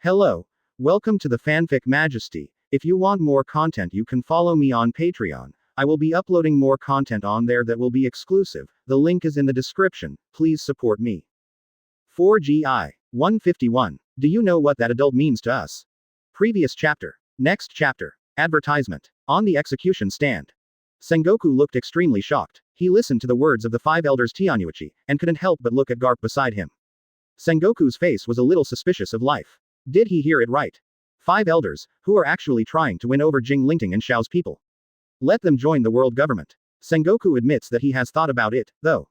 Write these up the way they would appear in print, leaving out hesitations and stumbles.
Hello. Welcome to the Fanfic Majesty. If you want more content, you can follow me on Patreon. I will be uploading more content on there that will be exclusive. The link is in the description. Please support me. 4GI 151. Do you know what that adult means to us? Previous chapter. Next chapter. Advertisement. On the execution stand. Sengoku looked extremely shocked. He listened to the words of the five elders Tianyuichi, and couldn't help but look at Garp beside him. Sengoku's face was a little suspicious of life. Did he hear it right? Five elders, who are actually trying to win over Jingling and Xiao's people. Let them join the world government. Sengoku admits that he has thought about it, though.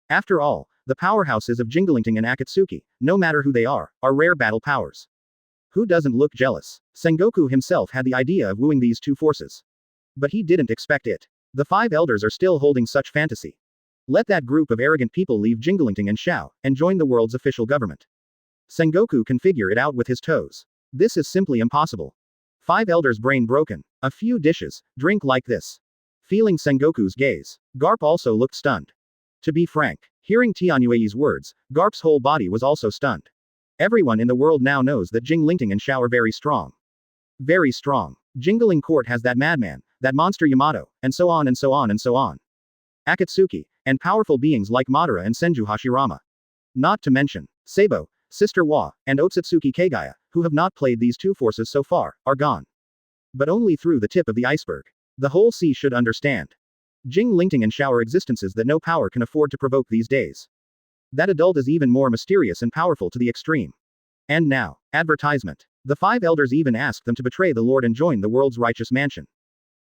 After all, the powerhouses of Jingling and Akatsuki, no matter who they are rare battle powers. Who doesn't look jealous? Sengoku himself had the idea of wooing these two forces. But he didn't expect it. The five elders are still holding such fantasy. Let that group of arrogant people leave Jingling and Xiao, and join the world's official government. Sengoku can figure it out with his toes. This is simply impossible. Five elders' brain broken. A few dishes, drink like this. Feeling Sengoku's gaze, Garp also looked stunned. To be frank, hearing Tianyui's words, Garp's whole body was also stunned. Everyone in the world now knows that Jingling and Xiao are very strong. Very strong. Jingling Court has that madman, that monster Yamato, and so on and so on and so on. Akatsuki, and powerful beings like Madara and Senju Hashirama. Not to mention, Sabo, Sister Wa, and Otsutsuki Kagaya, who have not played these two forces so far, are gone. But only through the tip of the iceberg. The whole sea should understand. Jingling and Xiao are existences that no power can afford to provoke these days. That adult is even more mysterious and powerful to the extreme. And now, advertisement. The five elders even asked them to betray the Lord and join the world's righteous mansion.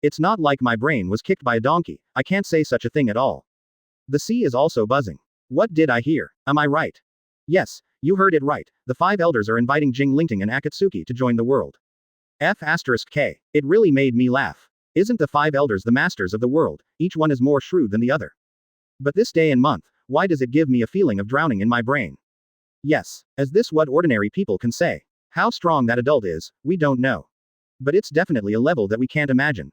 It's not like my brain was kicked by a donkey, I can't say such a thing at all. The sea is also buzzing. What did I hear? Am I right? Yes, you heard it right, the five elders are inviting Jingling and Akatsuki to join the world. F***K. It really made me laugh. Isn't the five elders the masters of the world, each one is more shrewd than the other? But this day and month, why does it give me a feeling of drowning in my brain? Yes, is this what ordinary people can say? How strong that adult is, we don't know. But it's definitely a level that we can't imagine.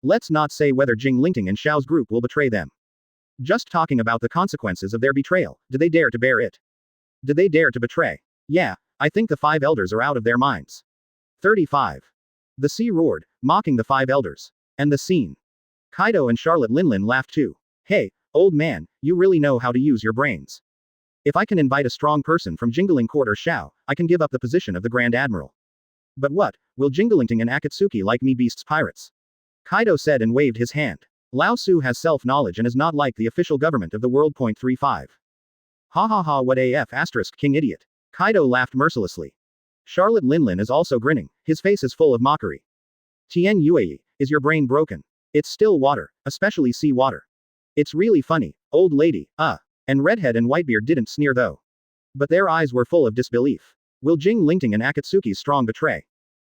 Let's not say whether Jingling and Xiao's group will betray them. Just talking about the consequences of their betrayal, do they dare to bear it? Do they dare to betray? Yeah, I think the five elders are out of their minds. 35. The sea roared, mocking the five elders. And the scene. Kaido and Charlotte Linlin laughed too. Hey, old man, you really know how to use your brains. If I can invite a strong person from Jingling Court or Xiao, I can give up the position of the Grand Admiral. But what, will Jingling and Akatsuki like me beasts pirates? Kaido said and waved his hand. Lao Su has self-knowledge and is not like the official government of the world. 35. Ha ha ha, what AF asterisk king idiot. Kaido laughed mercilessly. Charlotte Linlin is also grinning, his face is full of mockery. Tien Yue, is your brain broken? It's still water, especially sea water. It's really funny, old lady, And Redhead and Whitebeard didn't sneer though. But their eyes were full of disbelief. Will Jingling and Akatsuki's strong betray?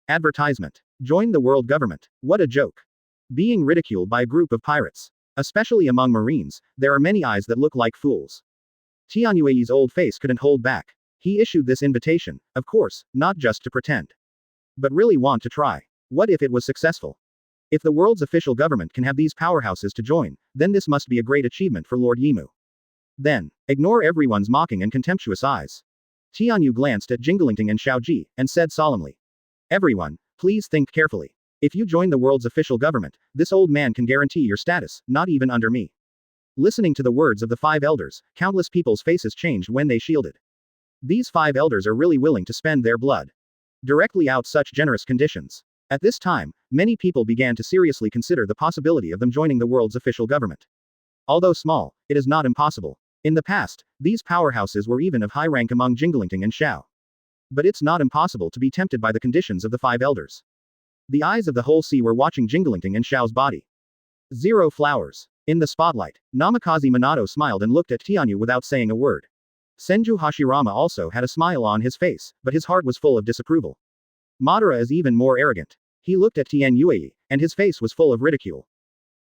Advertisement. Join the world government. What a joke. Being ridiculed by a group of pirates. Especially among Marines, there are many eyes that look like fools. Tianyui's old face couldn't hold back. He issued this invitation, of course, not just to pretend. But really want to try. What if it was successful? If the world's official government can have these powerhouses to join, then this must be a great achievement for Lord Yimu. Then, ignore everyone's mocking and contemptuous eyes. Tianyu glanced at Jingling and Xiaoji, and said solemnly. Everyone, please think carefully. If you join the world's official government, this old man can guarantee your status, not even under me. Listening to the words of the five elders, countless people's faces changed when they shielded. These five elders are really willing to spend their blood. Directly out such generous conditions. At this time, many people began to seriously consider the possibility of them joining the world's official government. Although small, it is not impossible. In the past, these powerhouses were even of high rank among Jingling and Xiao. But it's not impossible to be tempted by the conditions of the five elders. The eyes of the whole sea were watching Jingling and Xiao's body. 0 flowers. In the spotlight, Namikaze Minato smiled and looked at Tianyu without saying a word. Senju Hashirama also had a smile on his face, but his heart was full of disapproval. Madara is even more arrogant. He looked at Tien Yue, and his face was full of ridicule.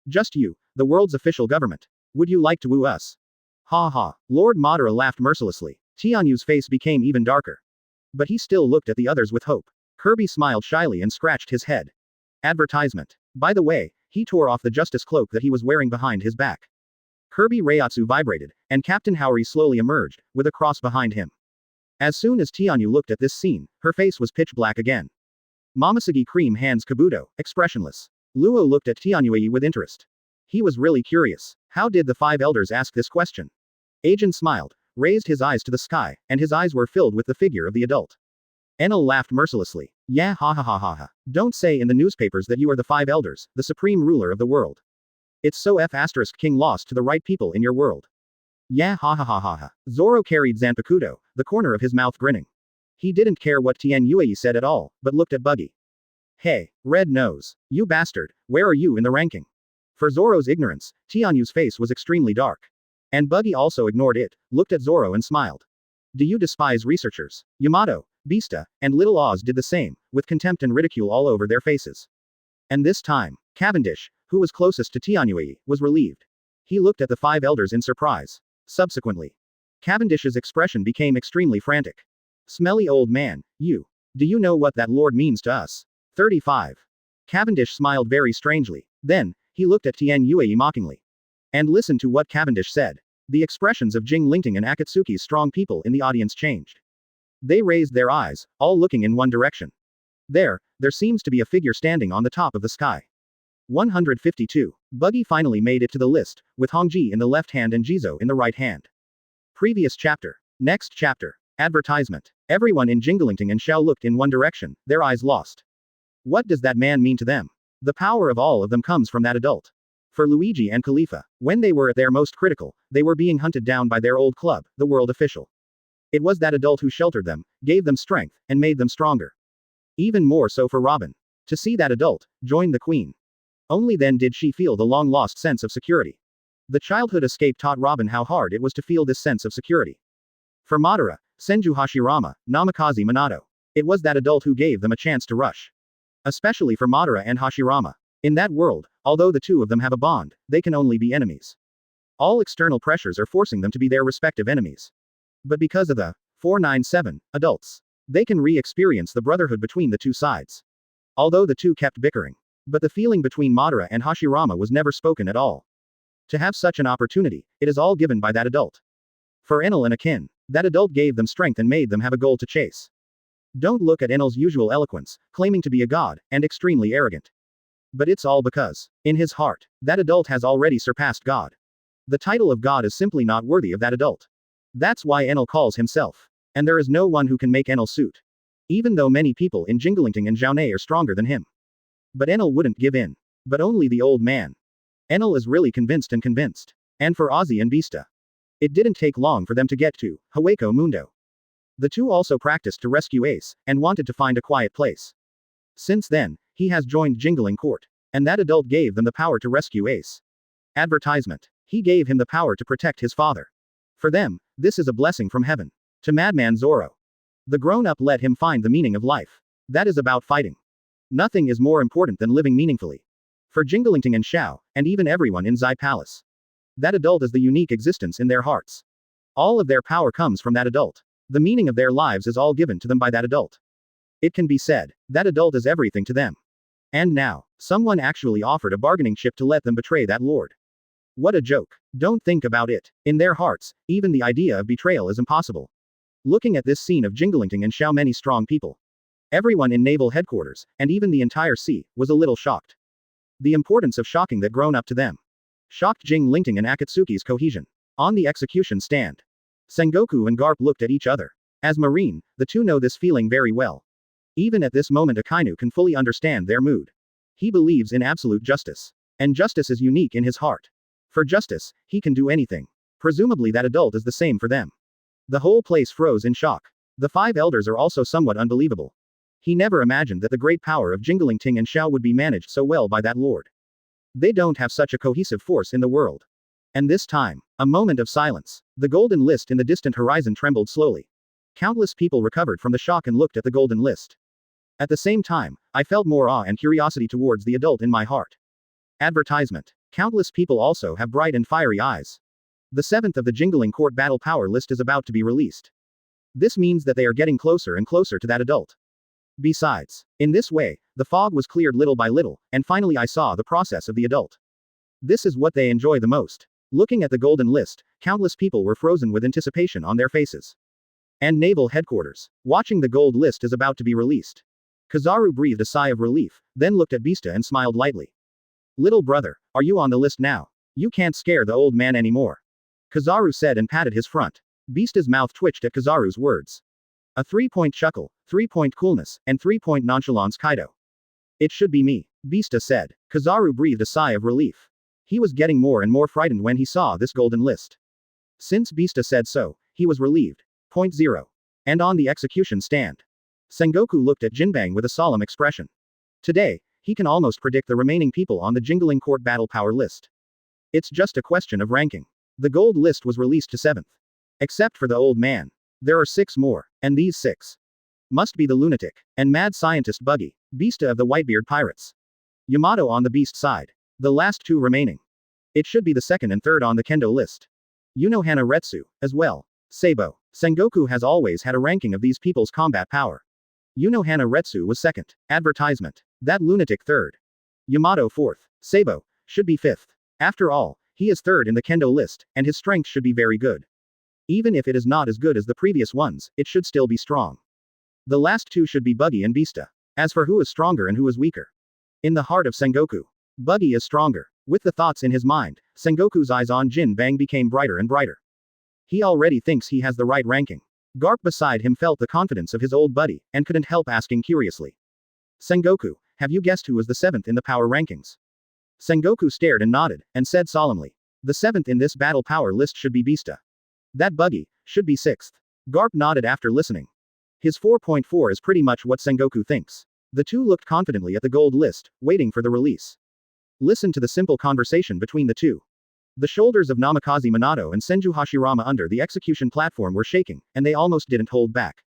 Just you, the world's official government. Would you like to woo us? Ha ha. Lord Madara laughed mercilessly. Tianyu's face became even darker. But he still looked at the others with hope. Kirby smiled shyly and scratched his head. Advertisement. By the way, he tore off the justice cloak that he was wearing behind his back. Kirby Reiatsu vibrated, and Captain Haori slowly emerged, with a cross behind him. As soon as Tianyu looked at this scene, her face was pitch black again. Momosuke cream hands Kabuto, expressionless. Luo looked at Tianyue with interest. He was really curious. How did the five elders ask this question? Ajin smiled, raised his eyes to the sky, and his eyes were filled with the figure of the adult. Enel laughed mercilessly. Yeah, ha ha ha ha ha. Don't say in the newspapers that you are the five elders, the supreme ruler of the world. It's so King lost to the right people in your world. Yeah, ha ha ha ha ha. Zoro carried Zanpakuto, the corner of his mouth grinning. He didn't care what Tianyue said at all, but looked at Buggy. Hey, Red Nose. You bastard, where are you in the ranking? For Zoro's ignorance, Tianyu's face was extremely dark. And Buggy also ignored it, looked at Zoro and smiled. Do you despise researchers? Yamato, Bista, and Little Oz did the same, with contempt and ridicule all over their faces. And this time, Cavendish, who was closest to Tianyue, was relieved. He looked at the five elders in surprise. Subsequently, Cavendish's expression became extremely frantic. Smelly old man, you. Do you know what that lord means to us? 35. Cavendish smiled very strangely. Then, he looked at Tianyue mockingly. And listened to what Cavendish said. The expressions of Jingling and Akatsuki's strong people in the audience changed. They raised their eyes, all looking in one direction. There seems to be a figure standing on the top of the sky. 152. Buggy finally made it to the list, with Hongji in the left hand and Jizo in the right hand. Previous chapter. Next chapter. Advertisement. Everyone in Jingling and Xiao looked in one direction, their eyes lost. What does that man mean to them? The power of all of them comes from that adult. For Luigi and Khalifa, when they were at their most critical, they were being hunted down by their old club, the World Official. It was that adult who sheltered them, gave them strength, and made them stronger. Even more so for Robin. To see that adult join the Queen. Only then did she feel the long-lost sense of security. The childhood escape taught Robin how hard it was to feel this sense of security. For Madara, Senju Hashirama, Namikaze Minato. It was that adult who gave them a chance to rush. Especially for Madara and Hashirama. In that world, although the two of them have a bond, they can only be enemies. All external pressures are forcing them to be their respective enemies. But because of the 497 adults, they can re-experience the brotherhood between the two sides. Although the two kept bickering. But the feeling between Madara and Hashirama was never spoken at all. To have such an opportunity, it is all given by that adult. For Enel and Akin, that adult gave them strength and made them have a goal to chase. Don't look at Enel's usual eloquence, claiming to be a god, and extremely arrogant. But it's all because, in his heart, that adult has already surpassed God. The title of God is simply not worthy of that adult. That's why Enel calls himself. And there is no one who can make Enel suit. Even though many people in Jingling and Xiaonei are stronger than him. But Enel wouldn't give in. But only the old man. Enel is really convinced. And for Ozzy and Bista. It didn't take long for them to get to Hueco Mundo. The two also practiced to rescue Ace, and wanted to find a quiet place. Since then, he has joined Jingling Court. And that adult gave them the power to rescue Ace. Advertisement. He gave him the power to protect his father. For them, this is a blessing from heaven. To Madman Zoro. The grown-up let him find the meaning of life. That is about fighting. Nothing is more important than living meaningfully. For Jingling and Xiao, and even everyone in Xuye Palace. That adult is the unique existence in their hearts. All of their power comes from that adult. The meaning of their lives is all given to them by that adult. It can be said, that adult is everything to them. And now, someone actually offered a bargaining chip to let them betray that lord. What a joke. Don't think about it. In their hearts, even the idea of betrayal is impossible. Looking at this scene of Jingling and Xiao, many strong people. Everyone in naval headquarters, and even the entire sea, was a little shocked. The importance of shocking that grown up to them. Shocked Jingling and Akatsuki's cohesion. On the execution stand. Sengoku and Garp looked at each other. As Marine, the two know this feeling very well. Even at this moment Akainu can fully understand their mood. He believes in absolute justice. And justice is unique in his heart. For justice, he can do anything. Presumably that adult is the same for them. The whole place froze in shock. The five elders are also somewhat unbelievable. He never imagined that the great power of Jingling and Xiao would be managed so well by that lord. They don't have such a cohesive force in the world. And this time, a moment of silence. The golden list in the distant horizon trembled slowly. Countless people recovered from the shock and looked at the golden list. At the same time, I felt more awe and curiosity towards the adult in my heart. Advertisement. Countless people also have bright and fiery eyes. The 7th of the Jingling Court Battle Power list is about to be released. This means that they are getting closer and closer to that adult. Besides, in this way, the fog was cleared little by little, and finally I saw the process of the adult. This is what they enjoy the most. Looking at the golden list, countless people were frozen with anticipation on their faces. And Naval Headquarters. Watching the gold list is about to be released. Kizaru breathed a sigh of relief, then looked at Bista and smiled lightly. Little brother, are you on the list now? You can't scare the old man anymore. Kizaru said and patted his front. Bista's mouth twitched at Kizaru's words. A 3-point chuckle, 3-point coolness, and 3-point nonchalance Kaido. It should be me, Bista said. Kizaru breathed a sigh of relief. He was getting more and more frightened when he saw this golden list. Since Bista said so, he was relieved. Point 0. And on the execution stand. Sengoku looked at Jinbang with a solemn expression. Today, he can almost predict the remaining people on the Jingling Court battle power list. It's just a question of ranking. The gold list was released to 7th. Except for the old man. There are 6 more, and these 6 must be the lunatic and mad scientist Buggy, Bista of the Whitebeard Pirates. Yamato on the beast side. The last 2 remaining. It should be the 2nd and 3rd on the kendo list. Hana Retsu, as well. Sabo. Sengoku has always had a ranking of these people's combat power. Hana Retsu was 2nd. Advertisement. That lunatic 3rd. Yamato 4th. Sabo should be 5th. After all, he is 3rd in the kendo list, and his strength should be very good. Even if it is not as good as the previous ones, it should still be strong. The last 2 should be Buggy and Bista. As for who is stronger and who is weaker. In the heart of Sengoku, Buggy is stronger. With the thoughts in his mind, Sengoku's eyes on Jinbang became brighter and brighter. He already thinks he has the right ranking. Garp beside him felt the confidence of his old buddy, and couldn't help asking curiously. Sengoku, have you guessed who was the 7th in the power rankings? Sengoku stared and nodded, and said solemnly. The 7th in this battle power list should be Bista. That Buggy should be 6th. Garp nodded after listening. His 4.4 is pretty much what Sengoku thinks. The 2 looked confidently at the gold list, waiting for the release. Listen to the simple conversation between the 2. The shoulders of Namikaze Minato and Senju Hashirama under the execution platform were shaking, and they almost didn't hold back.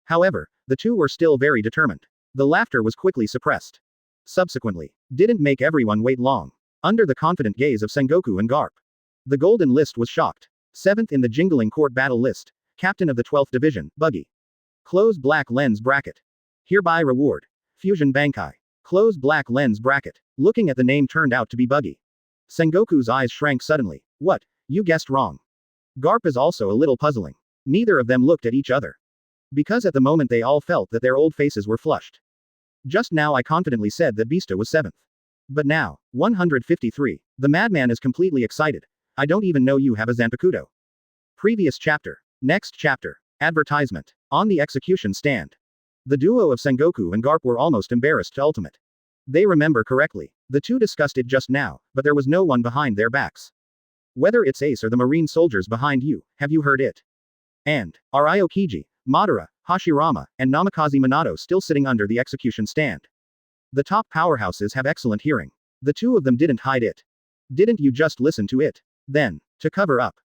However, the 2 were still very determined. The laughter was quickly suppressed. Subsequently, didn't make everyone wait long. Under the confident gaze of Sengoku and Garp. The golden list was shocked. 7th in the Jingling Court battle list. Captain of the 12th Division, Buggy. Close black lens bracket. Hereby reward. Fusion Bankai. Close black lens bracket. Looking at the name turned out to be Buggy. Sengoku's eyes shrank suddenly. What? You guessed wrong. Garp is also a little puzzling. Neither of them looked at each other. Because at the moment they all felt that their old faces were flushed. Just now I confidently said that Bista was 7th. But now, 153. The madman is completely excited. I don't even know you have a Zanpakuto. Previous chapter. Next chapter. Advertisement. On the execution stand. The duo of Sengoku and Garp were almost embarrassed to ultimate. They remember correctly. The 2 discussed it just now, but there was no one behind their backs. Whether it's Ace or the marine soldiers behind you, have you heard it? And, are Aokiji, Madara, Hashirama, and Namikaze Minato still sitting under the execution stand? The top powerhouses have excellent hearing. The 2 of them didn't hide it. Didn't you just listen to it? Then, to cover up.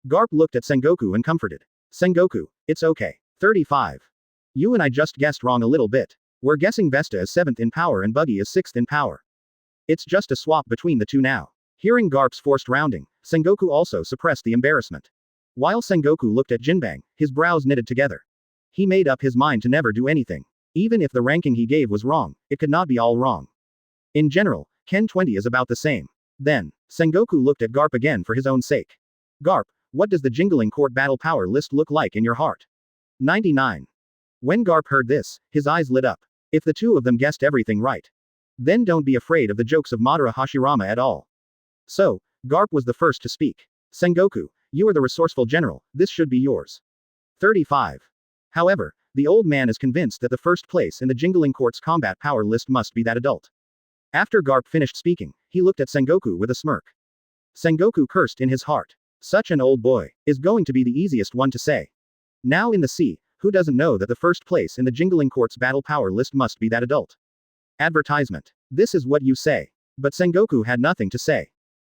Garp looked at Sengoku and comforted. Sengoku, it's okay. 35. You and I just guessed wrong a little bit. We're guessing Vesta is 7th in power and Buggy is 6th in power. It's just a swap between the 2 now. Hearing Garp's forced rounding, Sengoku also suppressed the embarrassment. While Sengoku looked at Jinbang, his brows knitted together. He made up his mind to never do anything. Even if the ranking he gave was wrong, it could not be all wrong. In general, Ken 20 is about the same. Then, Sengoku looked at Garp again for his own sake. Garp, what does the Jingling Court battle power list look like in your heart? 99. When Garp heard this, his eyes lit up. If the 2 of them guessed everything right. Then don't be afraid of the jokes of Madara Hashirama at all. So, Garp was the first to speak. Sengoku, you are the resourceful general, this should be yours. 35. However, the old man is convinced that the first place in the Jingling Court's combat power list must be that adult. After Garp finished speaking, he looked at Sengoku with a smirk. Sengoku cursed in his heart. Such an old boy is going to be the easiest one to say. Now in the sea, who doesn't know that the first place in the Jingling Court's battle power list must be that adult? Advertisement. This is what you say. But Sengoku had nothing to say.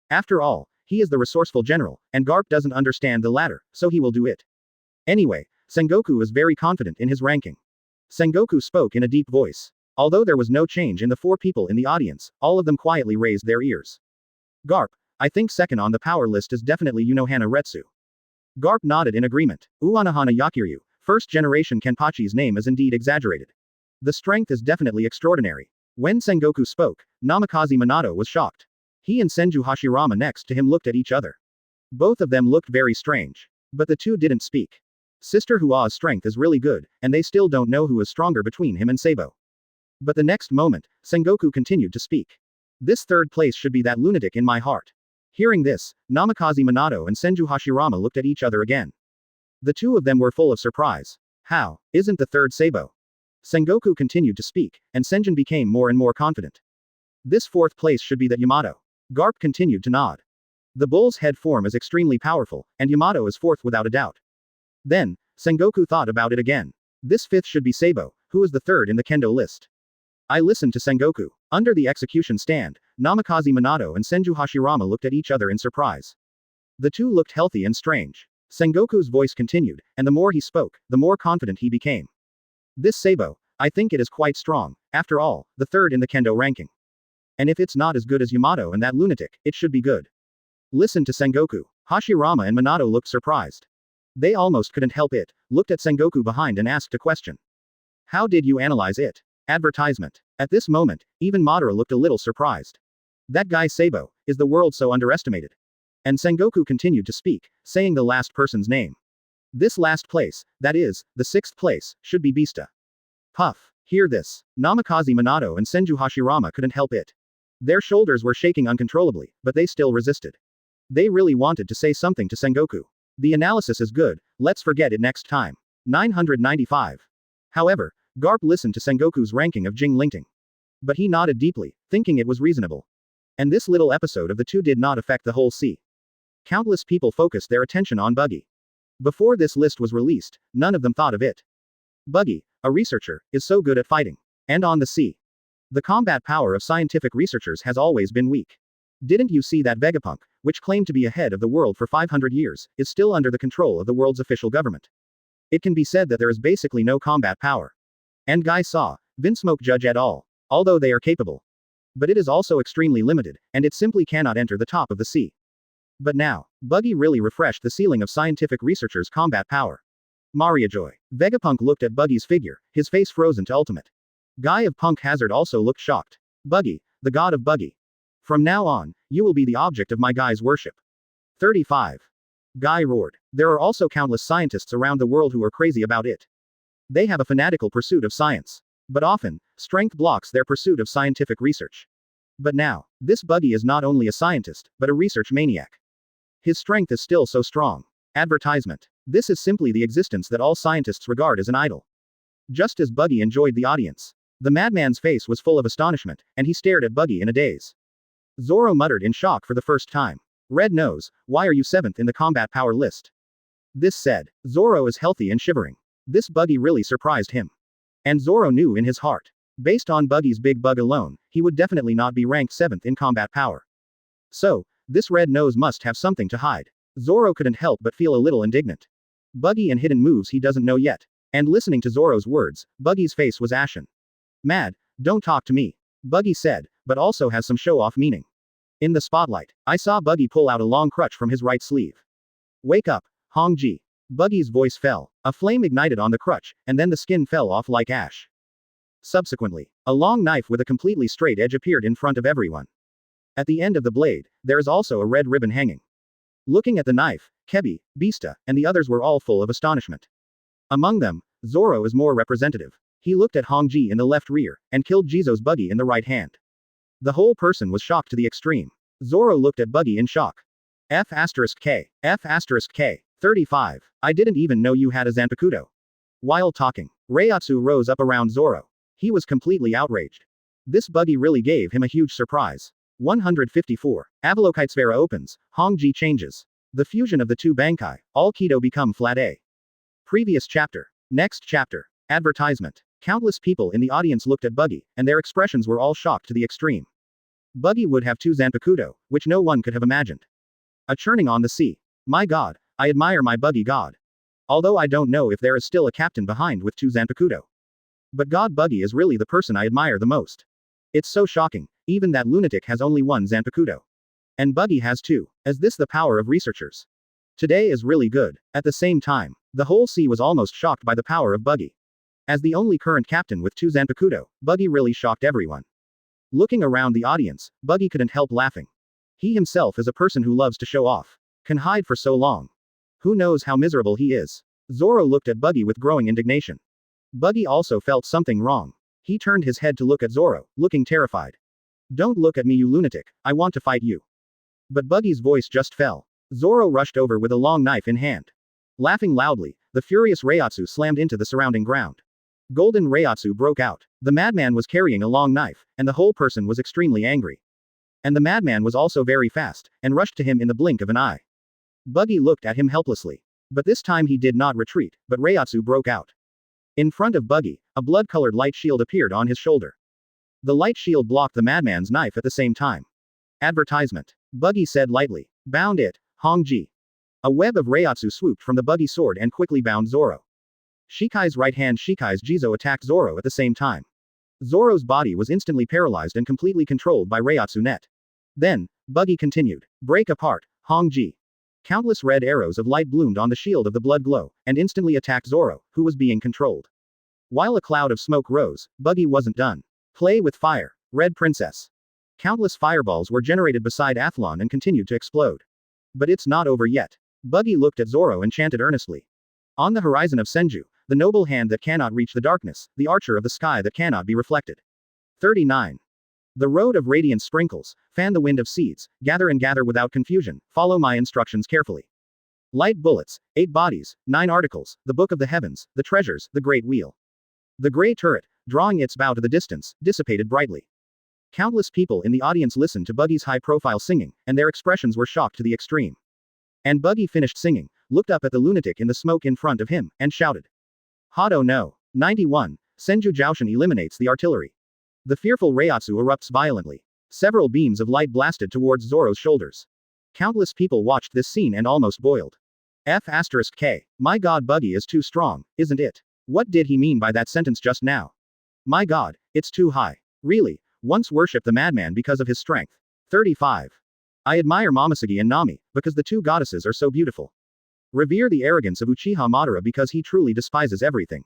After all, he is the resourceful general, and Garp doesn't understand the latter, so he will do it. Anyway, Sengoku is very confident in his ranking. Sengoku spoke in a deep voice. Although there was no change in the 4 people in the audience, all of them quietly raised their ears. Garp, I think 2nd on the power list is definitely Hana Retsu. Garp nodded in agreement. Uanohana Yakiryu, first generation Kenpachi's name is indeed exaggerated. The strength is definitely extraordinary. When Sengoku spoke, Namikaze Minato was shocked. He and Senju Hashirama next to him looked at each other. Both of them looked very strange. But the 2 didn't speak. Sister Hua's strength is really good, and they still don't know who is stronger between him and Sabo. But the next moment, Sengoku continued to speak. This third place should be that lunatic in my heart. Hearing this, Namikaze Minato and Senju Hashirama looked at each other again. The two of them were full of surprise. How? Isn't the third Sabo? Sengoku continued to speak, and Senjin became more and more confident. This fourth place should be that Yamato. Garp continued to nod. The bull's head form is extremely powerful, and Yamato is fourth without a doubt. Then, Sengoku thought about it again. This fifth should be Sabo, who is the third in the kendo list. I listened to Sengoku. Under the execution stand, Namikaze Minato and Senju Hashirama looked at each other in surprise. The two looked healthy and strange. Sengoku's voice continued, and the more he spoke, the more confident he became. This Sabo, I think it is quite strong, after all, the third in the kendo ranking. And if it's not as good as Yamato and that lunatic, it should be good. Listen to Sengoku. Hashirama and Minato looked surprised. They almost couldn't help it, looked at Sengoku behind and asked a question. How did you analyze it? Advertisement. At this moment, even Madara looked a little surprised. That guy Sabo, is the world so underestimated? And Sengoku continued to speak, saying the last person's name. This last place, that is, the sixth place, should be Bista. Puff. Hear this. Namikaze Minato and Senju Hashirama couldn't help it. Their shoulders were shaking uncontrollably, but they still resisted. They really wanted to say something to Sengoku. The analysis is good, let's forget it next time. 995. However, Garp listened to Sengoku's ranking of Jingling. But he nodded deeply, thinking it was reasonable. And this little episode of the two did not affect the whole sea. Countless people focused their attention on Buggy. Before this list was released, none of them thought of it. Buggy, a researcher, is so good at fighting. And on the sea. The combat power of scientific researchers has always been weak. Didn't you see that Vegapunk, which claimed to be ahead of the world for 500 years, is still under the control of the world's official government? It can be said that there is basically no combat power. And Guy saw, Vinsmoke Judge et al., although they are capable. But it is also extremely limited, and it simply cannot enter the top of the sea. But now, Buggy really refreshed the ceiling of scientific researchers' combat power. Maria Joy. Vegapunk looked at Buggy's figure, his face frozen to ultimate. Guy of Punk Hazard also looked shocked. Buggy, the god of Buggy. From now on, you will be the object of my Guy's worship. 35. Guy roared. There are also countless scientists around the world who are crazy about it. They have a fanatical pursuit of science. But often, strength blocks their pursuit of scientific research. But now, this Buggy is not only a scientist, but a research maniac. His strength is still so strong. Advertisement. This is simply the existence that all scientists regard as an idol. Just as Buggy enjoyed the audience. The madman's face was full of astonishment, and he stared at Buggy in a daze. Zoro muttered in shock for the first time. Red Nose, why are you 7th in the combat power list? This said, Zoro is healthy and shivering. This Buggy really surprised him. And Zoro knew in his heart. Based on Buggy's big bug alone, he would definitely not be ranked 7th in combat power. So, this Red Nose must have something to hide. Zoro couldn't help but feel a little indignant. Buggy and hidden moves he doesn't know yet. And listening to Zoro's words, Buggy's face was ashen. Mad, don't talk to me. Buggy said, but also has some show-off meaning. In the spotlight, I saw Buggy pull out a long crutch from his right sleeve. Wake up, Hongji. Buggy's voice fell. A flame ignited on the crutch, and then the skin fell off like ash. Subsequently, a long knife with a completely straight edge appeared in front of everyone. At the end of the blade, there is also a red ribbon hanging. Looking at the knife, Kebi, Bista, and the others were all full of astonishment. Among them, Zoro is more representative. He looked at Hongji in the left rear, and killed Jizo's Buggy in the right hand. The whole person was shocked to the extreme. Zoro looked at Buggy in shock. F*K. F*K. 35. I didn't even know you had a Zanpakuto. While talking, Reiatsu rose up around Zoro. He was completely outraged. This Buggy really gave him a huge surprise. 154. Avalokitesfera opens, Hongji changes. The fusion of the two Bankai, all Kido become flat A. Previous chapter. Next chapter. Advertisement. Countless people in the audience looked at Buggy, and their expressions were all shocked to the extreme. Buggy would have 2 Zanpakuto, which no one could have imagined. A churning on the sea. My god, I admire my Buggy god. Although I don't know if there is still a captain behind with 2 Zanpakuto. But God Buggy is really the person I admire the most. It's so shocking, even that lunatic has only 1 Zanpakuto. And Buggy has 2. Is this the power of researchers? Today is really good. At the same time, the whole sea was almost shocked by the power of Buggy. As the only current captain with 2 Zanpakuto, Buggy really shocked everyone. Looking around the audience, Buggy couldn't help laughing. He himself is a person who loves to show off. Can hide for so long. Who knows how miserable he is. Zoro looked at Buggy with growing indignation. Buggy also felt something wrong. He turned his head to look at Zoro, looking terrified. Don't look at me, you lunatic, I want to fight you. But Buggy's voice just fell. Zoro rushed over with a long knife in hand. Laughing loudly, the furious Reiatsu slammed into the surrounding ground. Golden Reiatsu broke out. The madman was carrying a long knife, and the whole person was extremely angry. And the madman was also very fast, and rushed to him in the blink of an eye. Buggy looked at him helplessly. But this time he did not retreat, but Reiatsu broke out. In front of Buggy, a blood-colored light shield appeared on his shoulder. The light shield blocked the madman's knife at the same time. Advertisement. Buggy said lightly. Bound it, Hongji. A web of Reiatsu swooped from the Buggy sword and quickly bound Zoro. Shikai's right hand Shikai's Jizo attacked Zoro at the same time. Zoro's body was instantly paralyzed and completely controlled by Reiatsu net. Then, Buggy continued. Break apart, Hongji. Countless red arrows of light bloomed on the shield of the blood glow, and instantly attacked Zoro, who was being controlled. While a cloud of smoke rose, Buggy wasn't done. Play with fire, Red Princess. Countless fireballs were generated beside Athlon and continued to explode. But it's not over yet. Buggy looked at Zoro and chanted earnestly. On the horizon of Senju, the noble hand that cannot reach the darkness, the archer of the sky that cannot be reflected. 39. The road of radiant sprinkles, fan the wind of seeds, gather and gather without confusion, follow my instructions carefully. Light bullets, 8 bodies, 9 articles, the book of the heavens, the treasures, the great wheel. The gray turret, drawing its bow to the distance, dissipated brightly. Countless people in the audience listened to Buggy's high-profile singing, and their expressions were shocked to the extreme. And Buggy finished singing, looked up at the lunatic in the smoke in front of him, and shouted. Hado no. 91. Senju Jiaoshan eliminates the artillery. The fearful Reiatsu erupts violently. Several beams of light blasted towards Zoro's shoulders. Countless people watched this scene and almost boiled. F*K. My god, Buggy is too strong, isn't it? What did he mean by that sentence just now? My god, it's too high. Really, once worship the madman because of his strength. 35. I admire Momoshiki and Nami, because the two goddesses are so beautiful. Revere the arrogance of Uchiha Madara because he truly despises everything.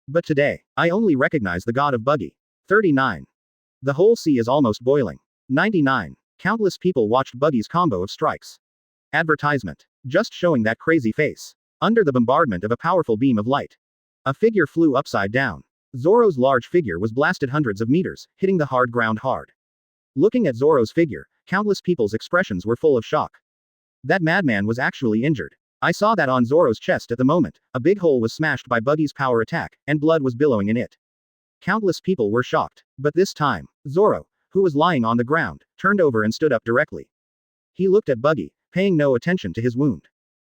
But today, I only recognize the god of Buggy. 39. The whole sea is almost boiling. 99. Countless people watched Buggy's combo of strikes. Advertisement. Just showing that crazy face. Under the bombardment of a powerful beam of light. A figure flew upside down. Zoro's large figure was blasted hundreds of meters, hitting the hard ground hard. Looking at Zoro's figure, countless people's expressions were full of shock. That madman was actually injured. I saw that on Zoro's chest at the moment, a big hole was smashed by Buggy's power attack, and blood was billowing in it. Countless people were shocked. But this time, Zoro, who was lying on the ground, turned over and stood up directly. He looked at Buggy, paying no attention to his wound.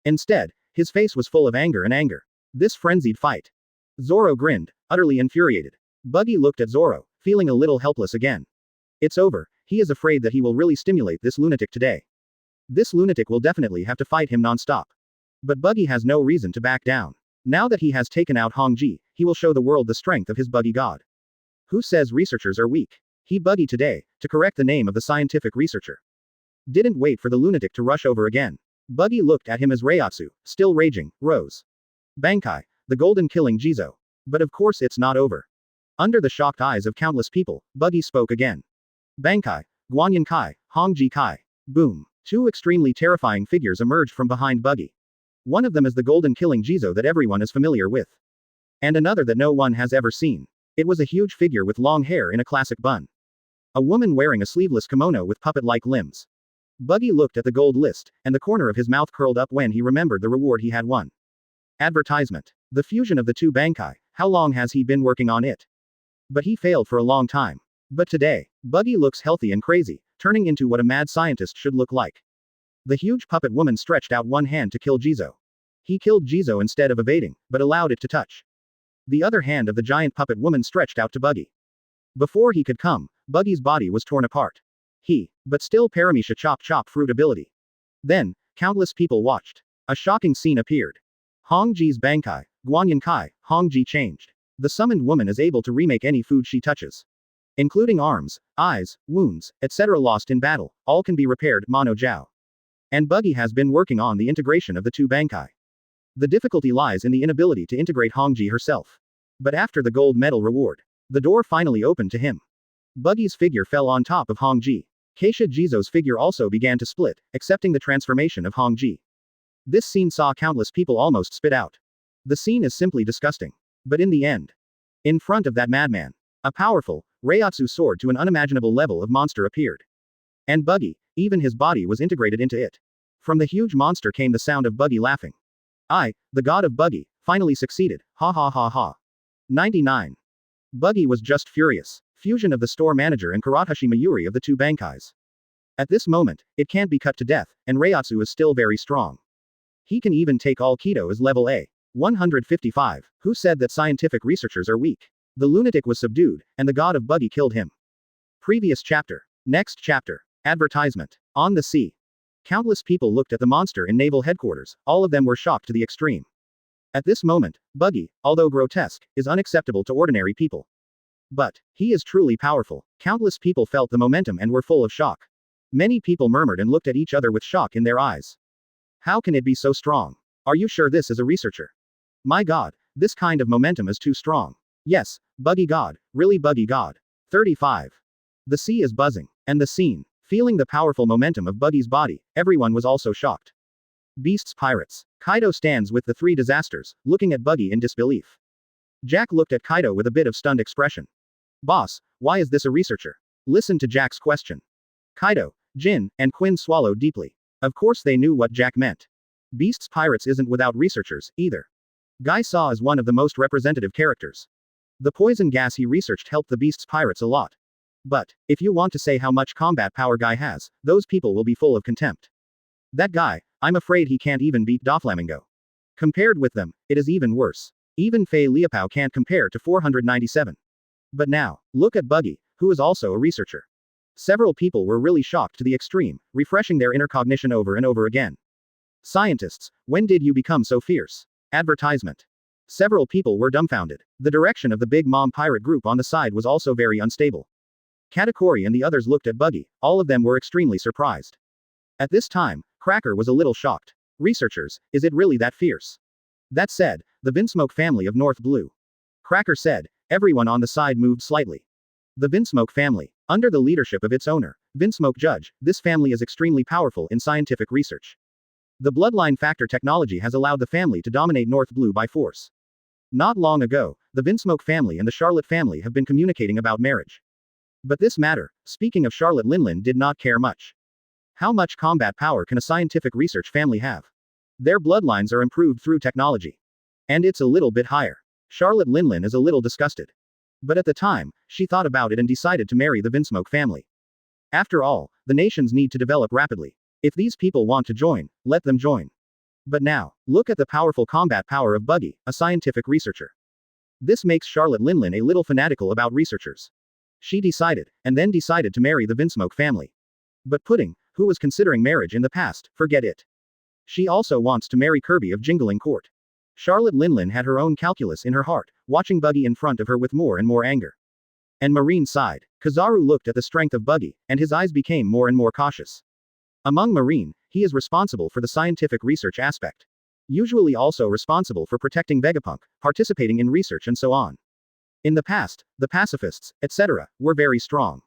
Instead, his face was full of anger and anger. This frenzied fight. Zoro grinned, utterly infuriated. Buggy looked at Zoro, feeling a little helpless again. It's over, he is afraid that he will really stimulate this lunatic today. This lunatic will definitely have to fight him non-stop. But Buggy has no reason to back down. Now that he has taken out Hongji, he will show the world the strength of his Buggy god. Who says researchers are weak? He Buggy today, to correct the name of the scientific researcher. Didn't wait for the lunatic to rush over again. Buggy looked at him as Reiatsu, still raging, rose. Bankai, the golden killing Jizo. But of course it's not over. Under the shocked eyes of countless people, Buggy spoke again. Bankai, Guanyin Kai, Hongji Kai. Boom. 2 extremely terrifying figures emerged from behind Buggy. One of them is the golden killing Jizo that everyone is familiar with. And another that no one has ever seen. It was a huge figure with long hair in a classic bun. A woman wearing a sleeveless kimono with puppet-like limbs. Buggy looked at the gold list, and the corner of his mouth curled up when he remembered the reward he had won. Advertisement. The fusion of the 2 Bankai, how long has he been working on it? But he failed for a long time. But today, Buggy looks healthy and crazy, turning into what a mad scientist should look like. The huge puppet woman stretched out one hand to kill Jizo. He killed Jizo instead of evading, but allowed it to touch. The other hand of the giant puppet woman stretched out to Buggy. Before he could come, Buggy's body was torn apart. But still Paramisha chop chop fruit ability. Then, countless people watched. A shocking scene appeared. Hongji's Bankai, Guanyin Kai, Hongji changed. The summoned woman is able to remake any food she touches. Including arms, eyes, wounds, etc. lost in battle, all can be repaired, Mono Jiao. And Buggy has been working on the integration of the 2 Bankai. The difficulty lies in the inability to integrate Hongji herself. But after the gold medal reward, the door finally opened to him. Buggy's figure fell on top of Hongji. Keisha Jizo's figure also began to split, accepting the transformation of Hongji. This scene saw countless people almost spit out. The scene is simply disgusting. But in the end, in front of that madman, a powerful, Reiatsu sword to an unimaginable level of monster appeared. And Buggy, even his body was integrated into it. From the huge monster came the sound of Buggy laughing. I, the god of Buggy, finally succeeded, ha ha ha ha. 99. Buggy was just furious. Fusion of the store manager and Karatashi Mayuri of the two Bankais. At this moment, it can't be cut to death, and Reiatsu is still very strong. He can even take all Kido as level A. 155. Who said that scientific researchers are weak? The lunatic was subdued, and the god of Buggy killed him. Previous chapter. Next chapter. Advertisement. On the sea. Countless people looked at the monster in naval headquarters, all of them were shocked to the extreme. At this moment, Buggy, although grotesque, is unacceptable to ordinary people. But, he is truly powerful. Countless people felt the momentum and were full of shock. Many people murmured and looked at each other with shock in their eyes. How can it be so strong? Are you sure this is a researcher? My god, this kind of momentum is too strong. Yes, Buggy god, really Buggy god. 35. The sea is buzzing. And the scene. Feeling the powerful momentum of Buggy's body, everyone was also shocked. Beast's pirates. Kaido stands with the three disasters, looking at Buggy in disbelief. Jack looked at Kaido with a bit of stunned expression. Boss, why is this a researcher? Listen to Jack's question. Kaido, Jin, and Quinn swallowed deeply. Of course they knew what Jack meant. Beast's pirates isn't without researchers, either. Guy Saw is one of the most representative characters. The poison gas he researched helped the Beast's pirates a lot. But, if you want to say how much combat power Guy has, those people will be full of contempt. That guy, I'm afraid he can't even beat Doflamingo. Compared with them, it is even worse. Even Fei Liaopao can't compare to 497. But now, look at Buggy, who is also a researcher. Several people were really shocked to the extreme, refreshing their inner cognition over and over again. Scientists, when did you become so fierce? Advertisement. Several people were dumbfounded. The direction of the Big Mom pirate group on the side was also very unstable. Katakuri and the others looked at Buggy, all of them were extremely surprised. At this time, Cracker was a little shocked. Researchers, is it really that fierce? That said, the Vinsmoke family of North Blue. Cracker said, everyone on the side moved slightly. The Vinsmoke family, under the leadership of its owner, Vinsmoke Judge, this family is extremely powerful in scientific research. The bloodline factor technology has allowed the family to dominate North Blue by force. Not long ago, the Vinsmoke family and the Charlotte family have been communicating about marriage. But this matter, speaking of Charlotte Linlin did not care much. How much combat power can a scientific research family have? Their bloodlines are improved through technology. And it's a little bit higher. Charlotte Linlin is a little disgusted. But at the time, she thought about it and decided to marry the Vinsmoke family. After all, the nations need to develop rapidly. If these people want to join, let them join. But now, look at the powerful combat power of Buggy, a scientific researcher. This makes Charlotte Linlin a little fanatical about researchers. She decided, and then decided to marry the Vinsmoke family. But Pudding, who was considering marriage in the past, forget it. She also wants to marry Kirby of Jingling Court. Charlotte Linlin had her own calculus in her heart, watching Buggy in front of her with more and more anger. And Marine sighed. Kizaru looked at the strength of Buggy, and his eyes became more and more cautious. Among Marine, he is responsible for the scientific research aspect. Usually also responsible for protecting Vegapunk, participating in research and so on. In the past, the pacifists, etc., were very strong.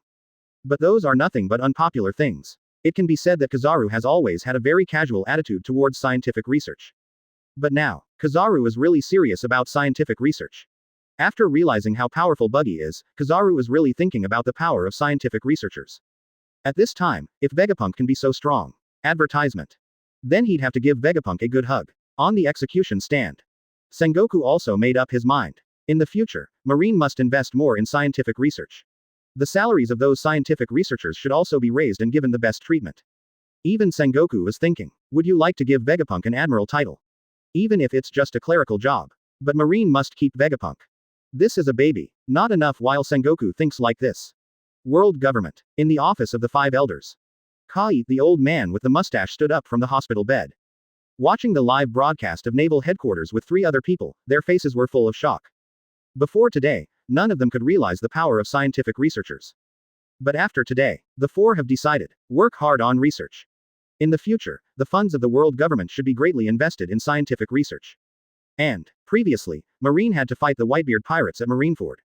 But those are nothing but unpopular things. It can be said that Kizaru has always had a very casual attitude towards scientific research. But now, Kizaru is really serious about scientific research. After realizing how powerful Buggy is, Kizaru is really thinking about the power of scientific researchers. At this time, if Vegapunk can be so strong. Advertisement. Then he'd have to give Vegapunk a good hug. On the execution stand. Sengoku also made up his mind. In the future, Marine must invest more in scientific research. The salaries of those scientific researchers should also be raised and given the best treatment. Even Sengoku was thinking, would you like to give Vegapunk an admiral title? Even if it's just a clerical job. But Marine must keep Vegapunk. This is a baby. Not enough while Sengoku thinks like this. World government. In the office of the five elders. Kai, the old man with the mustache, stood up from the hospital bed. Watching the live broadcast of naval headquarters with three other people, their faces were full of shock. Before today, none of them could realize the power of scientific researchers. But after today, the four have decided, work hard on research. In the future, the funds of the world government should be greatly invested in scientific research. And, previously, Marine had to fight the Whitebeard pirates at Marineford.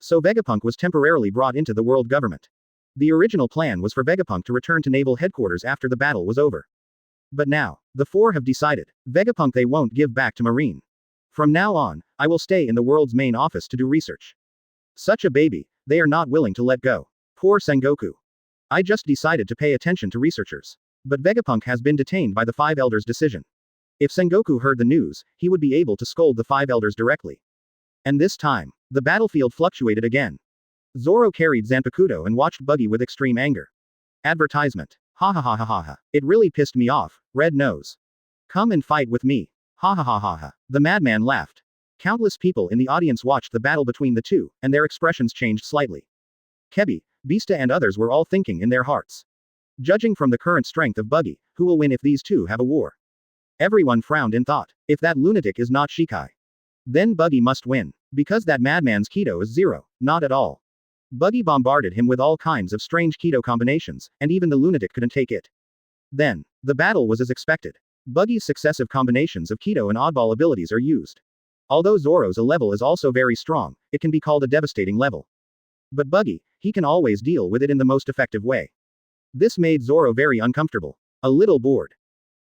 So Vegapunk was temporarily brought into the world government. The original plan was for Vegapunk to return to naval headquarters after the battle was over. But now, the four have decided, Vegapunk they won't give back to Marine. From now on, I will stay in the world's main office to do research. Such a baby, they are not willing to let go. Poor Sengoku. I just decided to pay attention to researchers. But Vegapunk has been detained by the Five Elders' decision. If Sengoku heard the news, he would be able to scold the Five Elders directly. And this time, the battlefield fluctuated again. Zoro carried Zanpakuto and watched Buggy with extreme anger. Advertisement. Ha ha ha ha ha ha. It really pissed me off, Red Nose. Come and fight with me. Ha ha ha ha ha. The madman laughed. Countless people in the audience watched the battle between the two, and their expressions changed slightly. Kebi, Bista and others were all thinking in their hearts. Judging from the current strength of Buggy, who will win if these two have a war? Everyone frowned in thought. If that lunatic is not Shikai, then Buggy must win. Because that madman's Keto is zero, not at all. Buggy bombarded him with all kinds of strange Keto combinations, and even the lunatic couldn't take it. Then, the battle was as expected. Buggy's successive combinations of Keto and oddball abilities are used. Although Zoro's A level is also very strong, it can be called a devastating level. But Buggy, he can always deal with it in the most effective way. This made Zoro very uncomfortable. A little bored.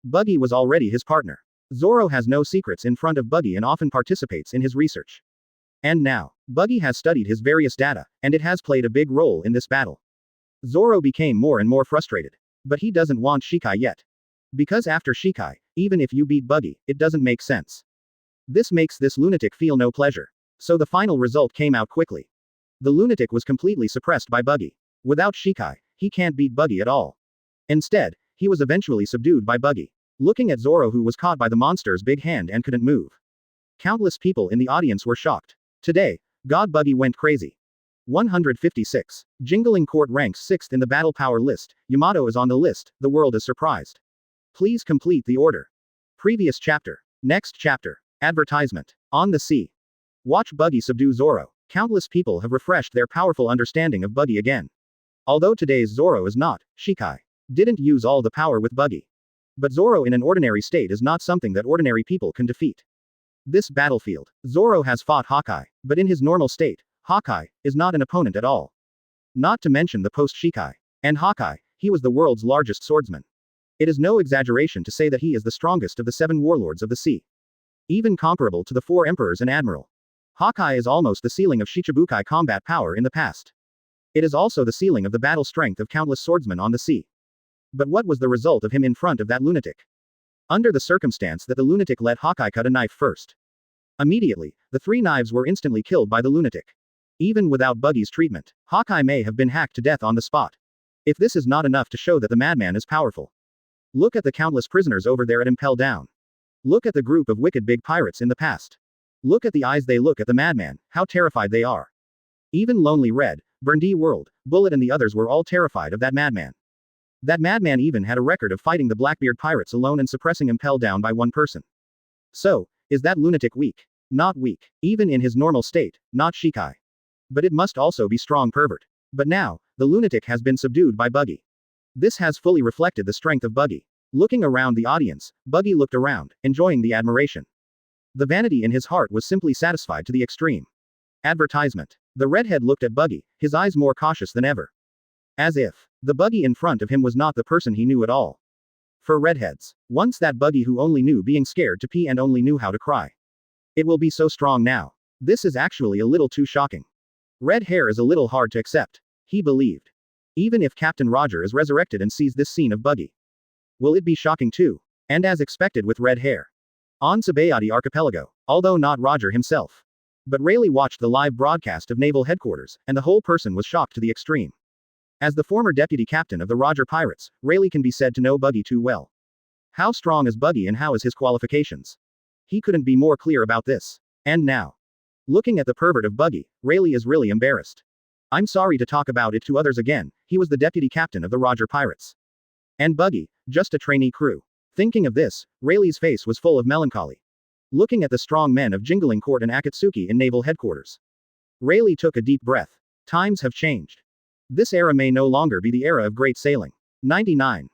Buggy was already his partner. Zoro has no secrets in front of Buggy and often participates in his research. And now, Buggy has studied his various data, and it has played a big role in this battle. Zoro became more and more frustrated. But he doesn't want Shikai yet. Because after Shikai, even if you beat Buggy, it doesn't make sense. This makes this lunatic feel no pleasure. So the final result came out quickly. The lunatic was completely suppressed by Buggy. Without Shikai, he can't beat Buggy at all. Instead, he was eventually subdued by Buggy. Looking at Zoro, who was caught by the monster's big hand and couldn't move. Countless people in the audience were shocked. Today, God Buggy went crazy. 156. Jingling Court ranks 6th in the battle power list. Yamato is on the list, the world is surprised. Please complete the order. Previous chapter. Next chapter. Advertisement. On the sea. Watch Buggy subdue Zoro. Countless people have refreshed their powerful understanding of Buggy again. Although today's Zoro is not, Shikai didn't use all the power with Buggy. But Zoro in an ordinary state is not something that ordinary people can defeat. This battlefield, Zoro has fought Hawkeye, but in his normal state, Hawkeye is not an opponent at all. Not to mention the post-Shikai. And Hawkeye, he was the world's largest swordsman. It is no exaggeration to say that he is the strongest of the 7 warlords of the sea. Even comparable to the 4 emperors and admiral. Hawkeye is almost the ceiling of Shichibukai combat power in the past. It is also the ceiling of the battle strength of countless swordsmen on the sea. But what was the result of him in front of that lunatic? Under the circumstance that the lunatic let Hawkeye cut a knife first. Immediately, the 3 knives were instantly killed by the lunatic. Even without Buggy's treatment, Hawkeye may have been hacked to death on the spot. If this is not enough to show that the madman is powerful. Look at the countless prisoners over there at Impel Down. Look at the group of wicked big pirates in the past. Look at the eyes they look at the madman, how terrified they are. Even Lonely Red, Burndy World, Bullet and the others were all terrified of that madman. That madman even had a record of fighting the Blackbeard pirates alone and suppressing Impel Down by one person. So, is that lunatic weak? Not weak. Even in his normal state, not Shikai. But it must also be strong pervert. But now, the lunatic has been subdued by Buggy. This has fully reflected the strength of Buggy. Looking around the audience, Buggy looked around, enjoying the admiration. The vanity in his heart was simply satisfied to the extreme. Advertisement. The redhead looked at Buggy, his eyes more cautious than ever. As if the Buggy in front of him was not the person he knew at all. For redheads, once that Buggy who only knew being scared to pee and only knew how to cry. It will be so strong now. This is actually a little too shocking. Red hair is a little hard to accept. He believed. Even if Captain Roger is resurrected and sees this scene of Buggy. Will it be shocking too? And as expected with red hair. On Sabayati Archipelago, although not Roger himself. But Rayleigh watched the live broadcast of Naval Headquarters, and the whole person was shocked to the extreme. As the former deputy captain of the Roger Pirates, Rayleigh can be said to know Buggy too well. How strong is Buggy and how is his qualifications? He couldn't be more clear about this. And now. Looking at the pervert of Buggy, Rayleigh is really embarrassed. I'm sorry to talk about it to others again, he was the deputy captain of the Roger Pirates. And Buggy, just a trainee crew. Thinking of this, Rayleigh's face was full of melancholy. Looking at the strong men of Jingling Court and Akatsuki in Naval Headquarters. Rayleigh took a deep breath. Times have changed. This era may no longer be the era of great sailing. 99.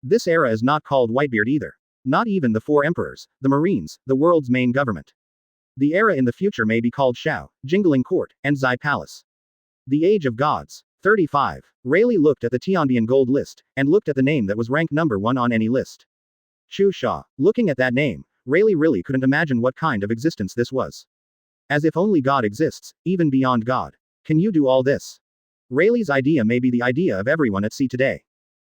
This era is not called Whitebeard either. Not even the 4 emperors, the Marines, the world's main government. The era in the future may be called Xiao, Jingling Court, and Xuye Palace. The Age of Gods. 35. Rayleigh looked at the Tianbian gold list, and looked at the name that was ranked number 1 on any list. Chu Xia. Looking at that name, Rayleigh really couldn't imagine what kind of existence this was. As if only God exists, even beyond God. Can you do all this? Rayleigh's idea may be the idea of everyone at sea today.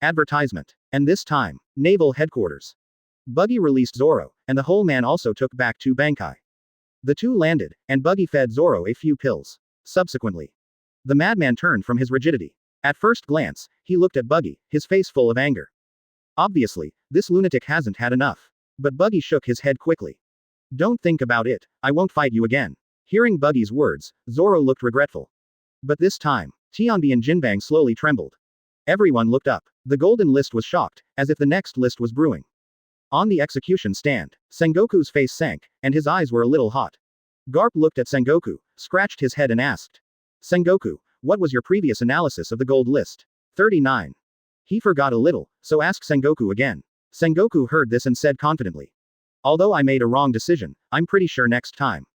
Advertisement. And this time, Naval Headquarters. Buggy released Zoro, and the whole man also took back to Bankai. The two landed, and Buggy fed Zoro a few pills. Subsequently, the madman turned from his rigidity. At first glance, he looked at Buggy, his face full of anger. Obviously, this lunatic hasn't had enough. But Buggy shook his head quickly. Don't think about it, I won't fight you again. Hearing Buggy's words, Zoro looked regretful. But this time, Tianbi and Jinbang slowly trembled. Everyone looked up. The golden list was shocked, as if the next list was brewing. On the execution stand, Sengoku's face sank, and his eyes were a little hot. Garp looked at Sengoku, scratched his head and asked. Sengoku, what was your previous analysis of the gold list? 39. He forgot a little, so asked Sengoku again. Sengoku heard this and said confidently. Although I made a wrong decision, I'm pretty sure next time.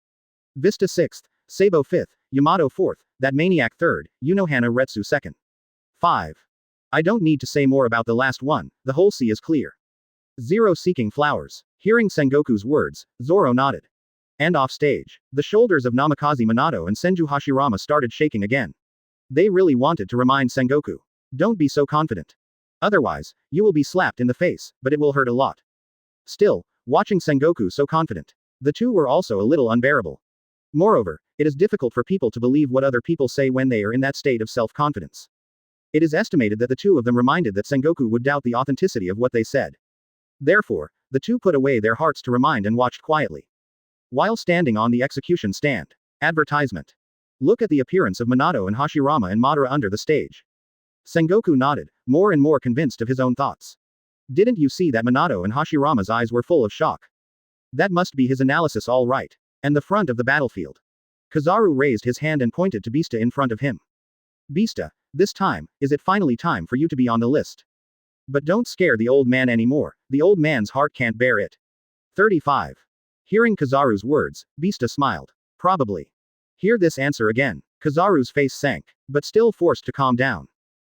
Vista 6th, Sabo 5th, Yamato 4th, that maniac 3rd, Unohana Retsu 2nd. 5. I don't need to say more about the last one, the whole sea is clear. Zero seeking flowers. Hearing Sengoku's words, Zoro nodded. And off stage, the shoulders of Namikaze Minato and Senju Hashirama started shaking again. They really wanted to remind Sengoku. Don't be so confident. Otherwise, you will be slapped in the face, but it will hurt a lot. Still, watching Sengoku so confident, the two were also a little unbearable. Moreover, it is difficult for people to believe what other people say when they are in that state of self-confidence. It is estimated that the two of them reminded that Sengoku would doubt the authenticity of what they said. Therefore, the two put away their hearts to remind and watched quietly. While standing on the execution stand. Advertisement. Look at the appearance of Minato and Hashirama and Madara under the stage. Sengoku nodded, more and more convinced of his own thoughts. Didn't you see that Minato and Hashirama's eyes were full of shock? That must be his analysis all right. And the front of the battlefield. Kizaru raised his hand and pointed to Bista in front of him. Bista, this time, is it finally time for you to be on the list? But don't scare the old man anymore, the old man's heart can't bear it. 35. Hearing Kizaru's words, Bista smiled. Probably. Hear this answer again. Kizaru's face sank, but still forced to calm down.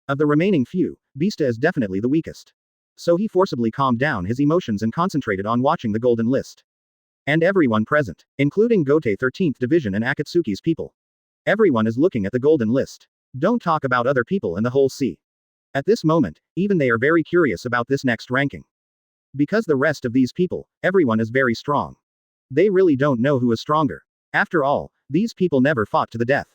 Of the remaining few, Bista is definitely the weakest. So he forcibly calmed down his emotions and concentrated on watching the golden list. And everyone present, including Gote 13th Division and Akatsuki's people. Everyone is looking at the golden list. Don't talk about other people and the whole sea. At this moment, even they are very curious about this next ranking. Because the rest of these people, everyone is very strong. They really don't know who is stronger. After all, these people never fought to the death.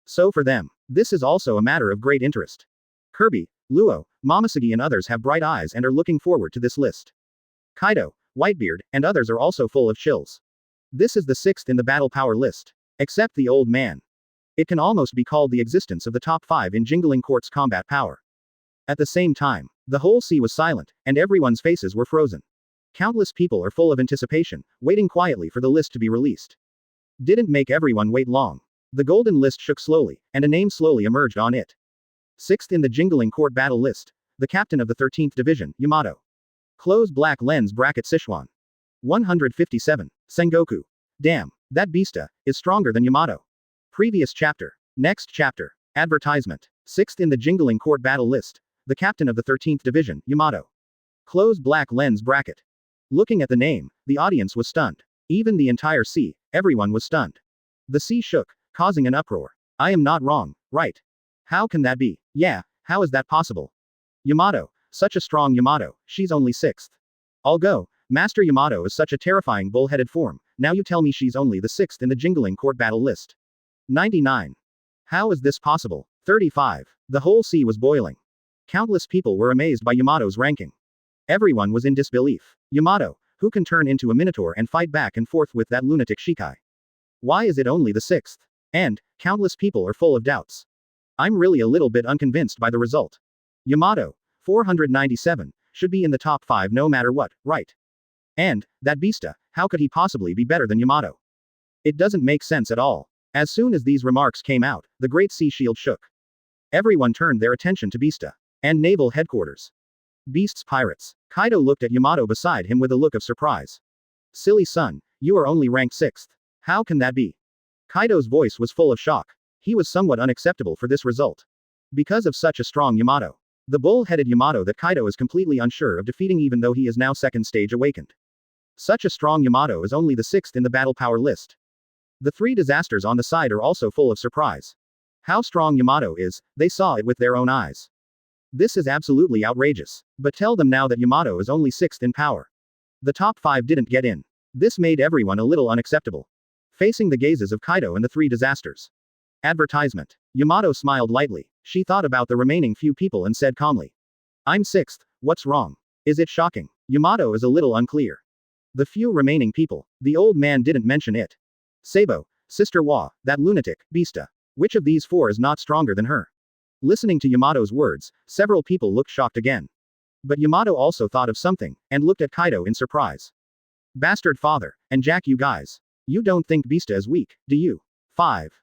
So for them, this is also a matter of great interest. Kirby, Luo, Momoshiki and others have bright eyes and are looking forward to this list. Kaido, Whitebeard, and others are also full of chills. This is the 6th in the battle power list. Except the old man. It can almost be called the existence of the top 5 in Jingling Court's combat power. At the same time, the whole sea was silent, and everyone's faces were frozen. Countless people are full of anticipation, waiting quietly for the list to be released. Didn't make everyone wait long. The golden list shook slowly, and a name slowly emerged on it. 6th in the Jingling Court battle list, the captain of the 13th Division, Yamato. Close black lens bracket Sichuan. 157. Sengoku. Damn, that Bista is stronger than Yamato. Previous chapter. Next chapter. Advertisement. 6th in the Jingling Court battle list, the captain of the 13th Division, Yamato. Close black lens bracket. Looking at the name, the audience was stunned. Even the entire sea, everyone was stunned. The sea shook, causing an uproar. I am not wrong, right? How can that be? Yeah, how is that possible? Yamato, such a strong Yamato, she's only 6th. I'll go, Master Yamato is such a terrifying bull-headed form, now you tell me she's only the 6th in the Jingling Court battle list. 99. How is this possible? 35. The whole sea was boiling. Countless people were amazed by Yamato's ranking. Everyone was in disbelief. Yamato, who can turn into a minotaur and fight back and forth with that lunatic Shikai? Why is it only the 6th? And, countless people are full of doubts. I'm really a little bit unconvinced by the result. Yamato, 497, should be in the top 5 no matter what, right? And, that Bista, how could he possibly be better than Yamato? It doesn't make sense at all. As soon as these remarks came out, the Great Sea Shield shook. Everyone turned their attention to Bista. And Naval Headquarters. Beast's Pirates. Kaido looked at Yamato beside him with a look of surprise. Silly son, you are only ranked 6th. How can that be? Kaido's voice was full of shock. He was somewhat unacceptable for this result. Because of such a strong Yamato. The bull-headed Yamato that Kaido is completely unsure of defeating even though he is now 2nd stage awakened. Such a strong Yamato is only the 6th in the battle power list. The 3 disasters on the side are also full of surprise. How strong Yamato is, they saw it with their own eyes. This is absolutely outrageous. But tell them now that Yamato is only 6th in power. The top 5 didn't get in. This made everyone a little unacceptable. Facing the gazes of Kaido and the 3 disasters. Advertisement. Yamato smiled lightly. She thought about the remaining few people and said calmly. I'm 6th, what's wrong? Is it shocking? Yamato is a little unclear. The few remaining people. The old man didn't mention it. Sabo, Sister Wa, that lunatic, Bista. Which of these 4 is not stronger than her? Listening to Yamato's words, several people looked shocked again. But Yamato also thought of something, and looked at Kaido in surprise. Bastard father, and Jack, you guys. You don't think Bista is weak, do you? 5.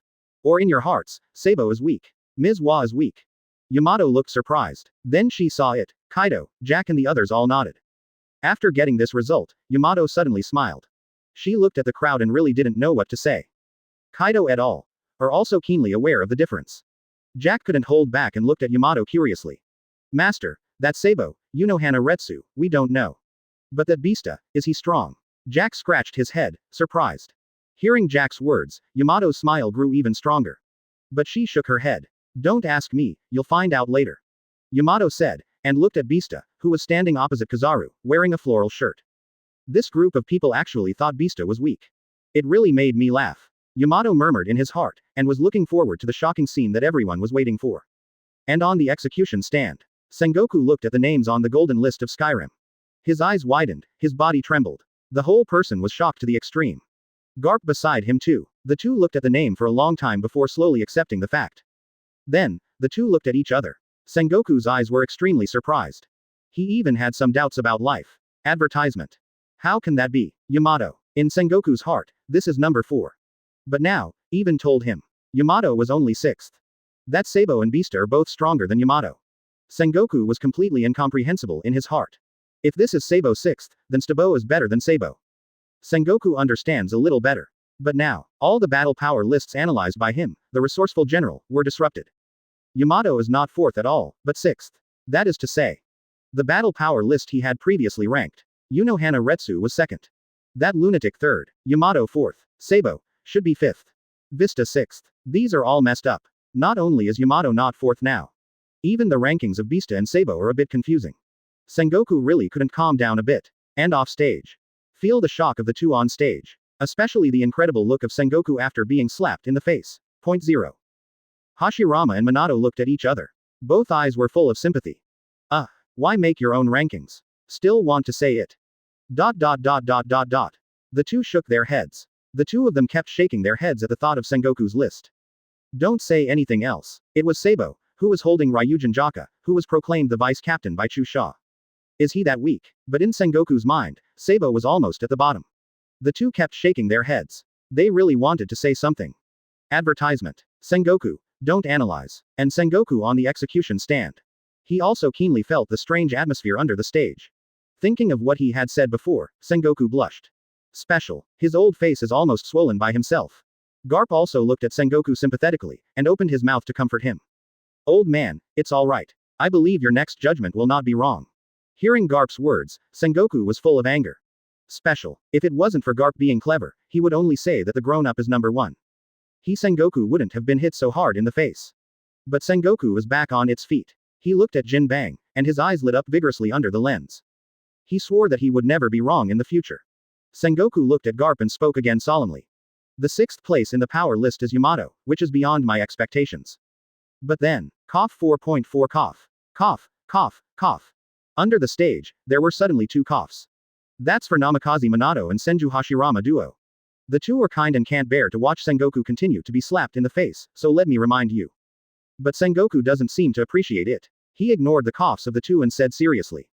Or in your hearts, Sabo is weak. Ms. Wa is weak. Yamato looked surprised. Then she saw it. Kaido, Jack and the others all nodded. After getting this result, Yamato suddenly smiled. She looked at the crowd and really didn't know what to say. Kaido et al. Are also keenly aware of the difference. Jack couldn't hold back and looked at Yamato curiously. Master, that's Sabo, Hana Retsu, we don't know. But that Bista, is he strong? Jack scratched his head, surprised. Hearing Jack's words, Yamato's smile grew even stronger. But she shook her head. Don't ask me, you'll find out later. Yamato said, and looked at Bista, who was standing opposite Kizaru, wearing a floral shirt. This group of people actually thought Bista was weak. It really made me laugh. Yamato murmured in his heart, and was looking forward to the shocking scene that everyone was waiting for. And on the execution stand, Sengoku looked at the names on the golden list of Skyrim. His eyes widened, his body trembled. The whole person was shocked to the extreme. Garp beside him too. The two looked at the name for a long time before slowly accepting the fact. Then, the two looked at each other. Sengoku's eyes were extremely surprised. He even had some doubts about life. Advertisement. How can that be? Yamato. In Sengoku's heart, this is number 4. But now, even told him. Yamato was only 6th. That Sabo and Bista are both stronger than Yamato. Sengoku was completely incomprehensible in his heart. If this is Sabo 6th, then Stabo is better than Sabo. Sengoku understands a little better. But now, all the battle power lists analyzed by him, the resourceful general, were disrupted. Yamato is not 4th at all, but 6th. That is to say. The battle power list he had previously ranked. Hana Retsu was 2nd. That lunatic 3rd. Yamato 4th. Sabo should be 5th. Vista 6th. These are all messed up. Not only is Yamato not 4th now. Even the rankings of Bista and Sabo are a bit confusing. Sengoku really couldn't calm down a bit. And off stage. Feel the shock of the two on stage. Especially the incredible look of Sengoku after being slapped in the face. Point 0. Hashirama and Minato looked at each other. Both eyes were full of sympathy. Why make your own rankings? Still want to say it. The two shook their heads. The two of them kept shaking their heads at the thought of Sengoku's list. Don't say anything else. It was Sabo, who was holding Ryujin Jaka, who was proclaimed the vice captain by Chu Xia. Is he that weak? But in Sengoku's mind, Sabo was almost at the bottom. The two kept shaking their heads. They really wanted to say something. Advertisement. Sengoku, don't analyze. And Sengoku on the execution stand. He also keenly felt the strange atmosphere under the stage. Thinking of what he had said before, Sengoku blushed. Special. His old face is almost swollen by himself. Garp also looked at Sengoku sympathetically, and opened his mouth to comfort him. Old man, it's all right. I believe your next judgment will not be wrong. Hearing Garp's words, Sengoku was full of anger. Special. If it wasn't for Garp being clever, he would only say that the grown-up is number 1. He Sengoku wouldn't have been hit so hard in the face. But Sengoku was back on its feet. He looked at Jin Bang, and his eyes lit up vigorously under the lens. He swore that he would never be wrong in the future. Sengoku looked at Garp and spoke again solemnly. The 6th place in the power list is Yamato, which is beyond my expectations. But then, cough 4.4 cough. Cough, cough, cough. Under the stage, there were suddenly 2 coughs. That's for Namikaze Minato and Senju Hashirama duo. The two are kind and can't bear to watch Sengoku continue to be slapped in the face, so let me remind you. But Sengoku doesn't seem to appreciate it. He ignored the coughs of the two and said seriously.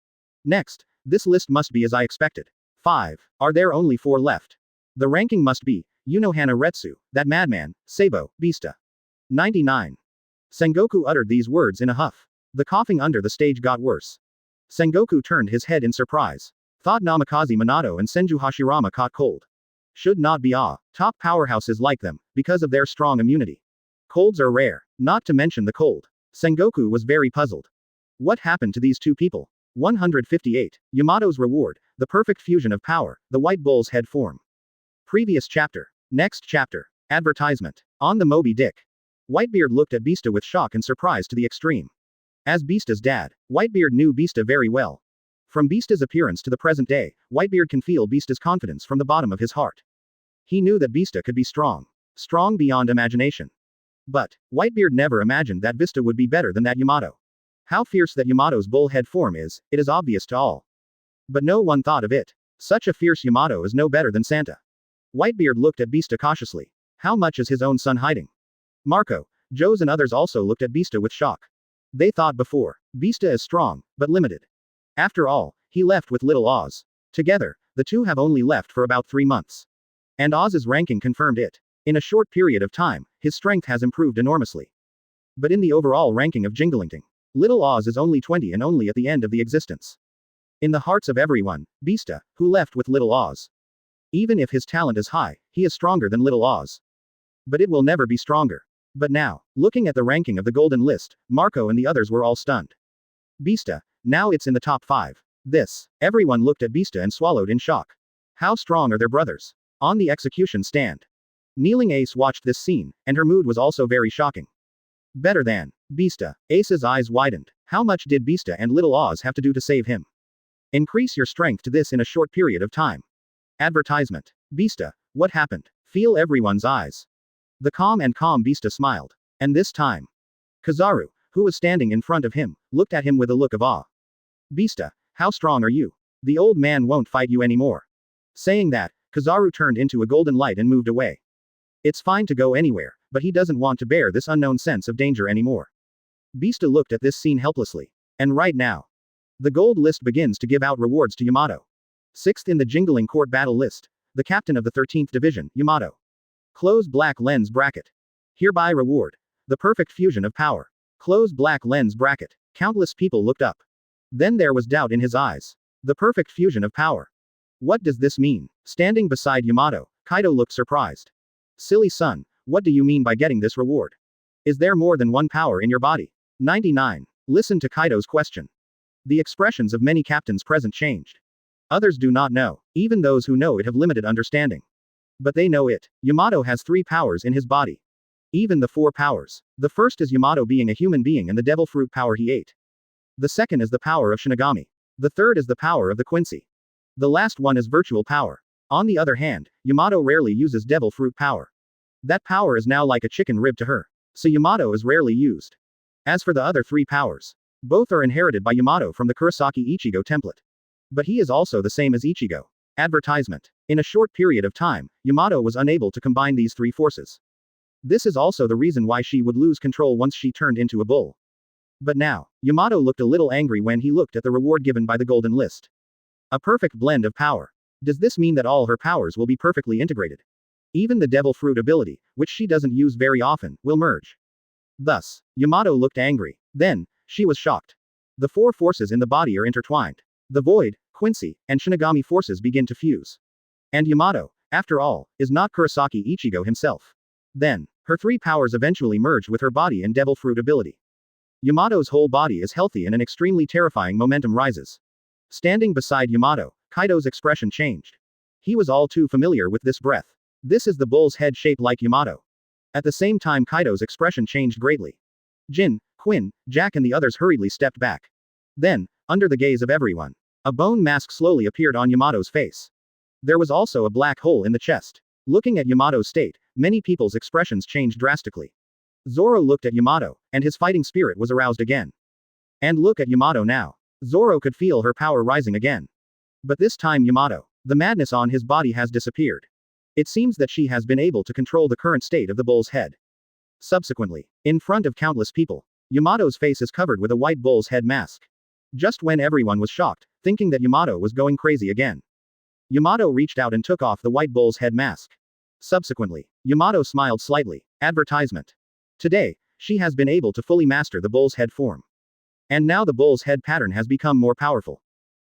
Next, this list must be as I expected. 5. Are there only 4 left? The ranking must be, Hana Retsu, that madman, Sabo, Bista. 99. Sengoku uttered these words in a huff. The coughing under the stage got worse. Sengoku turned his head in surprise. Thought Namikaze Minato and Senju Hashirama caught cold. Should not be top powerhouses like them, because of their strong immunity. Colds are rare, not to mention the cold. Sengoku was very puzzled. What happened to these two people? 158. Yamato's reward, The perfect fusion of power, the white bull's head form. Previous chapter. Next chapter. Advertisement. On the Moby Dick. Whitebeard looked at Bista with shock and surprise to the extreme. As Bista's dad, Whitebeard knew Bista very well. From Bista's appearance to the present day, Whitebeard can feel Bista's confidence from the bottom of his heart. He knew that Bista could be strong. Strong beyond imagination. But, Whitebeard never imagined that Bista would be better than that Yamato. How fierce that Yamato's bullhead form is, it is obvious to all. But no one thought of it. Such a fierce Yamato is no better than Santa. Whitebeard looked at Bista cautiously. How much is his own son hiding? Marco, Joes and others also looked at Bista with shock. They thought before. Bista is strong, but limited. After all, he left with little Oz. Together, the two have only left for about 3 months. And Oz's ranking confirmed it. In a short period of time, his strength has improved enormously. But in the overall ranking of Jingling, little Oz is only 20 and only at the end of the existence. In the hearts of everyone, Bista, who left with little Oz. Even if his talent is high, he is stronger than little Oz. But it will never be stronger. But now, looking at the ranking of the golden list, Marco and the others were all stunned. Bista, now it's in the top 5. Everyone looked at Bista and swallowed in shock. How strong are their brothers? On the execution stand. Kneeling Ace watched this scene, and her mood was also very shocking. Better than Bista. Ace's eyes widened. How much did Bista and little Oz have to do to save him? Increase your strength to this in a short period of time. Advertisement. Bista, what happened? Feel everyone's eyes. The calm Bista smiled. And this time, Kizaru, who was standing in front of him, looked at him with a look of awe. Bista, how strong are you? The old man won't fight you anymore. Saying that, Kizaru turned into a golden light and moved away. It's fine to go anywhere, but he doesn't want to bear this unknown sense of danger anymore. Bista looked at this scene helplessly. And right now, the gold list begins to give out rewards to Yamato. 6th in the Jingling Court battle list, the captain of the 13th division, Yamato. Close black lens bracket. Hereby reward. The perfect fusion of power. Close black lens bracket. Countless people looked up. Then there was doubt in his eyes. The perfect fusion of power. What does this mean? Standing beside Yamato, Kaido looked surprised. Silly son, what do you mean by getting this reward? Is there more than one power in your body? 99. Listen to Kaido's question. The expressions of many captains present changed. Others do not know. Even those who know it have limited understanding. But they know it. Yamato has 3 powers in his body. Even the 4 powers. The first is Yamato being a human being and the devil fruit power he ate. The second is the power of Shinigami. The third is the power of the Quincy. The last one is virtual power. On the other hand, Yamato rarely uses devil fruit power. That power is now like a chicken rib to her. So Yamato is rarely used. As for the other 3 powers, both are inherited by Yamato from the Kurosaki Ichigo template. But he is also the same as Ichigo. Advertisement. In a short period of time, Yamato was unable to combine these 3 forces. This is also the reason why she would lose control once she turned into a bull. But now, Yamato looked a little angry when he looked at the reward given by the golden list. A perfect blend of power. Does this mean that all her powers will be perfectly integrated? Even the devil fruit ability, which she doesn't use very often, will merge. Thus, Yamato looked angry. Then, she was shocked. The 4 forces in the body are intertwined. The Void, Quincy, and Shinigami forces begin to fuse. And Yamato, after all, is not Kurosaki Ichigo himself. Then, her 3 powers eventually merged with her body and devil fruit ability. Yamato's whole body is healthy and an extremely terrifying momentum rises. Standing beside Yamato, Kaido's expression changed. He was all too familiar with this breath. This is the bull's head shape like Yamato. At the same time Kaido's expression changed greatly. Jin, Quinn, Jack and the others hurriedly stepped back. Then, under the gaze of everyone, a bone mask slowly appeared on Yamato's face. There was also a black hole in the chest. Looking at Yamato's state, many people's expressions changed drastically. Zoro looked at Yamato, and his fighting spirit was aroused again. And look at Yamato now. Zoro could feel her power rising again. But this time Yamato, the madness on his body has disappeared. It seems that she has been able to control the current state of the bull's head. Subsequently, in front of countless people, Yamato's face is covered with a white bull's head mask. Just when everyone was shocked, thinking that Yamato was going crazy again, Yamato reached out and took off the white bull's head mask. Subsequently, Yamato smiled slightly. Advertisement. Today, she has been able to fully master the bull's head form. And now the bull's head pattern has become more powerful.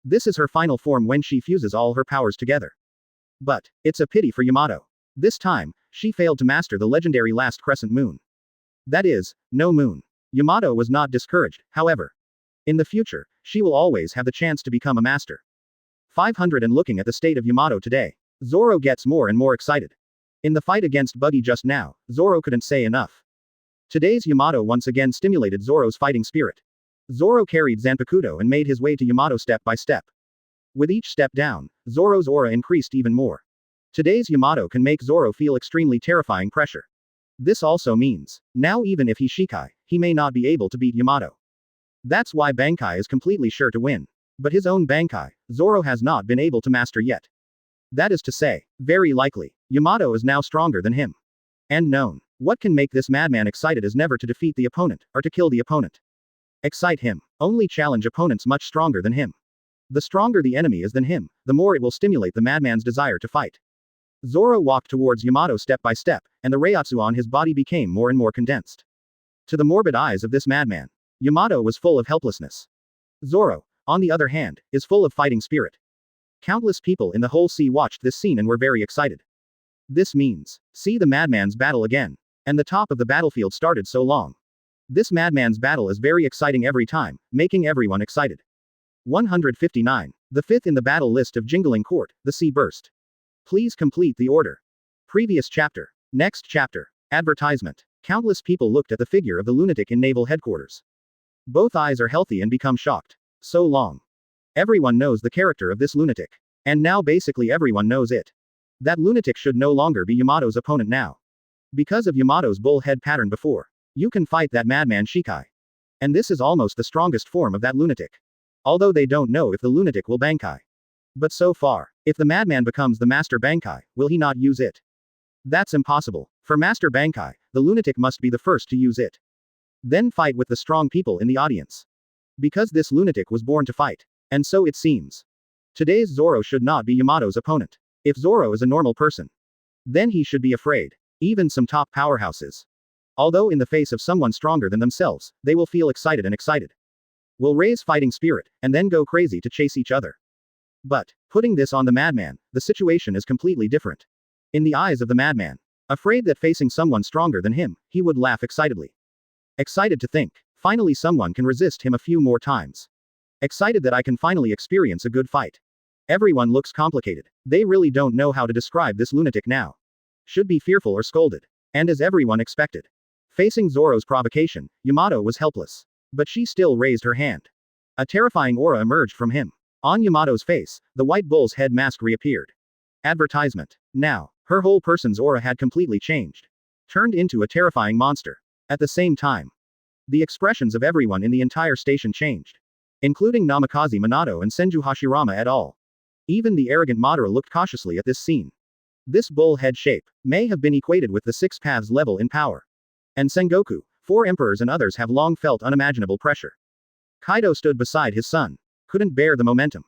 This is her final form when she fuses all her powers together. But, it's a pity for Yamato. This time, she failed to master the legendary last crescent moon. That is, no moon. Yamato was not discouraged, however. In the future, she will always have the chance to become a master. 500 and looking at the state of Yamato today, Zoro gets more and more excited. In the fight against Buggy just now, Zoro couldn't say enough. Today's Yamato once again stimulated Zoro's fighting spirit. Zoro carried Zanpakuto and made his way to Yamato step by step. With each step down, Zoro's aura increased even more. Today's Yamato can make Zoro feel extremely terrifying pressure. This also means, now even if he Shikai, he may not be able to beat Yamato. That's why Bankai is completely sure to win. But his own Bankai, Zoro has not been able to master yet. That is to say, very likely, Yamato is now stronger than him. And known. What can make this madman excited is never to defeat the opponent, or to kill the opponent. Excite him. Only challenge opponents much stronger than him. The stronger the enemy is than him, the more it will stimulate the madman's desire to fight. Zoro walked towards Yamato step by step, and the Reiatsu on his body became more and more condensed. To the morbid eyes of this madman, Yamato was full of helplessness. Zoro, on the other hand, is full of fighting spirit. Countless people in the whole sea watched this scene and were very excited. This means, see the madman's battle again. And the top of the battlefield started so long. This madman's battle is very exciting every time, making everyone excited. 159. The fifth in the battle list of Jingling Court, the sea burst. Please complete the order. Previous chapter. Next chapter. Advertisement. Countless people looked at the figure of the lunatic in naval headquarters. Both eyes are healthy and become shocked. So long. Everyone knows the character of this lunatic. And now basically everyone knows it. That lunatic should no longer be Yamato's opponent now. Because of Yamato's bull head pattern before. You can fight that madman Shikai. And this is almost the strongest form of that lunatic. Although they don't know if the lunatic will Bankai. But so far, if the madman becomes the master Bankai, will he not use it? That's impossible. For master Bankai, the lunatic must be the first to use it. Then fight with the strong people in the audience. Because this lunatic was born to fight. And so it seems. Today's Zoro should not be Yamato's opponent. If Zoro is a normal person, then he should be afraid. Even some top powerhouses. Although in the face of someone stronger than themselves, they will feel excited and excited. Will raise fighting spirit, and then go crazy to chase each other. But, putting this on the madman, the situation is completely different. In the eyes of the madman, afraid that facing someone stronger than him, he would laugh excitedly. Excited to think, finally someone can resist him a few more times. Excited that I can finally experience a good fight. Everyone looks complicated. They really don't know how to describe this lunatic now. Should be fearful or scolded. And as everyone expected. Facing Zoro's provocation, Yamato was helpless. But she still raised her hand. A terrifying aura emerged from him. On Yamato's face, the white bull's head mask reappeared. Advertisement. Now, her whole person's aura had completely changed. Turned into a terrifying monster. At the same time, the expressions of everyone in the entire station changed. Including Namikaze Minato and Senju Hashirama et al. Even the arrogant Madara looked cautiously at this scene. This bull head shape may have been equated with the six paths level in power. And Sengoku, four emperors and others have long felt unimaginable pressure. Kaido stood beside his son. Couldn't bear the momentum.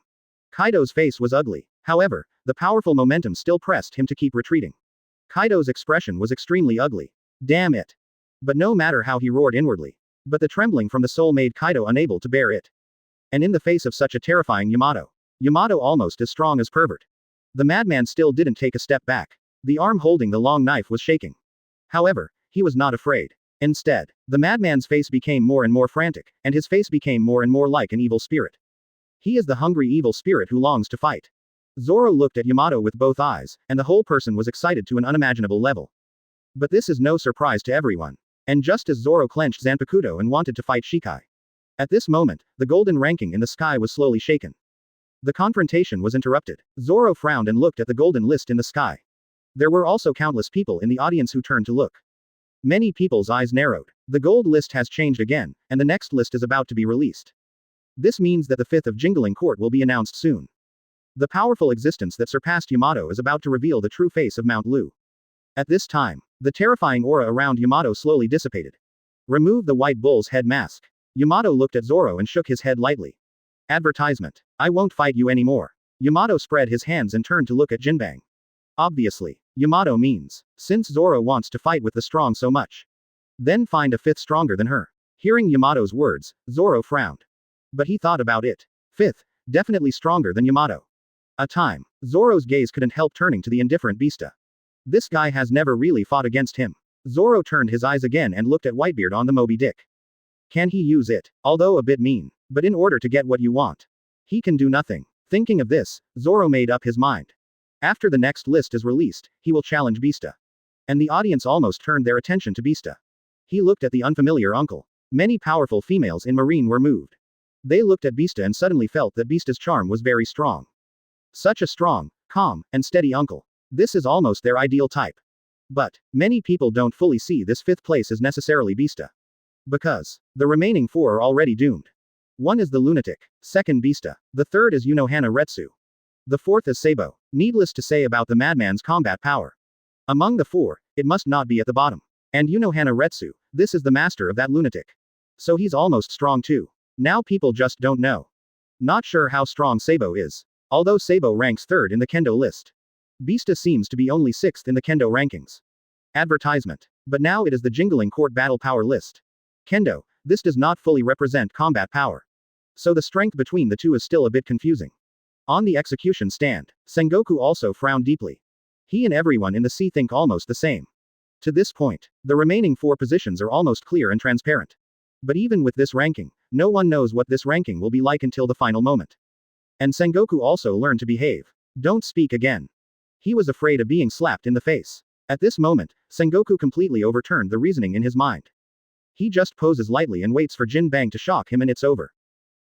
Kaido's face was ugly. However, the powerful momentum still pressed him to keep retreating. Kaido's expression was extremely ugly. Damn it. But no matter how he roared inwardly. But the trembling from the soul made Kaido unable to bear it. And in the face of such a terrifying Yamato. Yamato almost as strong as pervert. The madman still didn't take a step back. The arm holding the long knife was shaking. However, he was not afraid. Instead, the madman's face became more and more frantic, and his face became more and more like an evil spirit. He is the hungry evil spirit who longs to fight. Zoro looked at Yamato with both eyes, and the whole person was excited to an unimaginable level. But this is no surprise to everyone. And just as Zoro clenched Zanpakuto and wanted to fight Shikai. At this moment, the golden ranking in the sky was slowly shaken. The confrontation was interrupted. Zoro frowned and looked at the golden list in the sky. There were also countless people in the audience who turned to look. Many people's eyes narrowed. The gold list has changed again, and the next list is about to be released. This means that the fifth of Jingling Court will be announced soon. The powerful existence that surpassed Yamato is about to reveal the true face of Mount Lu. At this time, the terrifying aura around Yamato slowly dissipated. Remove the white bull's head mask. Yamato looked at Zoro and shook his head lightly. Advertisement. I won't fight you anymore. Yamato spread his hands and turned to look at Jinbang. Obviously, Yamato means, since Zoro wants to fight with the strong so much. Then find a fifth stronger than her. Hearing Yamato's words, Zoro frowned. But he thought about it. Fifth, definitely stronger than Yamato. A time, Zoro's gaze couldn't help turning to the indifferent Bista. This guy has never really fought against him. Zoro turned his eyes again and looked at Whitebeard on the Moby Dick. Can he use it? Although a bit mean. But in order to get what you want. He can do nothing. Thinking of this, Zoro made up his mind. After the next list is released, he will challenge Bista. And the audience almost turned their attention to Bista. He looked at the unfamiliar uncle. Many powerful females in Marine were moved. They looked at Bista and suddenly felt that Bista's charm was very strong. Such a strong, calm, and steady uncle. This is almost their ideal type. But, many people don't fully see this fifth place as necessarily Bista. Because, the remaining four are already doomed. One is the lunatic, second Bista, the third is Unohana Retsu. The fourth is Sabo. Needless to say about the madman's combat power. Among the four, it must not be at the bottom. And Unohana Retsu, this is the master of that lunatic. So he's almost strong too. Now people just don't know. Not sure how strong Sabo is. Although Sabo ranks third in the kendo list. Bista seems to be only sixth in the kendo rankings. Advertisement. But now it is the Jingling Court battle power list. Kendo, this does not fully represent combat power. So the strength between the two is still a bit confusing. On the execution stand, Sengoku also frowned deeply. He and everyone in the sea think almost the same. To this point, the remaining four positions are almost clear and transparent. But even with this ranking, no one knows what this ranking will be like until the final moment. And Sengoku also learned to behave. Don't speak again. He was afraid of being slapped in the face. At this moment, Sengoku completely overturned the reasoning in his mind. He just poses lightly and waits for Jin Bang to shock him and it's over.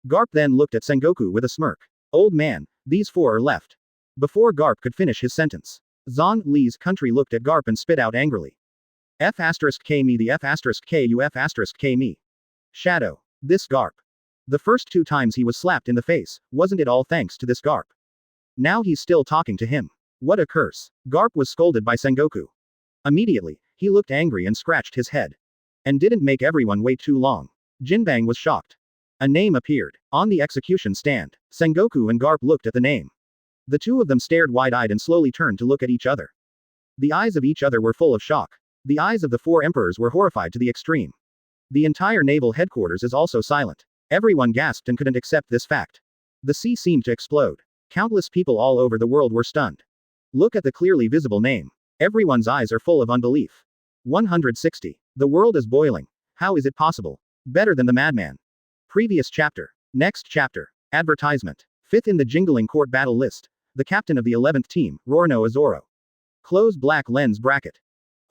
Garp then looked at Sengoku with a smirk. Old man, these four are left. Before Garp could finish his sentence, Zon Li's country looked at Garp and spit out angrily. F**k me the F**ku F**k me. Shadow. This Garp. The first two times he was slapped in the face, wasn't it all thanks to this Garp? Now he's still talking to him. What a curse. Garp was scolded by Sengoku. Immediately, he looked angry and scratched his head. And didn't make everyone wait too long. Jinbang was shocked. A name appeared. On the execution stand, Sengoku and Garp looked at the name. The two of them stared wide-eyed and slowly turned to look at each other. The eyes of each other were full of shock. The eyes of the four emperors were horrified to the extreme. The entire naval headquarters is also silent. Everyone gasped and couldn't accept this fact. The sea seemed to explode. Countless people all over the world were stunned. Look at the clearly visible name. Everyone's eyes are full of unbelief. 160. The world is boiling. How is it possible? Better than the madman. Previous chapter. Next chapter. Advertisement. Fifth in the Jingling Court battle list. The captain of the 11th team, Rorno Zoro. Close black lens bracket.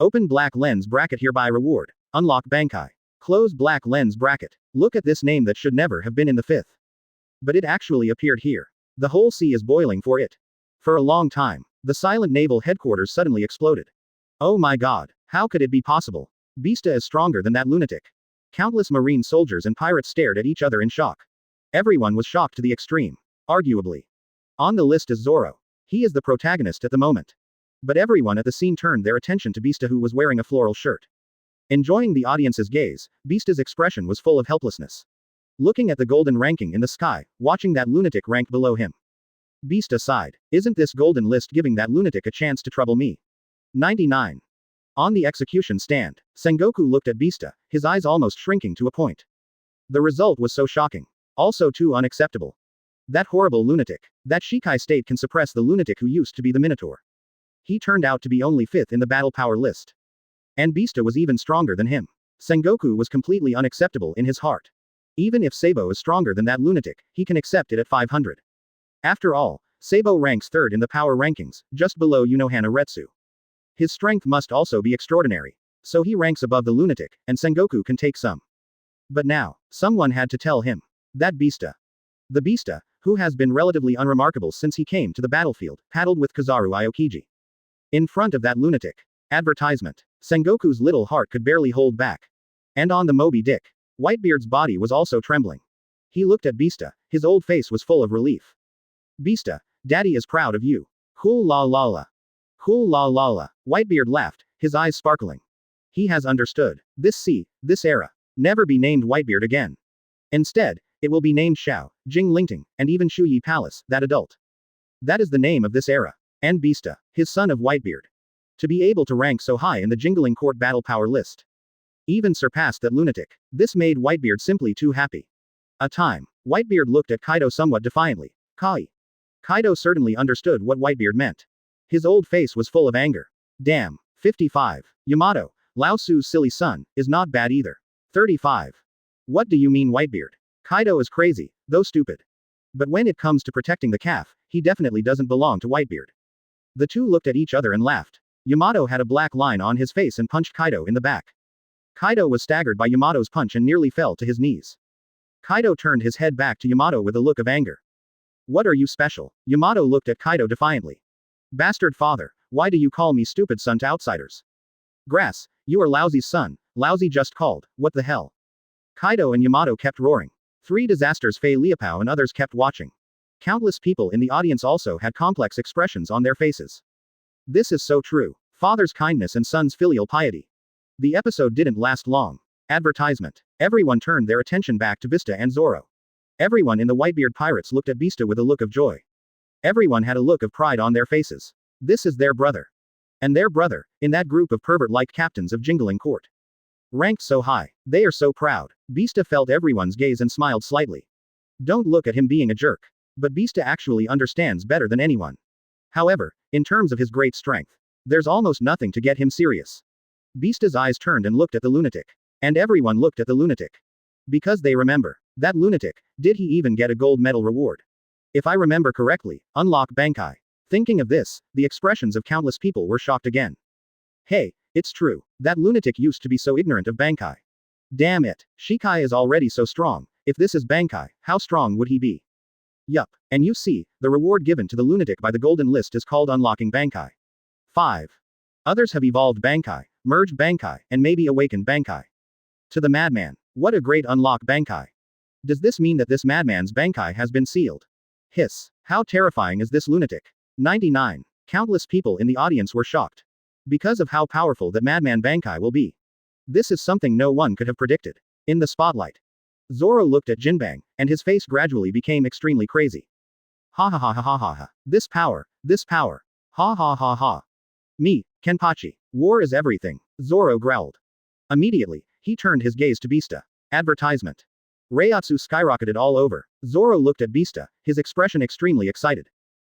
Open black lens bracket hereby reward. Unlock Bankai. Close black lens bracket. Look at this name that should never have been in the fifth. But it actually appeared here. The whole sea is boiling for it. For a long time, the silent naval headquarters suddenly exploded. Oh my god, how could it be possible? Bista is stronger than that lunatic. Countless marine soldiers and pirates stared at each other in shock. Everyone was shocked to the extreme. Arguably. On the list is Zoro. He is the protagonist at the moment. But everyone at the scene turned their attention to Bista, who was wearing a floral shirt. Enjoying the audience's gaze, Bista's expression was full of helplessness. Looking at the golden ranking in the sky, watching that lunatic ranked below him. Bista sighed. Isn't this golden list giving that lunatic a chance to trouble me? 99. On the execution stand, Sengoku looked at Bista, his eyes almost shrinking to a point. The result was so shocking. Also too unacceptable. That horrible lunatic. That Shikai state can suppress the lunatic who used to be the Minotaur. He turned out to be only fifth in the battle power list. And Bista was even stronger than him. Sengoku was completely unacceptable in his heart. Even if Sabo is stronger than that lunatic, he can accept it at 500. After all, Sabo ranks third in the power rankings, just below Unohana Retsu. His strength must also be extraordinary. So he ranks above the lunatic, and Sengoku can take some. But now, someone had to tell him. That Bista. The Bista, who has been relatively unremarkable since he came to the battlefield, paddled with Kizaru Aokiji. In front of that lunatic. Advertisement. Sengoku's little heart could barely hold back. And on the Moby Dick. Whitebeard's body was also trembling. He looked at Bista, his old face was full of relief. Bista, Daddy is proud of you. Hul la la la. Hul la la la. Whitebeard laughed, his eyes sparkling. He has understood. This sea, this era. Never be named Whitebeard again. Instead, it will be named Xiao, Jingling, and even Xuye Palace, that adult. That is the name of this era. And Bista, his son of Whitebeard. To be able to rank so high in the Jingling Court battle power list. Even surpassed that lunatic. This made Whitebeard simply too happy. A time. Whitebeard looked at Kaido somewhat defiantly. Kai. Kaido certainly understood what Whitebeard meant. His old face was full of anger. Damn. 55. Yamato, Lao Tzu's silly son, is not bad either. 35. What do you mean Whitebeard? Kaido is crazy, though stupid. But when it comes to protecting the calf, he definitely doesn't belong to Whitebeard. The two looked at each other and laughed. Yamato had a black line on his face and punched Kaido in the back. Kaido was staggered by Yamato's punch and nearly fell to his knees. Kaido turned his head back to Yamato with a look of anger. What are you special? Yamato looked at Kaido defiantly. Bastard father, why do you call me stupid son to outsiders? Grass, you are Lousy's son, Lousy just called, what the hell? Kaido and Yamato kept roaring. 3 disasters Fei Liaopao and others kept watching. Countless people in the audience also had complex expressions on their faces. This is so true. Father's kindness and son's filial piety. The episode didn't last long. Advertisement. Everyone turned their attention back to Bista and Zoro. Everyone in the Whitebeard Pirates looked at Bista with a look of joy. Everyone had a look of pride on their faces. This is their brother. And their brother, in that group of pervert-like captains of Jingling Court. Ranked so high. They are so proud. Bista felt everyone's gaze and smiled slightly. Don't look at him being a jerk. But Bista actually understands better than anyone. However, in terms of his great strength, there's almost nothing to get him serious. Bista's eyes turned and looked at the lunatic. And everyone looked at the lunatic. Because they remember. That lunatic, did he even get a gold medal reward? If I remember correctly, unlock Bankai. Thinking of this, the expressions of countless people were shocked again. Hey, it's true. That lunatic used to be so ignorant of Bankai. Damn it. Shikai is already so strong. If this is Bankai, how strong would he be? Yup. And you see, the reward given to the lunatic by the golden list is called unlocking Bankai. 5. Others have evolved Bankai, merged Bankai, and maybe awakened Bankai. To the madman. What a great unlock Bankai. Does this mean that this madman's Bankai has been sealed? Hiss. How terrifying is this lunatic? 99. Countless people in the audience were shocked. Because of how powerful that madman Bankai will be. This is something no one could have predicted. In the spotlight. Zoro looked at Jinbang, and his face gradually became extremely crazy. Ha ha ha ha ha ha ha. This power. Ha ha ha ha. Me, Kenpachi. War is everything. Zoro growled. Immediately, he turned his gaze to Bista. Advertisement. Reiatsu skyrocketed all over. Zoro looked at Bista, his expression extremely excited.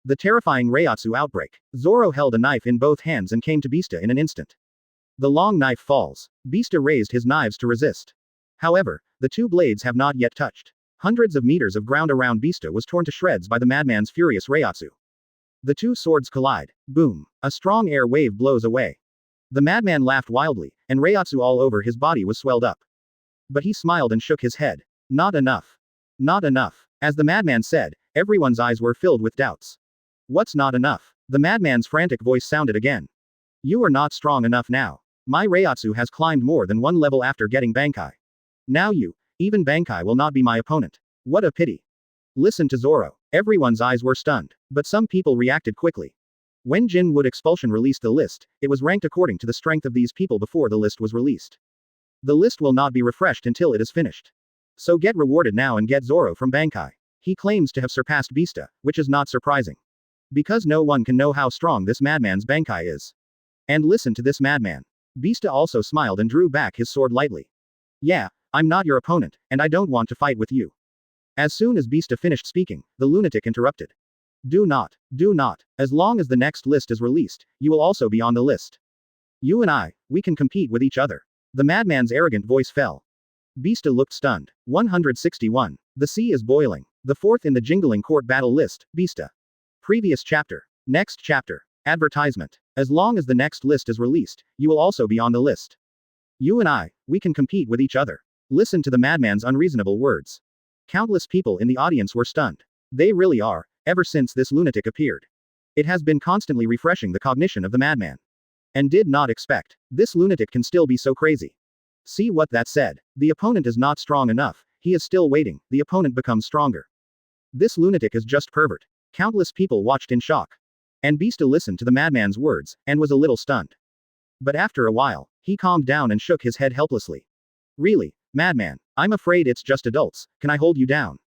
The terrifying Reiatsu outbreak. Zoro held a knife in both hands and came to Bista in an instant. The long knife falls. Bista raised his knives to resist. However, the two blades have not yet touched. Hundreds of meters of ground around Bista was torn to shreds by the madman's furious Reiatsu. The two swords collide. Boom. A strong air wave blows away. The madman laughed wildly, and Reiatsu all over his body was swelled up. But he smiled and shook his head. Not enough. Not enough. As the madman said, everyone's eyes were filled with doubts. What's not enough? The madman's frantic voice sounded again. You are not strong enough now. My Reiatsu has climbed more than one level after getting Bankai. Now even Bankai will not be my opponent. What a pity. Listen to Zoro. Everyone's eyes were stunned, but some people reacted quickly. When Jinwood Expulsion released the list, it was ranked according to the strength of these people before the list was released. The list will not be refreshed until it is finished. So get rewarded now and get Zoro from Bankai. He claims to have surpassed Bista, which is not surprising. Because no one can know how strong this madman's Bankai is. And listen to this madman. Bista also smiled and drew back his sword lightly. Yeah, I'm not your opponent, and I don't want to fight with you. As soon as Bista finished speaking, the lunatic interrupted. Do not. As long as the next list is released, you will also be on the list. You and we can compete with each other. The madman's arrogant voice fell. Bista looked stunned. 161. The sea is boiling. The fourth in the Jingling Court battle list, Bista. Previous chapter. Next chapter. Advertisement. As long as the next list is released, you will also be on the list. You and we can compete with each other. Listen to the madman's unreasonable words. Countless people in the audience were stunned. They really are, ever since this lunatic appeared. It has been constantly refreshing the cognition of the madman. And did not expect. This lunatic can still be so crazy. See what that said. The opponent is not strong enough, he is still waiting, the opponent becomes stronger. This lunatic is just pervert. Countless people watched in shock. And Bista listened to the madman's words, and was a little stunned. But after a while, he calmed down and shook his head helplessly. Really, madman, I'm afraid it's just adults, can I hold you down?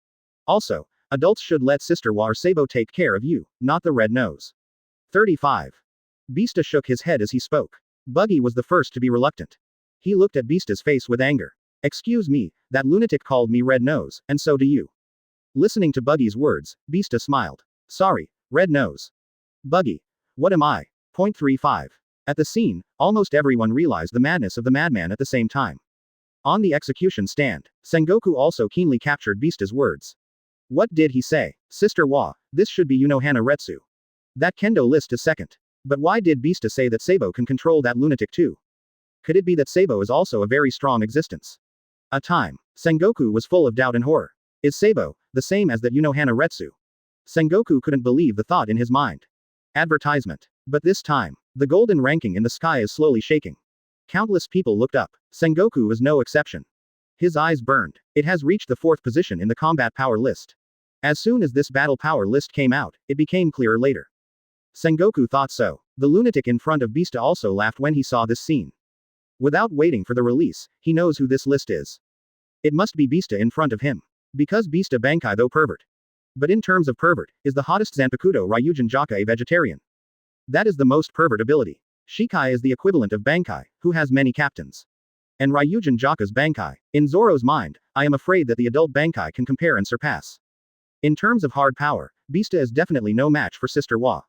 Also, adults should let Sister Wa or Sabo take care of you, not the red nose. 35. Bista shook his head as he spoke. Buggy was the first to be reluctant. He looked at Bista's face with anger. Excuse me, that lunatic called me red nose, and so do you. Listening to Buggy's words, Bista smiled. Sorry, red nose. Buggy. What am I? Point 35. At the scene, almost everyone realized the madness of the madman at the same time. On the execution stand, Sengoku also keenly captured Bista's words. What did he say? Sister Wa, this should be Unohana Retsu. That kendo list is second. But why did Bista say that Sabo can control that lunatic too? Could it be that Sabo is also a very strong existence? A time. Sengoku was full of doubt and horror. Is Sabo the same as that Unohana Retsu? Sengoku couldn't believe the thought in his mind. Advertisement. But this time, the golden ranking in the sky is slowly shaking. Countless people looked up. Sengoku was no exception. His eyes burned. It has reached the 4th position in the combat power list. As soon as this battle power list came out, it became clearer later. Sengoku thought so. The lunatic in front of Bista also laughed when he saw this scene. Without waiting for the release, he knows who this list is. It must be Bista in front of him. Because Bista Bankai though pervert. But in terms of pervert, is the hottest Zanpakuto Ryujin Jaka a vegetarian? That is the most pervert ability. Shikai is the equivalent of Bankai, who has many captains. And Ryujin Jaka's Bankai. In Zoro's mind, I am afraid that the adult Bankai can compare and surpass. In terms of hard power, Bista is definitely no match for Sister Wa.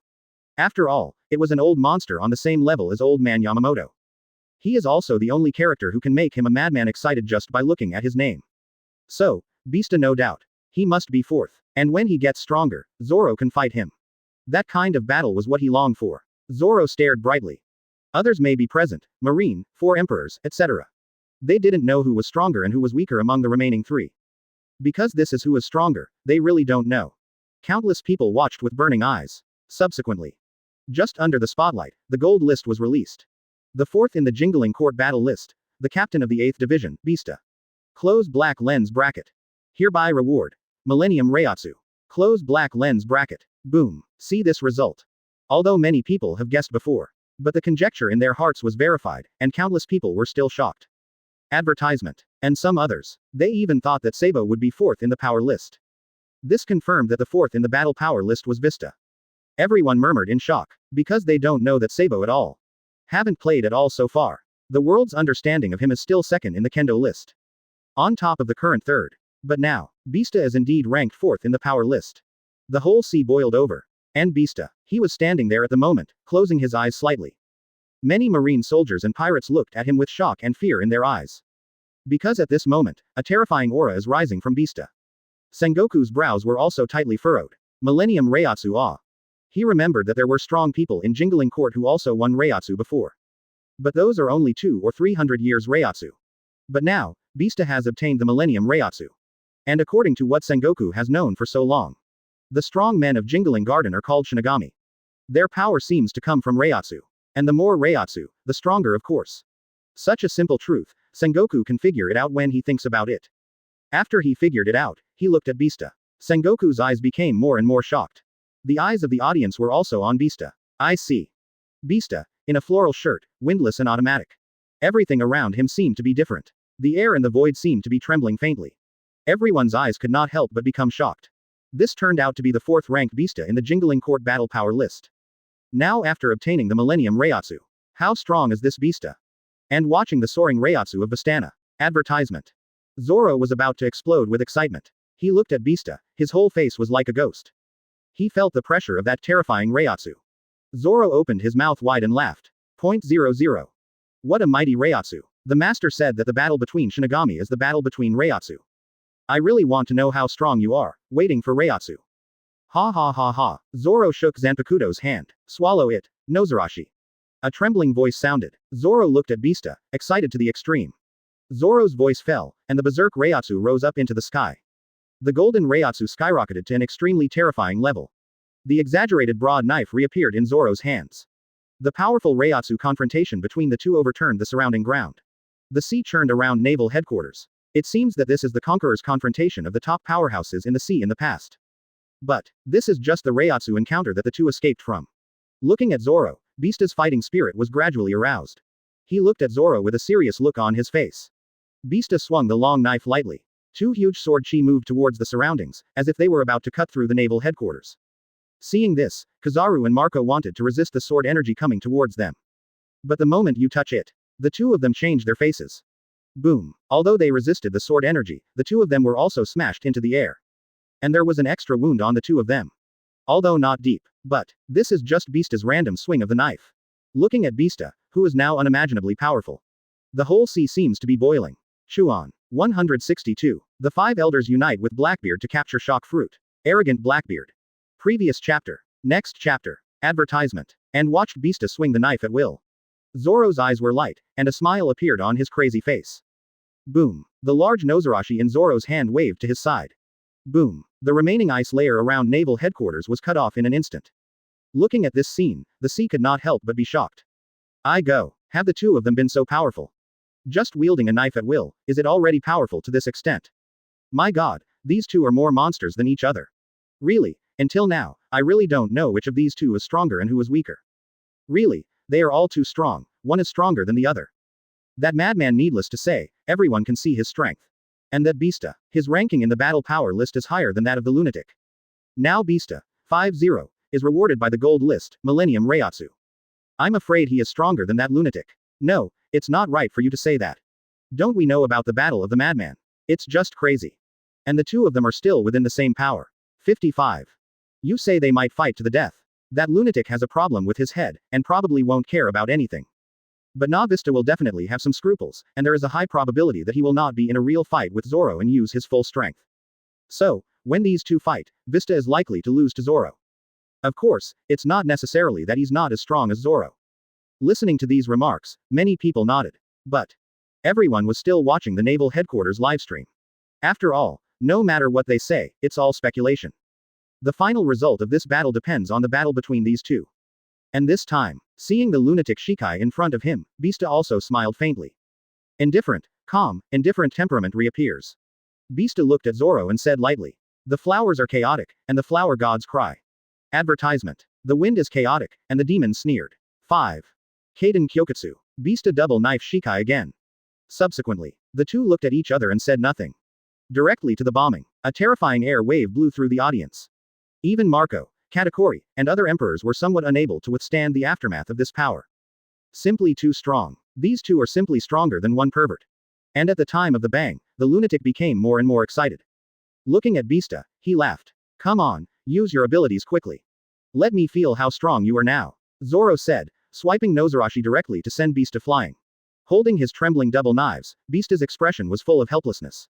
After all, it was an old monster on the same level as Old Man Yamamoto. He is also the only character who can make him a madman excited just by looking at his name. So, Bista no doubt. He must be 4th. And when he gets stronger, Zoro can fight him. That kind of battle was what he longed for. Zoro stared brightly. Others may be present, Marine, 4 emperors, etc. They didn't know who was stronger and who was weaker among the remaining 3. Because this is who is stronger, they really don't know. Countless people watched with burning eyes. Subsequently, just under the spotlight, the gold list was released. The 4th in the Jingling Court battle list, the captain of the 8th division, Bista. Close black lens bracket. Hereby reward. Millennium Reiatsu. Close black lens bracket. Boom. See this result. Although many people have guessed before. But the conjecture in their hearts was verified, and countless people were still shocked. Advertisement. And some others. They even thought that Sabo would be 4th in the power list. This confirmed that the 4th in the battle power list was Bista. Everyone murmured in shock. Because they don't know that Sabo at all. Haven't played at all so far. The world's understanding of him is still second in the kendo list. On top of the current 3rd. But now, Bista is indeed ranked 4th in the power list. The whole sea boiled over. And Bista. He was standing there at the moment, closing his eyes slightly. Many marine soldiers and pirates looked at him with shock and fear in their eyes. Because at this moment, a terrifying aura is rising from Bista. Sengoku's brows were also tightly furrowed. Millennium Reiatsu awe. He remembered that there were strong people in Jingling Court who also won Reiatsu before. But those are only 200 or 300 years Reiatsu. But now, Bista has obtained the Millennium Reiatsu. And according to what Sengoku has known for so long, the strong men of Jingling Garden are called Shinigami. Their power seems to come from Reiatsu. And the more Reiatsu, the stronger of course. Such a simple truth, Sengoku can figure it out when he thinks about it. After he figured it out, he looked at Bista. Sengoku's eyes became more and more shocked. The eyes of the audience were also on Bista. I see. Bista, in a floral shirt, windless and automatic. Everything around him seemed to be different. The air and the void seemed to be trembling faintly. Everyone's eyes could not help but become shocked. This turned out to be the 4th ranked Bista in the Jingling Court battle power list. Now after obtaining the Millennium Reiatsu. How strong is this Bista? And watching the soaring Reiatsu of Bistana. Advertisement. Zoro was about to explode with excitement. He looked at Bista, his whole face was like a ghost. He felt the pressure of that terrifying Reiatsu. Zoro opened his mouth wide and laughed. .00. What a mighty Reiatsu. The master said that the battle between Shinigami is the battle between Reiatsu. I really want to know how strong you are, waiting for Reiatsu. Ha ha ha ha. Zoro shook Zanpakuto's hand. Swallow it, Nozarashi. A trembling voice sounded. Zoro looked at Bista, excited to the extreme. Zoro's voice fell, and the berserk Reiatsu rose up into the sky. The golden Reiatsu skyrocketed to an extremely terrifying level. The exaggerated broad knife reappeared in Zoro's hands. The powerful Reiatsu confrontation between the two overturned the surrounding ground. The sea churned around naval headquarters. It seems that this is the conqueror's confrontation of the top powerhouses in the sea in the past. But, this is just the Reiatsu encounter that the two escaped from. Looking at Zoro, Bista's fighting spirit was gradually aroused. He looked at Zoro with a serious look on his face. Bista swung the long knife lightly. 2 huge sword chi moved towards the surroundings, as if they were about to cut through the naval headquarters. Seeing this, Kizaru and Marco wanted to resist the sword energy coming towards them. But the moment you touch it, the two of them changed their faces. Boom. Although they resisted the sword energy, the two of them were also smashed into the air. And there was an extra wound on the two of them. Although not deep. But, this is just Bista's random swing of the knife. Looking at Bista, who is now unimaginably powerful. The whole sea seems to be boiling. Chuan. 162. The 5 elders unite with Blackbeard to capture Shock Fruit. Arrogant Blackbeard. Previous chapter. Next chapter. Advertisement. And watched Bista swing the knife at will. Zoro's eyes were light, and a smile appeared on his crazy face. Boom. The large nozarashi in Zoro's hand waved to his side. Boom. The remaining ice layer around naval headquarters was cut off in an instant. Looking at this scene, the sea could not help but be shocked. Have the two of them been so powerful? Just wielding a knife at will, is it already powerful to this extent? My god, these two are more monsters than each other. Really, until now, I really don't know which of these two is stronger and who is weaker. Really, they are all too strong, one is stronger than the other. That madman, needless to say, everyone can see his strength. And that Bista, his ranking in the battle power list is higher than that of the lunatic. Now Bista, 5-0, is rewarded by the gold list, Millennium Reiatsu. I'm afraid he is stronger than that lunatic. No, it's not right for you to say that. Don't we know about the battle of the madman? It's just crazy. And the two of them are still within the same power. 55. You say they might fight to the death. That lunatic has a problem with his head, and probably won't care about anything. But Na Bista will definitely have some scruples, and there is a high probability that he will not be in a real fight with Zoro and use his full strength. So, when these two fight, Bista is likely to lose to Zoro. Of course, it's not necessarily that he's not as strong as Zoro. Listening to these remarks, many people nodded. But everyone was still watching the naval headquarters livestream. After all, no matter what they say, it's all speculation. The final result of this battle depends on the battle between these two. And this time, seeing the lunatic Shikai in front of him, Bista also smiled faintly. Calm, indifferent temperament reappears. Bista looked at Zoro and said lightly. The flowers are chaotic, and the flower gods cry. Advertisement. The wind is chaotic, and the demons sneered. 5. Kaden Kyokutsu. Bista double knife Shikai again. Subsequently, the two looked at each other and said nothing. Directly to the bombing, a terrifying air wave blew through the audience. Even Marco, Katakuri, and other emperors were somewhat unable to withstand the aftermath of this power. Simply too strong. These two are simply stronger than one pervert. And at the time of the bang, the lunatic became more and more excited. Looking at Bista, he laughed. Come on, use your abilities quickly. Let me feel how strong you are now. Zoro said, swiping Nozarashi directly to send Bista flying. Holding his trembling double knives, Bista's expression was full of helplessness.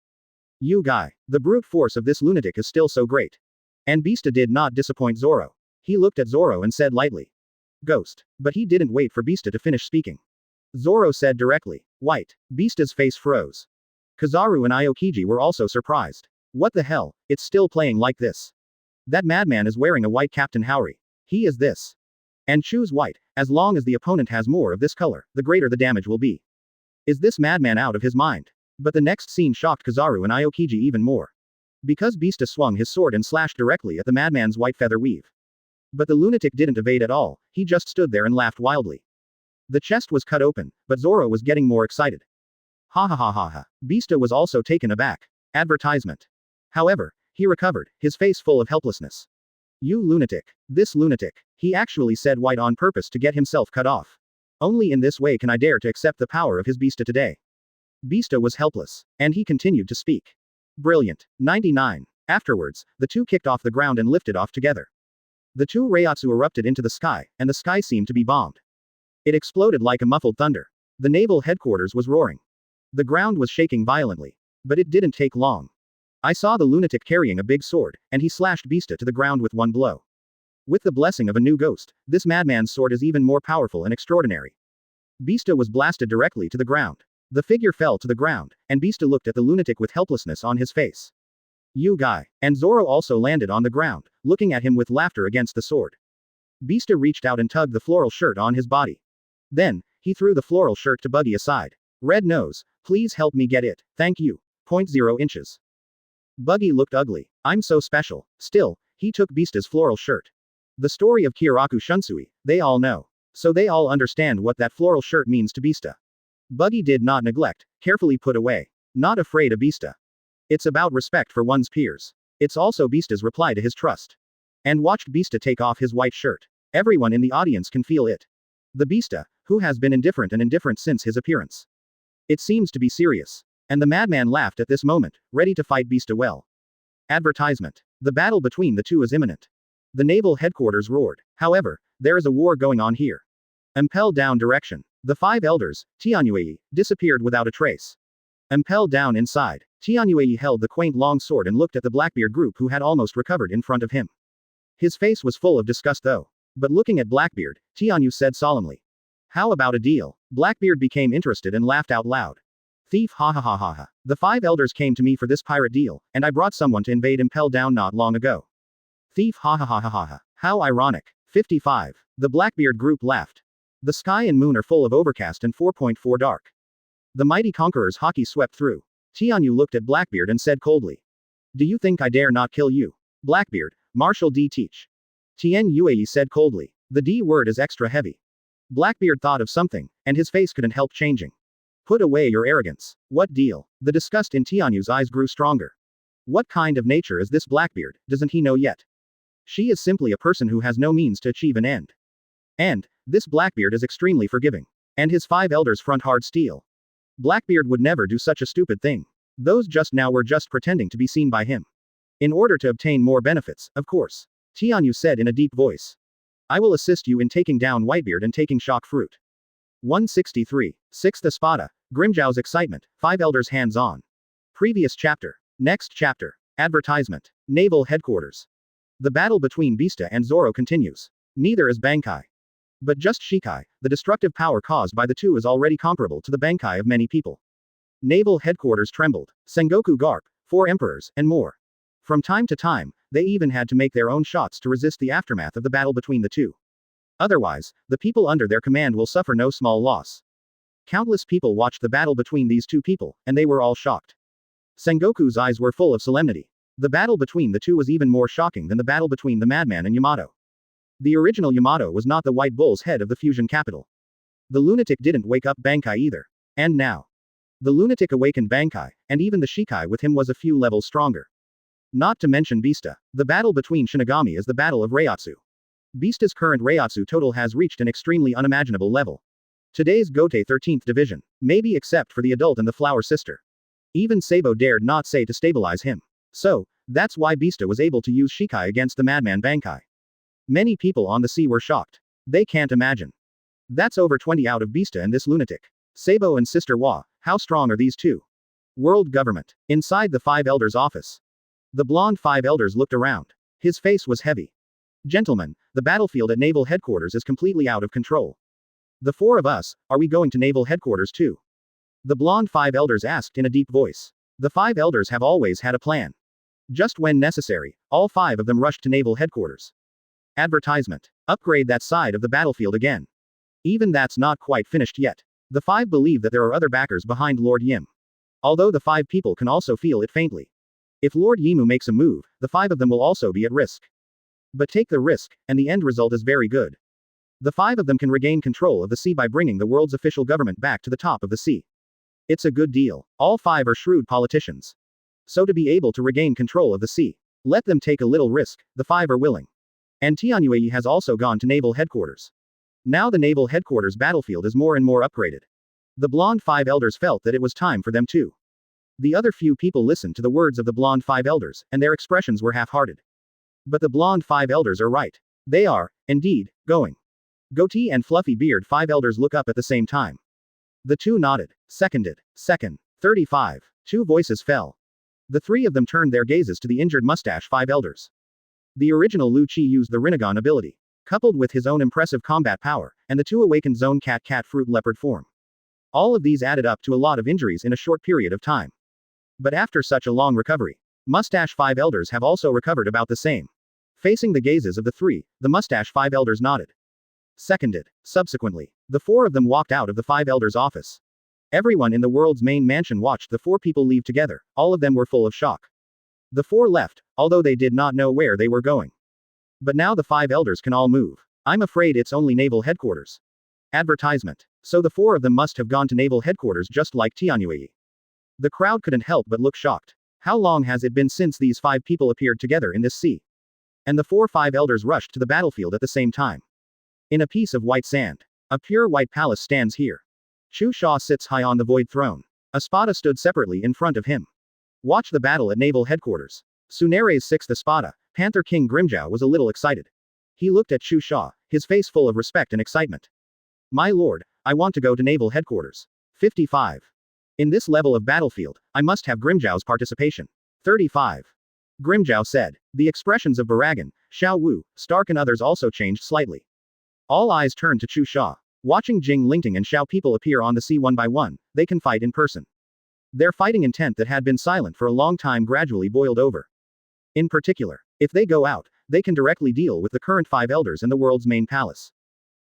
You guy, the brute force of this lunatic is still so great. And Bista did not disappoint Zoro. He looked at Zoro and said lightly. Ghost. But he didn't wait for Bista to finish speaking. Zoro said directly. White. Bista's face froze. Kizaru and Aokiji were also surprised. What the hell, it's still playing like this. That madman is wearing a white Captain Haori. He is this. And choose white, as long as the opponent has more of this color, the greater the damage will be. Is this madman out of his mind? But the next scene shocked Kizaru and Aokiji even more. Because Bista swung his sword and slashed directly at the madman's white feather weave. But the lunatic didn't evade at all, he just stood there and laughed wildly. The chest was cut open, but Zoro was getting more excited. Ha ha ha ha ha. Bista was also taken aback. Advertisement. However, he recovered, his face full of helplessness. You lunatic. This lunatic. He actually said white on purpose to get himself cut off. Only in this way can I dare to accept the power of his Bista today. Bista was helpless. And he continued to speak. Brilliant. 99. Afterwards, the two kicked off the ground and lifted off together. The two Reiatsu erupted into the sky, and the sky seemed to be bombed. It exploded like a muffled thunder. The naval headquarters was roaring. The ground was shaking violently. But it didn't take long. I saw the lunatic carrying a big sword, and he slashed Bista to the ground with one blow. With the blessing of a new ghost, this madman's sword is even more powerful and extraordinary. Bista was blasted directly to the ground. The figure fell to the ground, and Bista looked at the lunatic with helplessness on his face. You guy. And Zoro also landed on the ground, looking at him with laughter against the sword. Bista reached out and tugged the floral shirt on his body. Then, he threw the floral shirt to Buggy aside. Red nose, please help me get it, thank you. 0.0 inches. Buggy looked ugly. I'm so special. Still, he took Bista's floral shirt. The story of Kyoraku Shunsui, they all know. So they all understand what that floral shirt means to Bista. Buggy did not neglect, carefully put away. Not afraid of Bista. It's about respect for one's peers. It's also Bista's reply to his trust. And watched Bista take off his white shirt. Everyone in the audience can feel it. The Bista, who has been indifferent since his appearance. It seems to be serious. And the madman laughed at this moment, ready to fight Bista well. Advertisement. The battle between the two is imminent. The naval headquarters roared. However, there is a war going on here. Impel down direction. The five elders, Tianyue, disappeared without a trace. Impel down inside. Tianyue held the quaint long sword and looked at the Blackbeard group who had almost recovered in front of him. His face was full of disgust though. But looking at Blackbeard, Tianyu said solemnly. How about a deal? Blackbeard became interested and laughed out loud. Thief, ha ha ha ha ha. The 5 elders came to me for this pirate deal, and I brought someone to invade Impel Down not long ago. Thief, ha ha ha ha ha ha. How ironic. 55. The Blackbeard group laughed. The sky and moon are full of overcast and 4.4 dark. The mighty conqueror's haki swept through. Tianyu looked at Blackbeard and said coldly. Do you think I dare not kill you? Blackbeard, Marshal D teach. Tien Yue said coldly. The D word is extra heavy. Blackbeard thought of something, and his face couldn't help changing. Put away your arrogance. What deal? The disgust in Tianyu's eyes grew stronger. What kind of nature is this Blackbeard, doesn't he know yet? She is simply a person who has no means to achieve an end. And, this Blackbeard is extremely forgiving. And his 5 elders front hard steel. Blackbeard would never do such a stupid thing. Those just now were just pretending to be seen by him. In order to obtain more benefits, of course. Tianyu said in a deep voice. I will assist you in taking down Whitebeard and taking shock fruit. 163. 6th Espada. Grimjiao's excitement, 5 elders hands on. Previous chapter. Next chapter. Advertisement. Naval headquarters. The battle between Bista and Zoro continues. Neither is Bankai. But just Shikai, the destructive power caused by the two is already comparable to the Bankai of many people. Naval headquarters trembled. Sengoku Garp, 4 emperors, and more. From time to time, they even had to make their own shots to resist the aftermath of the battle between the two. Otherwise, the people under their command will suffer no small loss. Countless people watched the battle between these two people, and they were all shocked. Sengoku's eyes were full of solemnity. The battle between the two was even more shocking than the battle between the madman and Yamato. The original Yamato was not the White Bull's head of the fusion capital. The lunatic didn't wake up Bankai either. And now. The lunatic awakened Bankai, and even the Shikai with him was a few levels stronger. Not to mention Bista. The battle between Shinigami is the battle of Reiatsu. Bista's current Reiatsu total has reached an extremely unimaginable level. Today's Gote 13th division, maybe except for the adult and the flower sister. Even Sabo dared not say to stabilize him. So, that's why Bista was able to use Shikai against the madman Bankai. Many people on the sea were shocked. They can't imagine. That's over 20 out of Bista and this lunatic. Sabo and Sister Wa, how strong are these two? World government. Inside the 5 elders' office. The blonde 5 elders looked around. His face was heavy. Gentlemen, the battlefield at naval headquarters is completely out of control. The 4 of us, are we going to naval headquarters too? The blonde 5 elders asked in a deep voice. The 5 elders have always had a plan. Just when necessary, all 5 of them rushed to naval headquarters. Advertisement. Upgrade that side of the battlefield again. Even that's not quite finished yet. The 5 believe that there are other backers behind Lord Yim. Although the 5 people can also feel it faintly. If Lord Yimu makes a move, the 5 of them will also be at risk. But take the risk, and the end result is very good. The 5 of them can regain control of the sea by bringing the world's official government back to the top of the sea. It's a good deal. All 5 are shrewd politicians. So to be able to regain control of the sea, let them take a little risk, the 5 are willing. And Tianyue has also gone to naval headquarters. Now the naval headquarters battlefield is more and more upgraded. The blonde 5 elders felt that it was time for them too. The other few people listened to the words of the blonde 5 elders, and their expressions were half-hearted. But the blonde 5 elders are right. They are, indeed, going. Goatee and Fluffy Beard 5 elders look up at the same time. The 2 nodded. Seconded. Second. 35. 2 voices fell. The 3 of them turned their gazes to the injured mustache 5 elders. The original Lu Chi used the Rinnegan ability, coupled with his own impressive combat power, and the 2 awakened Zone Cat Fruit Leopard form. All of these added up to a lot of injuries in a short period of time. But after such a long recovery, Mustache 5 elders have also recovered about the same. Facing the gazes of the 3, the Mustache 5 elders nodded. Seconded. Subsequently, the 4 of them walked out of the 5 elders' office. Everyone in the world's main mansion watched the 4 people leave together, all of them were full of shock. The 4 left, although they did not know where they were going. But now the 5 elders can all move. I'm afraid it's only naval headquarters. Advertisement. So the 4 of them must have gone to naval headquarters just like Tianyue. The crowd couldn't help but look shocked. How long has it been since these 5 people appeared together in this sea? And the 5 elders rushed to the battlefield at the same time. In a piece of white sand. A pure white palace stands here. Chu Xia sits high on the void throne. Espada stood separately in front of him. Watch the battle at naval headquarters. Tsunere's 6th Espada, Panther King Grimjiao was a little excited. He looked at Chu Xia, his face full of respect and excitement. My lord, I want to go to naval headquarters. 55. In this level of battlefield, I must have Grimjiao's participation. 35. Grimjiao said. The expressions of Baragan, Xiao Wu, Stark and others also changed slightly. All eyes turned to Chu Xia. Watching Jingling and Xiao people appear on the sea one by one, they can fight in person. Their fighting intent that had been silent for a long time gradually boiled over. In particular, if they go out, they can directly deal with the current 5 elders and the world's main palace.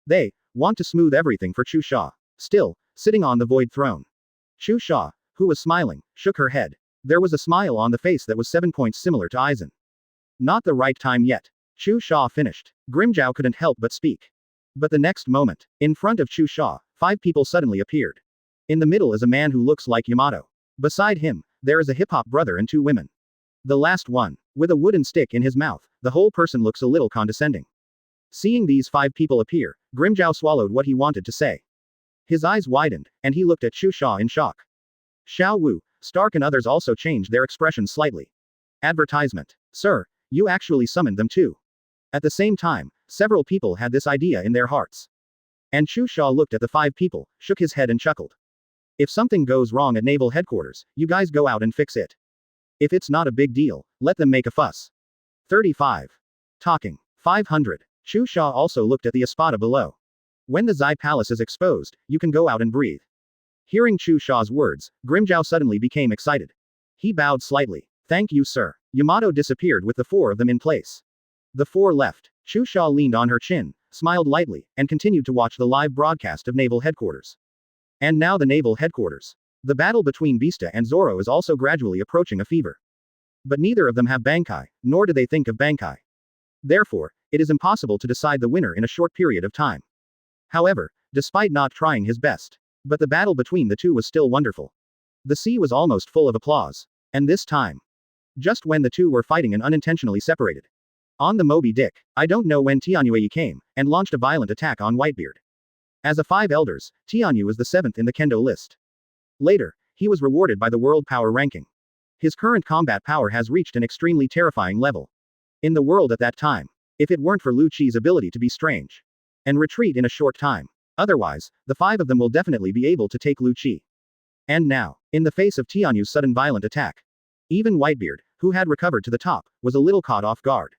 They want to smooth everything for Chu Xia, still sitting on the void throne. Chu Xia, who was smiling, shook her head. There was a smile on the face that was 7 points similar to Aizen. Not the right time yet. Chu Xia finished. Grimjiao couldn't help but speak. But the next moment, in front of Chu Xia, 5 people suddenly appeared. In the middle is a man who looks like Yamato. Beside him, there is a hip-hop brother and 2 women. The last one, with a wooden stick in his mouth, the whole person looks a little condescending. Seeing these 5 people appear, Grimjiao swallowed what he wanted to say. His eyes widened, and he looked at Chu Xia in shock. Xiao Wu, Stark and others also changed their expressions slightly. Advertisement. Sir, you actually summoned them too. At the same time, several people had this idea in their hearts. And Chu Xia looked at the 5 people, shook his head and chuckled. If something goes wrong at naval headquarters, you guys go out and fix it. If it's not a big deal, let them make a fuss. 35. Talking. 500. Chu Xia also looked at the espada below. When the Xuye Palace is exposed, you can go out and breathe. Hearing Chu Xia's words, Grimjiao suddenly became excited. He bowed slightly. Thank you, sir. Yamato disappeared with the 4 of them in place. The 4 left. Chu Xia leaned on her chin, smiled lightly, and continued to watch the live broadcast of naval headquarters. And now the naval headquarters. The battle between Bista and Zoro is also gradually approaching a fever. But neither of them have Bankai, nor do they think of Bankai. Therefore, it is impossible to decide the winner in a short period of time. However, despite not trying his best, but the battle between the 2 was still wonderful. The sea was almost full of applause. And this time, just when the 2 were fighting and unintentionally separated. On the Moby Dick, I don't know when Tianyue came, and launched a violent attack on Whitebeard. As a 5 elders, Tianyu is the 7th in the kendo list. Later, he was rewarded by the world power ranking. His current combat power has reached an extremely terrifying level. In the world at that time, if it weren't for Lu Qi's ability to be strange and retreat in a short time. Otherwise, the 5 of them will definitely be able to take Lu Qi. And now, in the face of Tianyu's sudden violent attack, even Whitebeard, who had recovered to the top, was a little caught off guard.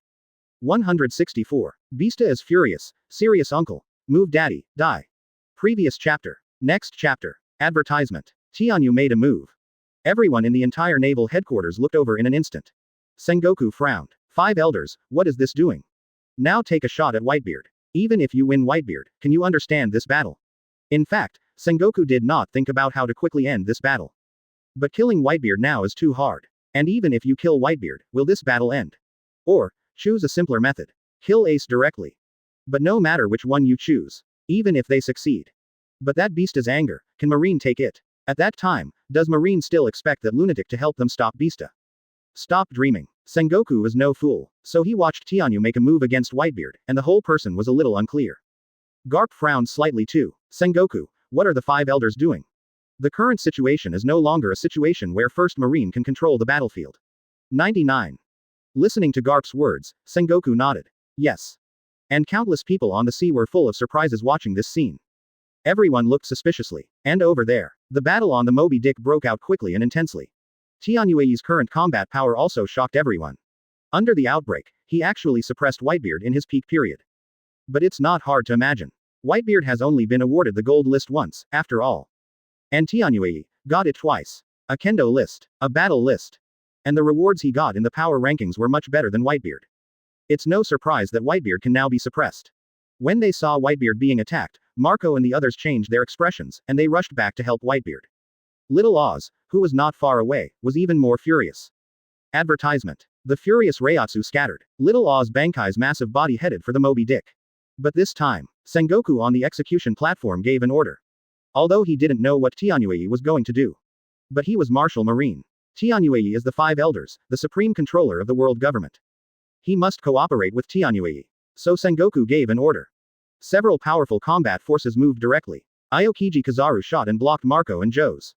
164. Bista is furious. Serious uncle. Move daddy, die. Previous chapter. Next chapter. Advertisement. Tianyu made a move. Everyone in the entire naval headquarters looked over in an instant. Sengoku frowned. 5 elders, what is this doing? Now take a shot at Whitebeard. Even if you win Whitebeard, can you understand this battle? In fact, Sengoku did not think about how to quickly end this battle. But killing Whitebeard now is too hard. And even if you kill Whitebeard, will this battle end? Or, choose a simpler method. Kill Ace directly. But no matter which one you choose, even if they succeed. But that Bista's anger, can Marine take it? At that time, does Marine still expect that lunatic to help them stop Bista? Stop dreaming. Sengoku was no fool, so he watched Tianyu make a move against Whitebeard, and the whole person was a little unclear. Garp frowned slightly too. Sengoku, what are the 5 elders doing? The current situation is no longer a situation where First Marine can control the battlefield. 99. Listening to Garp's words, Sengoku nodded. Yes. And countless people on the sea were full of surprises watching this scene. Everyone looked suspiciously. And over there, the battle on the Moby Dick broke out quickly and intensely. Tianyue's current combat power also shocked everyone. Under the outbreak, he actually suppressed Whitebeard in his peak period. But it's not hard to imagine. Whitebeard has only been awarded the gold list once, after all. And Tianyue got it twice. A kendo list, a battle list. And the rewards he got in the power rankings were much better than Whitebeard. It's no surprise that Whitebeard can now be suppressed. When they saw Whitebeard being attacked, Marco and the others changed their expressions, and they rushed back to help Whitebeard. Little Oz, who was not far away, was even more furious. Advertisement. The furious Reiatsu scattered. Little Oz Bankai's massive body headed for the Moby Dick. But this time, Sengoku on the execution platform gave an order. Although he didn't know what Tianyue was going to do. But he was Marshal Marine. Tianyue is the 5 elders, the supreme controller of the world government. He must cooperate with Tianyue. So Sengoku gave an order. Several powerful combat forces moved directly. Aokiji Kizaru shot and blocked Marco and Joe's.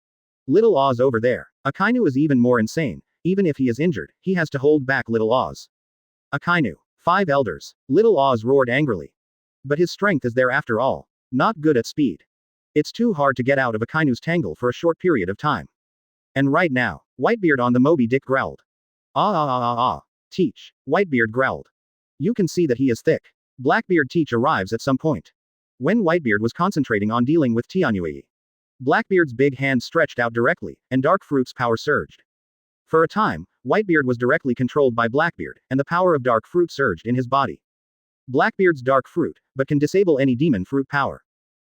Little Oz over there. Akainu is even more insane. Even if he is injured, he has to hold back Little Oz. Akainu. 5 elders. Little Oz roared angrily. But his strength is there after all. Not good at speed. It's too hard to get out of a Kainu's tangle for a short period of time. And right now, Whitebeard on the Moby Dick growled. Ah ah ah ah ah. Teach, Whitebeard growled. You can see that he is thick. Blackbeard Teach arrives at some point. When Whitebeard was concentrating on dealing with Tianyue, Blackbeard's big hand stretched out directly, and Dark Fruit's power surged. For a time, Whitebeard was directly controlled by Blackbeard, and the power of Dark Fruit surged in his body. Blackbeard's Dark Fruit, but can disable any demon fruit power.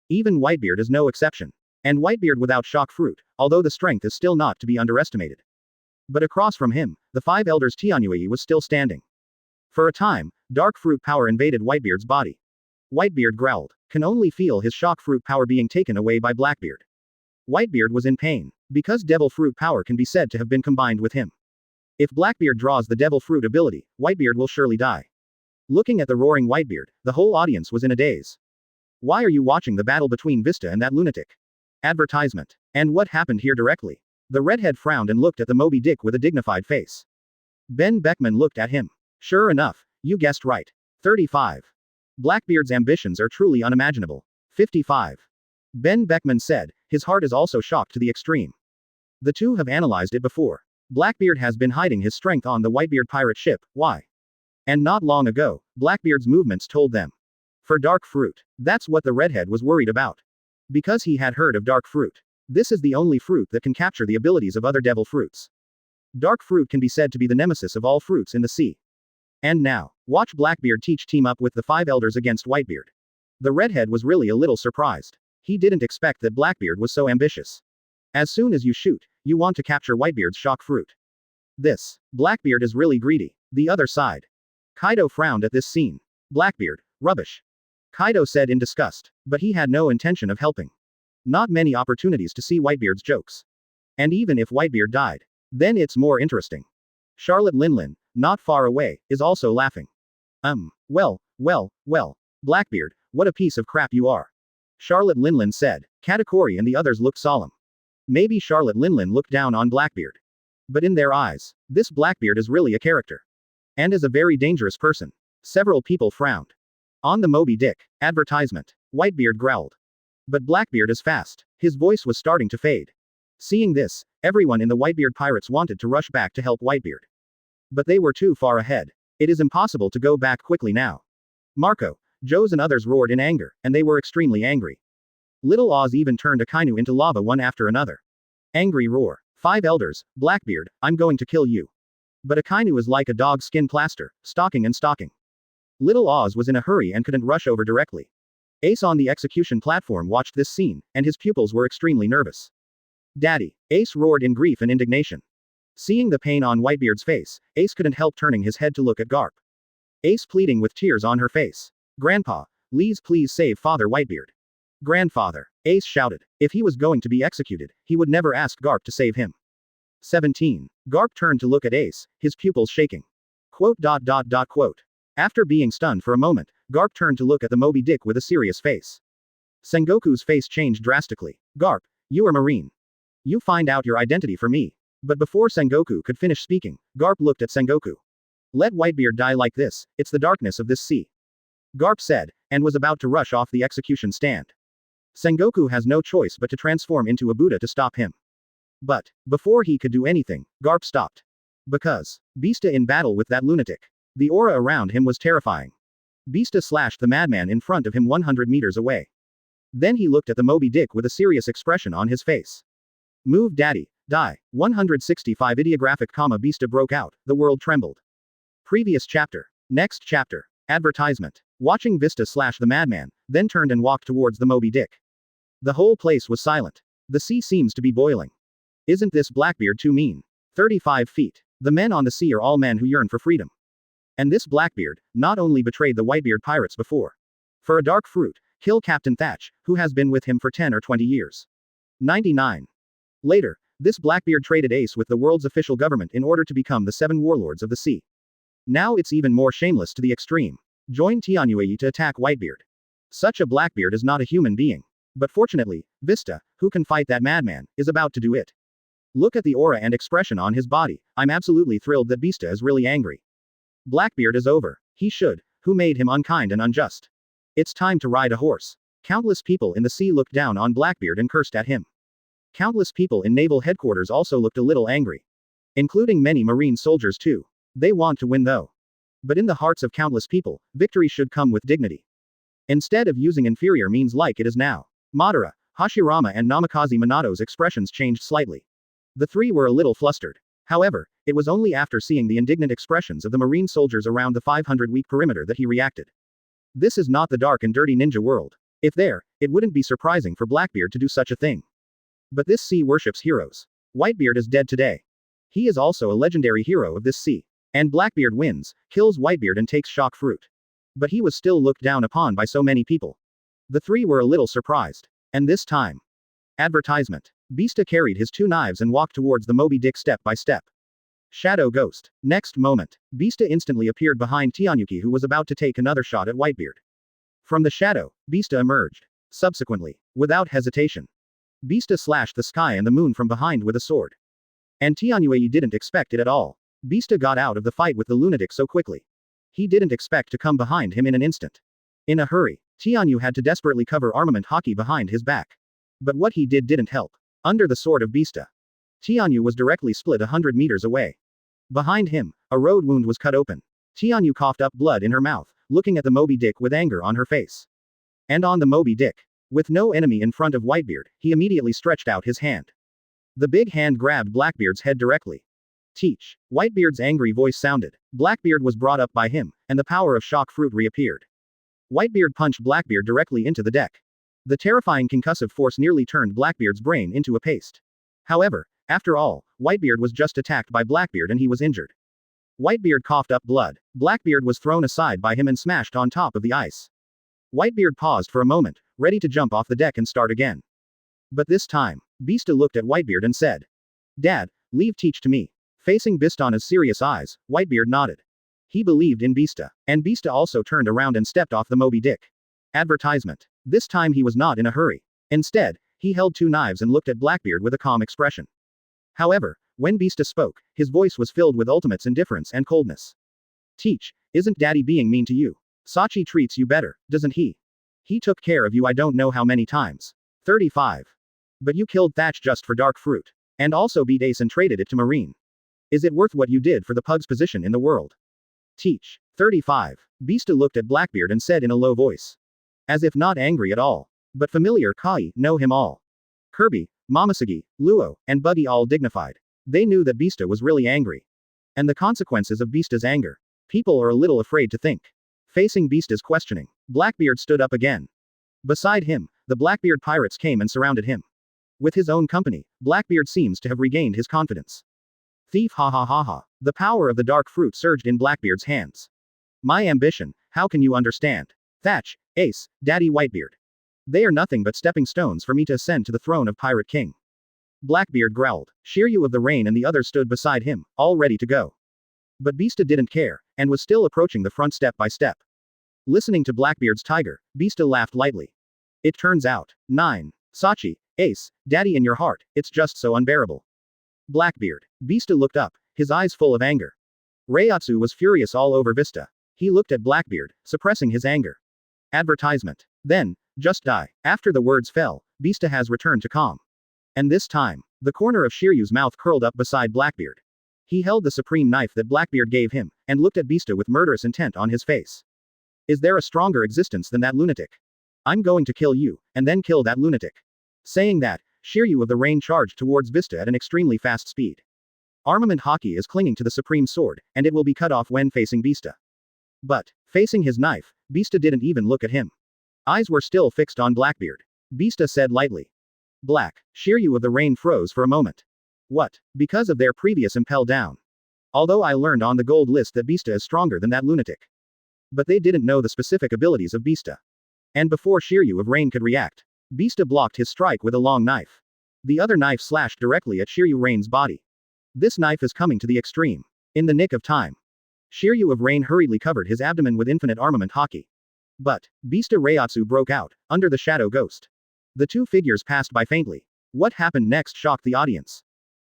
Even Whitebeard is no exception. And Whitebeard without Shock Fruit, although the strength is still not to be underestimated. But across from him, the five elders Tianyue was still standing. For a time, Dark Fruit power invaded Whitebeard's body. Whitebeard growled, can only feel his Shock Fruit power being taken away by Blackbeard. Whitebeard was in pain, because Devil Fruit power can be said to have been combined with him. If Blackbeard draws the Devil Fruit ability, Whitebeard will surely die. Looking at the roaring Whitebeard, the whole audience was in a daze. Why are you watching the battle between Vista and that lunatic? Advertisement. And what happened here directly? The redhead frowned and looked at the Moby Dick with a dignified face. Ben Beckman looked at him. Sure enough, you guessed right. 35. Blackbeard's ambitions are truly unimaginable. 55. Ben Beckman said, his heart is also shocked to the extreme. The two have analyzed it before. Blackbeard has been hiding his strength on the Whitebeard pirate ship, why? And not long ago, Blackbeard's movements told them. For Dark Fruit. That's what the redhead was worried about. Because he had heard of Dark Fruit. This is the only fruit that can capture the abilities of other devil fruits. Dark Fruit can be said to be the nemesis of all fruits in the sea. And now, watch Blackbeard team up with the five elders against Whitebeard. The redhead was really a little surprised. He didn't expect that Blackbeard was so ambitious. As soon as you shoot, you want to capture Whitebeard's Shock Fruit. This, Blackbeard is really greedy. The other side. Kaido frowned at this scene. Blackbeard, rubbish. Kaido said in disgust, but he had no intention of helping. Not many opportunities to see Whitebeard's jokes. And even if Whitebeard died, then it's more interesting. Charlotte Linlin, not far away, is also laughing. Well, Blackbeard, what a piece of crap you are. Charlotte Linlin said. Katakuri and the others looked solemn. Maybe Charlotte Linlin looked down on Blackbeard. But in their eyes, this Blackbeard is really a character. And is a very dangerous person. Several people frowned. On the Moby Dick. Advertisement. Whitebeard growled. But Blackbeard is fast. His voice was starting to fade. Seeing this, everyone in the Whitebeard pirates wanted to rush back to help Whitebeard. But they were too far ahead. It is impossible to go back quickly now. Marco, Joes and others roared in anger, and they were extremely angry. Little Oz even turned Akainu into lava one after another. Angry roar. Five elders, Blackbeard, I'm going to kill you. But Akainu is like a dog's skin plaster, stalking and stalking. Little Oz was in a hurry and couldn't rush over directly. Ace on the execution platform watched this scene, and his pupils were extremely nervous. Daddy, Ace roared in grief and indignation. Seeing the pain on Whitebeard's face, Ace couldn't help turning his head to look at Garp. Ace pleading with tears on her face. Grandpa, please save Father Whitebeard. Grandfather, Ace shouted. If he was going to be executed, he would never ask Garp to save him. 17. Garp turned to look at Ace, his pupils shaking. Quote. After being stunned for a moment, Garp turned to look at the Moby Dick with a serious face. Sengoku's face changed drastically. Garp, you are Marine. You find out your identity for me. But before Sengoku could finish speaking, Garp looked at Sengoku. Let Whitebeard die like this, it's the darkness of this sea. Garp said, and was about to rush off the execution stand. Sengoku has no choice but to transform into a Buddha to stop him. But, before he could do anything, Garp stopped. Because, Bista in battle with that lunatic. The aura around him was terrifying. Bista slashed the madman in front of him 100 meters away. Then he looked at the Moby Dick with a serious expression on his face. Move daddy, die. 165 Ideographic, Bista broke out, the world trembled. Previous chapter. Next chapter. Advertisement. Watching Vista slash the madman, then turned and walked towards the Moby Dick. The whole place was silent. The sea seems to be boiling. Isn't this Blackbeard too mean? 35 feet. The men on the sea are all men who yearn for freedom. And this Blackbeard, not only betrayed the Whitebeard pirates before. For a dark fruit, kill Captain Thatch, who has been with him for 10 or 20 years. 99. Later, this Blackbeard traded Ace with the world's official government in order to become the 7 warlords of the sea. Now it's even more shameless to the extreme. Join Tianyue to attack Whitebeard. Such a Blackbeard is not a human being. But fortunately, Vista, who can fight that madman, is about to do it. Look at the aura and expression on his body. I'm absolutely thrilled that Bista is really angry. Blackbeard is over. He should. Who made him unkind and unjust? It's time to ride a horse. Countless people in the sea looked down on Blackbeard and cursed at him. Countless people in naval headquarters also looked a little angry. Including many marine soldiers too. They want to win though. But in the hearts of countless people, victory should come with dignity. Instead of using inferior means like it is now. Madara, Hashirama and Namikaze Minato's expressions changed slightly. The three were a little flustered. However, it was only after seeing the indignant expressions of the marine soldiers around the 500-week perimeter that he reacted. This is not the dark and dirty ninja world. If there, it wouldn't be surprising for Blackbeard to do such a thing. But this sea worships heroes. Whitebeard is dead today. He is also a legendary hero of this sea. And Blackbeard wins, kills Whitebeard and takes shock fruit. But he was still looked down upon by so many people. The three were a little surprised. And this time. Advertisement. Bista carried his 2 knives and walked towards the Moby Dick step by step. Shadow Ghost. Next moment, Bista instantly appeared behind Tianyuki, who was about to take another shot at Whitebeard. From the shadow, Bista emerged. Subsequently, without hesitation, Bista slashed the sky and the moon from behind with a sword. And Tianyuki didn't expect it at all. Bista got out of the fight with the lunatic so quickly. He didn't expect to come behind him in an instant. In a hurry, Tianyu had to desperately cover armament hockey behind his back. But what he did didn't help. Under the sword of Bista, Tianyu was directly split 100 meters away. Behind him, a road wound was cut open. Tianyu coughed up blood in her mouth, looking at the Moby Dick with anger on her face. And on the Moby Dick, with no enemy in front of Whitebeard, he immediately stretched out his hand. The big hand grabbed Blackbeard's head directly. Teach. Whitebeard's angry voice sounded. Blackbeard was brought up by him, and the power of shock fruit reappeared. Whitebeard punched Blackbeard directly into the deck. The terrifying concussive force nearly turned Blackbeard's brain into a paste. However, after all, Whitebeard was just attacked by Blackbeard and he was injured. Whitebeard coughed up blood. Blackbeard was thrown aside by him and smashed on top of the ice. Whitebeard paused for a moment, ready to jump off the deck and start again. But this time, Bista looked at Whitebeard and said, "Dad, leave Teach to me." Facing Bistana's serious eyes, Whitebeard nodded. He believed in Bista. And Bista also turned around and stepped off the Moby Dick. Advertisement. This time he was not in a hurry. Instead, he held 2 knives and looked at Blackbeard with a calm expression. However, when Bista spoke, his voice was filled with ultimate's indifference and coldness. "Teach, isn't Daddy being mean to you? Sachi treats you better, doesn't he? He took care of you I don't know how many times. 35. But you killed Thatch just for dark fruit. And also beat Ace and traded it to Marine. Is it worth what you did for the pug's position in the world? Teach. 35. Bista looked at Blackbeard and said in a low voice. As if not angry at all. But familiar Kai, know him all. Kirby, Momoshiki, Luo, and Buggy all dignified. They knew that Bista was really angry. And the consequences of Bista's anger. People are a little afraid to think. Facing Bista's questioning, Blackbeard stood up again. Beside him, the Blackbeard pirates came and surrounded him. With his own company, Blackbeard seems to have regained his confidence. Thief ha ha ha ha. The power of the dark fruit surged in Blackbeard's hands. My ambition, how can you understand? Thatch, Ace, Daddy Whitebeard. They are nothing but stepping stones for me to ascend to the throne of Pirate King. Blackbeard growled. Shiryu of the Rain and the others stood beside him, all ready to go. But Bista didn't care, and was still approaching the front step by step. Listening to Blackbeard's tiger, Bista laughed lightly. It turns out, 9. Sachi, Ace, Daddy in your heart, it's just so unbearable. Blackbeard. Bista looked up, his eyes full of anger. Reiatsu was furious all over Bista. He looked at Blackbeard, suppressing his anger. Advertisement. Then, just die. After the words fell, Bista has returned to calm. And this time, the corner of Shiryu's mouth curled up beside Blackbeard. He held the supreme knife that Blackbeard gave him, and looked at Bista with murderous intent on his face. Is there a stronger existence than that lunatic? I'm going to kill you, and then kill that lunatic. Saying that, Shiryu of the Rain charged towards Bista at an extremely fast speed. Armament hockey is clinging to the supreme sword, and it will be cut off when facing Bista. But, facing his knife, Bista didn't even look at him. Eyes were still fixed on Blackbeard. Bista said lightly. Black. Shiryu of the Rain froze for a moment. What? Because of their previous impel down. Although I learned on the gold list that Bista is stronger than that lunatic. But they didn't know the specific abilities of Bista. And before Shiryu of Rain could react, Bista blocked his strike with a long knife. The other knife slashed directly at Shiryu Rain's body. This knife is coming to the extreme. In the nick of time. Shiryu of Rain hurriedly covered his abdomen with infinite armament hockey. But, Bista Reiatsu broke out, under the shadow ghost. The two figures passed by faintly. What happened next shocked the audience.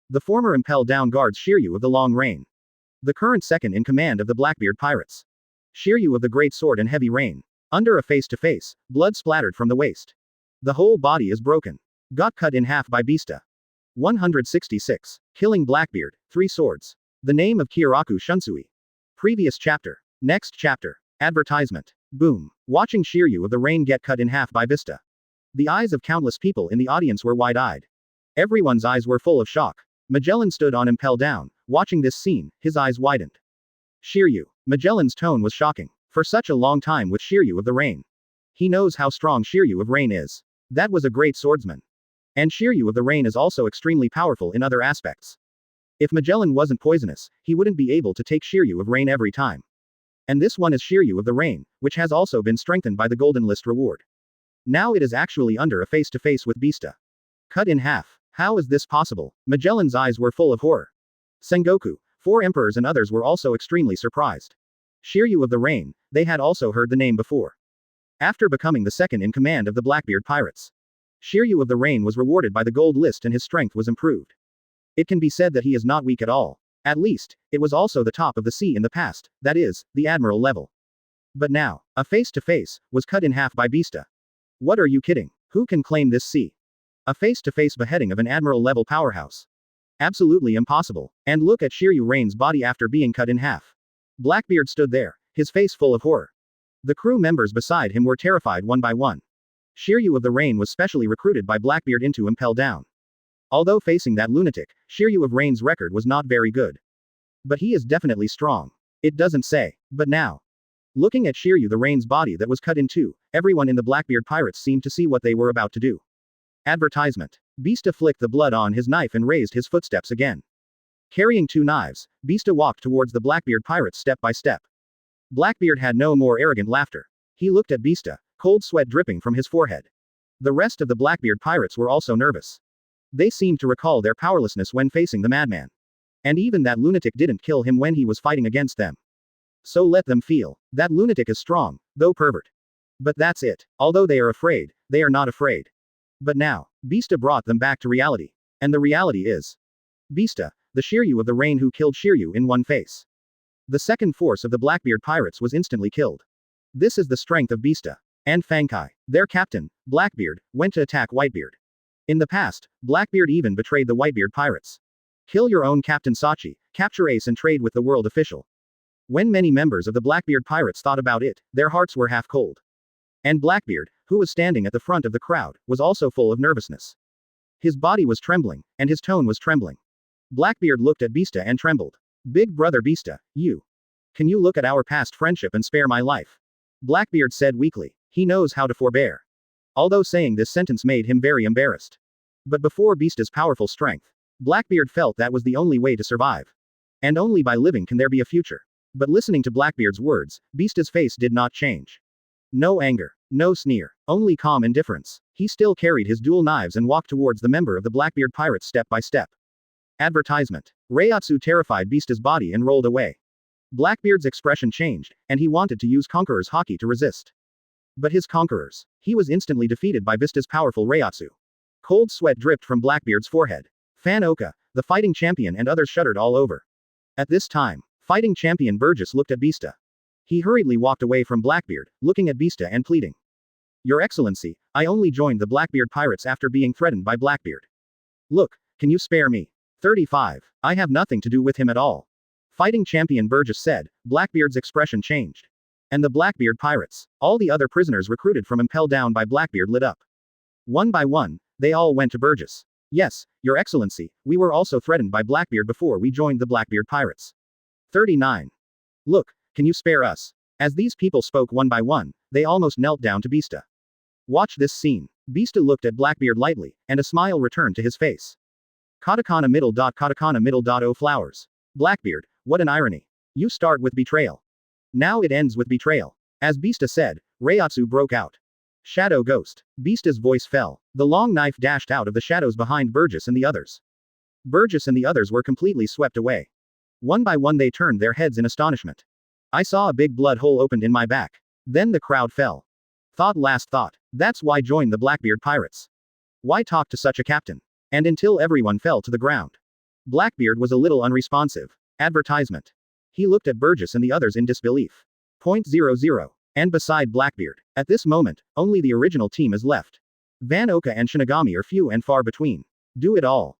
The former impel down guards Shiryu of the Long Rain. The current second in command of the Blackbeard pirates. Shiryu of the Great Sword and Heavy Rain. Under a face-to-face, blood splattered from the waist. The whole body is broken. Got cut in half by Bista. 166. Killing Blackbeard, 3 swords. The name of Kyoraku Shunsui. Previous chapter. Next chapter. Advertisement. Boom. Watching Shiryu of the Rain get cut in half by Bista. The eyes of countless people in the audience were wide-eyed. Everyone's eyes were full of shock. Magellan stood on Impel Down, watching this scene, his eyes widened. Shiryu. Magellan's tone was shocking. For such a long time with Shiryu of the Rain. He knows how strong Shiryu of Rain is. That was a great swordsman. And Shiryu of the Rain is also extremely powerful in other aspects. If Magellan wasn't poisonous, he wouldn't be able to take Shiryu of Rain every time. And this one is Shiryu of the Rain, which has also been strengthened by the Golden List reward. Now it is actually under a face-to-face with Bista. Cut in half. How is this possible? Magellan's eyes were full of horror. Sengoku, 4 emperors and others were also extremely surprised. Shiryu of the Rain, they had also heard the name before. After becoming the second in command of the Blackbeard pirates, Shiryu of the Rain was rewarded by the gold list and his strength was improved. It can be said that he is not weak at all. At least, it was also the top of the sea in the past, that is, the admiral level. But now, a face-to-face, was cut in half by Bista. What are you kidding? Who can claim this sea? A face-to-face beheading of an admiral-level powerhouse. Absolutely impossible. And look at Shiryu Rain's body after being cut in half. Blackbeard stood there, his face full of horror. The crew members beside him were terrified one by one. Shiryu of the Rain was specially recruited by Blackbeard into Impel Down. Although facing that lunatic, Shiryu of Rain's record was not very good. But he is definitely strong. It doesn't say. But now. Looking at Shiryu the Rain's body that was cut in two, everyone in the Blackbeard pirates seemed to see what they were about to do. Advertisement. Bista flicked the blood on his knife and raised his footsteps again. Carrying 2 knives, Bista walked towards the Blackbeard pirates step by step. Blackbeard had no more arrogant laughter. He looked at Bista, cold sweat dripping from his forehead. The rest of the Blackbeard pirates were also nervous. They seemed to recall their powerlessness when facing the madman. And even that lunatic didn't kill him when he was fighting against them. So let them feel. That lunatic is strong, though pervert. But that's it. Although they are afraid, they are not afraid. But now, Bista brought them back to reality. And the reality is Bista, the Shiryu of the Rain who killed Shiryu in one face. The second force of the Blackbeard pirates was instantly killed. This is the strength of Bista. And Bankai, their captain, Blackbeard, went to attack Whitebeard. In the past, Blackbeard even betrayed the Whitebeard pirates. Kill your own Captain Sachi, capture Ace and trade with the world official. When many members of the Blackbeard pirates thought about it, their hearts were half cold. And Blackbeard, who was standing at the front of the crowd, was also full of nervousness. His body was trembling, and his tone was trembling. Blackbeard looked at Bista and trembled. Big brother Bista, you. Can you look at our past friendship and spare my life? Blackbeard said weakly. He knows how to forbear. Although saying this sentence made him very embarrassed. But before Bista's powerful strength, Blackbeard felt that was the only way to survive. And only by living can there be a future. But listening to Blackbeard's words, Bista's face did not change. No anger, no sneer, only calm indifference. He still carried his dual knives and walked towards the member of the Blackbeard pirates step by step. Advertisement. Reiatsu terrified Bista's body and rolled away. Blackbeard's expression changed, and he wanted to use Conqueror's Haki to resist. But his conquerors. He was instantly defeated by Bista's powerful Reiatsu. Cold sweat dripped from Blackbeard's forehead. Fan Oka, the fighting champion and others shuddered all over. At this time, fighting champion Burgess looked at Bista. He hurriedly walked away from Blackbeard, looking at Bista and pleading. Your Excellency, I only joined the Blackbeard pirates after being threatened by Blackbeard. Look, can you spare me? 35. I have nothing to do with him at all. Fighting champion Burgess said. Blackbeard's expression changed. And the Blackbeard pirates, all the other prisoners recruited from Impel Down by Blackbeard lit up. One by one, they all went to Burgess. Yes, Your Excellency, we were also threatened by Blackbeard before we joined the Blackbeard pirates. 39. Look, can you spare us? As these people spoke one by one, they almost knelt down to Bista. Watch this scene. Bista looked at Blackbeard lightly, and a smile returned to his face. Katakana middle dot katakana middle dot o flowers. Blackbeard, what an irony. You start with betrayal. Now it ends with betrayal. As Bista said, Reiatsu broke out. Shadow Ghost. Bista's voice fell. The long knife dashed out of the shadows behind Burgess and the others. Burgess and the others were completely swept away. One by one they turned their heads in astonishment. I saw a big blood hole opened in my back. Then the crowd fell. Last thought. That's why join the Blackbeard pirates. Why talk to such a captain? And until everyone fell to the ground. Blackbeard was a little unresponsive. Advertisement. He looked at Burgess and the others in disbelief. .00. And beside Blackbeard, at this moment, only the original team is left. Van Oka and Shinigami are few and far between. Do it all.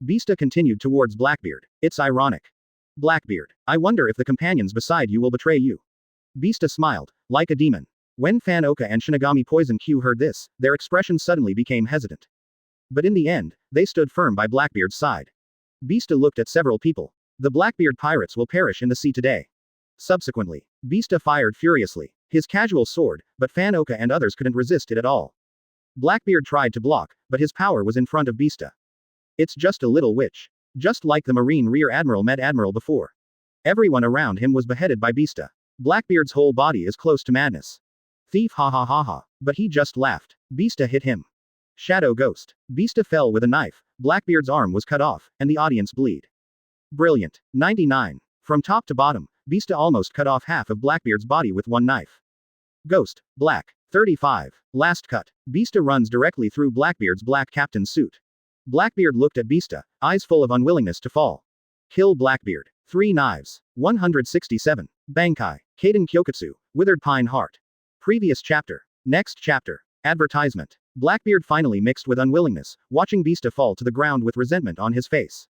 Bista continued towards Blackbeard. It's ironic. Blackbeard, I wonder if the companions beside you will betray you. Bista smiled, like a demon. When Fan Oka and Shinigami Poison Q heard this, their expressions suddenly became hesitant. But in the end, they stood firm by Blackbeard's side. Bista looked at several people. The Blackbeard pirates will perish in the sea today. Subsequently, Bista fired furiously, his casual sword, but Fan Oka and others couldn't resist it at all. Blackbeard tried to block, but his power was in front of Bista. It's just a little witch. Just like the Marine Rear Admiral Med Admiral before. Everyone around him was beheaded by Bista. Blackbeard's whole body is close to madness. Thief ha ha ha ha. But he just laughed. Bista hit him. Shadow Ghost. Bista fell with a knife, Blackbeard's arm was cut off, and the audience bleed. Brilliant. 99. From top to bottom, Bista almost cut off half of Blackbeard's body with one knife. Ghost. Black. 35. Last cut. Bista runs directly through Blackbeard's black captain's suit. Blackbeard looked at Bista, eyes full of unwillingness to fall. Kill Blackbeard. 3 knives. 167. Bankai. Kaden Kyokutsu. Withered Pine Heart. Previous chapter. Next chapter. Advertisement. Blackbeard finally mixed with unwillingness, watching Bista fall to the ground with resentment on his face.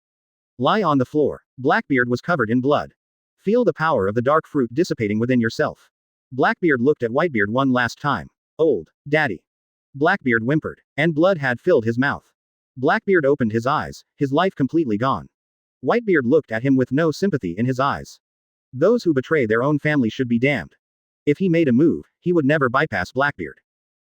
Lie on the floor. Blackbeard was covered in blood. Feel the power of the dark fruit dissipating within yourself. Blackbeard looked at Whitebeard one last time. Old daddy. Blackbeard whimpered, and blood had filled his mouth. Blackbeard opened his eyes, his life completely gone. Whitebeard looked at him with no sympathy in his eyes. Those who betray their own family should be damned. If he made a move, he would never bypass Blackbeard.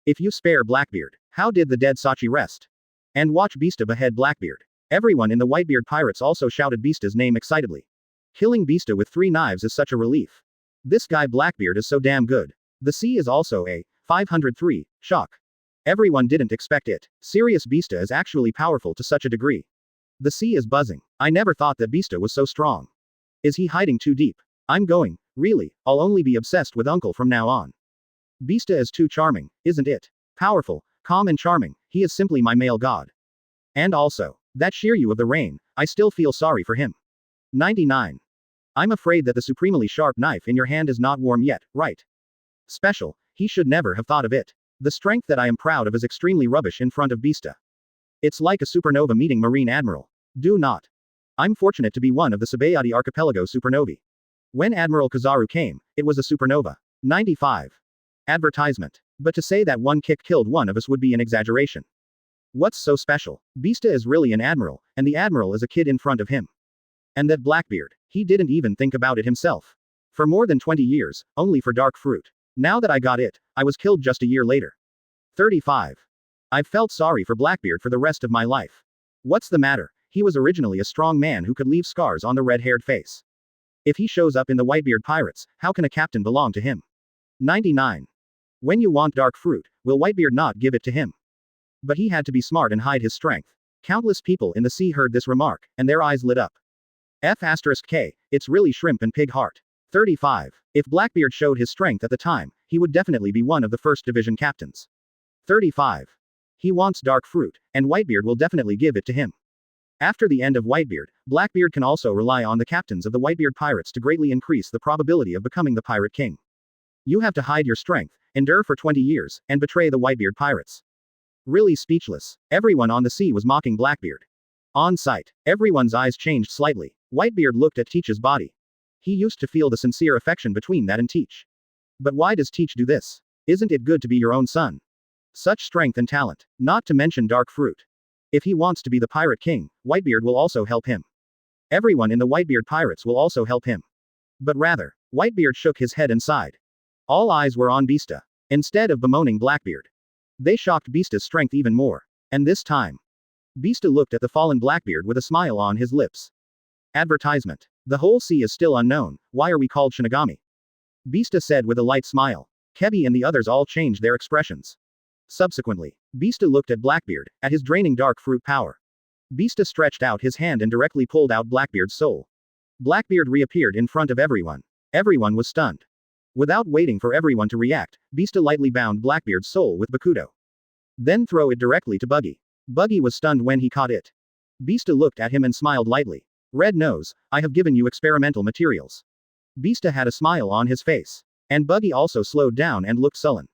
If you spare Blackbeard, how did the dead Sachi rest? And watch Bista behead Blackbeard. Everyone in the Whitebeard pirates also shouted Bista's name excitedly. Killing Bista with 3 knives is such a relief. This guy Blackbeard is so damn good. The sea is also a 503 shock. Everyone didn't expect it. Serious Bista is actually powerful to such a degree. The sea is buzzing. I never thought that Bista was so strong. Is he hiding too deep? I'm going. Really, I'll only be obsessed with Uncle from now on. Bista is too charming, isn't it? Powerful, calm and charming, he is simply my male god. And also, that Shiryu of the rain, I still feel sorry for him. 99. I'm afraid that the supremely sharp knife in your hand is not warm yet, right? Special, he should never have thought of it. The strength that I am proud of is extremely rubbish in front of Bista. It's like a supernova meeting Marine Admiral. Do not. I'm fortunate to be one of the Sabayati Archipelago supernovae. When Admiral Kizaru came, it was a supernova. 95. Advertisement. But to say that one kick killed one of us would be an exaggeration. What's so special? Bista is really an admiral, and the admiral is a kid in front of him. And that Blackbeard, he didn't even think about it himself. For more than 20 years, only for dark fruit. Now that I got it, I was killed just a year later. 35. I've felt sorry for Blackbeard for the rest of my life. What's the matter? He was originally a strong man who could leave scars on the red-haired face. If he shows up in the Whitebeard pirates, how can a captain belong to him? 99. When you want dark fruit, will Whitebeard not give it to him? But he had to be smart and hide his strength. Countless people in the sea heard this remark, and their eyes lit up. F*K, it's really shrimp and pig heart. 35. If Blackbeard showed his strength at the time, he would definitely be one of the first division captains. 35. He wants dark fruit, and Whitebeard will definitely give it to him. After the end of Whitebeard, Blackbeard can also rely on the captains of the Whitebeard pirates to greatly increase the probability of becoming the pirate king. You have to hide your strength, endure for 20 years, and betray the Whitebeard pirates. Really speechless. Everyone on the sea was mocking Blackbeard. On sight, everyone's eyes changed slightly. Whitebeard looked at Teach's body. He used to feel the sincere affection between that and Teach. But why does Teach do this? Isn't it good to be your own son? Such strength and talent, not to mention dark fruit. If he wants to be the pirate king, Whitebeard will also help him. Everyone in the Whitebeard pirates will also help him. But rather, Whitebeard shook his head and sighed. All eyes were on Bista. Instead of bemoaning Blackbeard, they shocked Bista's strength even more. And this time, Bista looked at the fallen Blackbeard with a smile on his lips. Advertisement. The whole sea is still unknown, why are we called Shinigami? Bista said with a light smile. Kebi and the others all changed their expressions. Subsequently, Bista looked at Blackbeard, at his draining dark fruit power. Bista stretched out his hand and directly pulled out Blackbeard's soul. Blackbeard reappeared in front of everyone. Everyone was stunned. Without waiting for everyone to react, Bista lightly bound Blackbeard's soul with Bakudo. Then throw it directly to Buggy. Buggy was stunned when he caught it. Bista looked at him and smiled lightly. Red nose, I have given you experimental materials. Bista had a smile on his face. And Buggy also slowed down and looked sullen.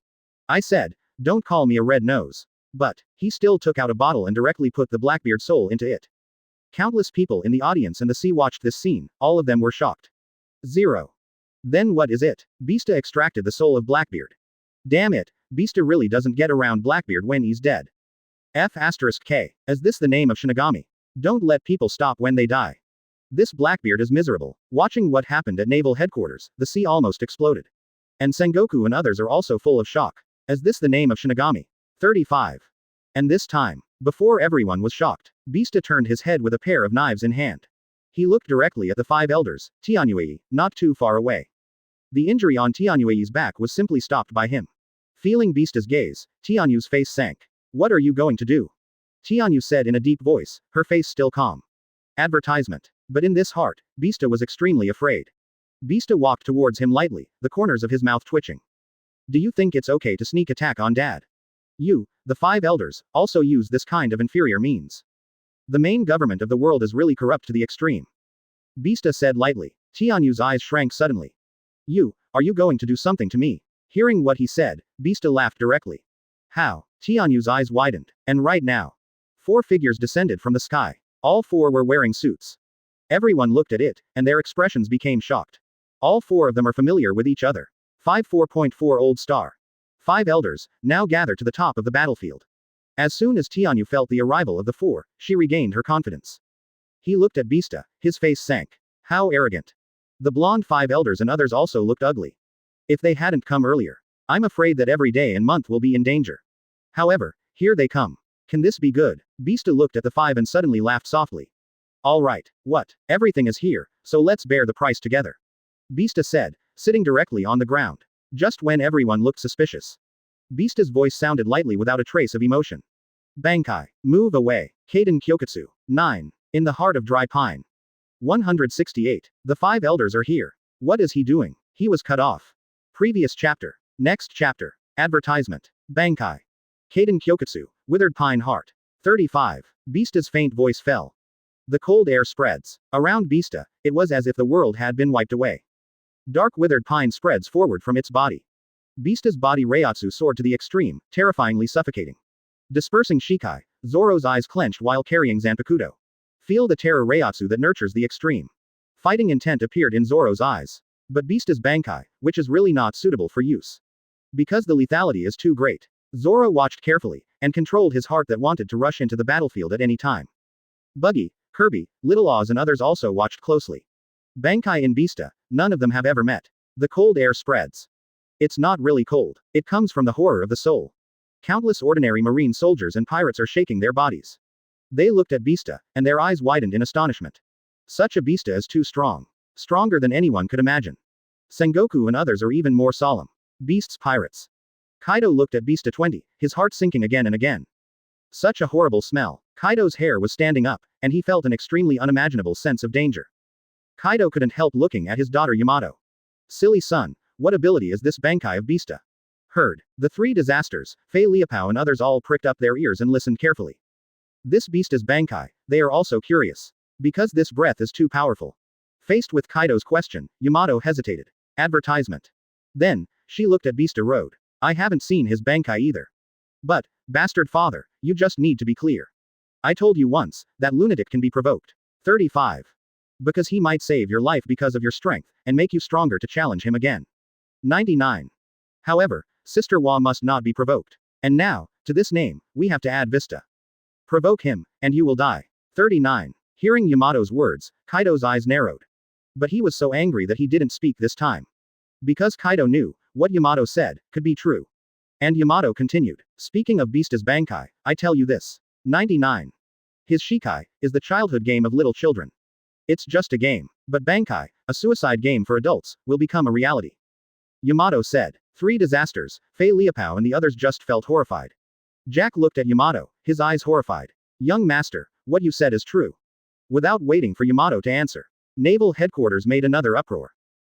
I said, don't call me a red nose. But, he still took out a bottle and directly put the Blackbeard soul into it. Countless people in the audience and the sea watched this scene, all of them were shocked. Zero. Then what is it? Bista extracted the soul of Blackbeard. Damn it, Bista really doesn't get around Blackbeard when he's dead. F***K. Is this the name of Shinigami? Don't let people stop when they die. This Blackbeard is miserable. Watching what happened at Naval Headquarters, the sea almost exploded. And Sengoku and others are also full of shock. Is this the name of Shinigami? 35. And this time, before everyone was shocked, Bista turned his head with a pair of knives in hand. He looked directly at the five elders, Tianyue, not too far away. The injury on Tianyue's back was simply stopped by him. Feeling Bista's gaze, Tianyu's face sank. What are you going to do? Tianyu said in a deep voice, her face still calm. Advertisement. But in this heart, Bista was extremely afraid. Bista walked towards him lightly, the corners of his mouth twitching. Do you think it's okay to sneak attack on Dad? You, the five elders, also use this kind of inferior means. The main government of the world is really corrupt to the extreme. Bista said lightly. Tianyu's eyes shrank suddenly. Are you going to do something to me? Hearing what he said, Bista laughed directly. How? Tianyu's eyes widened. And right now. 4 figures descended from the sky. All 4 were wearing suits. Everyone looked at it, and their expressions became shocked. All 4 of them are familiar with each other. 4.4 Old Star. 5 elders, now gathered to the top of the battlefield. As soon as Tianyu felt the arrival of the 4, she regained her confidence. He looked at Bista, his face sank. How arrogant. The blonde 5 elders and others also looked ugly. If they hadn't come earlier, I'm afraid that every day and month will be in danger. However, here they come. Can this be good? Bista looked at the 5 and suddenly laughed softly. All right, what? Everything is here, so let's bear the price together. Bista said, sitting directly on the ground. Just when everyone looked suspicious. Bista's voice sounded lightly without a trace of emotion. Bankai, move away. Kaden Kyokutsu. 9. In the heart of Dry Pine. 168. The 5 elders are here. What is he doing? He was cut off. Previous chapter. Next chapter. Advertisement. Bankai. Kaden Kyokutsu. Withered Pine Heart. 35. Bista's faint voice fell. The cold air spreads. Around Bista, it was as if the world had been wiped away. Dark withered pine spreads forward from its body. Bista's body Reiatsu soared to the extreme, terrifyingly suffocating. Dispersing Shikai, Zoro's eyes clenched while carrying Zanpakuto. Feel the terror Reiatsu that nurtures the extreme. Fighting intent appeared in Zoro's eyes. But Bista's Bankai, which is really not suitable for use. Because the lethality is too great. Zoro watched carefully, and controlled his heart that wanted to rush into the battlefield at any time. Buggy, Kirby, Little Oz and others also watched closely. Bankai and Bista, none of them have ever met. The cold air spreads. It's not really cold. It comes from the horror of the soul. Countless ordinary marine soldiers and pirates are shaking their bodies. They looked at Bista, and their eyes widened in astonishment. Such a Bista is too strong. Stronger than anyone could imagine. Sengoku and others are even more solemn. Beasts pirates. Kaido looked at Bista 20, his heart sinking again and again. Such a horrible smell. Kaido's hair was standing up, and he felt an extremely unimaginable sense of danger. Kaido couldn't help looking at his daughter Yamato. Silly son, what ability is this Bankai of Bista? Heard. The 3 disasters, Fei Liepao and others all pricked up their ears and listened carefully. This Bista's Bankai, they are also curious. Because this breath is too powerful. Faced with Kaido's question, Yamato hesitated. Advertisement. Then, she looked at Bista Road. I haven't seen his Bankai either. But, bastard father, you just need to be clear. I told you once, that lunatic can be provoked. 35. Because he might save your life because of your strength, and make you stronger to challenge him again. 99. However, Sister Wa must not be provoked. And now, to this name, we have to add Vista. Provoke him, and you will die. 39. Hearing Yamato's words, Kaido's eyes narrowed. But he was so angry that he didn't speak this time. Because Kaido knew, what Yamato said, could be true. And Yamato continued, speaking of Bista's Bankai, I tell you this. 99. His Shikai, is the childhood game of little children. It's just a game. But Bankai, a suicide game for adults, will become a reality. Yamato said. 3 disasters, Fei Liepao and the others just felt horrified. Jack looked at Yamato, his eyes horrified. Young master, what you said is true. Without waiting for Yamato to answer, Naval Headquarters made another uproar.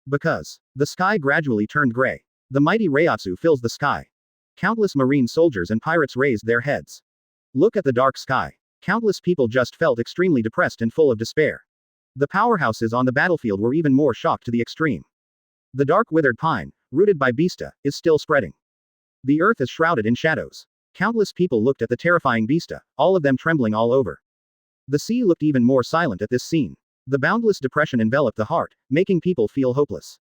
Because the sky gradually turned gray. The mighty Reiatsu fills the sky. Countless marine soldiers and pirates raised their heads. Look at the dark sky. Countless people just felt extremely depressed and full of despair. The powerhouses on the battlefield were even more shocked to the extreme. The dark withered pine, rooted by Bista, is still spreading. The earth is shrouded in shadows. Countless people looked at the terrifying Bista, all of them trembling all over. The sea looked even more silent at this scene. The boundless depression enveloped the heart, making people feel hopeless.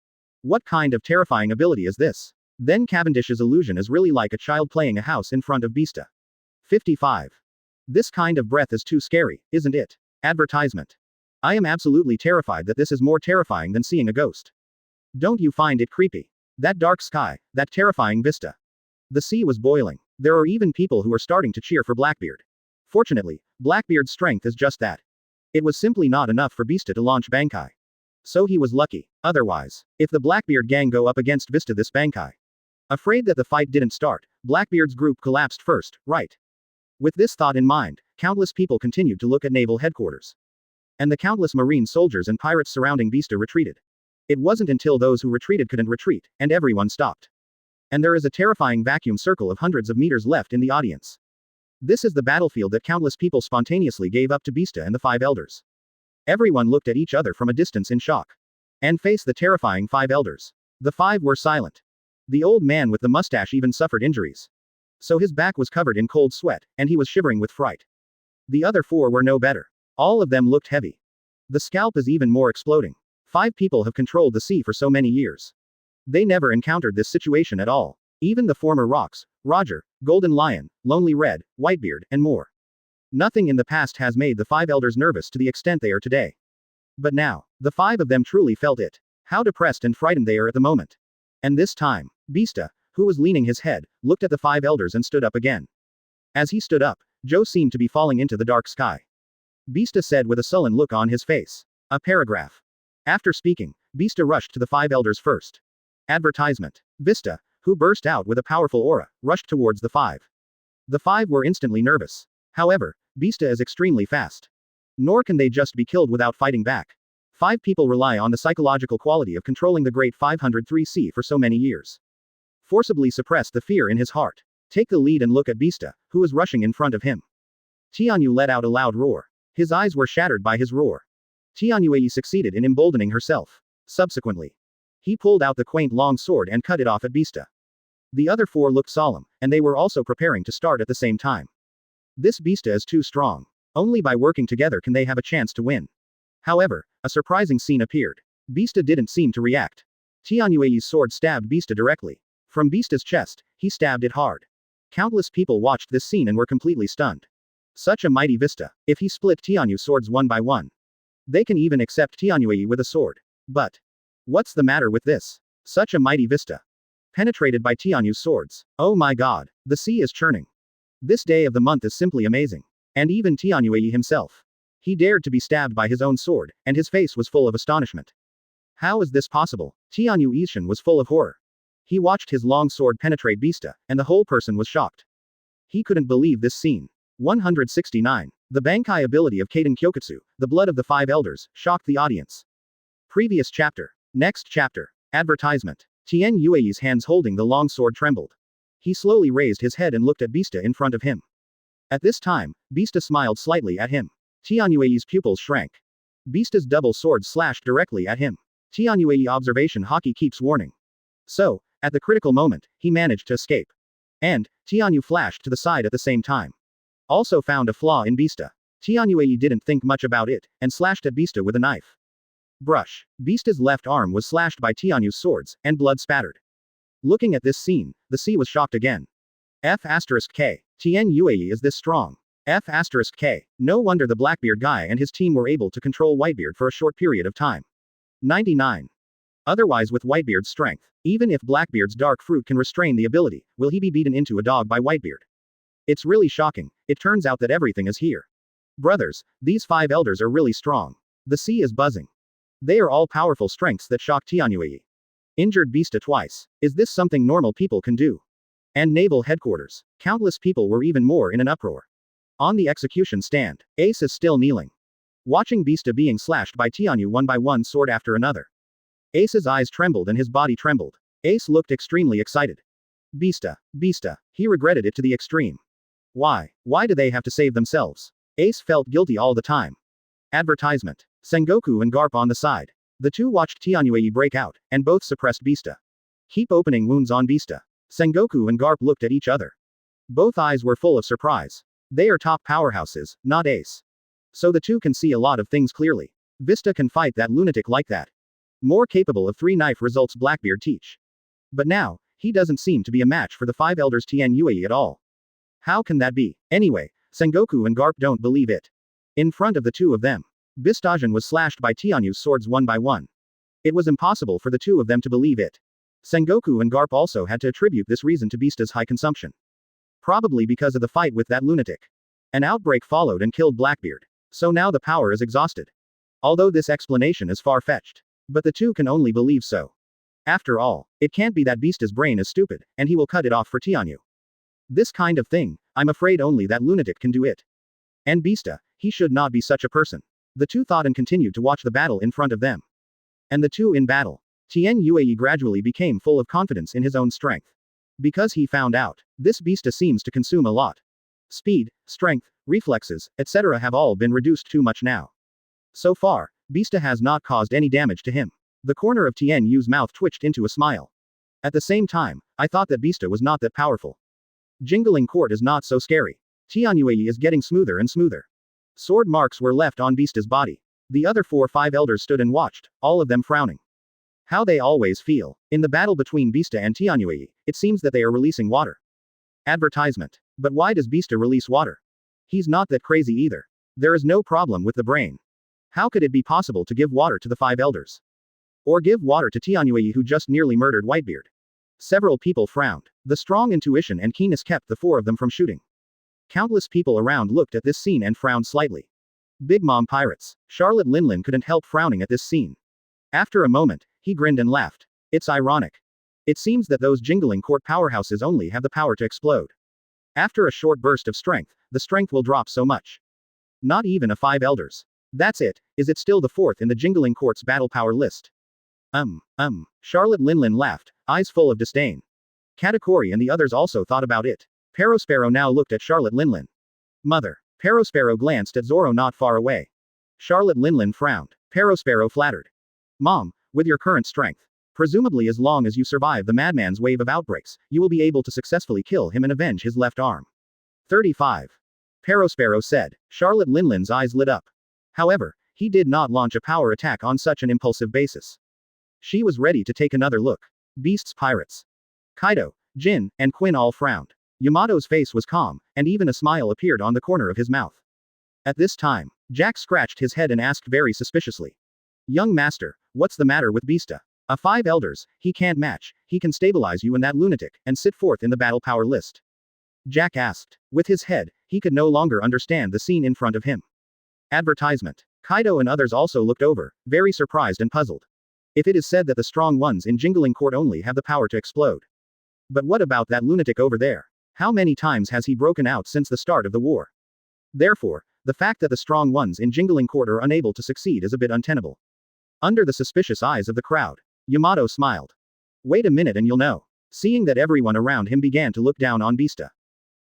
What kind of terrifying ability is this? Then Cavendish's illusion is really like a child playing a house in front of Bista. 55. This kind of breath is too scary, isn't it? Advertisement. I am absolutely terrified that this is more terrifying than seeing a ghost. Don't you find it creepy? That dark sky, that terrifying vista. The sea was boiling. There are even people who are starting to cheer for Blackbeard. Fortunately, Blackbeard's strength is just that. It was simply not enough for Bista to launch Bankai. So he was lucky. Otherwise, if the Blackbeard gang go up against Bista this Bankai. Afraid that the fight didn't start, Blackbeard's group collapsed first, right? With this thought in mind, countless people continued to look at naval headquarters. And the countless marine soldiers and pirates surrounding Bista retreated. It wasn't until those who retreated couldn't retreat, and everyone stopped. And there is a terrifying vacuum circle of hundreds of meters left in the audience. This is the battlefield that countless people spontaneously gave up to Bista and the five elders. Everyone looked at each other from a distance in shock. And faced the terrifying five elders. The five were silent. The old man with the mustache even suffered injuries. So his back was covered in cold sweat, and he was shivering with fright. The other four were no better. All of them looked heavy. The scalp is even more exploding. 5 people have controlled the sea for so many years. They never encountered this situation at all. Even the former Rocks, Roger, Golden Lion, Lonely Red, Whitebeard, and more. Nothing in the past has made the 5 elders nervous to the extent they are today. But now, the 5 of them truly felt it. How depressed and frightened they are at the moment. And this time, Bista, who was leaning his head, looked at the 5 elders and stood up again. As he stood up, Joe seemed to be falling into the dark sky. Bista said with a sullen look on his face. A paragraph. After speaking, Bista rushed to the 5 elders first. Advertisement. Bista, who burst out with a powerful aura, rushed towards the 5. The 5 were instantly nervous. However, Bista is extremely fast. Nor can they just be killed without fighting back. 5 people rely on the psychological quality of controlling the Great 503C for so many years. Forcibly suppress the fear in his heart. Take the lead and look at Bista, who is rushing in front of him. Tianyu let out a loud roar. His eyes were shattered by his roar. Tianyue succeeded in emboldening herself. Subsequently, he pulled out the quaint long sword and cut it off at Bista. The other 4 looked solemn, and they were also preparing to start at the same time. This Bista is too strong. Only by working together can they have a chance to win. However, a surprising scene appeared. Bista didn't seem to react. Tianyue's sword stabbed Bista directly. From Bista's chest, he stabbed it hard. Countless people watched this scene and were completely stunned. Such a mighty Bista. If he split Tianyu's swords one by one, they can even accept Tianyue with a sword. But what's the matter with this? Such a mighty Bista. Penetrated by Tianyu's swords. Oh my god, the sea is churning. This day of the month is simply amazing. And even Tianyue himself. He dared to be stabbed by his own sword, and his face was full of astonishment. How is this possible? Tianyu Ishin was full of horror. He watched his long sword penetrate Bista, and the whole person was shocked. He couldn't believe this scene. 169. The Bankai ability of Kaden Kyokutsu, the blood of the 5 elders, shocked the audience. Previous chapter. Next chapter. Advertisement. Tien Yue's hands holding the long sword trembled. He slowly raised his head and looked at Bista in front of him. At this time, Bista smiled slightly at him. Tianyue's pupils shrank. Bista's double sword slashed directly at him. Tianyue observation hockey keeps warning. So, at the critical moment, he managed to escape. And, Tianyu flashed to the side at the same time. Also found a flaw in Bista. Tianyue didn't think much about it, and slashed at Bista with a knife. Brush. Bista's left arm was slashed by Tianyu's swords, and blood spattered. Looking at this scene, the sea was shocked again. F*K. Tien Yue is this strong. F*K. No wonder the Blackbeard guy and his team were able to control Whitebeard for a short period of time. 99. Otherwise with Whitebeard's strength, even if Blackbeard's dark fruit can restrain the ability, will he be beaten into a dog by Whitebeard? It's really shocking. It turns out that everything is here. Brothers, these 5 elders are really strong. The sea is buzzing. They are all powerful strengths that shock Tianyue. Injured Bista twice. Is this something normal people can do? And naval headquarters. Countless people were even more in an uproar. On the execution stand, Ace is still kneeling. Watching Bista being slashed by Tianyu one by one sword after another. Ace's eyes trembled and his body trembled. Ace looked extremely excited. Bista. He regretted it to the extreme. Why do they have to save themselves? Ace felt guilty all the time. Advertisement. Sengoku and Garp on the side. The two watched Tianyue break out, and both suppressed Bista. Keep opening wounds on Bista. Sengoku and Garp looked at each other. Both eyes were full of surprise. They are top powerhouses, not ace. So the two can see a lot of things clearly. Bista can fight that lunatic like that. More capable of three-knife results Blackbeard teach. But now, he doesn't seem to be a match for the five elders Tien Yue at all. How can that be? Anyway, Sengoku and Garp don't believe it. In front of the two of them, Bistajan was slashed by Tianyu's swords one by one. It was impossible for the two of them to believe it. Sengoku and Garp also had to attribute this reason to Bista's high consumption. Probably because of the fight with that lunatic. An outbreak followed and killed Blackbeard. So now the power is exhausted. Although this explanation is far-fetched. But the two can only believe so. After all, it can't be that Bista's brain is stupid, and he will cut it off for Tianyu. This kind of thing, I'm afraid only that lunatic can do it. And Bista, he should not be such a person. The two thought and continued to watch the battle in front of them. And the two in battle. Tien Yue gradually became full of confidence in his own strength. Because he found out, this Bista seems to consume a lot. Speed, strength, reflexes, etc. have all been reduced too much now. So far, Bista has not caused any damage to him. The corner of Tien Yu's mouth twitched into a smile. At the same time, I thought that Bista was not that powerful. Jingling Court is not so scary. Tian Yue is getting smoother and smoother. Sword marks were left on Bista's body. The other 4-5 elders stood and watched, all of them frowning. How they always feel. In the battle between Bista and Tian Yue, it seems that they are releasing water. Advertisement. But why does Bista release water? He's not that crazy either. There is no problem with the brain. How could it be possible to give water to the 5 elders? Or give water to Tian Yue who just nearly murdered Whitebeard? Several people frowned. The strong intuition and keenness kept the 4 of them from shooting. Countless people around looked at this scene and frowned slightly. Big Mom Pirates. Charlotte Linlin couldn't help frowning at this scene. After a moment, he grinned and laughed. It's ironic. It seems that those Jingling Court powerhouses only have the power to explode. After a short burst of strength, the strength will drop so much. Not even a 5 elders. That's it. Is it still the 4th in the Jingling Court's battle power list? Charlotte Linlin laughed, eyes full of disdain. Katakuri and the others also thought about it. Perospero now looked at Charlotte Linlin. Mother. Perospero glanced at Zoro not far away. Charlotte Linlin frowned. Perospero flattered. Mom, with your current strength, presumably as long as you survive the madman's wave of outbreaks, you will be able to successfully kill him and avenge his left arm. 35. Perospero said. Charlotte Linlin's eyes lit up. However, he did not launch a power attack on such an impulsive basis. She was ready to take another look. Beasts Pirates. Kaido, Jin, and Quinn all frowned. Yamato's face was calm, and even a smile appeared on the corner of his mouth. At this time, Jack scratched his head and asked very suspiciously. Young master, what's the matter with Bista? A 5 elders, he can't match, he can stabilize you and that lunatic, and sit 4th in the battle power list. Jack asked. With his head, he could no longer understand the scene in front of him. Advertisement. Kaido and others also looked over, very surprised and puzzled. If it is said that the strong ones in Jingling Court only have the power to explode. But what about that lunatic over there? How many times has he broken out since the start of the war? Therefore, the fact that the strong ones in Jingling Court are unable to succeed is a bit untenable. Under the suspicious eyes of the crowd, Yamato smiled. Wait a minute and you'll know. Seeing that everyone around him began to look down on Bista,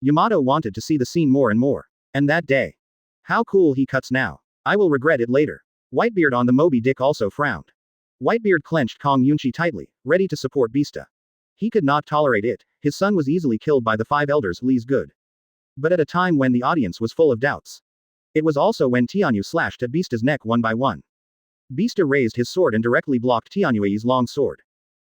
Yamato wanted to see the scene more and more. And that day. How cool he cuts now. I will regret it later. Whitebeard on the Moby Dick also frowned. Whitebeard clenched Kong Yunchi tightly, ready to support Bista. He could not tolerate it. His son was easily killed by the 5 elders Lee's good. But at a time when the audience was full of doubts. It was also when Tianyu slashed at Bista's neck one by one. Bista raised his sword and directly blocked Tianyu's long sword.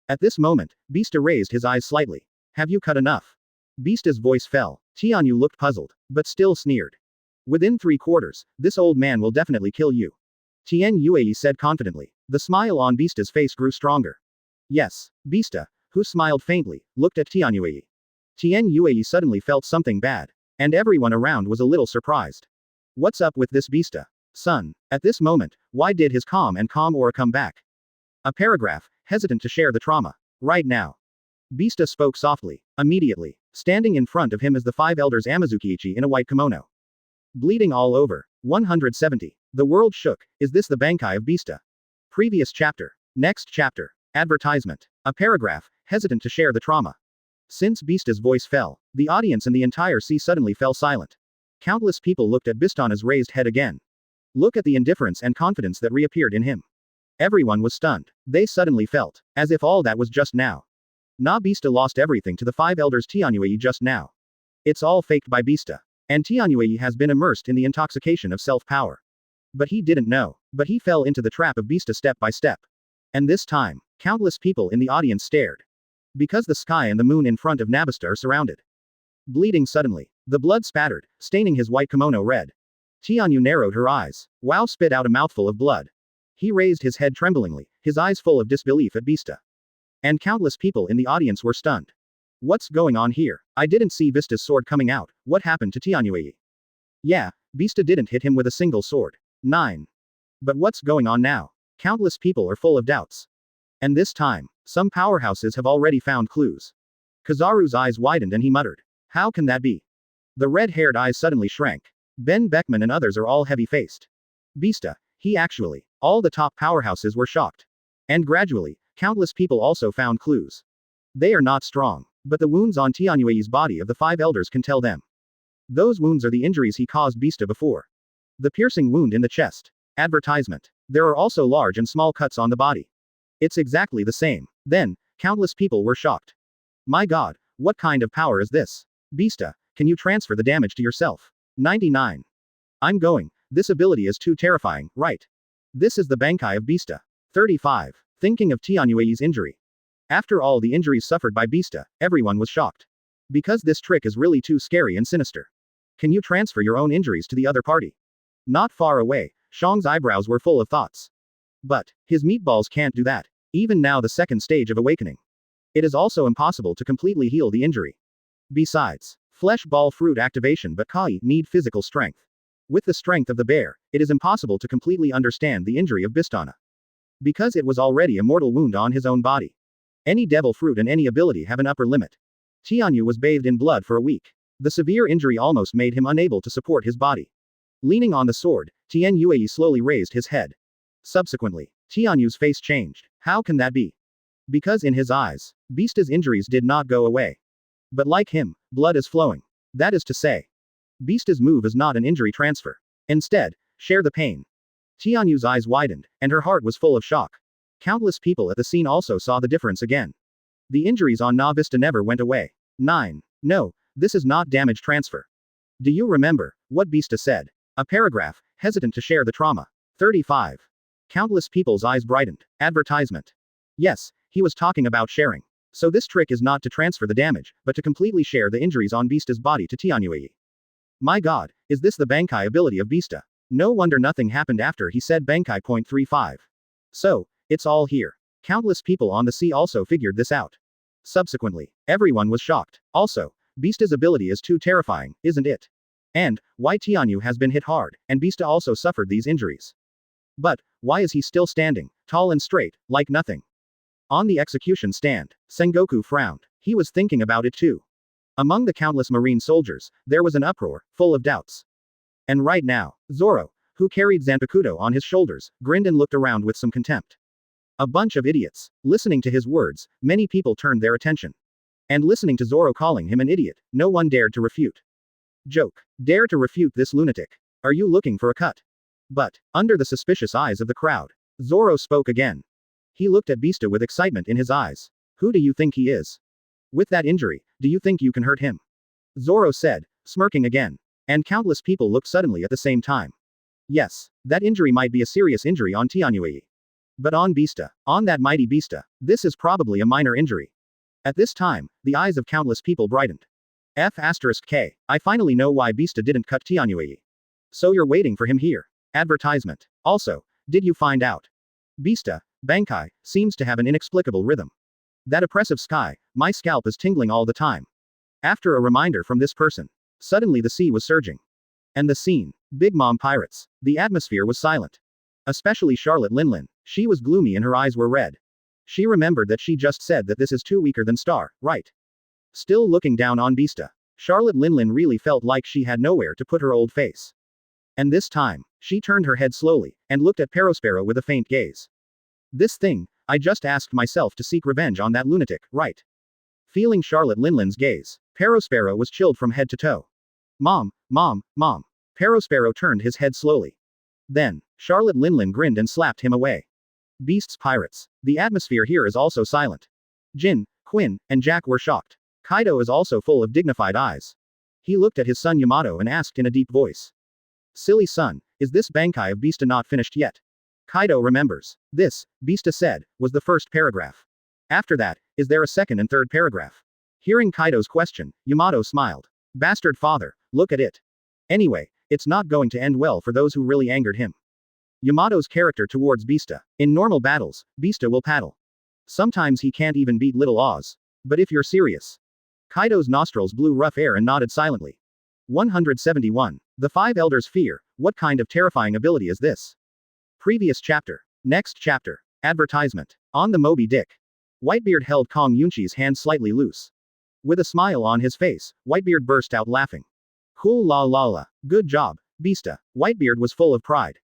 At this moment, Bista raised his eyes slightly. Have you cut enough? Bista's voice fell. Tianyu looked puzzled, but still sneered. Within 3 quarters, this old man will definitely kill you. Tien Yue said confidently. The smile on Bista's face grew stronger. Yes. Bista, who smiled faintly, looked at Tien Yue. Tien Yue suddenly felt something bad. And everyone around was a little surprised. What's up with this Bista? Son. At this moment, why did his calm aura come back? A paragraph, hesitant to share the trauma. Right now. Bista spoke softly. Immediately. Standing in front of him is the 5 elders Amazukiichi in a white kimono. Bleeding all over. 170. The world shook. Is this the Bankai of Bista? Previous chapter. Next chapter. Advertisement. A paragraph, hesitant to share the trauma. Since Bista's voice fell, the audience and the entire sea suddenly fell silent. Countless people looked at Bistana's raised head again. Look at the indifference and confidence that reappeared in him. Everyone was stunned. They suddenly felt as if all that was just now. Na Bista lost everything to the five elders Tianyue just now. It's all faked by Bista. And Tianyue has been immersed in the intoxication of self-power. But he didn't know. But he fell into the trap of Bista step by step. And this time, countless people in the audience stared. Because the sky and the moon in front of Nabista are surrounded. Bleeding suddenly. The blood spattered, staining his white kimono red. Tianyu narrowed her eyes. Wow spit out a mouthful of blood. He raised his head tremblingly, his eyes full of disbelief at Bista. And countless people in the audience were stunned. What's going on here? I didn't see Bista's sword coming out. What happened to Tianyue? Yeah, Bista didn't hit him with a single sword. 9. But what's going on now? Countless people are full of doubts. And this time, some powerhouses have already found clues. Kazaru's eyes widened and he muttered. How can that be? The red-haired eyes suddenly shrank. Ben Beckman and others are all heavy-faced. Bista, he actually. All the top powerhouses were shocked. And gradually, countless people also found clues. They are not strong. But the wounds on Tianyue's body of the five elders can tell them. Those wounds are the injuries he caused Bista before. The piercing wound in the chest. Advertisement. There are also large and small cuts on the body. It's exactly the same. Then, countless people were shocked. My god, what kind of power is this? Bista, can you transfer the damage to yourself? 99. I'm going. This ability is too terrifying, right? This is the Bankai of Bista. 35. Thinking of Tianyue's injury. After all the injuries suffered by Bista, everyone was shocked. Because this trick is really too scary and sinister. Can you transfer your own injuries to the other party? Not far away, Shang's eyebrows were full of thoughts. But, his meatballs can't do that. Even now the second stage of awakening. It is also impossible to completely heal the injury. Besides, flesh ball fruit activation but Kai need physical strength. With the strength of the bear, it is impossible to completely understand the injury of Bistana. Because it was already a mortal wound on his own body. Any devil fruit and any ability have an upper limit. Tianyu was bathed in blood for a week. The severe injury almost made him unable to support his body. Leaning on the sword, Tianyue slowly raised his head. Subsequently, Tianyu's face changed. How can that be? Because in his eyes, Bista's injuries did not go away. But like him, blood is flowing. That is to say, Bista's move is not an injury transfer. Instead, share the pain. Tianyu's eyes widened, and her heart was full of shock. Countless people at the scene also saw the difference again. The injuries on Na Bista never went away. 9. No, this is not damage transfer. Do you remember what Bista said? A paragraph, hesitant to share the trauma. 35. Countless people's eyes brightened. Advertisement. Yes, he was talking about sharing. So this trick is not to transfer the damage, but to completely share the injuries on Bista's body to Tianyue. My god, is this the Bankai ability of Bista? No wonder nothing happened after he said Bankai. 35. So, it's all here. Countless people on the sea also figured this out. Subsequently, everyone was shocked. Also, Bista's ability is too terrifying, isn't it? And, why Tianyu has been hit hard, and Bista also suffered these injuries. But, why is he still standing, tall and straight, like nothing? On the execution stand, Sengoku frowned. He was thinking about it too. Among the countless marine soldiers, there was an uproar, full of doubts. And right now, Zoro, who carried Zanpakuto on his shoulders, grinned and looked around with some contempt. A bunch of idiots. Listening to his words, many people turned their attention. And listening to Zoro calling him an idiot, no one dared to refute. Joke. Dare to refute this lunatic. Are you looking for a cut? But, under the suspicious eyes of the crowd, Zoro spoke again. He looked at Bista with excitement in his eyes. Who do you think he is? With that injury, do you think you can hurt him? Zoro said, smirking again. And countless people looked suddenly at the same time. Yes, that injury might be a serious injury on Tianyue. But on Bista, on that mighty Bista, this is probably a minor injury. At this time, the eyes of countless people brightened. F*K. I finally know why Bista didn't cut Tianyue. So you're waiting for him here. Advertisement. Also, did you find out? Bista, Bankai, seems to have an inexplicable rhythm. That oppressive sky, my scalp is tingling all the time. After a reminder from this person, suddenly the sea was surging. And the scene, Big Mom pirates, the atmosphere was silent. Especially Charlotte Linlin, she was gloomy and her eyes were red. She remembered that she just said that this is too weaker than Star, right? Still looking down on Bista, Charlotte Linlin really felt like she had nowhere to put her old face. And this time, she turned her head slowly, and looked at Perospero with a faint gaze. This thing, I just asked myself to seek revenge on that lunatic, right? Feeling Charlotte Linlin's gaze, Perospero was chilled from head to toe. Mom, mom, mom. Perospero turned his head slowly. Then, Charlotte Linlin grinned and slapped him away. Beasts pirates. The atmosphere here is also silent. Jin, Quinn and Jack were shocked. Kaido is also full of dignified eyes. He looked at his son Yamato and asked in a deep voice. Silly son, is this Bankai of Bista not finished yet? Kaido remembers. This, Bista said, was the first paragraph. After that, is there a second and third paragraph? Hearing Kaido's question, Yamato smiled. Bastard father, look at it. Anyway, it's not going to end well for those who really angered him. Yamato's character towards Bista. In normal battles, Bista will paddle. Sometimes he can't even beat Little Oz. But if you're serious. Kaido's nostrils blew rough air and nodded silently. 171. The Five Elders' Fear. What kind of terrifying ability is this? Previous chapter. Next chapter. Advertisement. On the Moby Dick. Whitebeard held Kong Yunchi's hand slightly loose. With a smile on his face, Whitebeard burst out laughing. Cool la la la. Good job, Bista. Whitebeard was full of pride.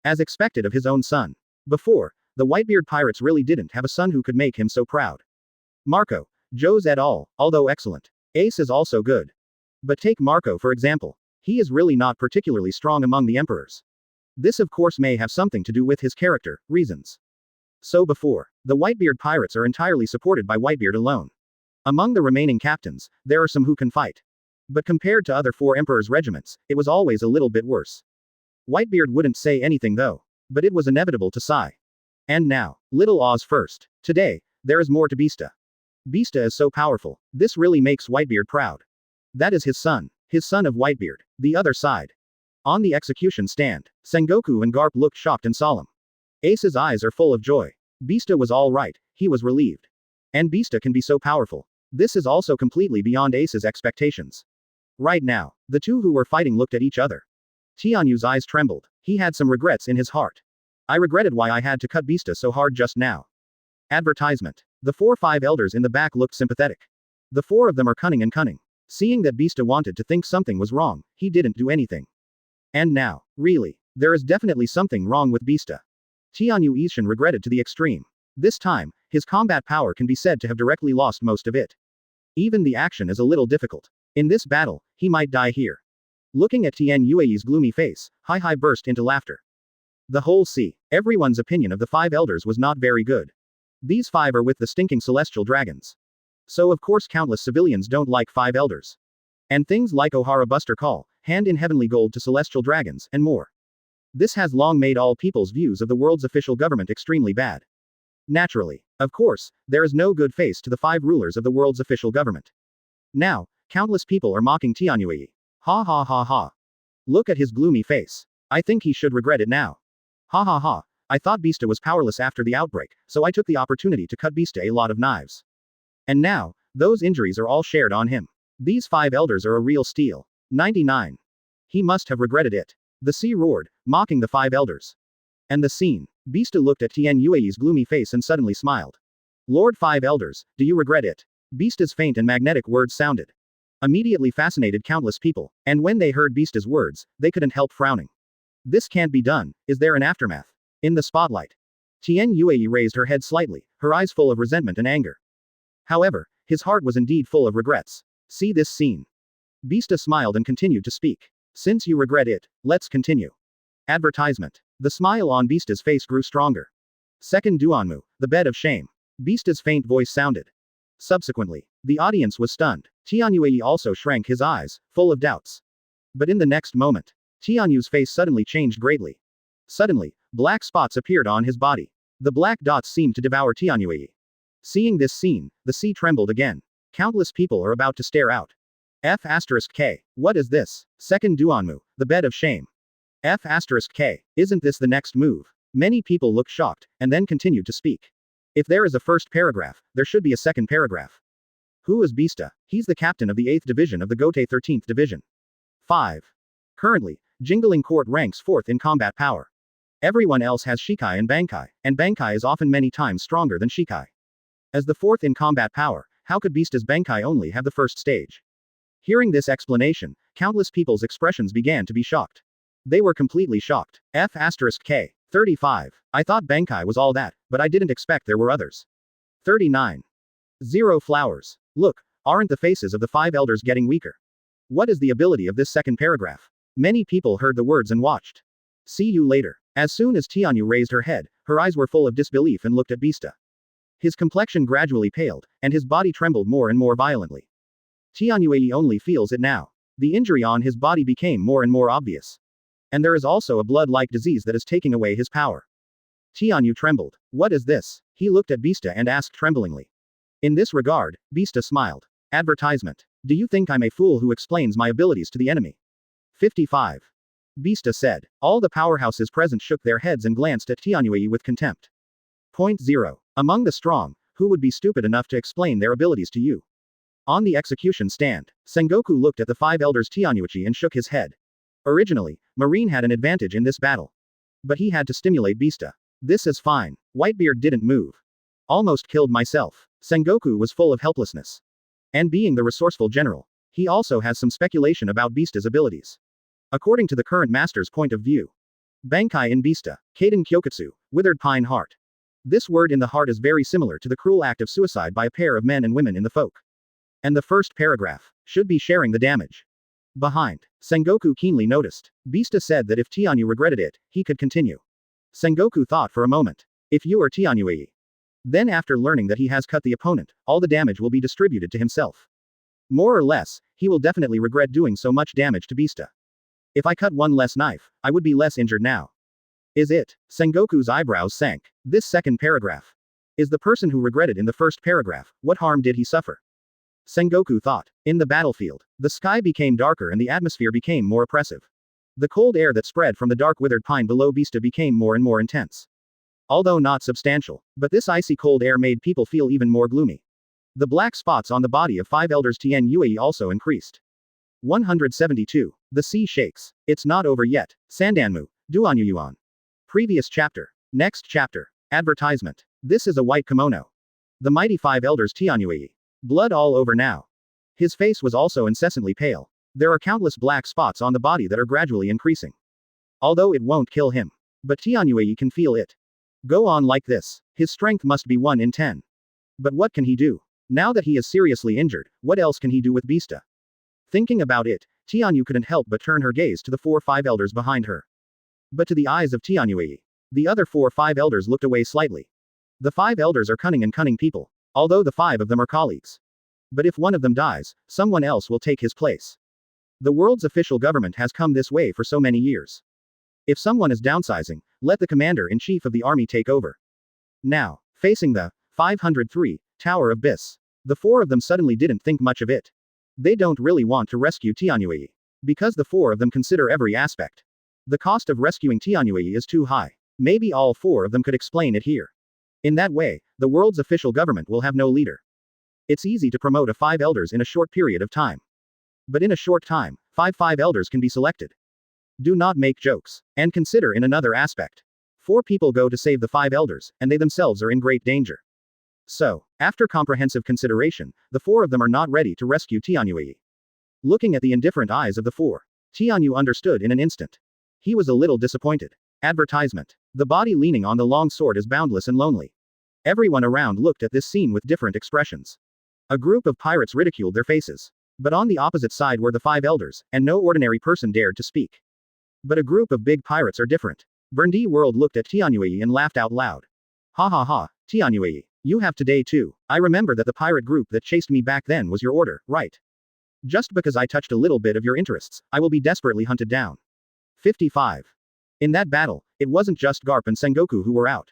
As expected of his own son. Before, the Whitebeard pirates really didn't have a son who could make him so proud. Marco. Joe's et al., although excellent. Ace is also good. But take Marco for example. He is really not particularly strong among the emperors. This of course may have something to do with his character, reasons. So before, the Whitebeard pirates are entirely supported by Whitebeard alone. Among the remaining captains, there are some who can fight. But compared to other four emperors' regiments, it was always a little bit worse. Whitebeard wouldn't say anything though. But it was inevitable to sigh. And now, Little Oz first. Today, there is more to Bista. Bista is so powerful. This really makes Whitebeard proud. That is his son of Whitebeard. The other side. On the execution stand, Sengoku and Garp looked shocked and solemn. Ace's eyes are full of joy. Bista was all right, he was relieved. And Bista can be so powerful. This is also completely beyond Ace's expectations. Right now, the two who were fighting looked at each other. Tianyu's eyes trembled. He had some regrets in his heart. I regretted why I had to cut Bista so hard just now. Advertisement. The five elders in the back looked sympathetic. The four of them are cunning and cunning. Seeing that Bista wanted to think something was wrong, he didn't do anything. And now, really, there is definitely something wrong with Bista. Tianyu Ishin regretted to the extreme. This time, his combat power can be said to have directly lost most of it. Even the action is a little difficult. In this battle, he might die here. Looking at Tien Yuei's gloomy face, Hai burst into laughter. The whole everyone's opinion of the five elders was not very good. These five are with the stinking celestial dragons. So of course countless civilians don't like five elders. And things like Ohara Buster Call, hand in heavenly gold to celestial dragons, and more. This has long made all people's views of the world's official government extremely bad. Naturally. Of course, there is no good face to the five rulers of the world's official government. Now, countless people are mocking Tianyue. Ha ha ha ha. Look at his gloomy face. I think he should regret it now. Ha ha ha. I thought Bista was powerless after the outbreak, so I took the opportunity to cut Bista a lot of knives. And now, those injuries are all shared on him. These five elders are a real steal. 99. He must have regretted it. The sea roared, mocking the five elders. And the scene. Bista looked at Tien Yuei's gloomy face and suddenly smiled. Lord Five Elders, do you regret it? Bista's faint and magnetic words sounded. Immediately fascinated countless people, and when they heard Bista's words, they couldn't help frowning. This can't be done. Is there an aftermath? In the spotlight. Tien Yuei raised her head slightly, her eyes full of resentment and anger. However, his heart was indeed full of regrets. See this scene. Bista smiled and continued to speak. Since you regret it, let's continue. Advertisement. The smile on Bista's face grew stronger. Second Duanmu, the bed of shame. Bista's faint voice sounded. Subsequently, the audience was stunned. Tianyue also shrank his eyes, full of doubts. But in the next moment, Tianyu's face suddenly changed greatly. Suddenly, black spots appeared on his body. The black dots seemed to devour Tianyue. Seeing this scene, the sea trembled again. Countless people are about to stare out. F*K. What is this? Second Duanmu, the bed of shame. F*K. Isn't this the next move? Many people looked shocked, and then continued to speak. If there is a first paragraph, there should be a second paragraph. Who is Bista? He's the captain of the 8th Division of the Gote 13th Division. 5. Currently, Jingling Court ranks 4th in combat power. Everyone else has Shikai and Bankai is often many times stronger than Shikai. As the 4th in combat power, how could Bista's Bankai only have the first stage? Hearing this explanation, countless people's expressions began to be shocked. They were completely shocked. F*K. 35. I thought Bankai was all that, but I didn't expect there were others. 39. 0 flowers. Look, aren't the faces of the five elders getting weaker? What is the ability of this second paragraph? Many people heard the words and watched. See you later. As soon as Tianyu raised her head, her eyes were full of disbelief and looked at Bista. His complexion gradually paled, and his body trembled more and more violently. Tianyue only feels it now. The injury on his body became more and more obvious. And there is also a blood-like disease that is taking away his power. Tianyu trembled. What is this? He looked at Bista and asked tremblingly. In this regard, Bista smiled. Advertisement. Do you think I'm a fool who explains my abilities to the enemy? 55. Bista said. All the powerhouses present shook their heads and glanced at Tianyue with contempt. Point 0. Among the strong, who would be stupid enough to explain their abilities to you? On the execution stand, Sengoku looked at the 5 elders Tianyuchi and shook his head. Originally, Marine had an advantage in this battle. But he had to stimulate Bista. This is fine. Whitebeard didn't move. Almost killed myself. Sengoku was full of helplessness. And being the resourceful general, he also has some speculation about Bista's abilities. According to the current master's point of view. Bankai in Bista, Kaden Kyokutsu, withered pine heart. This word in the heart is very similar to the cruel act of suicide by a pair of men and women in the folk. And the first paragraph should be sharing the damage. Behind, Sengoku keenly noticed. Bista said that if Tianyu regretted it, he could continue. Sengoku thought for a moment. If you are Tianyue. Then after learning that he has cut the opponent, all the damage will be distributed to himself. More or less, he will definitely regret doing so much damage to Bista. If I cut one less knife, I would be less injured now. Is it? Sengoku's eyebrows sank. This second paragraph. Is the person who regretted in the first paragraph, what harm did he suffer? Sengoku thought. In the battlefield, the sky became darker and the atmosphere became more oppressive. The cold air that spread from the dark withered pine below Bista became more and more intense. Although not substantial, but this icy cold air made people feel even more gloomy. The black spots on the body of 5 elders Tianyue also increased. 172. The sea shakes. It's not over yet. Sandanmu, Duanyuyuan. Previous chapter. Next chapter. Advertisement. This is a white kimono. The mighty 5 elders Tianyue. Blood all over now. His face was also incessantly pale. There are countless black spots on the body that are gradually increasing. Although it won't kill him. But Tianyue can feel it. Go on like this. His strength must be 1 in 10. But what can he do? Now that he is seriously injured, what else can he do with Bista? Thinking about it, Tianyu couldn't help but turn her gaze to the 4-5 elders behind her. But to the eyes of Tianyue, the other 4-5 elders looked away slightly. The 5 elders are cunning people, although the 5 of them are colleagues. But if one of them dies, someone else will take his place. The world's official government has come this way for so many years. If someone is downsizing, let the commander-in-chief of the army take over. Now, facing the 503 Tower of Bis, the 4 of them suddenly didn't think much of it. They don't really want to rescue Tianyue. Because the 4 of them consider every aspect. The cost of rescuing Tianyue is too high. Maybe all 4 of them could explain it here. In that way, the world's official government will have no leader. It's easy to promote a 5 elders in a short period of time. But in a short time, 5 elders can be selected. Do not make jokes. And consider in another aspect. 4 people go to save the 5 elders, and they themselves are in great danger. So, after comprehensive consideration, the 4 of them are not ready to rescue Tianyue. Looking at the indifferent eyes of the 4, Tianyu understood in an instant. He was a little disappointed. Advertisement. The body leaning on the long sword is boundless and lonely. Everyone around looked at this scene with different expressions. A group of pirates ridiculed their faces. But on the opposite side were the 5 elders, and no ordinary person dared to speak. But a group of big pirates are different. Burndy World looked at Tianyue and laughed out loud. Ha ha ha, Tianyue, you have today too. I remember that the pirate group that chased me back then was your order, right? Just because I touched a little bit of your interests, I will be desperately hunted down. 55. In that battle, it wasn't just Garp and Sengoku who were out.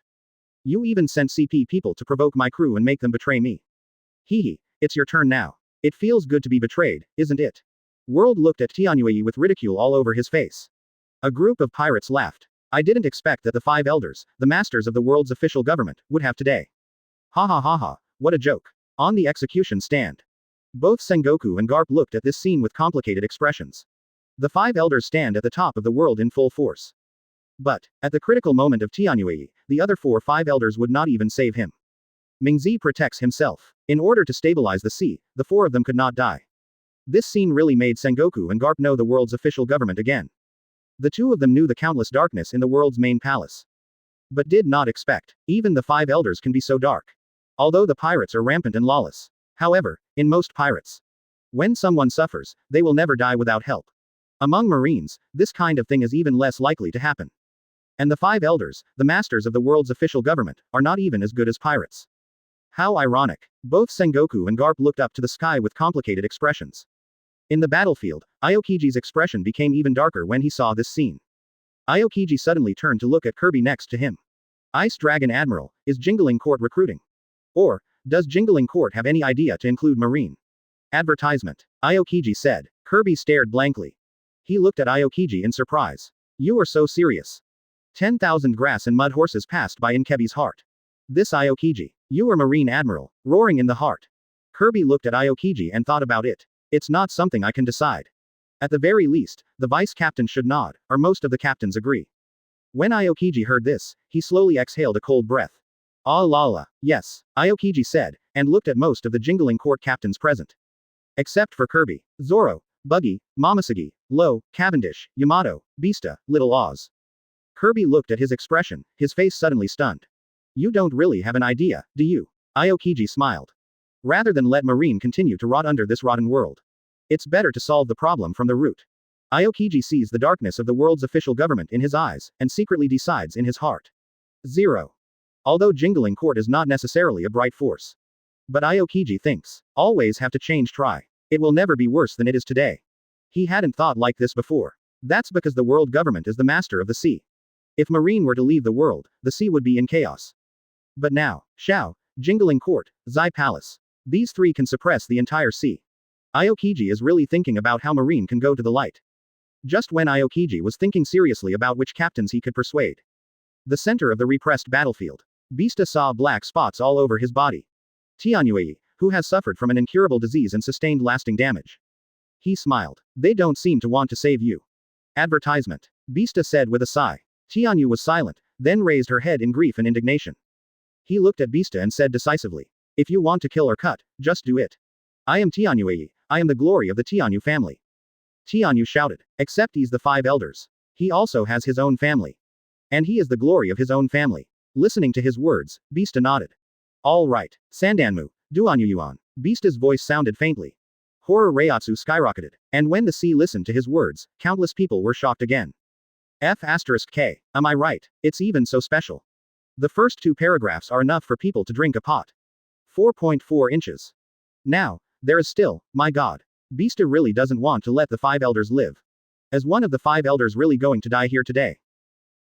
You even sent CP people to provoke my crew and make them betray me. Hee, it's your turn now. It feels good to be betrayed, isn't it? World looked at Tianyue with ridicule all over his face. A group of pirates laughed. I didn't expect that the 5 elders, the masters of the world's official government, would have today. Ha ha ha ha, what a joke. On the execution stand. Both Sengoku and Garp looked at this scene with complicated expressions. The 5 elders stand at the top of the world in full force. But, at the critical moment of Tianyue, the other 4-5 elders would not even save him. Mingzi protects himself. In order to stabilize the sea, the 4 of them could not die. This scene really made Sengoku and Garp know the world's official government again. The 2 of them knew the countless darkness in the world's main palace. But did not expect, even the 5 elders can be so dark. Although the pirates are rampant and lawless. However, in most pirates, when someone suffers, they will never die without help. Among Marines, this kind of thing is even less likely to happen. And the 5 elders, the masters of the world's official government, are not even as good as pirates. How ironic. Both Sengoku and Garp looked up to the sky with complicated expressions. In the battlefield, Aokiji's expression became even darker when he saw this scene. Aokiji suddenly turned to look at Kirby next to him. Ice Dragon Admiral, is Jingling Court recruiting? Or, does Jingling Court have any idea to include Marine? Advertisement. Aokiji said. Kirby stared blankly. He looked at Aokiji in surprise. You are so serious. 10,000 grass and mud horses passed by in Kebi's heart. This Aokiji. You are Marine Admiral, roaring in the heart. Kirby looked at Aokiji and thought about it. It's not something I can decide. At the very least, the vice captain should nod, or most of the captains agree. When Aokiji heard this, he slowly exhaled a cold breath. Ah la la, yes, Aokiji said, and looked at most of the Jingling Court captains present. Except for Kirby, Zoro, Buggy, Momoshiki, Lo, Cavendish, Yamato, Bista, Little Oz. Kirby looked at his expression, his face suddenly stunned. You don't really have an idea, do you? Aokiji smiled. Rather than let Marine continue to rot under this rotten world, it's better to solve the problem from the root. Aokiji sees the darkness of the world's official government in his eyes, and secretly decides in his heart. 0. Although Jingling Court is not necessarily a bright force. But Aokiji thinks, always have to change try. It will never be worse than it is today. He hadn't thought like this before. That's because the world government is the master of the sea. If Marine were to leave the world, the sea would be in chaos. But now, Xiao, Jingling Court, Xuye Palace. These three can suppress the entire sea. Aokiji is really thinking about how Marine can go to the light. Just when Aokiji was thinking seriously about which captains he could persuade. The center of the repressed battlefield. Bista saw black spots all over his body. Tianyue, who has suffered from an incurable disease and sustained lasting damage. He smiled. They don't seem to want to save you. Advertisement. Bista said with a sigh. Tianyu was silent, then raised her head in grief and indignation. He looked at Bista and said decisively. If you want to kill or cut, just do it. I am Tianyue, I am the glory of the Tianyu family. Tianyu shouted. Except he's the five elders. He also has his own family. And he is the glory of his own family. Listening to his words, Bista nodded. All right, Sandanmu, Duanyu Yuan. Bista's voice sounded faintly. Horror Reiatsu skyrocketed. And when the sea listened to his words, countless people were shocked again. F***K. Am I right? It's even so special. The first two paragraphs are enough for people to drink a pot. 4.4 inches. Now, there is still, my god. Bista really doesn't want to let the five elders live. As one of the five elders really going to die here today?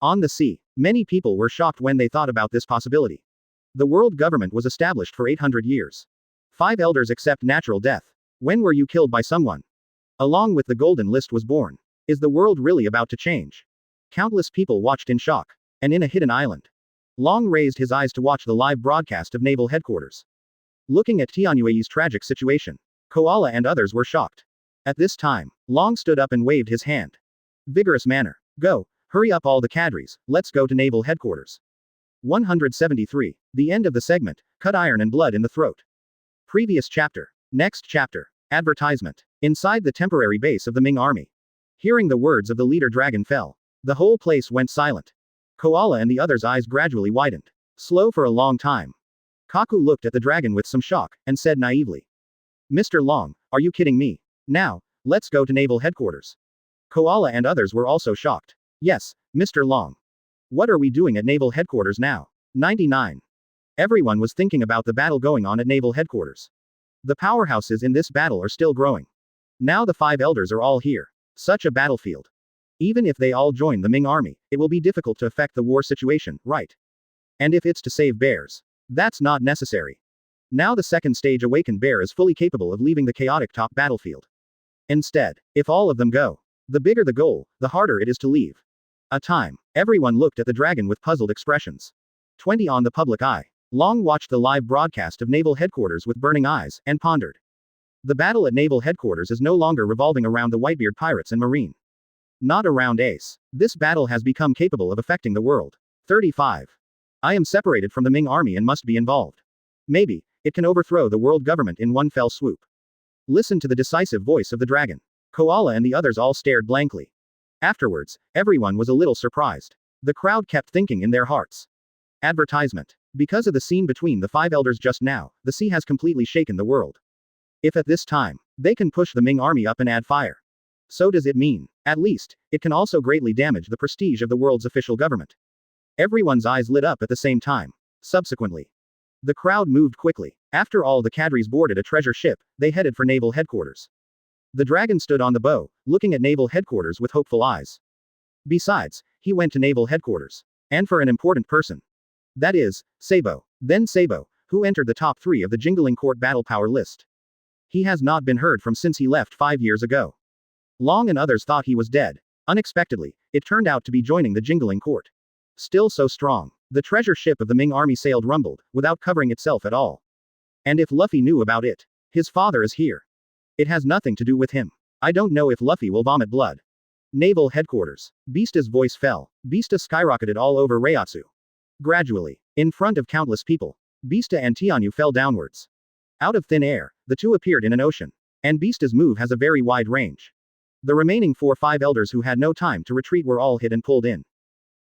On the sea, many people were shocked when they thought about this possibility. The world government was established for 800 years. Five elders accept natural death. When were you killed by someone? Along with the golden list was born. Is the world really about to change? Countless people watched in shock. And in a hidden island. Long raised his eyes to watch the live broadcast of naval headquarters. Looking at Tianyue's tragic situation, Koala and others were shocked. At this time, Long stood up and waved his hand. Vigorous manner. Go, hurry up all the cadres, let's go to naval headquarters. 173. The end of the segment, cut iron and blood in the throat. Previous chapter. Next chapter. Advertisement. Inside the temporary base of the Ming army. Hearing the words of the leader dragon fell. The whole place went silent. Koala and the others' eyes gradually widened. Slow for a long time. Kaku looked at the dragon with some shock, and said naively. Mr. Long, are you kidding me? Now, let's go to naval headquarters. Koala and others were also shocked. Yes, Mr. Long. What are we doing at naval headquarters now? 99. Everyone was thinking about the battle going on at naval headquarters. The powerhouses in this battle are still growing. Now the five elders are all here. Such a battlefield. Even if they all join the Ming army, it will be difficult to affect the war situation, right? And if it's to save bears, that's not necessary. Now the second stage awakened bear is fully capable of leaving the chaotic top battlefield. Instead, if all of them go, the bigger the goal, the harder it is to leave. A time. Everyone looked at the dragon with puzzled expressions. 20 on the public eye. Long watched the live broadcast of naval headquarters with burning eyes, and pondered. The battle at naval headquarters is no longer revolving around the Whitebeard pirates and Marine. Not around Ace. This battle has become capable of affecting the world. 35. I am separated from the Ming army and must be involved. Maybe, it can overthrow the world government in one fell swoop. Listen to the decisive voice of the dragon. Koala and the others all stared blankly. Afterwards, everyone was a little surprised. The crowd kept thinking in their hearts. Advertisement. Because of the scene between the five elders just now, the sea has completely shaken the world. If at this time, they can push the Ming army up and add fire. So does it mean, at least, it can also greatly damage the prestige of the world's official government. Everyone's eyes lit up at the same time. Subsequently, The crowd moved quickly. After all the cadres boarded a treasure ship, they headed for naval headquarters. The dragon stood on the bow, looking at naval headquarters with hopeful eyes. Besides, he went to naval headquarters. And for an important person. That is, Sabo. Then Sabo, who entered the top 3 of the Jingling Court battle power list. He has not been heard from since he left 5 years ago. Long and others thought he was dead. Unexpectedly, it turned out to be joining the Jingling Court. Still so strong. The treasure ship of the Ming army sailed rumbled, without covering itself at all. And if Luffy knew about it, his father is here. It has nothing to do with him. I don't know if Luffy will vomit blood. Naval headquarters. Bista's voice fell. Bista skyrocketed all over Reiatsu. Gradually, in front of countless people, Bista and Tianyu fell downwards. Out of thin air, the two appeared in an ocean. And Bista's move has a very wide range. The remaining 4-5 elders who had no time to retreat were all hit and pulled in.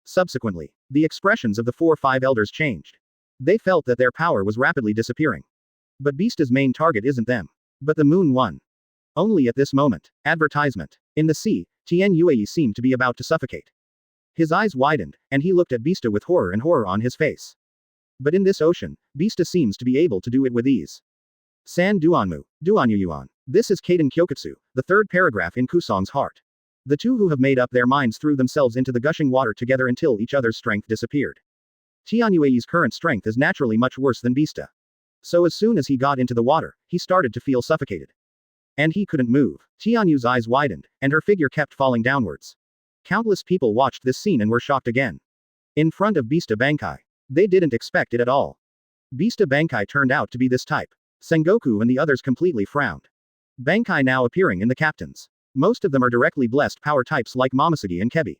Subsequently, the expressions of the 4-5 elders changed. They felt that their power was rapidly disappearing. But Bista's main target isn't them. But the moon won. Only at this moment. Advertisement. In the sea, Tien Yue seemed to be about to suffocate. His eyes widened, and he looked at Bista with horror and horror on his face. But in this ocean, Bista seems to be able to do it with ease. San Duanmu, Duanyu Yuan. This is Kaden Kyokutsu, the third paragraph in Kusong's heart. The two who have made up their minds threw themselves into the gushing water together until each other's strength disappeared. Tianyue's current strength is naturally much worse than Bista. So as soon as he got into the water, he started to feel suffocated. And he couldn't move. Tianyu's eyes widened, and her figure kept falling downwards. Countless people watched this scene and were shocked again. In front of Bista Bankai. They didn't expect it at all. Bista Bankai turned out to be this type. Sengoku and the others completely frowned. Bankai now appearing in the captains. Most of them are directly blessed power types like Momosuke and Kebi.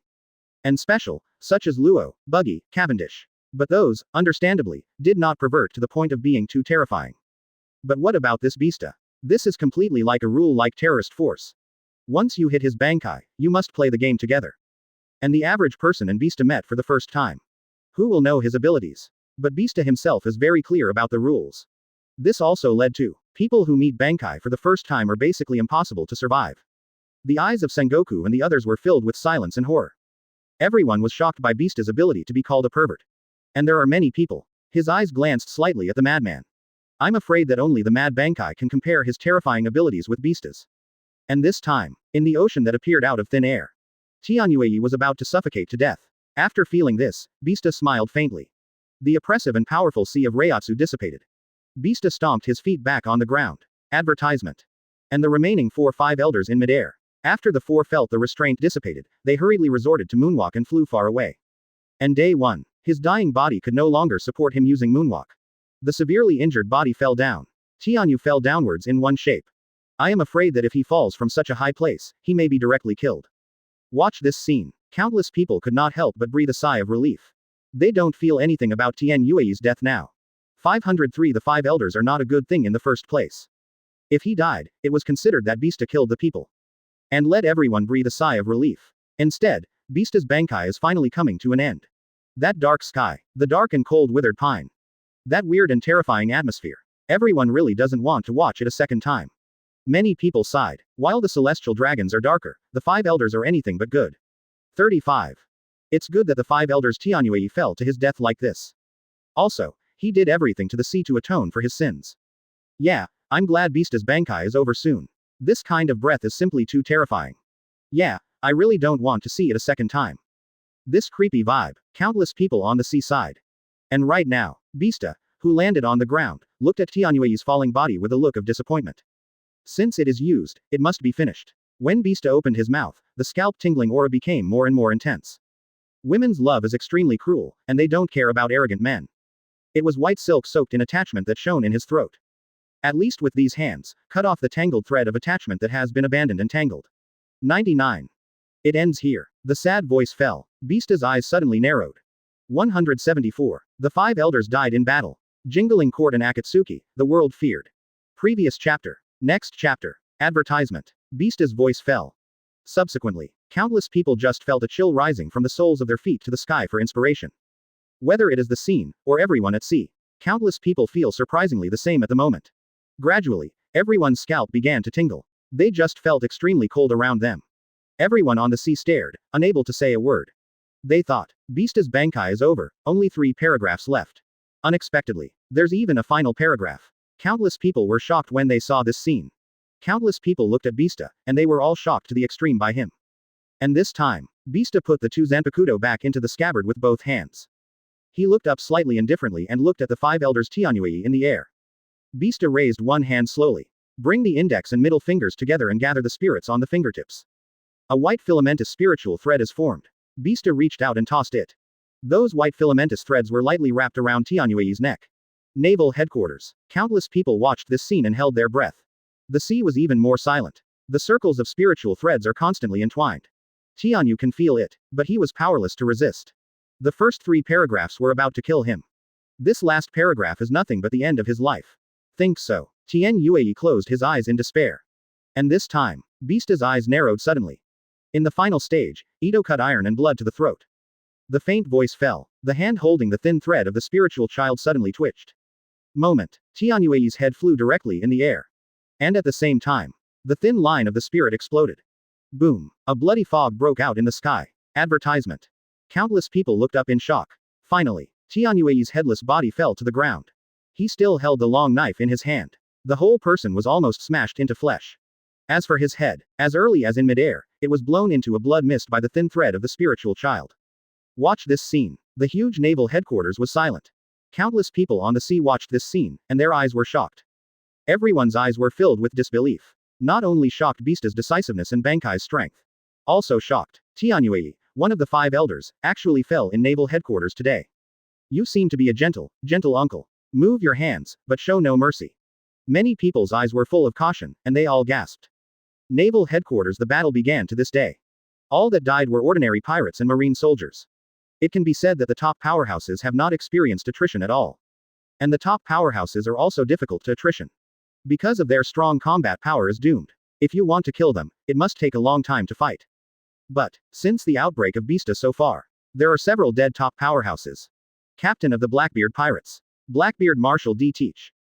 And special, such as Luo, Buggy, Cavendish. But those, understandably, did not pervert to the point of being too terrifying. But what about this Bista? This is completely like a rule-like terrorist force. Once you hit his Bankai, you must play the game together. And the average person and Bista met for the first time. Who will know his abilities? But Bista himself is very clear about the rules. This also led to people who meet Bankai for the first time are basically impossible to survive. The eyes of Sengoku and the others were filled with silence and horror. Everyone was shocked by Bista's ability to be called a pervert. And there are many people. His eyes glanced slightly at the madman. I'm afraid that only the mad Bankai can compare his terrifying abilities with Bista's. And this time, in the ocean that appeared out of thin air, Tianyue was about to suffocate to death. After feeling this, Bista smiled faintly. The oppressive and powerful sea of Reiatsu dissipated. Bista stomped his feet back on the ground. Advertisement. And the remaining 4-5 elders in midair. After the 4 felt the restraint dissipated, they hurriedly resorted to moonwalk and flew far away. And day 1. His dying body could no longer support him using moonwalk. The severely injured body fell down. Tianyu fell downwards in one shape. I am afraid that if he falls from such a high place, he may be directly killed. Watch this scene. Countless people could not help but breathe a sigh of relief. They don't feel anything about Tien Yue's death now. 503 The 5 elders are not a good thing in the first place. If he died, it was considered that Bista killed the people. And let everyone breathe a sigh of relief. Instead, Bista's Bankai is finally coming to an end. That dark sky, the dark and cold withered pine. That weird and terrifying atmosphere. Everyone really doesn't want to watch it a second time. Many people sighed. While the celestial dragons are darker, the 5 elders are anything but good. 35. It's good that the 5 elders Tianyue fell to his death like this. Also, he did everything to the sea to atone for his sins. Yeah, I'm glad Bista's Bankai is over soon. This kind of breath is simply too terrifying. Yeah, I really don't want to see it a second time. This creepy vibe. Countless people on the seaside. And right now, Bista, who landed on the ground, looked at Tianyue's falling body with a look of disappointment. Since it is used, it must be finished. When Bista opened his mouth, the scalp-tingling aura became more and more intense. Women's love is extremely cruel, and they don't care about arrogant men. It was white silk soaked in attachment that shone in his throat. At least with these hands, cut off the tangled thread of attachment that has been abandoned and tangled. 99. It ends here. The sad voice fell. Bista's eyes suddenly narrowed. 174. The 5 elders died in battle. Jingling Court and Akatsuki, the world feared. Previous chapter. Next chapter. Advertisement. Bista's voice fell. Subsequently, countless people just felt a chill rising from the soles of their feet to the sky for inspiration. Whether it is the scene, or everyone at sea, countless people feel surprisingly the same at the moment. Gradually, everyone's scalp began to tingle. They just felt extremely cold around them. Everyone on the sea stared, unable to say a word. They thought, Bista's Bankai is over, only 3 paragraphs left. Unexpectedly, There's even a final paragraph. Countless people were shocked when they saw this scene. Countless people looked at Bista, and they were all shocked to the extreme by him. And this time, Bista put the 2 Zanpakuto back into the scabbard with both hands. He looked up slightly indifferently and looked at the 5 elders Tianyue in the air. Bista raised one hand slowly. Bring the index and middle fingers together and gather the spirits on the fingertips. A white filamentous spiritual thread is formed. Bista reached out and tossed it. Those white filamentous threads were lightly wrapped around Tianyue's neck. Naval headquarters. Countless people watched this scene and held their breath. The sea was even more silent. The circles of spiritual threads are constantly entwined. Tianyu can feel it, but he was powerless to resist. The first 3 paragraphs were about to kill him. This last paragraph is nothing but the end of his life. Think so. Tian Yue closed his eyes in despair. And this time, Bista's eyes narrowed suddenly. In the final stage, Ito cut iron and blood to the throat. The faint voice fell. The hand holding the thin thread of the spiritual child suddenly twitched. Moment. Tianyue's head flew directly in the air. And at the same time, the thin line of the spirit exploded. Boom. A bloody fog broke out in the sky. Advertisement. Countless people looked up in shock. Finally, Tianyue's headless body fell to the ground. He still held the long knife in his hand. The whole person was almost smashed into flesh. As for his head, as early as in midair, it was blown into a blood mist by the thin thread of the spiritual child. Watch this scene. The huge naval headquarters was silent. Countless people on the sea watched this scene, and their eyes were shocked. Everyone's eyes were filled with disbelief. Not only shocked Bista's decisiveness and Bankai's strength. Also shocked. Tianyue, one of the 5 elders, actually fell in naval headquarters today. You seem to be a gentle uncle. Move your hands, but show no mercy. Many people's eyes were full of caution, and they all gasped. Naval headquarters. The battle began to this day. All that died were ordinary pirates and marine soldiers. It can be said that the top powerhouses have not experienced attrition at all. And the top powerhouses are also difficult to attrition. Because of their strong combat power is doomed. If you want to kill them, it must take a long time to fight. But, since the outbreak of Bista so far, there are several dead top powerhouses. Captain of the Blackbeard Pirates. Blackbeard Marshal D. Teach.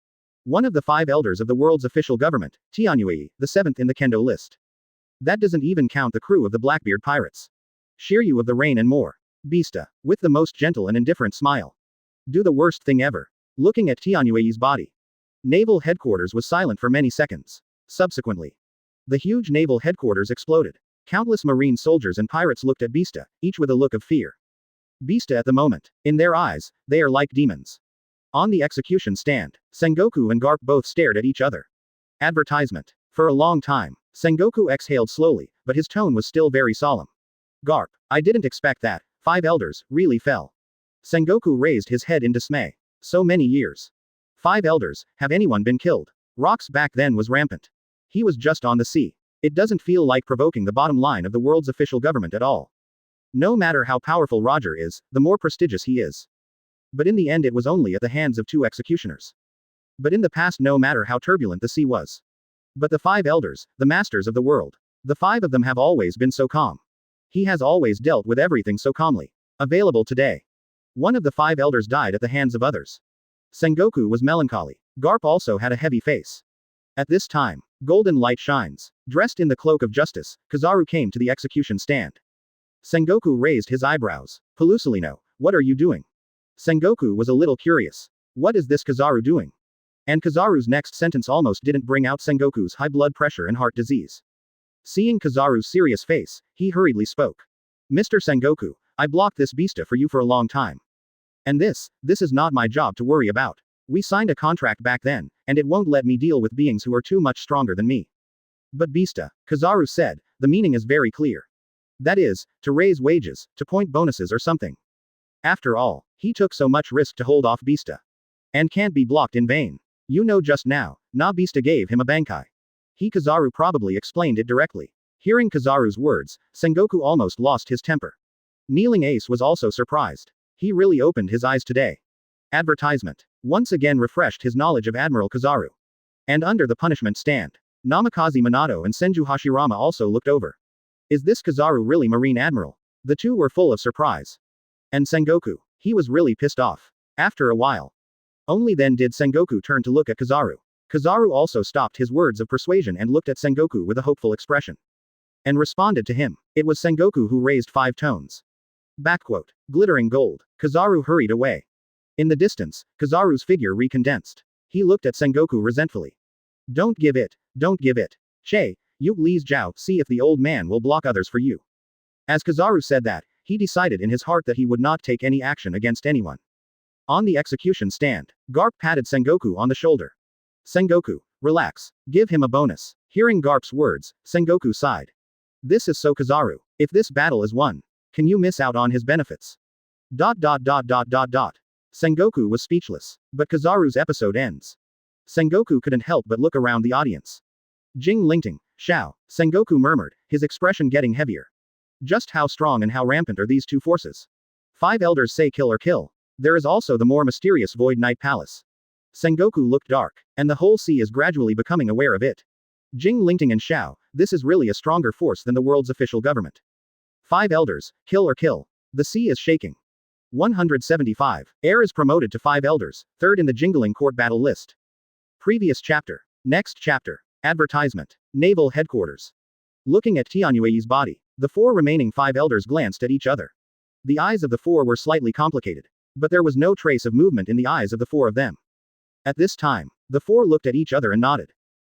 One of the 5 elders of the world's official government, Tianyue, the 7th in the Kendo list. That doesn't even count the crew of the Blackbeard Pirates. Shiryu of the Rain and more. Bista, with the most gentle and indifferent smile. Do the worst thing ever. Looking at Tianyue's body. Naval headquarters was silent for many seconds. Subsequently, the huge naval headquarters exploded. Countless marine soldiers and pirates looked at Bista, each with a look of fear. Bista at the moment. In their eyes, they are like demons. On the execution stand, Sengoku and Garp both stared at each other. Advertisement. For a long time, Sengoku exhaled slowly, but his tone was still very solemn. Garp, I didn't expect that. 5 elders really fell. Sengoku raised his head in dismay. So many years. 5 elders, have anyone been killed? Rocks back then was rampant. He was just on the sea. It doesn't feel like provoking the bottom line of the world's official government at all. No matter how powerful Roger is, the more prestigious he is. But in the end it was only at the hands of 2 executioners. But in the past no matter how turbulent the sea was. But the 5 elders, the masters of the world. The 5 of them have always been so calm. He has always dealt with everything so calmly. Available today. One of the 5 elders died at the hands of others. Sengoku was melancholy. Garp also had a heavy face. At this time, golden light shines. Dressed in the cloak of justice, Kizaru came to the execution stand. Sengoku raised his eyebrows. Pelusilino, what are you doing? Sengoku was a little curious. What is this Kizaru doing? And Kizaru's next sentence almost didn't bring out Sengoku's high blood pressure and heart disease. Seeing Kizaru's serious face, he hurriedly spoke. Mr. Sengoku, I blocked this Bista for you for a long time. And this is not my job to worry about. We signed a contract back then, and it won't let me deal with beings who are too much stronger than me. But Bista, Kizaru said, the meaning is very clear. That is, to raise wages, to point bonuses or something. After all, he took so much risk to hold off Bista. And can't be blocked in vain. You know just now, Na Bista gave him a Bankai. Kizaru probably explained it directly. Hearing Kizaru's words, Sengoku almost lost his temper. Kneeling Ace was also surprised. He really opened his eyes today. Advertisement. Once again refreshed his knowledge of Admiral Kizaru. And under the punishment stand, Namikaze Minato and Senju Hashirama also looked over. Is this Kizaru really Marine Admiral? The two were full of surprise. And Sengoku, he was really pissed off. After a while. Only then did Sengoku turn to look at Kizaru. Kizaru also stopped his words of persuasion and looked at Sengoku with a hopeful expression. And responded to him. It was Sengoku who raised 5 tones. Backquote. Glittering gold. Kizaru hurried away. In the distance, Kizaru's figure recondensed. He looked at Sengoku resentfully. Don't give it. Don't give it. Che, you please Zhao, see if the old man will block others for you. As Kizaru said that, he decided in his heart that he would not take any action against anyone. On the execution stand, Garp patted Sengoku on the shoulder. Sengoku, relax. Give him a bonus. Hearing Garp's words, Sengoku sighed. This is so Kizaru. If this battle is won, can you miss out on his benefits? ... Sengoku was speechless. But Kizaru's episode ends. Sengoku couldn't help but look around the audience. Jingling, Xiao, Sengoku murmured, his expression getting heavier. Just how strong and how rampant are these two forces? 5 elders say kill or kill. There is also the more mysterious Void Night Palace. Sengoku looked dark, and the whole sea is gradually becoming aware of it. Jingling and Xiao, this is really a stronger force than the world's official government. 5 elders, kill or kill. The sea is shaking. 175. Heir is promoted to 5 elders, 3rd in the Jingling Court battle list. Previous chapter. Next chapter. Advertisement. Naval Headquarters. Looking at Tianyue's body, the 4 remaining 5 elders glanced at each other. The eyes of the 4 were slightly complicated. But there was no trace of movement in the eyes of the 4 of them. At this time, the 4 looked at each other and nodded.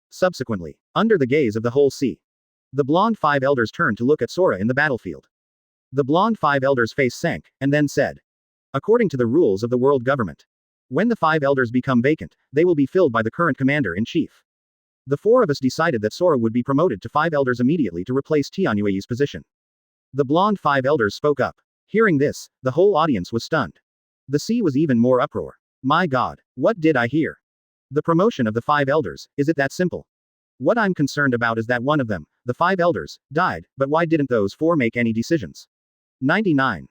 Subsequently, under the gaze of the whole sea, the blonde 5 elders turned to look at Sora in the battlefield. The blonde 5 elders' face sank, and then said, according to the rules of the world government, when the 5 elders become vacant, they will be filled by the current commander-in-chief. The 4 of us decided that Sora would be promoted to 5 elders immediately to replace Tianyue's position. The blonde 5 elders spoke up. Hearing this, the whole audience was stunned. The sea was even more uproar. My god, what did I hear? The promotion of the 5 elders, is it that simple? What I'm concerned about is that one of them, the 5 elders, died, but why didn't those 4 make any decisions? 99.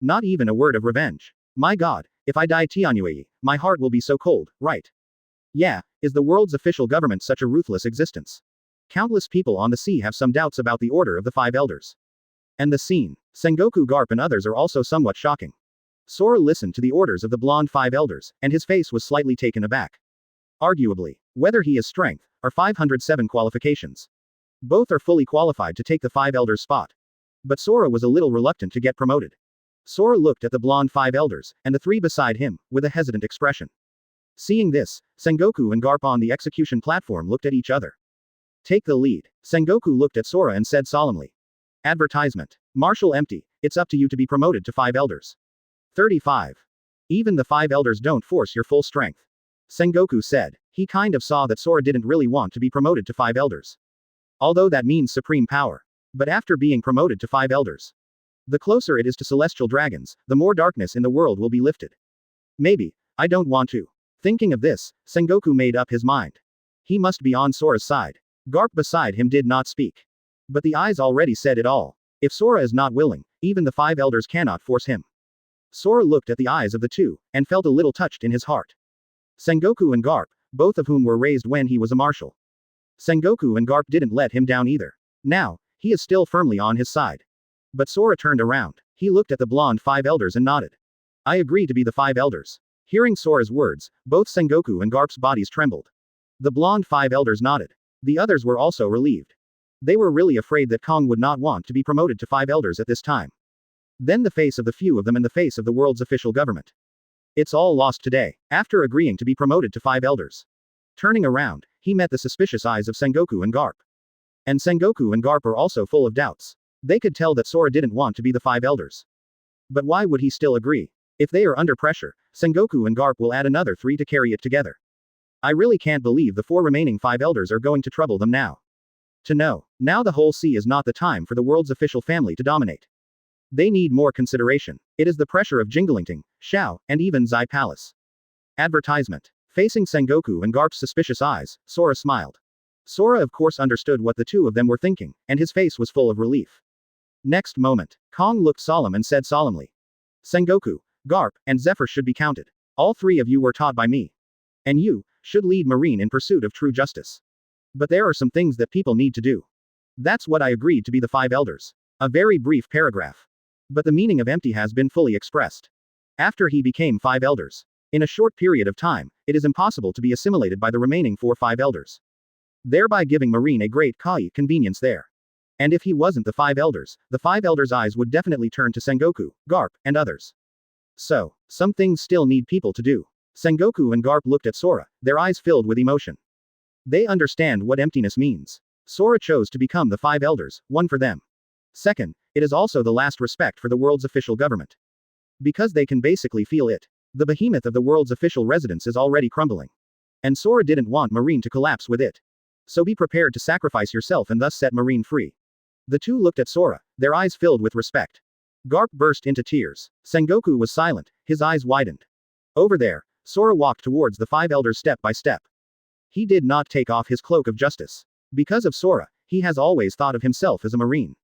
Not even a word of revenge. My god, if I die Tianyue, my heart will be so cold, right? Yeah, is the world's official government such a ruthless existence? Countless people on the sea have some doubts about the order of the 5 elders. And the scene, Sengoku, Garp and others are also somewhat shocking. Sora listened to the orders of the blonde 5 elders, and his face was slightly taken aback. Arguably, whether he is strength, are 507 qualifications. Both are fully qualified to take the 5 elders' spot. But Sora was a little reluctant to get promoted. Sora looked at the blonde 5 elders, and the 3 beside him, with a hesitant expression. Seeing this, Sengoku and Garp on the execution platform looked at each other. Take the lead. Sengoku looked at Sora and said solemnly. Advertisement. Marshal Empty, it's up to you to be promoted to 5 elders. 35. Even the 5 elders don't force your full strength. Sengoku said. He kind of saw that Sora didn't really want to be promoted to 5 elders. Although that means supreme power. But after being promoted to 5 elders, the closer it is to celestial dragons, the more darkness in the world will be lifted. Maybe, I don't want to. Thinking of this, Sengoku made up his mind. He must be on Sora's side. Garp beside him did not speak. But the eyes already said it all. If Sora is not willing, even the 5 elders cannot force him. Sora looked at the eyes of the 2, and felt a little touched in his heart. Sengoku and Garp, both of whom were raised when he was a marshal. Sengoku and Garp didn't let him down either. Now, he is still firmly on his side. But Sora turned around. He looked at the blonde 5 elders and nodded. I agree to be the 5 elders. Hearing Sora's words, both Sengoku and Garp's bodies trembled. The blonde 5 elders nodded. The others were also relieved. They were really afraid that Kong would not want to be promoted to 5 elders at this time. Then the face of the few of them and the face of the world's official government. It's all lost today, after agreeing to be promoted to 5 elders. Turning around, he met the suspicious eyes of Sengoku and Garp. And Sengoku and Garp are also full of doubts. They could tell that Sora didn't want to be the 5 elders. But why would he still agree? If they are under pressure, Sengoku and Garp will add another 3 to carry it together. I really can't believe the 4 remaining 5 elders are going to trouble them now. To know, now the whole sea is not the time for the world's official family to dominate. They need more consideration. It is the pressure of Jingling, Xiao, and even Xuye Palace. Advertisement. Facing Sengoku and Garp's suspicious eyes, Sora smiled. Sora of course understood what the 2 of them were thinking, and his face was full of relief. Next moment, Kong looked solemn and said solemnly. Sengoku, Garp, and Zephyr should be counted. All 3 of you were taught by me. And you should lead Marine in pursuit of true justice. But there are some things that people need to do. That's what I agreed to be the 5 elders. A very brief paragraph. But the meaning of empty has been fully expressed. After he became 5 elders. In a short period of time, it is impossible to be assimilated by the remaining 5 elders. Thereby giving Marine a great convenience there. And if he wasn't the 5 elders' eyes would definitely turn to Sengoku, Garp, and others. So, some things still need people to do. Sengoku and Garp looked at Sora, their eyes filled with emotion. They understand what emptiness means. Sora chose to become the five elders, one for them. Second, it is also the last respect for the world's official government. Because they can basically feel it. The behemoth of the world's official residence is already crumbling. And Sora didn't want Marine to collapse with it. So be prepared to sacrifice yourself and thus set Marine free. The two looked at Sora, their eyes filled with respect. Garp burst into tears. Sengoku was silent, his eyes widened. Over there, Sora walked towards the five elders step by step. He did not take off his cloak of justice. Because of Sora, he has always thought of himself as a Marine.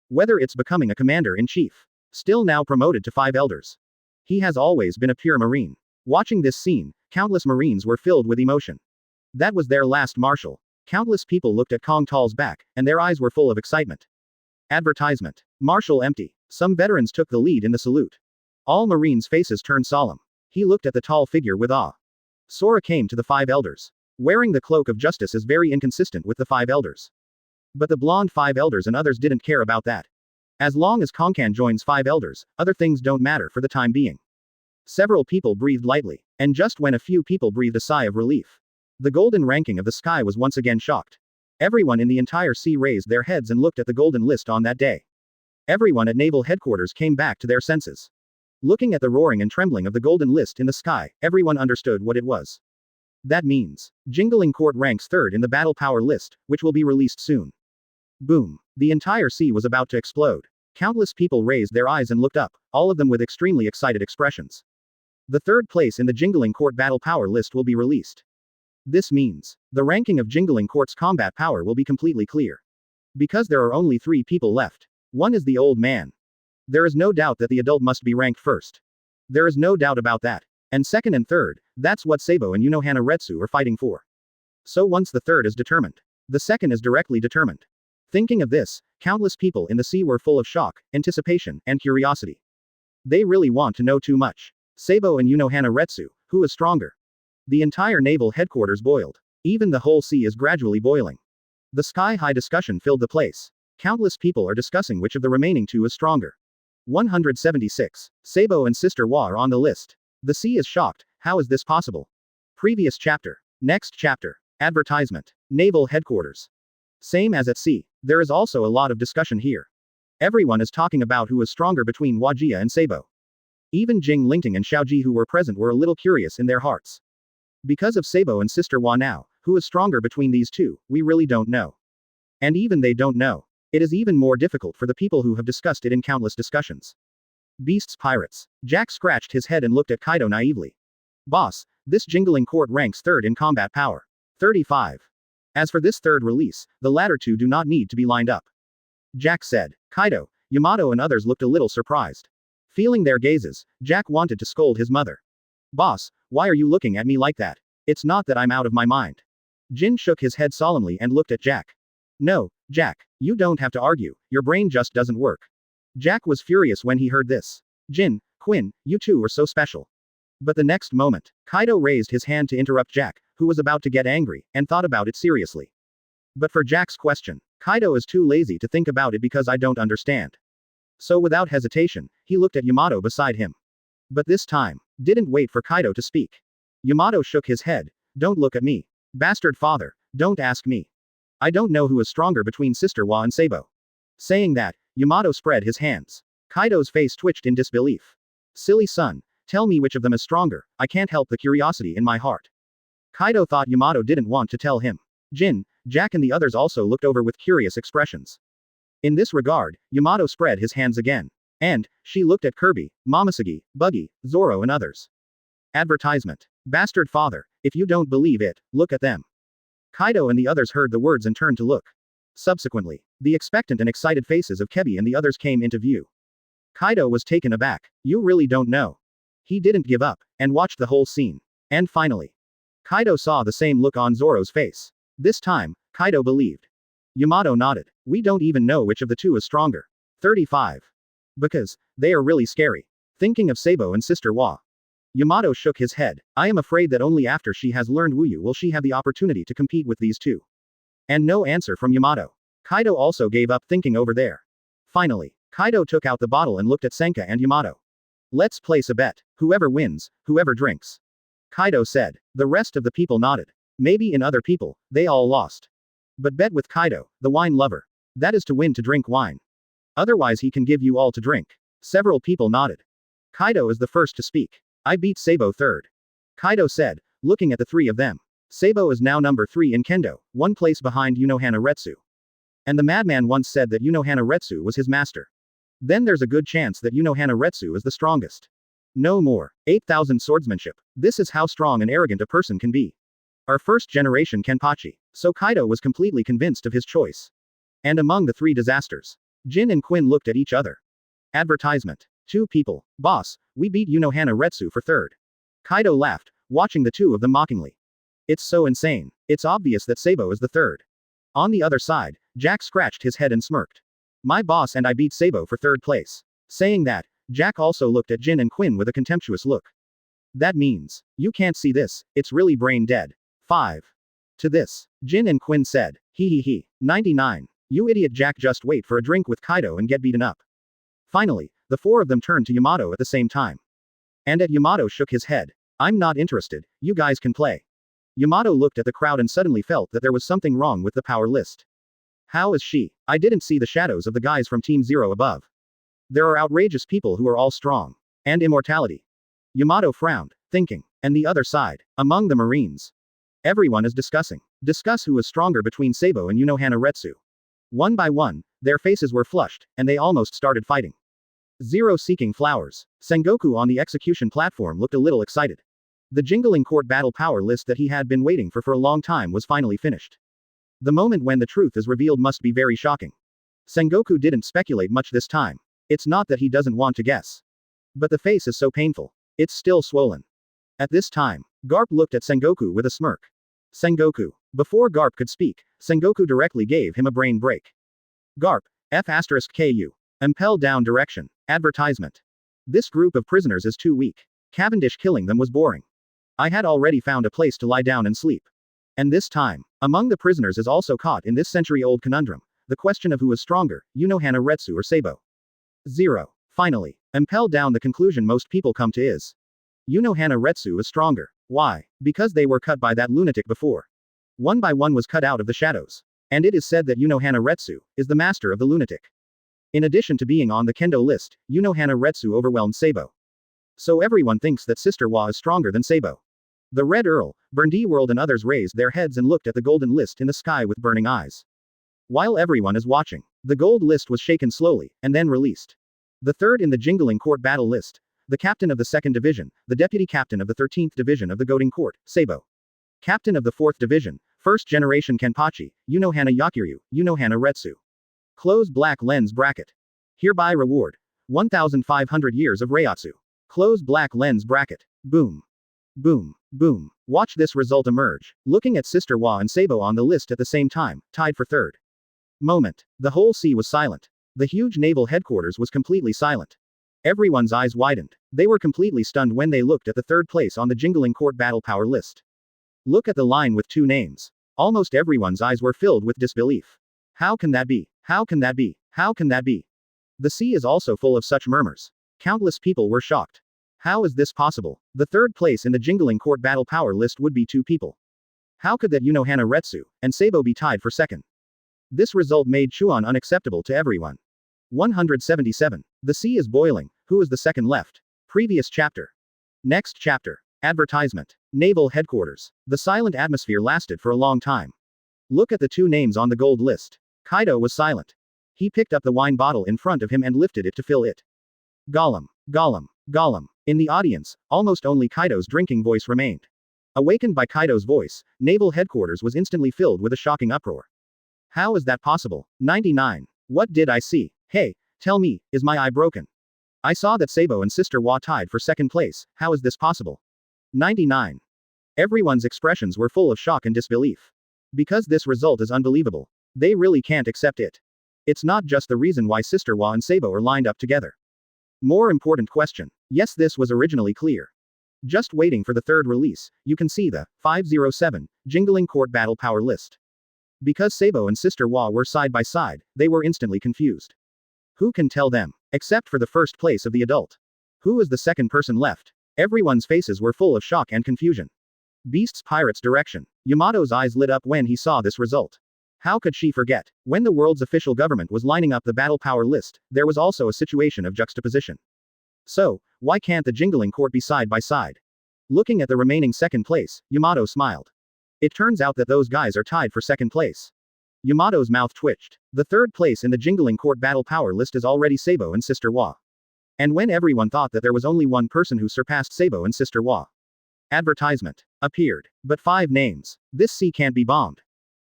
Whether it's becoming a commander-in-chief, still now promoted to five elders. He has always been a pure Marine. Watching this scene, countless Marines were filled with emotion. That was their last marshal. Countless people looked at Kong Tal's back, and their eyes were full of excitement. Advertisement. Marshal empty. Some veterans took the lead in the salute. All Marines' faces turned solemn. He looked at the tall figure with awe. Sora came to the five elders. Wearing the cloak of justice is very inconsistent with the five elders. But the blonde five elders and others didn't care about that. As long as Kongkan joins five elders, other things don't matter for the time being. Several people breathed lightly, and just when a few people breathed a sigh of relief. The golden ranking of the sky was once again shocked. Everyone in the entire sea raised their heads and looked at the golden list on that day. Everyone at naval headquarters came back to their senses. Looking at the roaring and trembling of the golden list in the sky, everyone understood what it was. That means, Jingling Court ranks third in the battle power list, which will be released soon. Boom. The entire sea was about to explode. Countless people raised their eyes and looked up, all of them with extremely excited expressions. The third place in the Jingling Court battle power list will be released. This means, the ranking of Jingling Court's combat power will be completely clear. Because there are only 3 people left. One is the old man. There is no doubt that the adult must be ranked first. There is no doubt about that. And second and third, that's what Sabo and Unohana Retsu are fighting for. So once the third is determined, the second is directly determined. Thinking of this, countless people in the sea were full of shock, anticipation, and curiosity. They really want to know too much. Sabo and Unohana Retsu, who is stronger? The entire naval headquarters boiled. Even the whole sea is gradually boiling. The sky-high discussion filled the place. Countless people are discussing which of the remaining 2 is stronger. 176. Sabo and Sister Wa are on the list. The sea is shocked. How is this possible? Previous chapter. Next chapter. Advertisement. Naval headquarters. Same as at sea, there is also a lot of discussion here. Everyone is talking about who is stronger between Wajia and Sabo. Even Jing Lingting and Xiaoji who were present were a little curious in their hearts. Because of Sabo and Sister Wa now, who is stronger between these 2, we really don't know. And even they don't know. It is even more difficult for the people who have discussed it in countless discussions. Beasts Pirates. Jack scratched his head and looked at Kaido naively. Boss, this Jingling Court ranks third in combat power. 35. As for this third release, the latter 2 do not need to be lined up. Jack said. Kaido, Yamato and others looked a little surprised. Feeling their gazes, Jack wanted to scold his mother. Boss, why are you looking at me like that? It's not that I'm out of my mind. Jin shook his head solemnly and looked at Jack. No, Jack, you don't have to argue, your brain just doesn't work. Jack was furious when he heard this. Jin, Quinn, you two are so special. But the next moment, Kaido raised his hand to interrupt Jack, who was about to get angry, and thought about it seriously. But for Jack's question, Kaido is too lazy to think about it because I don't understand. So without hesitation, he looked at Yamato beside him. But this time, didn't wait for Kaido to speak. Yamato shook his head. Don't look at me. Bastard father, don't ask me. I don't know who is stronger between Sister Wa and Sabo. Saying that, Yamato spread his hands. Kaido's face twitched in disbelief. Silly son, tell me which of them is stronger, I can't help the curiosity in my heart. Kaido thought Yamato didn't want to tell him. Jin, Jack and the others also looked over with curious expressions. In this regard, Yamato spread his hands again. And, she looked at Kirby, Momoshiki, Buggy, Zoro and others. Advertisement. Bastard father, if you don't believe it, look at them. Kaido and the others heard the words and turned to look. Subsequently, the expectant and excited faces of Kebi and the others came into view. Kaido was taken aback. You really don't know. He didn't give up, and watched the whole scene. And finally, Kaido saw the same look on Zoro's face. This time, Kaido believed. Yamato nodded. We don't even know which of the 2 is stronger. 35. Because, they are really scary. Thinking of Sabo and Sister Wa. Yamato shook his head. I am afraid that only after she has learned Wuyu will she have the opportunity to compete with these 2. And no answer from Yamato. Kaido also gave up thinking over there. Finally, Kaido took out the bottle and looked at Senka and Yamato. Let's place a bet. Whoever wins, whoever drinks. Kaido said. The rest of the people nodded. Maybe in other people, they all lost. But bet with Kaido, the wine lover. That is to win to drink wine. Otherwise he can give you all to drink. Several people nodded. Kaido is the first to speak. I beat Sabo third. Kaido said, looking at the three of them. Sabo is now number 3 in Kendo, one place behind Unohana Retsu. And the madman once said that Unohana Retsu was his master. Then there's a good chance that Unohana Retsu is the strongest. No more. 8,000 swordsmanship. This is how strong and arrogant a person can be. Our first generation Kenpachi. So Kaido was completely convinced of his choice. And among the 3 disasters. Jin and Quinn looked at each other. Advertisement. 2 people. Boss, we beat Unohana Retsu for third. Kaido laughed, watching the 2 of them mockingly. It's so insane. It's obvious that Sabo is the third. On the other side, Jack scratched his head and smirked. My boss and I beat Sabo for third place. Saying that, Jack also looked at Jin and Quinn with a contemptuous look. That means, you can't see this, it's really brain dead. 5. To this, Jin and Quinn said, he. 99. You idiot Jack, just wait for a drink with Kaido and get beaten up. Finally, the 4 of them turned to Yamato at the same time. And at Yamato shook his head. I'm not interested, you guys can play. Yamato looked at the crowd and suddenly felt that there was something wrong with the power list. How is she? I didn't see the shadows of the guys from Team Zero above. There are outrageous people who are all strong. And immortality. Yamato frowned, thinking. And the other side, among the Marines. Everyone is discussing. Discuss who is stronger between Sabo and Unohana Retsu. One by one, their faces were flushed, and they almost started fighting. Zero seeking flowers. Sengoku on the execution platform looked a little excited. The Jingling Court battle power list that he had been waiting for a long time was finally finished. The moment when the truth is revealed must be very shocking. Sengoku didn't speculate much this time. It's not that he doesn't want to guess. But the face is so painful. It's still swollen. At this time, Garp looked at Sengoku with a smirk. Sengoku. Before Garp could speak, Sengoku directly gave him a brain break. Garp, F***KU. Impel down direction. Advertisement. This group of prisoners is too weak. Cavendish killing them was boring. I had already found a place to lie down and sleep. And this time, among the prisoners is also caught in this century-old conundrum, the question of who is stronger, Unohana Retsu or Sabo. 0. Finally, impel down the conclusion most people come to is. Unohana Retsu is stronger. Why? Because they were cut by that lunatic before. One by one was cut out of the shadows. And it is said that Unohana Retsu is the master of the lunatic. In addition to being on the kendo list, Unohana Retsu overwhelmed Sabo. So everyone thinks that Sister Wa is stronger than Sabo. The Red Earl, Burndy World and others raised their heads and looked at the golden list in the sky with burning eyes. While everyone is watching, the gold list was shaken slowly, and then released. The third in the Jingling Court battle list, the captain of the 2nd Division, the deputy captain of the 13th Division of the Goading Court, Sabo. Captain of the 4th Division, 1st Generation Kenpachi, Unohana Yakiryu, Unohana Retsu. Close black lens bracket. Hereby reward. 1,500 years of Reiatsu. Close black lens bracket. Boom. Boom. Boom. Watch this result emerge, looking at Sister Wa and Sabo on the list at the same time, tied for third. Moment. The whole sea was silent. The huge naval headquarters was completely silent. Everyone's eyes widened. They were completely stunned when they looked at the third place on the Jingling Court battle power list. Look at the line with 2 names. Almost everyone's eyes were filled with disbelief. How can that be? How can that be? How can that be? The sea is also full of such murmurs. Countless people were shocked. How is this possible? The third place in the Jingling Court battle power list would be 2 people. How could that Unohana Retsu and Sabo be tied for second? This result made Chuan unacceptable to everyone. 177. The sea is boiling. Who is the second left? Previous chapter. Next chapter. Advertisement. Naval Headquarters. The silent atmosphere lasted for a long time. Look at the 2 names on the gold list. Kaido was silent. He picked up the wine bottle in front of him and lifted it to fill it. Gollum. Gollum. Gollum. In the audience, almost only Kaido's drinking voice remained. Awakened by Kaido's voice, Naval Headquarters was instantly filled with a shocking uproar. How is that possible? 99. What did I see? Hey, tell me, is my eye broken? I saw that Sabo and Sister Wa tied for second place. How is this possible? 99. Everyone's expressions were full of shock and disbelief. Because this result is unbelievable. They really can't accept it. It's not just the reason why Sister Wa and Sabo are lined up together. More important question. Yes, this was originally clear. Just waiting for the third release, you can see the 507 Jingling Court battle power list. Because Sabo and Sister Wa were side by side, they were instantly confused. Who can tell them? Except for the first place of the adult. Who was the second person left? Everyone's faces were full of shock and confusion. Beast's Pirates Direction. Yamato's eyes lit up when he saw this result. How could she forget? When the world's official government was lining up the battle power list, there was also a situation of juxtaposition. So, why can't the Jingling Court be side by side? Looking at the remaining second place, Yamato smiled. It turns out that those guys are tied for second place. Yamato's mouth twitched. The third place in the Jingling Court battle power list is already Sabo and Sister Wa. And when everyone thought that there was only one person who surpassed Sabo and Sister Wa, advertisement appeared. But 5 names. This sea can't be bombed.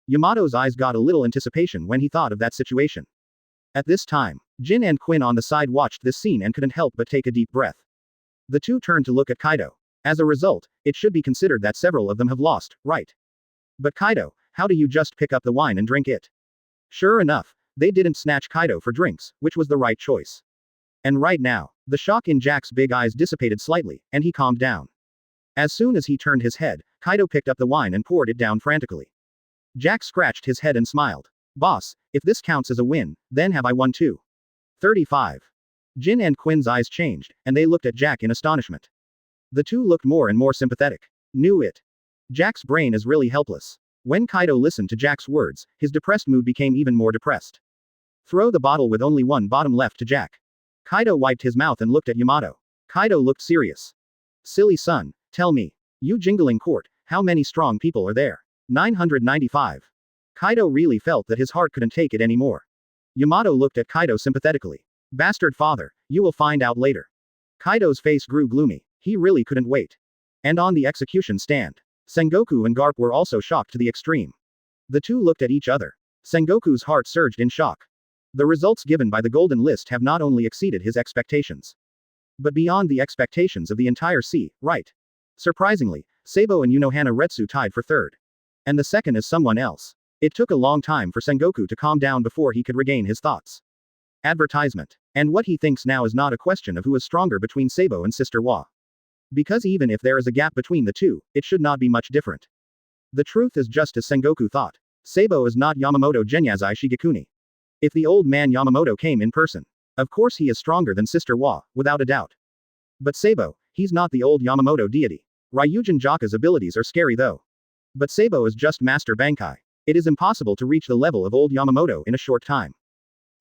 Yamato's eyes got a little anticipation when he thought of that situation. At this time, Jin and Quinn on the side watched this scene and couldn't help but take a deep breath. The two turned to look at Kaido. As a result, it should be considered that several of them have lost, right? But Kaido, how do you just pick up the wine and drink it? Sure enough, they didn't snatch Kaido for drinks, which was the right choice. And right now, the shock in Jack's big eyes dissipated slightly, and he calmed down. As soon as he turned his head, Kaido picked up the wine and poured it down frantically. Jack scratched his head and smiled. Boss, if this counts as a win, then have I won too? 35. Jin and Quinn's eyes changed, and they looked at Jack in astonishment. The two looked more and more sympathetic. Knew it. Jack's brain is really helpless. When Kaido listened to Jack's words, his depressed mood became even more depressed. Throw the bottle with only one bottom left to Jack. Kaido wiped his mouth and looked at Yamato. Kaido looked serious. Silly son, tell me. You Jingling Court, how many strong people are there? 995. Kaido really felt that his heart couldn't take it anymore. Yamato looked at Kaido sympathetically. Bastard father, you will find out later. Kaido's face grew gloomy. He really couldn't wait. And on the execution stand, Sengoku and Garp were also shocked to the extreme. The two looked at each other. Sengoku's heart surged in shock. The results given by the Golden List have not only exceeded his expectations, but beyond the expectations of the entire sea, right? Surprisingly, Sabo and Unohana Retsu tied for third. And the second is someone else. It took a long time for Sengoku to calm down before he could regain his thoughts. Advertisement. And what he thinks now is not a question of who is stronger between Sabo and Sister Wa. Because even if there is a gap between the two, it should not be much different. The truth is just as Sengoku thought. Sabo is not Yamamoto Genyazai Shigekuni. If the old man Yamamoto came in person, of course he is stronger than Sister Wa, without a doubt. But Sabo, he's not the old Yamamoto deity. Ryujin Jaka's abilities are scary though. But Sabo is just Master Bankai. It is impossible to reach the level of old Yamamoto in a short time.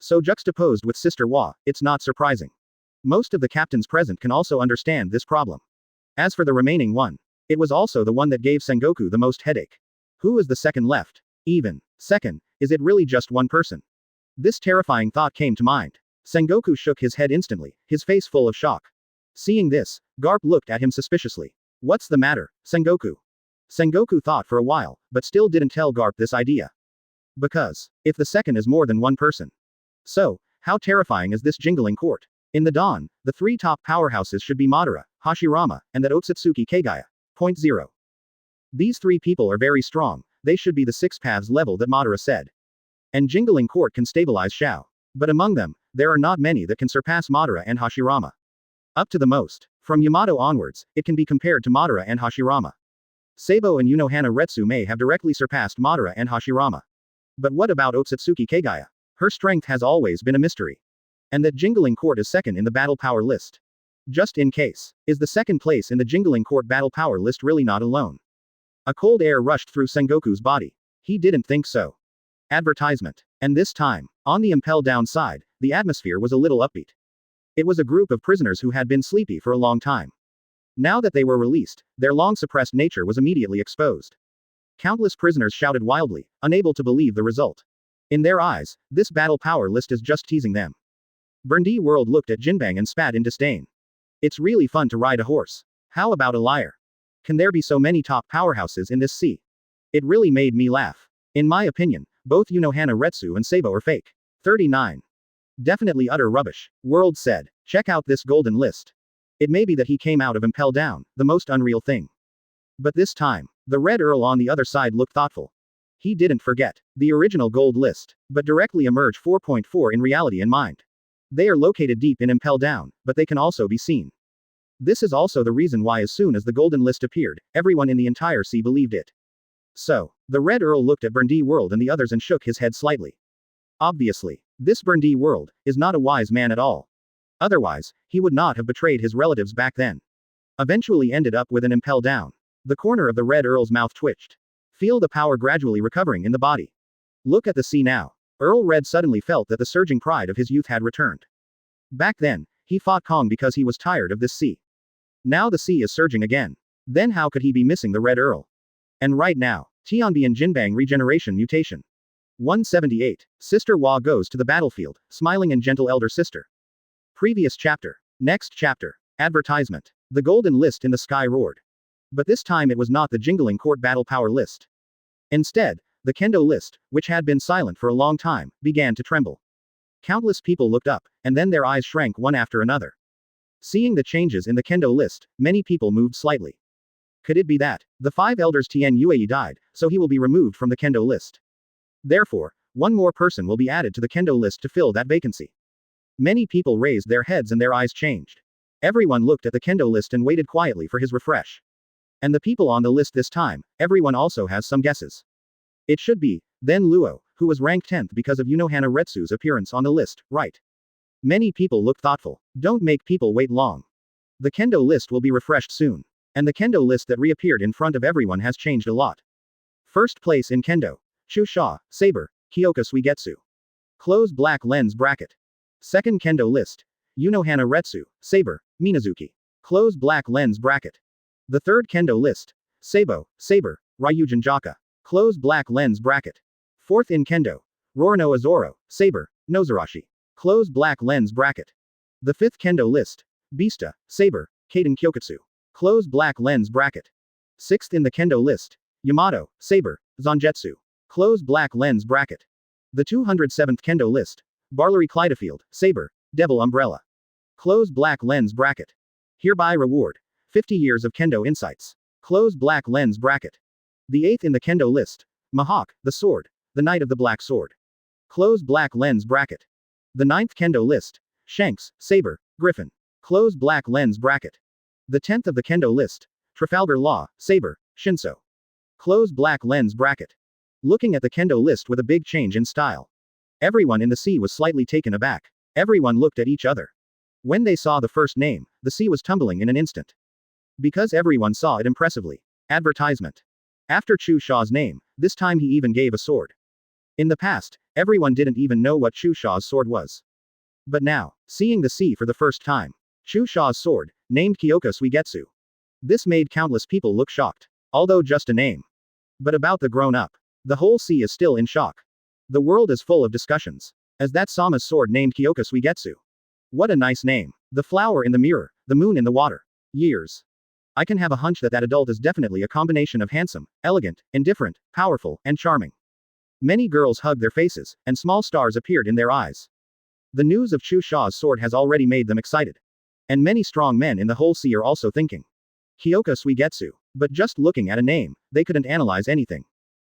So juxtaposed with Sister Wa, it's not surprising. Most of the captains present can also understand this problem. As for the remaining one, it was also the one that gave Sengoku the most headache. Who is the second left? Even. Second, is it really just one person? This terrifying thought came to mind. Sengoku shook his head instantly, his face full of shock. Seeing this, Garp looked at him suspiciously. What's the matter, Sengoku? Sengoku thought for a while, but still didn't tell Garp this idea. Because, if the second is more than one person. So, how terrifying is this Jingling Court? In the dawn, the 3 top powerhouses should be Madara, Hashirama, and that Otsutsuki Kagaya. Point 0. These 3 people are very strong, they should be the 6 paths level that Madara said. And Jingling Court can stabilize Xiao. But among them, there are not many that can surpass Madara and Hashirama. Up to the most. From Yamato onwards, it can be compared to Madara and Hashirama. Sabo and Unohana Retsu may have directly surpassed Madara and Hashirama. But what about Otsutsuki Kagaya? Her strength has always been a mystery. And that Jingling Court is second in the battle power list. Just in case, is the second place in the Jingling Court battle power list really not alone? A cold air rushed through Sengoku's body. He didn't think so. Advertisement. And this time, on the impel down side, the atmosphere was a little upbeat. It was a group of prisoners who had been sleepy for a long time. Now that they were released, their long suppressed nature was immediately exposed. Countless prisoners shouted wildly, unable to believe the result. In their eyes, this battle power list is just teasing them. Burndy World looked at Jinbang and spat in disdain. It's really fun to ride a horse. How about a liar? Can there be so many top powerhouses in this sea? It really made me laugh. In my opinion, both Unohana Retsu and Sabo are fake. 39. Definitely utter rubbish. World said. Check out this golden list. It may be that he came out of Impel Down, the most unreal thing. But this time, the Red Earl on the other side looked thoughtful. He didn't forget the original gold list, but directly emerge 4.4 in reality and mind. They are located deep in Impel Down, but they can also be seen. This is also the reason why as soon as the golden list appeared, everyone in the entire sea believed it. So, the Red Earl looked at Burndy World and the others and shook his head slightly. Obviously, this Burndy World is not a wise man at all. Otherwise, he would not have betrayed his relatives back then. Eventually ended up with an impel down. The corner of the Red Earl's mouth twitched. Feel the power gradually recovering in the body. Look at the sea now. Earl Red suddenly felt that the surging pride of his youth had returned. Back then, he fought Kong because he was tired of this sea. Now the sea is surging again. Then how could he be missing the Red Earl? And right now, Tianbian Jinbang regeneration mutation. 178. Sister Hua goes to the battlefield, smiling and gentle elder sister. Previous chapter. Next chapter. Advertisement. The golden list in the sky roared. But this time it was not the Jingling Court battle power list. Instead, the Kendo list, which had been silent for a long time, began to tremble. Countless people looked up, and then their eyes shrank one after another. Seeing the changes in the Kendo list, many people moved slightly. Could it be that the 5 elders Tian Yue died, so he will be removed from the Kendo list? Therefore, one more person will be added to the Kendo list to fill that vacancy. Many people raised their heads and their eyes changed. Everyone looked at the Kendo list and waited quietly for his refresh. And the people on the list this time, everyone also has some guesses. It should be, then Luo, who was ranked 10th because of Unohana Retsu's appearance on the list, right? Many people looked thoughtful. Don't make people wait long. The Kendo list will be refreshed soon. And the Kendo list that reappeared in front of everyone has changed a lot. First place in Kendo. Chu Xia, Saber, Kyoka Suigetsu. Close black lens bracket. Second Kendo list. Unohana Retsu, Saber, Minazuki. Close black lens bracket. The third Kendo list. Sabo, Saber, Ryujin Jaka. Close black lens bracket. Fourth in Kendo. Rorano Zoro, Saber, Nozarashi. Close black lens bracket. The fifth Kendo list. Bista, Saber, Kaden Kyokutsu. Close black lens bracket. Sixth in the Kendo list. Yamato, Saber, Zanjetsu. Close black lens bracket. The 207th Kendo list. Barlery Clydefield, Saber, Devil Umbrella. Close black lens bracket. Hereby reward. 50 years of Kendo insights. Close black lens bracket. The 8th in the Kendo list. Mahawk, the Sword, the Knight of the Black Sword. Close black lens bracket. The 9th Kendo list. Shanks, Saber, Griffin. Close black lens bracket. The 10th of the Kendo list. Trafalgar Law, Saber, Shinso. Close black lens bracket. Looking at the Kendo list with a big change in style. Everyone in the sea was slightly taken aback. Everyone looked at each other. When they saw the first name, the sea was tumbling in an instant. Because everyone saw it impressively. Advertisement. After Chu Xia's name, this time he even gave a sword. In the past, everyone didn't even know what Chu Xia's sword was. But now, seeing the sea for the first time. Chu Xia's sword, named Kyoka Suigetsu. This made countless people look shocked. Although just a name. But about the grown-up. The whole sea is still in shock. The world is full of discussions. As that Sama's sword named Kyoka Suigetsu. What a nice name. The flower in the mirror, the moon in the water. Years. I can have a hunch that that adult is definitely a combination of handsome, elegant, indifferent, powerful, and charming. Many girls hugged their faces, and small stars appeared in their eyes. The news of Chu Xia's sword has already made them excited. And many strong men in the whole sea are also thinking. Kyoka Suigetsu. But just looking at a name, they couldn't analyze anything.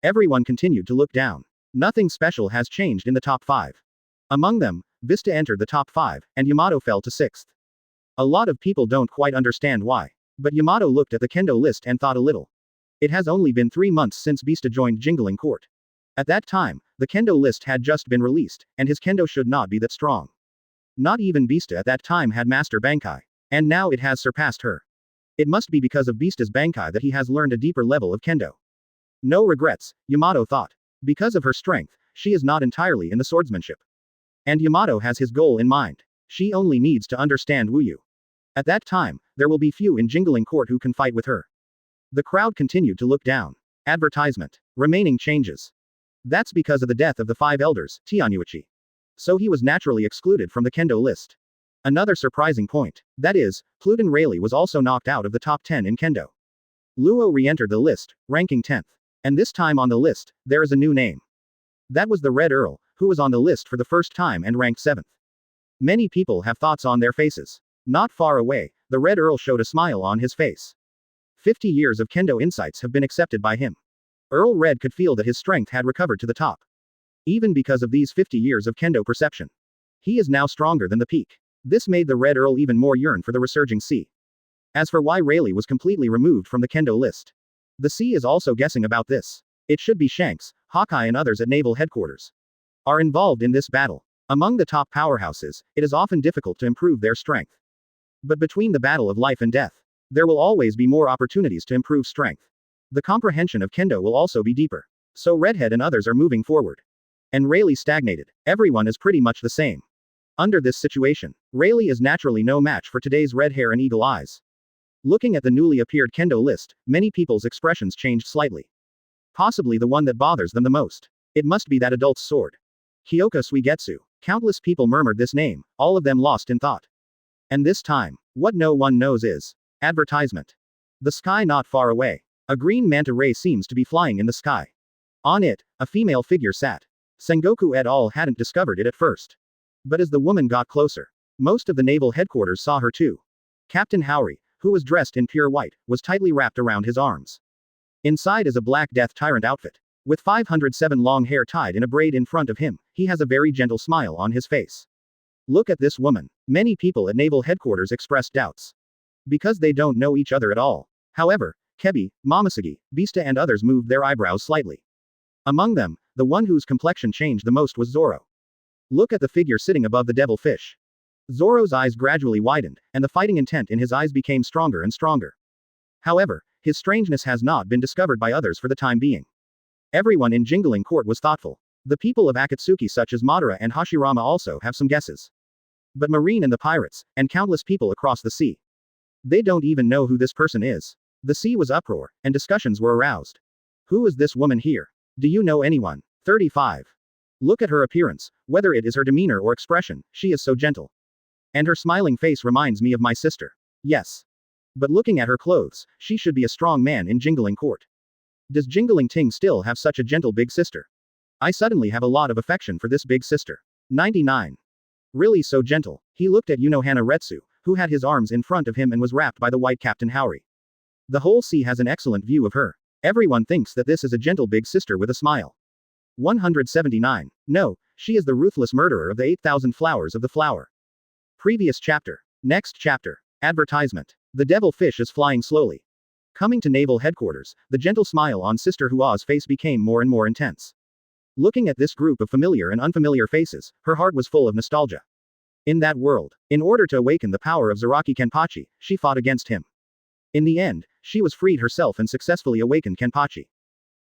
Everyone continued to look down. Nothing special has changed in the top 5. Among them, Vista entered the top 5, and Yamato fell to 6th. A lot of people don't quite understand why. But Yamato looked at the Kendo list and thought a little. It has only been 3 months since Bista joined Jingling Court. At that time, the Kendo list had just been released, and his Kendo should not be that strong. Not even Bista at that time had mastered Bankai. And now it has surpassed her. It must be because of Bista's Bankai that he has learned a deeper level of Kendo. No regrets, Yamato thought. Because of her strength, she is not entirely in the swordsmanship. And Yamato has his goal in mind. She only needs to understand Wuyu. At that time, there will be few in Jingling Court who can fight with her. The crowd continued to look down. Advertisement. Remaining changes. That's because of the death of the 5 elders, Tianyuichi. So he was naturally excluded from the Kendo list. Another surprising point. That is, Pluton Rayleigh was also knocked out of the top 10 in Kendo. Luo re-entered the list, ranking 10th. And this time on the list, there is a new name. That was the Red Earl, who was on the list for the first time and ranked 7th. Many people have thoughts on their faces. Not far away, the Red Earl showed a smile on his face. 50 years of Kendo insights have been accepted by him. Earl Red could feel that his strength had recovered to the top. Even because of these 50 years of Kendo perception. He is now stronger than the peak. This made the Red Earl even more yearn for the resurging sea. As for why Rayleigh was completely removed from the Kendo list. The sea is also guessing about this. It should be Shanks, Hawkeye and others at Naval Headquarters. Are involved in this battle. Among the top powerhouses, it is often difficult to improve their strength. But between the battle of life and death, there will always be more opportunities to improve strength. The comprehension of kendo will also be deeper. So Redhead and others are moving forward. And Rayleigh stagnated. Everyone is pretty much the same. Under this situation, Rayleigh is naturally no match for today's red hair and eagle eyes. Looking at the newly appeared kendo list, many people's expressions changed slightly. Possibly the one that bothers them the most. It must be that adult's sword. Kyoka Suigetsu. Countless people murmured this name, all of them lost in thought. And this time, what no one knows is advertisement. The sky not far away. A green manta ray seems to be flying in the sky. On it, a female figure sat. Sengoku et al. Hadn't discovered it at first. But as the woman got closer, most of the naval headquarters saw her too. Captain Howry, who was dressed in pure white, was tightly wrapped around his arms. Inside is a Black Death Tyrant outfit. With 507 long hair tied in a braid in front of him, he has a very gentle smile on his face. Look at this woman. Many people at naval headquarters expressed doubts. Because they don't know each other at all. However, Kebi, Momosuke, Bista and others moved their eyebrows slightly. Among them, the one whose complexion changed the most was Zoro. Look at the figure sitting above the devil fish. Zoro's eyes gradually widened, and the fighting intent in his eyes became stronger and stronger. However, his strangeness has not been discovered by others for the time being. Everyone in Jingling Court was thoughtful. The people of Akatsuki such as Madara and Hashirama also have some guesses. But Marine and the pirates, and countless people across the sea. They don't even know who this person is. The sea was uproar, and discussions were aroused. Who is this woman here? Do you know anyone? 35. Look at her appearance, whether it is her demeanor or expression, she is so gentle. And her smiling face reminds me of my sister. Yes. But looking at her clothes, she should be a strong man in Jingling Court. Does Jingling Ting still have such a gentle big sister? I suddenly have a lot of affection for this big sister. 99. Really so gentle. He looked at Unohana Retsu, who had his arms in front of him and was wrapped by the white Captain Howry. The whole sea has an excellent view of her. Everyone thinks that this is a gentle big sister with a smile. 179. No, she is the ruthless murderer of the 8,000 flowers of the flower. Previous chapter. Next chapter. Advertisement. The devil fish is flying slowly. Coming to naval headquarters, the gentle smile on Sister Hua's face became more and more intense. Looking at this group of familiar and unfamiliar faces, her heart was full of nostalgia. In that world, in order to awaken the power of Zaraki Kenpachi, she fought against him. In the end, she was freed herself and successfully awakened Kenpachi.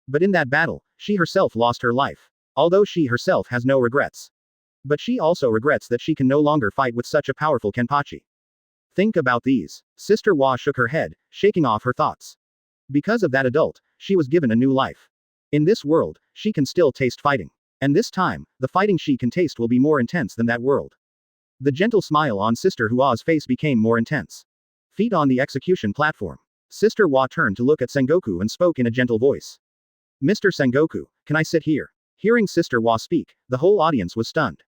But in that battle, she herself lost her life. Although she herself has no regrets. But she also regrets that she can no longer fight with such a powerful Kenpachi. Think about these. Sister Hua shook her head, shaking off her thoughts. Because of that adult, she was given a new life. In this world, she can still taste fighting. And this time, the fighting she can taste will be more intense than that world. The gentle smile on Sister Hua's face became more intense. Feet on the execution platform. Sister Hua turned to look at Sengoku and spoke in a gentle voice. Mr. Sengoku, can I sit here? Hearing Sister Hua speak, the whole audience was stunned.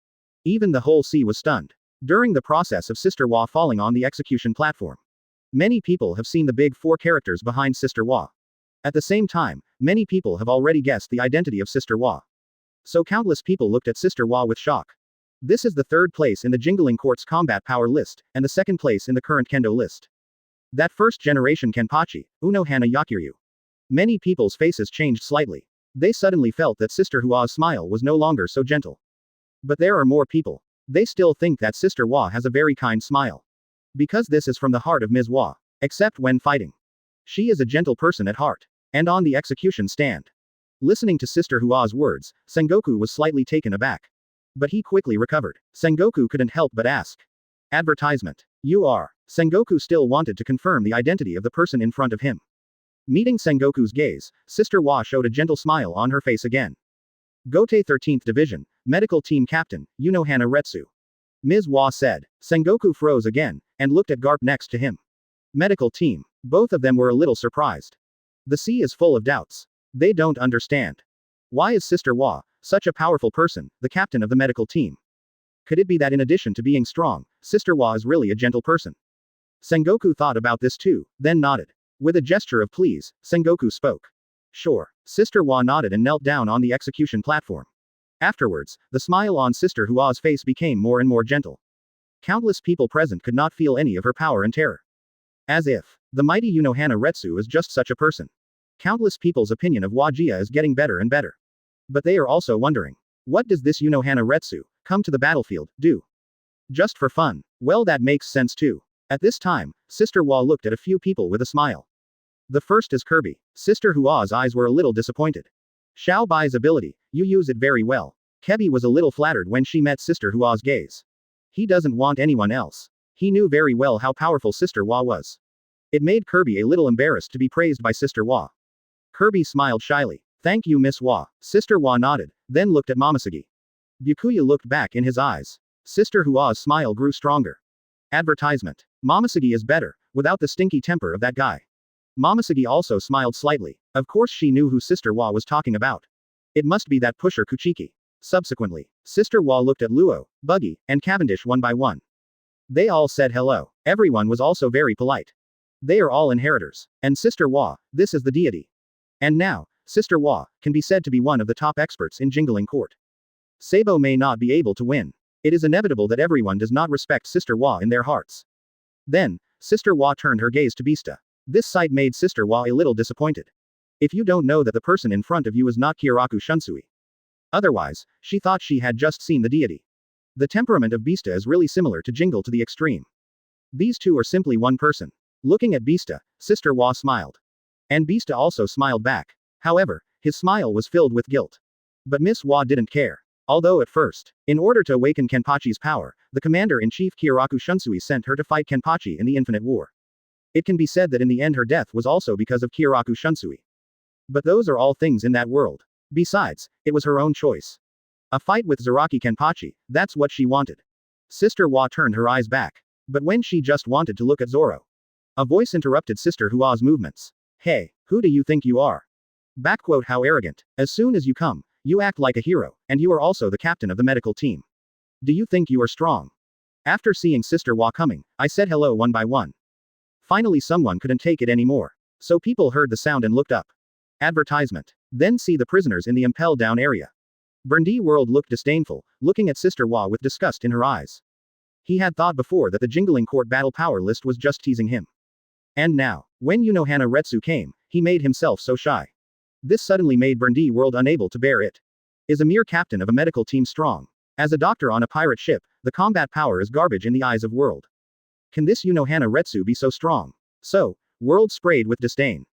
Even the whole sea was stunned. During the process of Sister Hua falling on the execution platform. Many people have seen the big four characters behind Sister Hua. At the same time, many people have already guessed the identity of Sister Hua. So countless people looked at Sister Hua with shock. This is the third place in the Jingling Court's combat power list, and the second place in the current kendo list. That first generation Kenpachi, Unohana Yakiryu. Many people's faces changed slightly. They suddenly felt that Sister Hua's smile was no longer so gentle. But there are more people. They still think that Sister Hua has a very kind smile. Because this is from the heart of Ms. Hua. Except when fighting. She is a gentle person at heart. And on the execution stand. Listening to Sister Hua's words, Sengoku was slightly taken aback. But he quickly recovered. Sengoku couldn't help but ask. Advertisement. You are. Sengoku still wanted to confirm the identity of the person in front of him. Meeting Sengoku's gaze, Sister Hua showed a gentle smile on her face again. Gote 13th Division, Medical Team Captain, Unohana Retsu. Ms. Hua said. Sengoku froze again, and looked at Garp next to him. Medical team. Both of them were a little surprised. The sea is full of doubts. They don't understand. Why is Sister Hua, such a powerful person, the captain of the medical team? Could it be that in addition to being strong, Sister Hua is really a gentle person? Sengoku thought about this too, then nodded. With a gesture of please, Sengoku spoke. Sure. Sister Hua nodded and knelt down on the execution platform. Afterwards, the smile on Sister Hua's face became more and more gentle. Countless people present could not feel any of her power and terror. As if, the mighty Unohana Retsu is just such a person. Countless people's opinion of Hua Jia is getting better and better. But they are also wondering, what does this Unohana Retsu, come to the battlefield, do. Just for fun. Well, that makes sense too. At this time, Sister Hua looked at a few people with a smile. The first is Kirby. Sister Hua's eyes were a little disappointed. Xiao Bai's ability, you use it very well. Kebi was a little flattered when she met Sister Hua's gaze. He doesn't want anyone else. He knew very well how powerful Sister Hua was. It made Kirby a little embarrassed to be praised by Sister Hua. Kirby smiled shyly. Thank you, Miss Hua. Sister Hua nodded, then looked at Momosuke. Byakuya looked back in his eyes. Sister Hua's smile grew stronger. Advertisement. Momosuke is better, without the stinky temper of that guy. Momosuke also smiled slightly. Of course she knew who Sister Hua was talking about. It must be that pusher Kuchiki. Subsequently, Sister Hua looked at Luo, Buggy, and Cavendish one by one. They all said hello. Everyone was also very polite. They are all inheritors. And Sister Hua, this is the deity. And now, Sister Hua, can be said to be one of the top experts in Jingling Court. Sabo may not be able to win. It is inevitable that everyone does not respect Sister Hua in their hearts. Then, Sister Hua turned her gaze to Bista. This sight made Sister Hua a little disappointed. If you don't know that the person in front of you is not Kyoraku Shunsui. Otherwise, she thought she had just seen the deity. The temperament of Bista is really similar to Jingle to the extreme. These two are simply one person. Looking at Bista, Sister Hua smiled. And Bista also smiled back. However, his smile was filled with guilt. But Miss Hua didn't care. Although at first, in order to awaken Kenpachi's power, the commander-in-chief Kyoraku Shunsui sent her to fight Kenpachi in the Infinite War. It can be said that in the end her death was also because of Kyoraku Shunsui. But those are all things in that world. Besides, it was her own choice. A fight with Zaraki Kenpachi, that's what she wanted. Sister Hua turned her eyes back. But when she just wanted to look at Zoro. A voice interrupted Sister Hua's movements. Hey, who do you think you are? Backquote, how arrogant. As soon as you come, you act like a hero, and you are also the captain of the medical team. Do you think you are strong? After seeing Sister Hua coming, I said hello one by one. Finally someone couldn't take it anymore. So people heard the sound and looked up. Advertisement. Then see the prisoners in the impel down area. Burndy World looked disdainful, looking at Sister Hua with disgust in her eyes. He had thought before that the Jingling Court battle power list was just teasing him. And now, when Unohana Retsu came, he made himself so shy. This suddenly made Burndy World unable to bear it. Is a mere captain of a medical team strong? As a doctor on a pirate ship, the combat power is garbage in the eyes of World. Can this Unohana Retsu be so strong? So, World sprayed with disdain.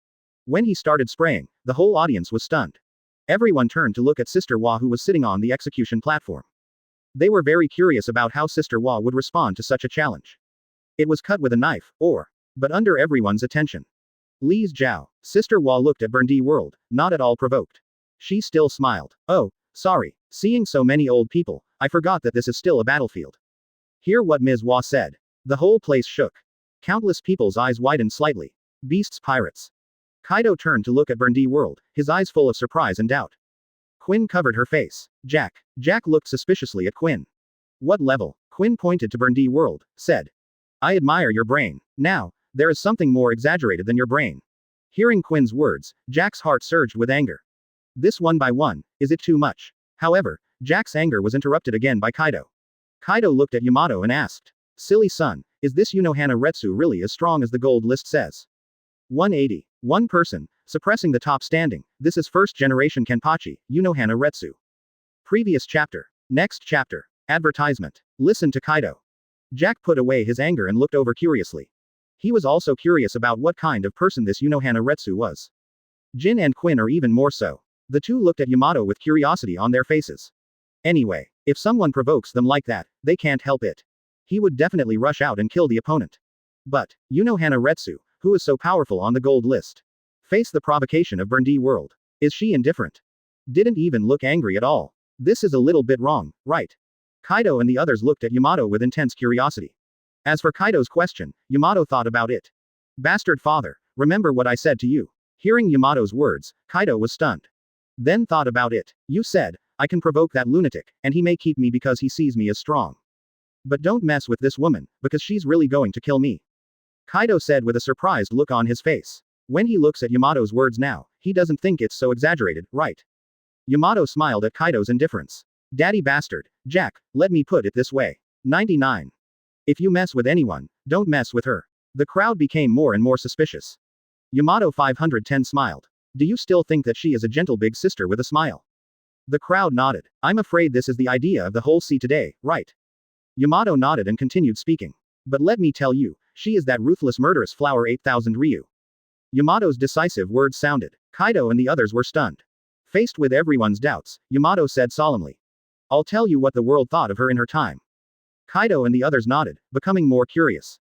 When he started spraying, the whole audience was stunned. Everyone turned to look at Sister Hua who was sitting on the execution platform. They were very curious about how Sister Hua would respond to such a challenge. It was cut with a knife, but under everyone's attention. Li's Zhao. Sister Hua looked at Burndy World, not at all provoked. She still smiled. Oh, sorry, seeing so many old people, I forgot that this is still a battlefield. Hear what Ms. Hua said. The whole place shook. Countless people's eyes widened slightly. Beasts pirates. Kaido turned to look at Burndy World, his eyes full of surprise and doubt. Quinn covered her face. Jack looked suspiciously at Quinn. What level? Quinn pointed to Burndy World, said. I admire your brain. Now, there is something more exaggerated than your brain. Hearing Quinn's words, Jack's heart surged with anger. This one by one, is it too much? However, Jack's anger was interrupted again by Kaido. Kaido looked at Yamato and asked. Silly son, is this Unohana Retsu really as strong as the gold list says? 180. One person, suppressing the top standing, this is first generation Kenpachi, Unohana Retsu. Previous chapter. Next chapter. Advertisement. Listen to Kaido. Jack put away his anger and looked over curiously. He was also curious about what kind of person this Unohana Retsu was. Jin and Quinn are even more so. The two looked at Yamato with curiosity on their faces. Anyway, if someone provokes them like that, they can't help it. He would definitely rush out and kill the opponent. But, Unohana Retsu, who is so powerful on the gold list, face the provocation of Burndy World. Is she indifferent? Didn't even look angry at all. This is a little bit wrong, right? Kaido and the others looked at Yamato with intense curiosity. As for Kaido's question, Yamato thought about it. Bastard father, remember what I said to you. Hearing Yamato's words, Kaido was stunned. Then thought about it. You said, I can provoke that lunatic, and he may keep me because he sees me as strong. But don't mess with this woman, because she's really going to kill me. Kaido said with a surprised look on his face. When he looks at Yamato's words now, he doesn't think it's so exaggerated, right? Yamato smiled at Kaido's indifference. Daddy bastard, Jack, let me put it this way. 99. If you mess with anyone, don't mess with her. The crowd became more and more suspicious. Yamato 510 smiled. Do you still think that she is a gentle big sister with a smile? The crowd nodded. I'm afraid this is the idea of the whole sea today, right? Yamato nodded and continued speaking. But let me tell you, she is that ruthless murderous flower 8000 Ryu. Yamato's decisive words sounded. Kaido and the others were stunned. Faced with everyone's doubts, Yamato said solemnly. I'll tell you what the world thought of her in her time. Kaido and the others nodded, becoming more curious.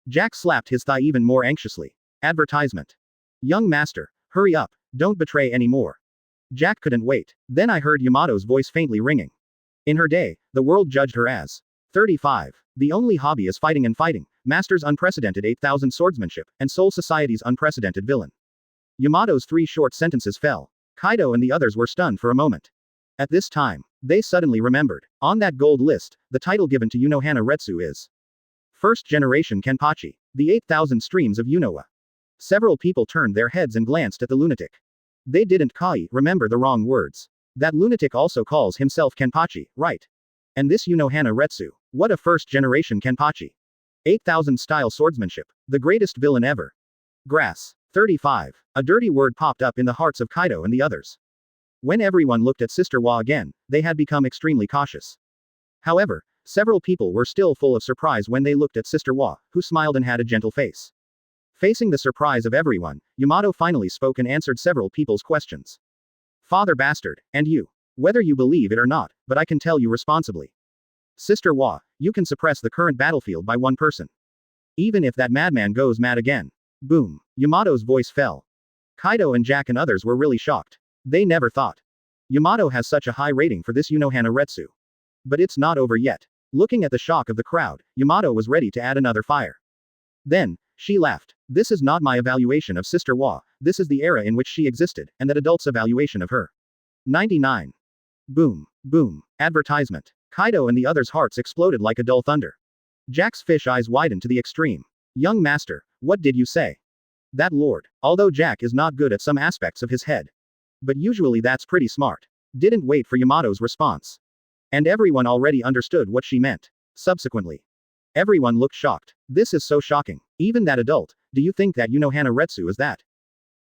Jack slapped his thigh even more anxiously. Advertisement. Young master, hurry up, don't betray any more. Jack couldn't wait. Then I heard Yamato's voice faintly ringing. In her day, the world judged her as 35. The only hobby is fighting and fighting, master's unprecedented 8000 swordsmanship, and Soul Society's unprecedented villain. Yamato's 3 short sentences fell. Kaido and the others were stunned for a moment. At this time, they suddenly remembered. On that gold list, the title given to Unohana Retsu is First Generation Kenpachi, the 8000 streams of Unoha. Several people turned their heads and glanced at the lunatic. They didn't remember the wrong words. That lunatic also calls himself Kenpachi, right? And this Unohana Retsu, what a first generation Kenpachi. 8000 style swordsmanship, the greatest villain ever. Grass. 35. A dirty word popped up in the hearts of Kaido and the others. When everyone looked at Sister Wa again, they had become extremely cautious. However, several people were still full of surprise when they looked at Sister Wa, who smiled and had a gentle face. Facing the surprise of everyone, Yamato finally spoke and answered several people's questions. Father bastard, and you. Whether you believe it or not, but I can tell you responsibly. Sister Wa, you can suppress the current battlefield by one person. Even if that madman goes mad again. Boom. Yamato's voice fell. Kaido and Jack and others were really shocked. They never thought. Yamato has such a high rating for this Unohana Retsu. But it's not over yet. Looking at the shock of the crowd, Yamato was ready to add another fire. Then, she laughed. This is not my evaluation of Sister Wa, this is the era in which she existed, and that adult's evaluation of her. 99. Boom. Boom. Advertisement. Kaido and the others' hearts exploded like a dull thunder. Jack's fish eyes widened to the extreme. Young master, what did you say? That lord. Although Jack is not good at some aspects of his head. But usually that's pretty smart. Didn't wait for Yamato's response. And everyone already understood what she meant. Subsequently. Everyone looked shocked. This is so shocking. Even that adult, do you think that Unohana Retsu is that?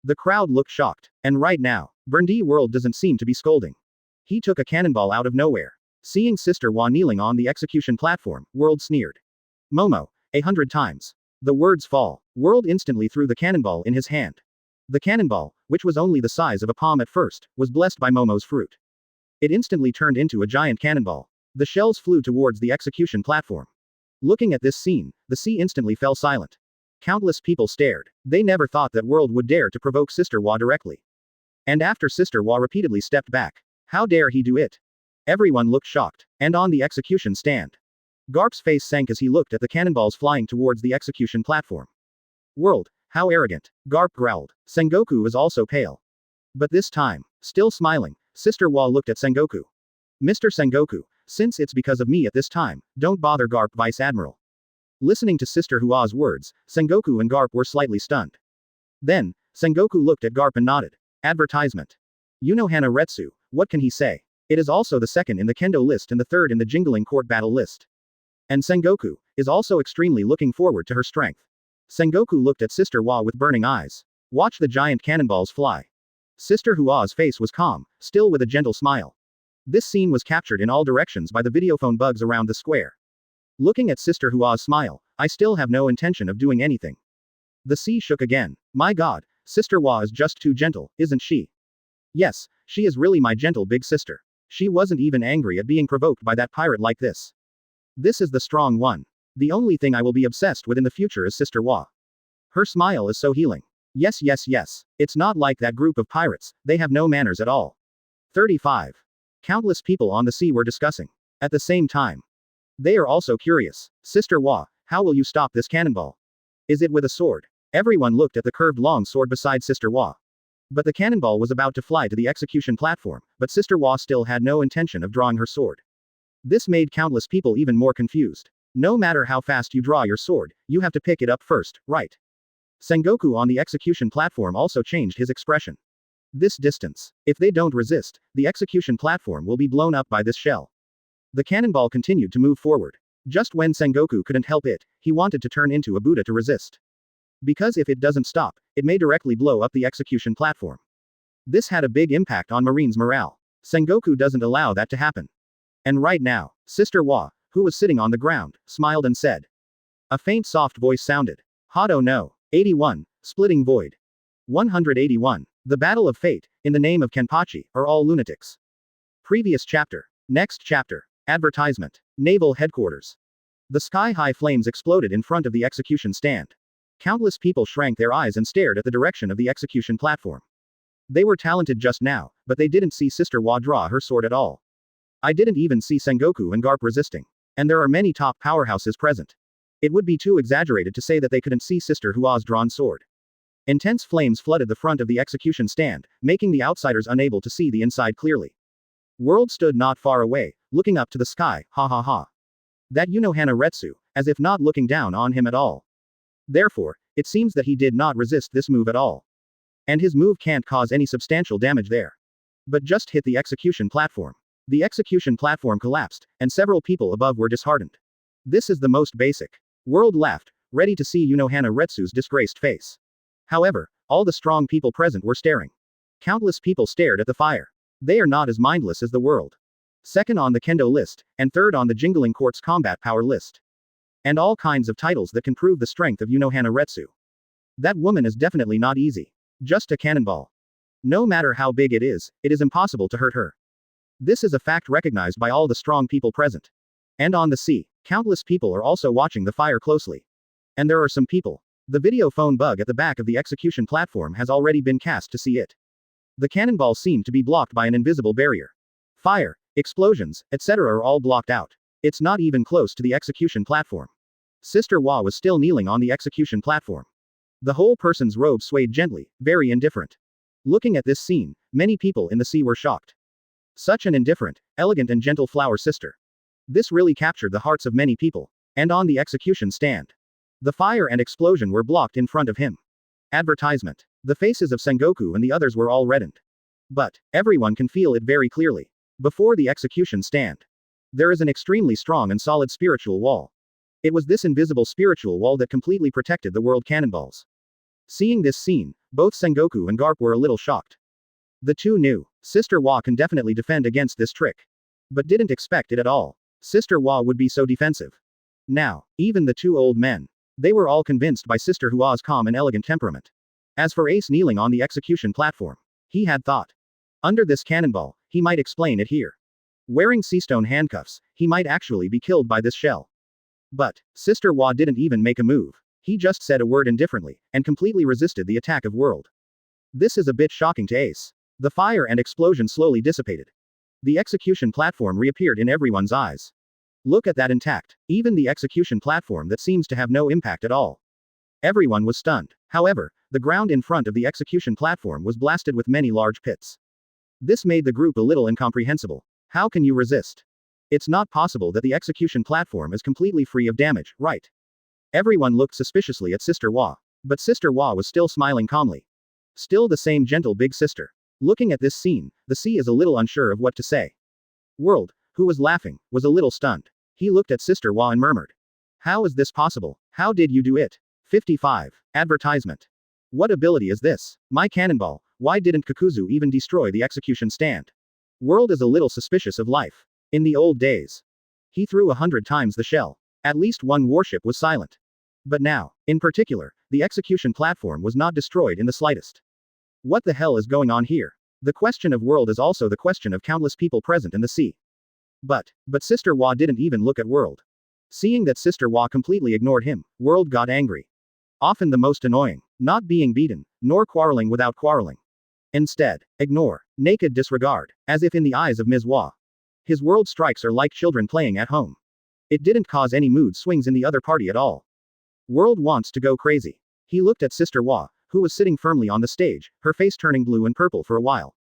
The crowd looked shocked. And right now, Burndy World doesn't seem to be scolding. He took a cannonball out of nowhere. Seeing Sister Wa kneeling on the execution platform, World sneered. Momo, 100 times. The words fall. World instantly threw the cannonball in his hand. The cannonball, which was only the size of a palm at first, was blessed by Momo's fruit. It instantly turned into a giant cannonball. The shells flew towards the execution platform. Looking at this scene, the sea instantly fell silent. Countless people stared. They never thought that World would dare to provoke Sister Wa directly. And after Sister Wa repeatedly stepped back. How dare he do it? Everyone looked shocked. And on the execution stand. Garp's face sank as he looked at the cannonballs flying towards the execution platform. World, how arrogant. Garp growled. Sengoku was also pale. But this time, still smiling, Sister Wa looked at Sengoku. Mr. Sengoku, since it's because of me at this time, don't bother Garp Vice Admiral. Listening to Sister Hua's words, Sengoku and Garp were slightly stunned. Then, Sengoku looked at Garp and nodded. Advertisement. Unohana Retsu, what can he say? It is also the second in the Kendo list and the third in the Jingling Court battle list. And Sengoku is also extremely looking forward to her strength. Sengoku looked at Sister Hua with burning eyes. Watch the giant cannonballs fly. Sister Hua's face was calm, still with a gentle smile. This scene was captured in all directions by the videophone bugs around the square. Looking at Sister Hua's smile, I still have no intention of doing anything. The sea shook again. My god, Sister Hua is just too gentle, isn't she? Yes, she is really my gentle big sister. She wasn't even angry at being provoked by that pirate like this. This is the strong one. The only thing I will be obsessed with in the future is Sister Hua. Her smile is so healing. Yes, yes, yes. It's not like that group of pirates, they have no manners at all. 35. Countless people on the sea were discussing. At the same time. They are also curious. Sister Hua, how will you stop this cannonball? Is it with a sword? Everyone looked at the curved long sword beside Sister Hua. But the cannonball was about to fly to the execution platform, but Sister Hua still had no intention of drawing her sword. This made countless people even more confused. No matter how fast you draw your sword, you have to pick it up first, right? Sengoku on the execution platform also changed his expression. This distance. If they don't resist, the execution platform will be blown up by this shell. The cannonball continued to move forward. Just when Sengoku couldn't help it, he wanted to turn into a Buddha to resist. Because if it doesn't stop, it may directly blow up the execution platform. This had a big impact on Marine's morale. Sengoku doesn't allow that to happen. And right now, Sister Wa, who was sitting on the ground, smiled and said. A faint soft voice sounded. Hado no. 81. Splitting Void. 181. The Battle of Fate, in the name of Kenpachi, are all lunatics. Previous chapter. Next chapter. Advertisement. Naval Headquarters. The sky-high flames exploded in front of the execution stand. Countless people shrank their eyes and stared at the direction of the execution platform. They were talented just now, but they didn't see Sister Wa draw her sword at all. I didn't even see Sengoku and Garp resisting. And there are many top powerhouses present. It would be too exaggerated to say that they couldn't see Sister Hua's drawn sword. Intense flames flooded the front of the execution stand, making the outsiders unable to see the inside clearly. World stood not far away, looking up to the sky, ha ha ha. That Unohana Retsu, as if not looking down on him at all. Therefore, it seems that he did not resist this move at all. And his move can't cause any substantial damage there. But just hit the execution platform. The execution platform collapsed, and several people above were disheartened. This is the most basic. World laughed, ready to see Unohana Retsu's disgraced face. However, all the strong people present were staring. Countless people stared at the fire. They are not as mindless as the world. Second on the Kendo list, and third on the Jingling Court's combat power list. And all kinds of titles that can prove the strength of Unohana Retsu. That woman is definitely not easy. Just a cannonball. No matter how big it is impossible to hurt her. This is a fact recognized by all the strong people present. And on the sea, countless people are also watching the fire closely. And there are some people. The video phone bug at the back of the execution platform has already been cast to see it. The cannonballs seem to be blocked by an invisible barrier. Fire, explosions, etc. are all blocked out. It's not even close to the execution platform. Sister Wa was still kneeling on the execution platform. The whole person's robe swayed gently, very indifferent. Looking at this scene, many people in the sea were shocked. Such an indifferent, elegant and gentle flower sister. This really captured the hearts of many people. And on the execution stand. The fire and explosion were blocked in front of him. Advertisement. The faces of Sengoku and the others were all reddened. But, everyone can feel it very clearly. Before the execution stand. There is an extremely strong and solid spiritual wall. It was this invisible spiritual wall that completely protected the world cannonballs. Seeing this scene, both Sengoku and Garp were a little shocked. The two knew, Sister Wa can definitely defend against this trick. But didn't expect it at all. Sister Wa would be so defensive. Now, even the two old men. They were all convinced by Sister Hua's calm and elegant temperament. As for Ace kneeling on the execution platform, he had thought. Under this cannonball, he might explain it here. Wearing seastone handcuffs, he might actually be killed by this shell. But, Sister Wa didn't even make a move. He just said a word indifferently, and completely resisted the attack of World. This is a bit shocking to Ace. The fire and explosion slowly dissipated. The execution platform reappeared in everyone's eyes. Look at that intact, even the execution platform that seems to have no impact at all. Everyone was stunned. However, the ground in front of the execution platform was blasted with many large pits. This made the group a little incomprehensible. How can you resist? It's not possible that the execution platform is completely free of damage, right? Everyone looked suspiciously at Sister Wa. But Sister Wa was still smiling calmly. Still the same gentle big sister. Looking at this scene, the sea is a little unsure of what to say. World, who was laughing, was a little stunned. He looked at Sister Wa and murmured. How is this possible? How did you do it? 55. Advertisement. What ability is this? My cannonball, why didn't Kakuzu even destroy the execution stand? World is a little suspicious of life. In the old days. He threw 100 times the shell. At least one warship was silent. But now, in particular, the execution platform was not destroyed in the slightest. What the hell is going on here? The question of World is also the question of countless people present in the sea. But Sister Wa didn't even look at World. Seeing that Sister Wa completely ignored him, World got angry. Often the most annoying, not being beaten, nor quarreling without quarreling. Instead, ignore, naked disregard, as if in the eyes of Ms. Wa. His World strikes are like children playing at home. It didn't cause any mood swings in the other party at all. World wants to go crazy. He looked at Sister Wa, who was sitting firmly on the stage, her face turning blue and purple for a while.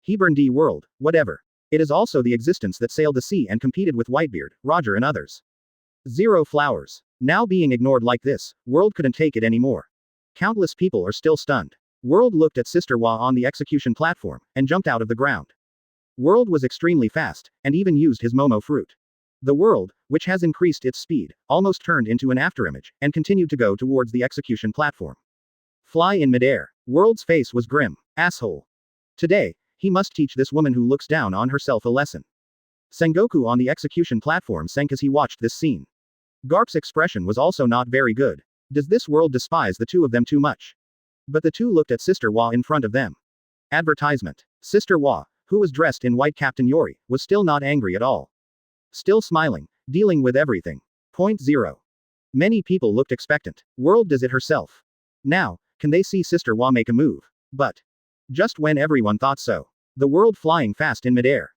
He burned the world, whatever. It is also the existence that sailed the sea and competed with Whitebeard, Roger and others. Zero flowers. Now being ignored like this, World couldn't take it anymore. Countless people are still stunned. World looked at Sister Wa on the execution platform, and jumped out of the ground. World was extremely fast, and even used his Momo fruit. The world, which has increased its speed, almost turned into an afterimage, and continued to go towards the execution platform. Fly in midair. World's face was grim. Asshole. Today, He must teach this woman who looks down on herself a lesson. Sengoku on the execution platform sank as he watched this scene. Garp's expression was also not very good. Does this world despise the two of them too much? But the two looked at Sister Wa in front of them. Advertisement. Sister Wa, who was dressed in white Captain Yori, was still not angry at all. Still smiling, dealing with everything. Point 0. Many people looked expectant. World does it herself. Now, can they see Sister Wa make a move? But just when everyone thought so, the world flying fast in midair.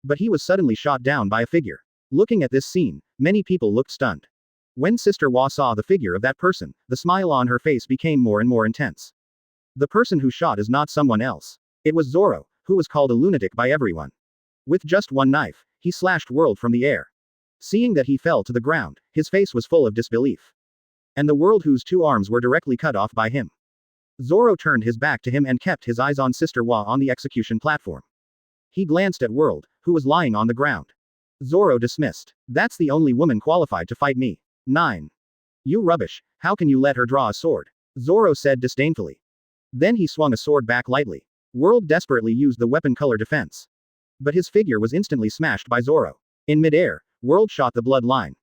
But he was suddenly shot down by a figure. Looking at this scene, many people looked stunned. When Sister Wa saw the figure of that person, the smile on her face became more and more intense. The person who shot is not someone else. It was Zoro, who was called a lunatic by everyone. With just one knife, he slashed World from the air. Seeing that he fell to the ground, his face was full of disbelief. And the World whose two arms were directly cut off by him. Zoro turned his back to him and kept his eyes on Sister Wa on the execution platform. He glanced at World, who was lying on the ground. Zoro dismissed. That's the only woman qualified to fight me. 9. You rubbish, how can you let her draw a sword? Zoro said disdainfully. Then he swung a sword back lightly. World desperately used the weapon color defense. But his figure was instantly smashed by Zoro. In midair, World shot the blood line.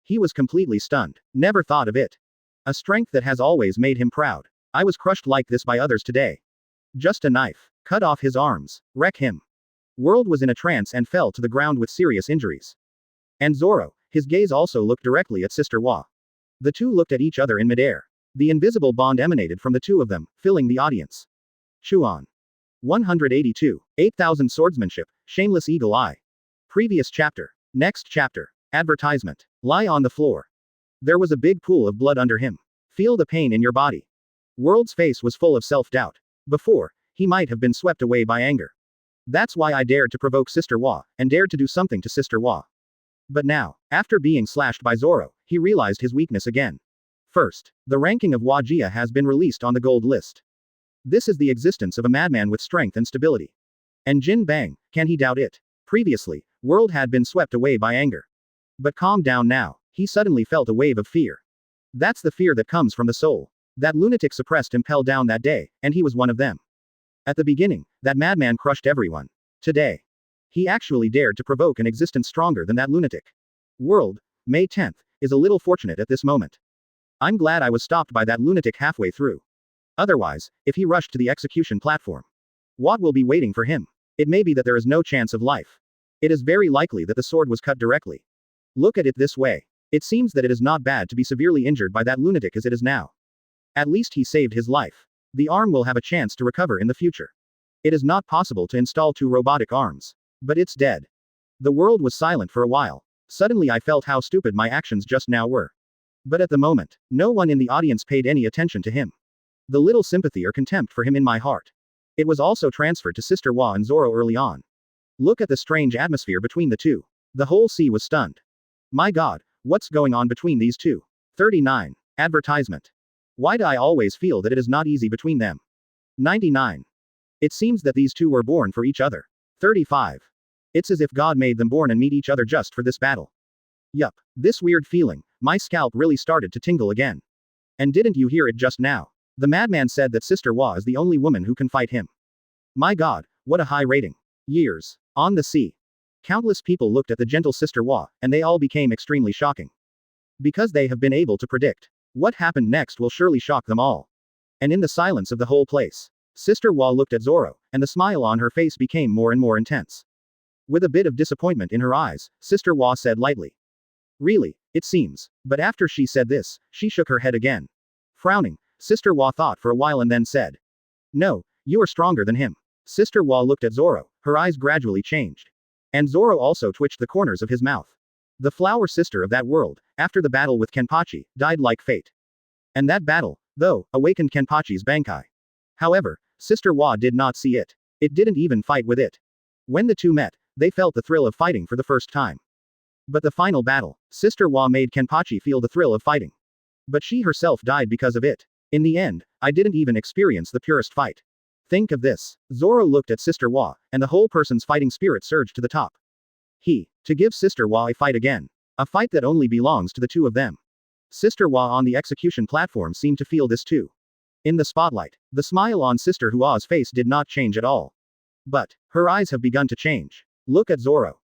He was completely stunned. Never thought of it. A strength that has always made him proud. I was crushed like this by others today. Just a knife. Cut off his arms. Wreck him. World was in a trance and fell to the ground with serious injuries. And Zoro, his gaze also looked directly at Sister Wa. The two looked at each other in midair. The invisible bond emanated from the two of them, filling the audience. Chuan. 182. 8,000 Swordsmanship, Shameless Eagle Eye. Previous chapter. Next chapter. Advertisement. Lie on the floor. There was a big pool of blood under him. Feel the pain in your body. World's face was full of self-doubt. Before, he might have been swept away by anger. That's why I dared to provoke Sister Wa, and dared to do something to Sister Wa. But now, after being slashed by Zoro, he realized his weakness again. First, the ranking of Wa Jia has been released on the gold list. This is the existence of a madman with strength and stability. And Jin Bang, can he doubt it? Previously, World had been swept away by anger. But calm down now, he suddenly felt a wave of fear. That's the fear that comes from the soul. That lunatic suppressed impelled down that day, and he was one of them. At the beginning, that madman crushed everyone. Today, he actually dared to provoke an existence stronger than that lunatic. World, May 10th, is a little fortunate at this moment. I'm glad I was stopped by that lunatic halfway through. Otherwise, if he rushed to the execution platform, what will be waiting for him? It may be that there is no chance of life. It is very likely that the sword was cut directly. Look at it this way. It seems that it is not bad to be severely injured by that lunatic as it is now. At least he saved his life. The arm will have a chance to recover in the future. It is not possible to install 2 robotic arms. But it's dead. The world was silent for a while. Suddenly I felt how stupid my actions just now were. But at the moment, no one in the audience paid any attention to him. The little sympathy or contempt for him in my heart. It was also transferred to Sister Wa and Zoro early on. Look at the strange atmosphere between the two. The whole sea was stunned. My God, what's going on between these two? 39. Advertisement. Why do I always feel that it is not easy between them? 99. It seems that these two were born for each other. 35. It's as if God made them born and meet each other just for this battle. Yup, this weird feeling, my scalp really started to tingle again. And didn't you hear it just now? The madman said that Sister Wa is the only woman who can fight him. My God, what a high rating. Years. On the sea. Countless people looked at the gentle Sister Wa, and they all became extremely shocking. Because they have been able to predict. What happened next will surely shock them all. And in the silence of the whole place, Sister Wa looked at Zoro, and the smile on her face became more and more intense. With a bit of disappointment in her eyes, Sister Wa said lightly. Really, it seems. But after she said this, she shook her head again. Frowning, Sister Wa thought for a while and then said. No, you are stronger than him. Sister Wa looked at Zoro, her eyes gradually changed. And Zoro also twitched the corners of his mouth. The flower sister of that world, after the battle with Kenpachi, died like fate. And that battle, though, awakened Kenpachi's Bankai. However, Sister Wa did not see it. It didn't even fight with it. When the two met, they felt the thrill of fighting for the first time. But the final battle, Sister Wa made Kenpachi feel the thrill of fighting. But she herself died because of it. In the end, I didn't even experience the purest fight. Think of this. Zoro looked at Sister Wa, and the whole person's fighting spirit surged to the top. To give Sister Wa a fight again. A fight that only belongs to the two of them. Sister Wa on the execution platform seemed to feel this too. In the spotlight, the smile on Sister Hua's face did not change at all. But, her eyes have begun to change. Look at Zoro.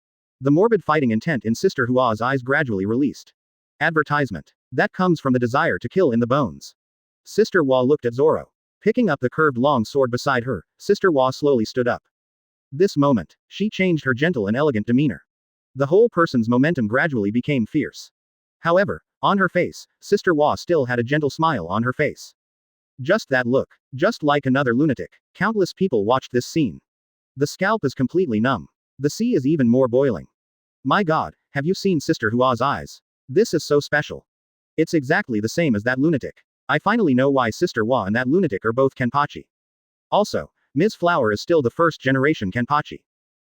The morbid fighting intent in Sister Hua's eyes gradually released. Advertisement. That comes from the desire to kill in the bones. Sister Hua looked at Zoro. Picking up the curved long sword beside her, Sister Hua slowly stood up. This moment, she changed her gentle and elegant demeanor. The whole person's momentum gradually became fierce. However, on her face, Sister Hua still had a gentle smile on her face. Just that look. Just like another lunatic. Countless people watched this scene. The scalp is completely numb. The sea is even more boiling. My god, have you seen Sister Hua's eyes? This is so special. It's exactly the same as that lunatic. I finally know why Sister Hua and that lunatic are both Kenpachi. Also, Ms. Flower is still the first generation Kenpachi.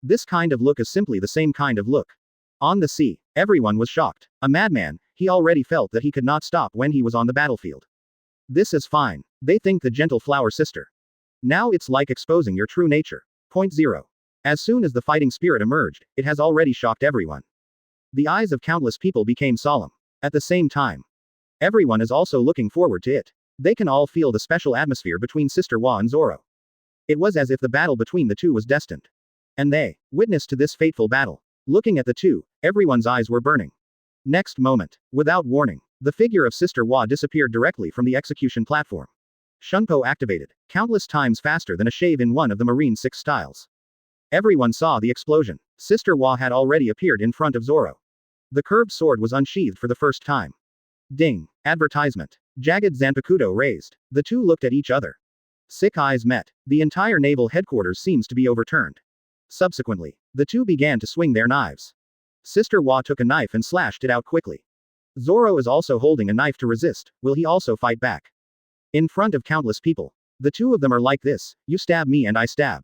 This kind of look is simply the same kind of look. On the sea, everyone was shocked. A madman, he already felt that he could not stop when he was on the battlefield. This is fine. They think the gentle flower sister. Now it's like exposing your true nature. Point 0. As soon as the fighting spirit emerged, it has already shocked everyone. The eyes of countless people became solemn. At the same time, everyone is also looking forward to it. They can all feel the special atmosphere between Sister Hua and Zoro. It was as if the battle between the two was destined. And they, witness to this fateful battle. Looking at the two, everyone's eyes were burning. Next moment, without warning, the figure of Sister Hua disappeared directly from the execution platform. Shunpo activated, countless times faster than a shave in one of the Marine 6 styles. Everyone saw the explosion. Sister Hua had already appeared in front of Zoro. The curved sword was unsheathed for the first time. Ding. Advertisement. Jagged Zanpakuto raised. The two looked at each other. Sick eyes met. The entire naval headquarters seems to be overturned. Subsequently, the two began to swing their knives. Sister Hua took a knife and slashed it out quickly. Zoro is also holding a knife to resist. Will he also fight back? In front of countless people. The two of them are like this, you stab me and I stab.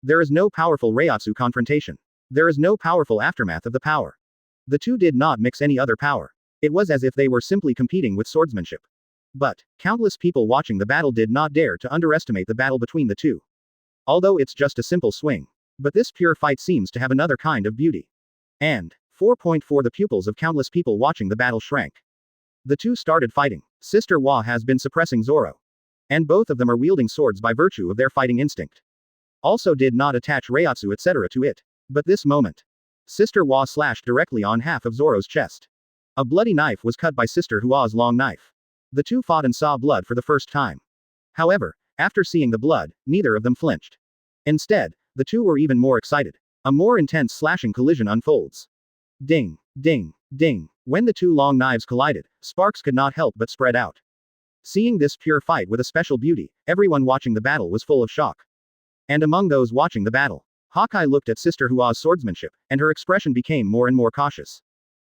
There is no powerful Reiatsu confrontation. There is no powerful aftermath of the power. The two did not mix any other power. It was as if they were simply competing with swordsmanship. But, countless people watching the battle did not dare to underestimate the battle between the two. Although it's just a simple swing. But this pure fight seems to have another kind of beauty. And, 4.4 the pupils of countless people watching the battle shrank. The two started fighting. Sister Hua has been suppressing Zoro. And both of them are wielding swords by virtue of their fighting instinct. Also did not attach Reiatsu etc. to it. But this moment. Sister Hua slashed directly on half of Zoro's chest. A bloody knife was cut by Sister Hua's long knife. The two fought and saw blood for the first time. However, after seeing the blood, neither of them flinched. Instead, the two were even more excited. A more intense slashing collision unfolds. Ding, ding, ding. When the two long knives collided, sparks could not help but spread out. Seeing this pure fight with a special beauty, everyone watching the battle was full of shock. And among those watching the battle, Hawkeye looked at Sister Hua's swordsmanship, and her expression became more and more cautious.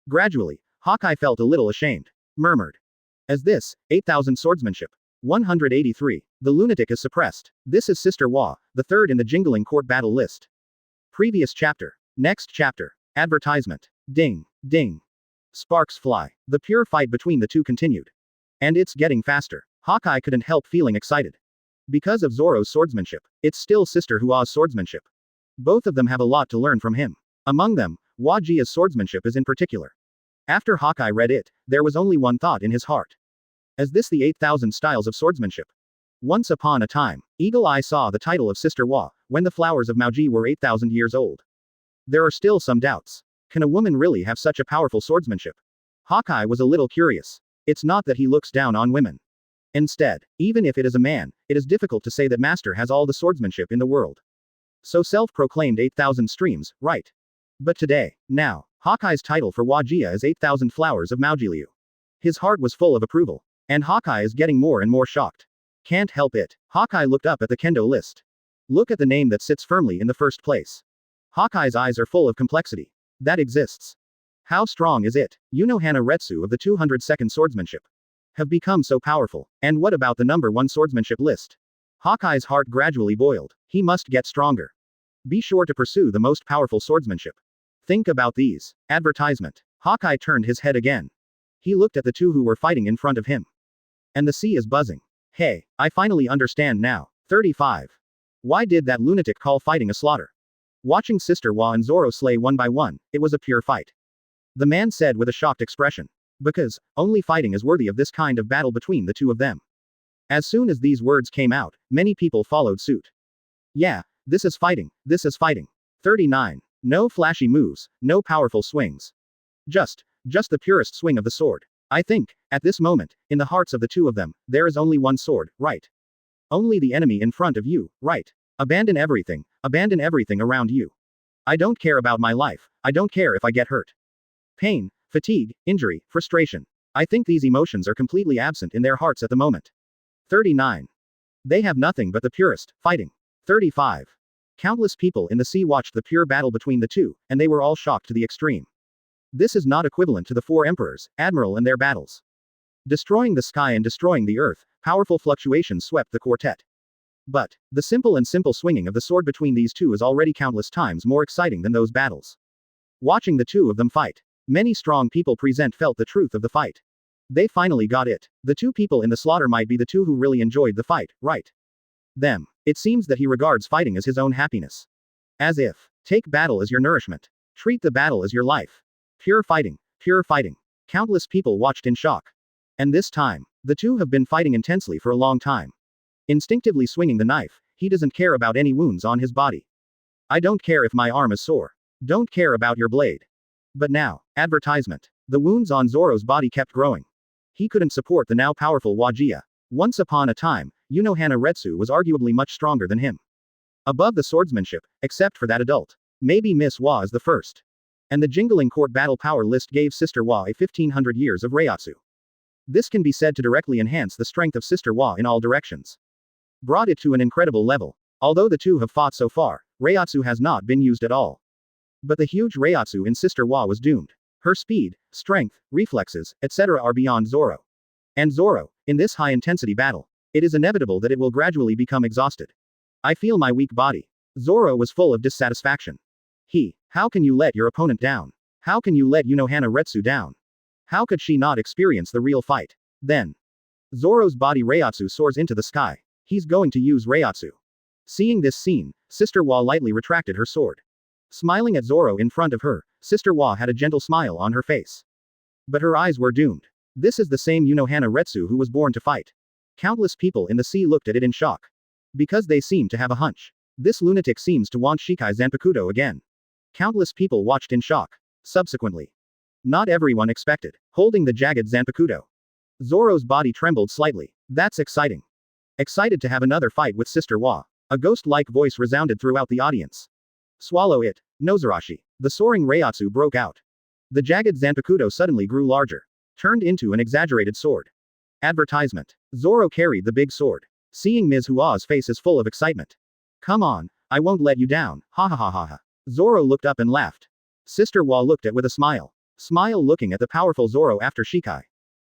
Gradually, Hawkeye felt a little ashamed. Murmured. As this, 8,000 swordsmanship. 183. The lunatic is suppressed. This is Sister Hua, the third in the Jingling Court battle list. Previous chapter. Next chapter. Advertisement. Ding, ding. Sparks fly. The pure fight between the two continued. And it's getting faster. Hawkeye couldn't help feeling excited. Because of Zoro's swordsmanship, it's still Sister Hua's swordsmanship. Both of them have a lot to learn from him. Among them, Huajia's swordsmanship is in particular. After Hawkeye read it, there was only one thought in his heart. Is this the 8,000 styles of swordsmanship? Once upon a time, Eagle Eye saw the title of Sister Hua, when the flowers of Maoji were 8,000 years old. There are still some doubts. Can a woman really have such a powerful swordsmanship? Hawkeye was a little curious. It's not that he looks down on women. Instead, even if it is a man, it is difficult to say that Master has all the swordsmanship in the world. So self-proclaimed 8,000 streams, right? But today, now, Hawkeye's title for Huajia is 8,000 flowers of Maojiliu. His heart was full of approval. And Hawkeye is getting more and more shocked. Can't help it. Hawkeye looked up at the kendo list. Look at the name that sits firmly in the first place. Hawkeye's eyes are full of complexity. That exists. How strong is it? Unohana Retsu of the 202nd swordsmanship. Have become so powerful. And what about the number 1 swordsmanship list? Hawkeye's heart gradually boiled. He must get stronger. Be sure to pursue the most powerful swordsmanship. Think about these. Advertisement. Hawkeye turned his head again. He looked at the two who were fighting in front of him. And the sea is buzzing. Hey, I finally understand now. 35. Why did that lunatic call fighting a slaughter? Watching Sister Hua and Zoro slay one by one, it was a pure fight. The man said with a shocked expression. Because, only fighting is worthy of this kind of battle between the two of them. As soon as these words came out, many people followed suit. Yeah, This is fighting. This is fighting. 39. No flashy moves, no powerful swings. Just the purest swing of the sword. I think, at this moment, in the hearts of the two of them, there is only one sword, right? Only the enemy in front of you, right? Abandon everything around you. I don't care about my life, I don't care if I get hurt. Pain, fatigue, injury, frustration. I think these emotions are completely absent in their hearts at the moment. 39. They have nothing but the purest, fighting. 35. Countless people in the sea watched the pure battle between the two, and they were all shocked to the extreme. This is not equivalent to the four emperors, admiral and their battles. Destroying the sky and destroying the earth, powerful fluctuations swept the quartet. But, the simple swinging of the sword between these two is already countless times more exciting than those battles. Watching the two of them fight, many strong people present felt the truth of the fight. They finally got it. The two people in the slaughter might be the two who really enjoyed the fight, right? Them. It seems that he regards fighting as his own happiness. As if, take battle as your nourishment. Treat the battle as your life. Pure fighting, pure fighting. Countless people watched in shock. And this time, the two have been fighting intensely for a long time. Instinctively swinging the knife, he doesn't care about any wounds on his body. I don't care if my arm is sore. Don't care about your blade. But now, advertisement. The wounds on Zoro's body kept growing. He couldn't support the now powerful Xia. Once upon a time, Unohana Retsu was arguably much stronger than him. Above the swordsmanship, except for that adult. Maybe Miss Wa is the first. And the Jingling Court battle power list gave Sister Wa a 1500 years of Reiatsu. This can be said to directly enhance the strength of Sister Wa in all directions. Brought it to an incredible level. Although the two have fought so far, Reiatsu has not been used at all. But the huge Reiatsu in Sister Wa was doomed. Her speed, strength, reflexes, etc. are beyond Zoro. And Zoro, in this high-intensity battle, it is inevitable that it will gradually become exhausted. I feel my weak body. Zoro was full of dissatisfaction. How can you let your opponent down? How can you let Unohana Retsu down? How could she not experience the real fight? Then, Zoro's body Reiatsu soars into the sky. He's going to use Reiatsu. Seeing this scene, Sister Wa lightly retracted her sword. Smiling at Zoro in front of her, Sister Wa had a gentle smile on her face. But her eyes were doomed. This is the same Unohana Retsu who was born to fight. Countless people in the sea looked at it in shock. Because they seemed to have a hunch. This lunatic seems to want Shikai Zanpakuto again. Countless people watched in shock. Subsequently, not everyone expected. Holding the jagged Zanpakuto. Zoro's body trembled slightly. That's exciting. Excited to have another fight with Sister Wa. A ghost-like voice resounded throughout the audience. Swallow it, Nozarashi. The soaring Reiatsu broke out. The jagged Zanpakuto suddenly grew larger. Turned into an exaggerated sword. Advertisement. Zoro carried the big sword. Seeing Ms. Hua's face is full of excitement. Come on, I won't let you down, ha ha ha ha ha. Zoro looked up and laughed. Sister Wa looked at with a smile. Smile looking at the powerful Zoro after Shikai.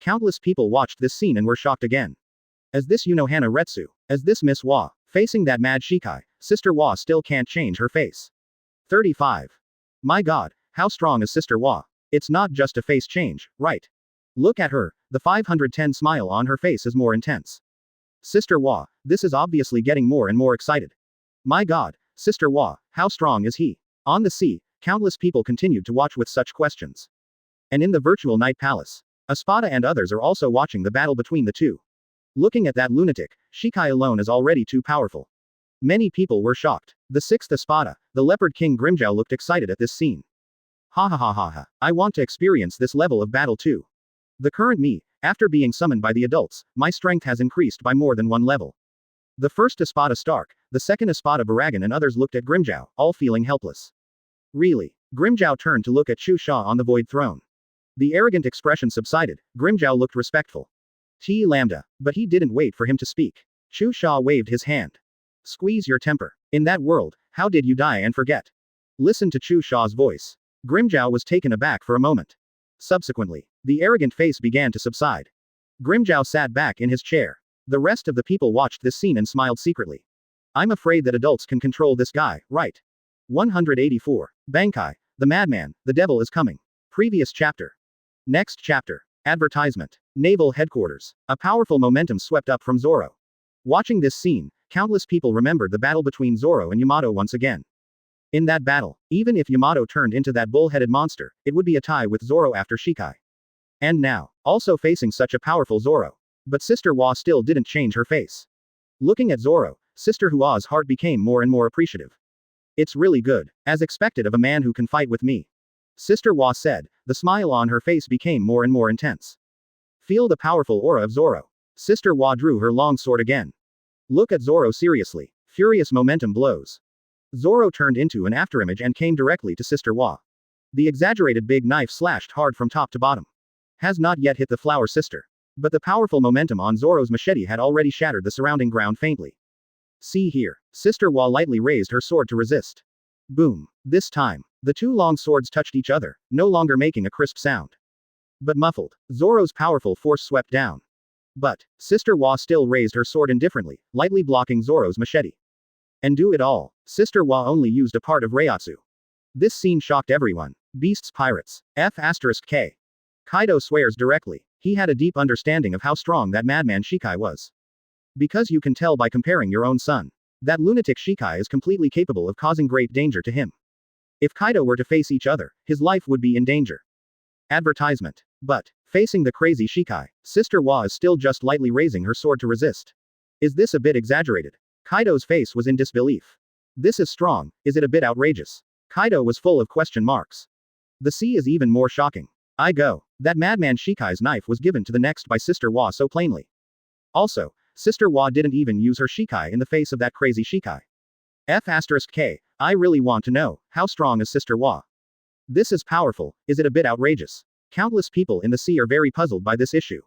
Countless people watched this scene and were shocked again. As this Unohana Retsu, as this Miss Wa, facing that mad Shikai, Sister Wa still can't change her face. 35. My god, how strong is Sister Wa? It's not just a face change, right? Look at her, the 510 smile on her face is more intense. Sister Wa, this is obviously getting more and more excited. My god, Sister Wa, how strong is he? On the sea, countless people continued to watch with such questions. And in the virtual night palace, Espada and others are also watching the battle between the two. Looking at that lunatic, Shikai alone is already too powerful. Many people were shocked. The sixth Espada, the Leopard King Grimjow looked excited at this scene. Ha ha ha ha ha, I want to experience this level of battle too. The current me, after being summoned by the adults, my strength has increased by more than one level. The first Espada Stark, the second Espada Baragan and others looked at Grimjow, all feeling helpless. Really? Grimjow turned to look at Chu Xia on the void throne. The arrogant expression subsided, Grimjow looked respectful. T lambda, but he didn't wait for him to speak. Chu Xia waved his hand. Squeeze your temper. In that world, how did you die and forget? Listen to Chu Xia's voice. Grimjow was taken aback for a moment. Subsequently, the arrogant face began to subside. Grimjow sat back in his chair. The rest of the people watched this scene and smiled secretly. I'm afraid that adults can control this guy, right? 184. Bankai, the madman, the devil is coming. Previous chapter. Next chapter. Advertisement. Naval headquarters. A powerful momentum swept up from Zoro. Watching this scene, countless people remembered the battle between Zoro and Yamato once again. In that battle, even if Yamato turned into that bull-headed monster, it would be a tie with Zoro after Shikai. And now, also facing such a powerful Zoro. But Sister Wa still didn't change her face. Looking at Zoro, Sister Hua's heart became more and more appreciative. It's really good, as expected of a man who can fight with me. Sister Hua said, the smile on her face became more and more intense. Feel the powerful aura of Zoro. Sister Hua drew her long sword again. Look at Zoro seriously. Furious momentum blows. Zoro turned into an afterimage and came directly to Sister Hua. The exaggerated big knife slashed hard from top to bottom. Has not yet hit the flower sister. But the powerful momentum on Zoro's machete had already shattered the surrounding ground faintly. See here. Sister Hua lightly raised her sword to resist. Boom. This time, the two long swords touched each other, no longer making a crisp sound. But muffled. Zoro's powerful force swept down. But, Sister Hua still raised her sword indifferently, lightly blocking Zoro's machete. And do it all. Sister Hua only used a part of Reiatsu. This scene shocked everyone. Beasts pirates. F***K. Kaido swears directly. He had a deep understanding of how strong that madman Shikai was. Because you can tell by comparing your own son. That lunatic Shikai is completely capable of causing great danger to him. If Kaido were to face each other, his life would be in danger. Advertisement. But, facing the crazy Shikai, Sister Hua is still just lightly raising her sword to resist. Is this a bit exaggerated? Kaido's face was in disbelief. This is strong, is it a bit outrageous? Kaido was full of question marks. The sea is even more shocking. I go. That madman Shikai's knife was given to the next by Sister Hua so plainly. Also, Sister Hua didn't even use her Shikai in the face of that crazy Shikai. F***K, I really want to know, how strong is Sister Hua? This is powerful, is it a bit outrageous? Countless people in the sea are very puzzled by this issue.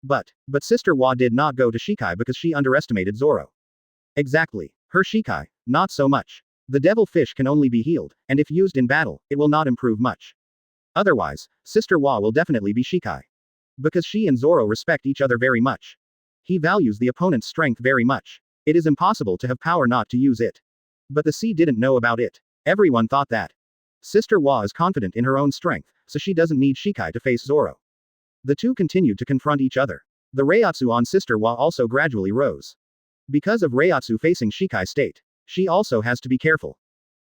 But Sister Hua did not go to Shikai because she underestimated Zoro. Exactly. Her Shikai, not so much. The devil fish can only be healed, and if used in battle, it will not improve much. Otherwise, Sister Hua will definitely be Shikai. Because she and Zoro respect each other very much. He values the opponent's strength very much. It is impossible to have power not to use it. But the sea didn't know about it. Everyone thought that. Sister Hua is confident in her own strength, so she doesn't need Shikai to face Zoro. The two continued to confront each other. The Reiatsu on Sister Hua also gradually rose. Because of Reiatsu facing Shikai state, she also has to be careful.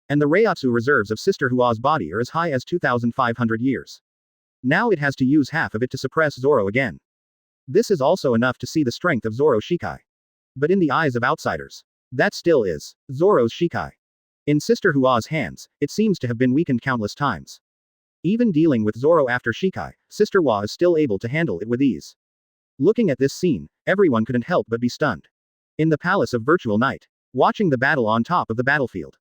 And the Reiatsu reserves of Sister Hua's body are as high as 2,500 years. Now it has to use half of it to suppress Zoro again. This is also enough to see the strength of Zoro Shikai. But in the eyes of outsiders, that still is Zoro's Shikai. In Sister Hua's hands, it seems to have been weakened countless times. Even dealing with Zoro after Shikai, Sister Hua is still able to handle it with ease. Looking at this scene, everyone couldn't help but be stunned. In the Palace of Virtual Night, watching the battle on top of the battlefield.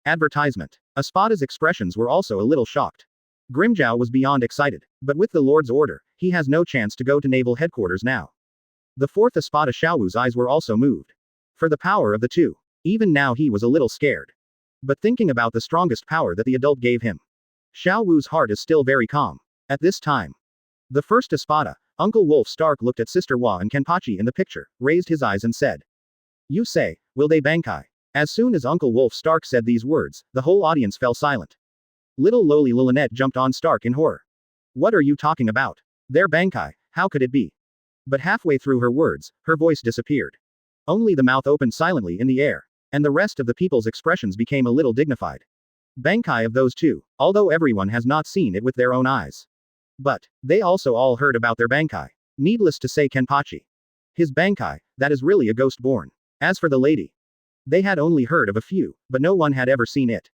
Advertisement. Espada's expressions were also a little shocked. Grimjow was beyond excited, but with the Lord's order, he has no chance to go to naval headquarters now. The fourth Espada Xiaowu's eyes were also moved. For the power of the two. Even now he was a little scared. But thinking about the strongest power that the adult gave him. Xiaowu's heart is still very calm. At this time. The first Espada, Uncle Wolf Stark looked at Sister Hua and Kenpachi in the picture, raised his eyes and said. You say, will they Bankai? As soon as Uncle Wolf Stark said these words, the whole audience fell silent. Little lowly Lilynette jumped on Stark in horror. What are you talking about? They're Bankai, how could it be? But halfway through her words, her voice disappeared. Only the mouth opened silently in the air. And the rest of the people's expressions became a little dignified. Bankai of those two, although everyone has not seen it with their own eyes. But, they also all heard about their Bankai. Needless to say Kenpachi. His Bankai, that is really a ghost born. As for the lady. They had only heard of a few, but no one had ever seen it.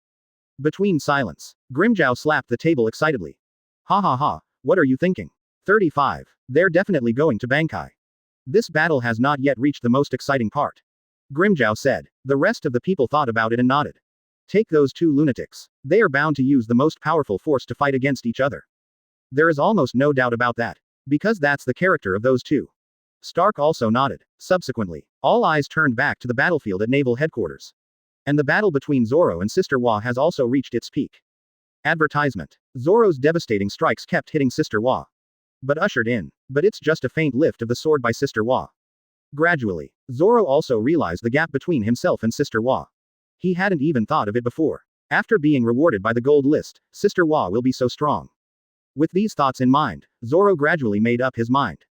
Between silence, Grimjow slapped the table excitedly. Ha ha ha, what are you thinking? 35. They're definitely going to Bankai. This battle has not yet reached the most exciting part. Grimjow said. The rest of the people thought about it and nodded. Take those two lunatics. They are bound to use the most powerful force to fight against each other. There is almost no doubt about that. Because that's the character of those two. Stark also nodded. Subsequently, all eyes turned back to the battlefield at naval headquarters. And the battle between Zoro and Sister Hua has also reached its peak. Advertisement. Zoro's devastating strikes kept hitting Sister Hua. But ushered in. But it's just a faint lift of the sword by Sister Hua. Gradually, Zoro also realized the gap between himself and Sister Hua. He hadn't even thought of it before. After being rewarded by the gold list, Sister Hua will be so strong. With these thoughts in mind, Zoro gradually made up his mind.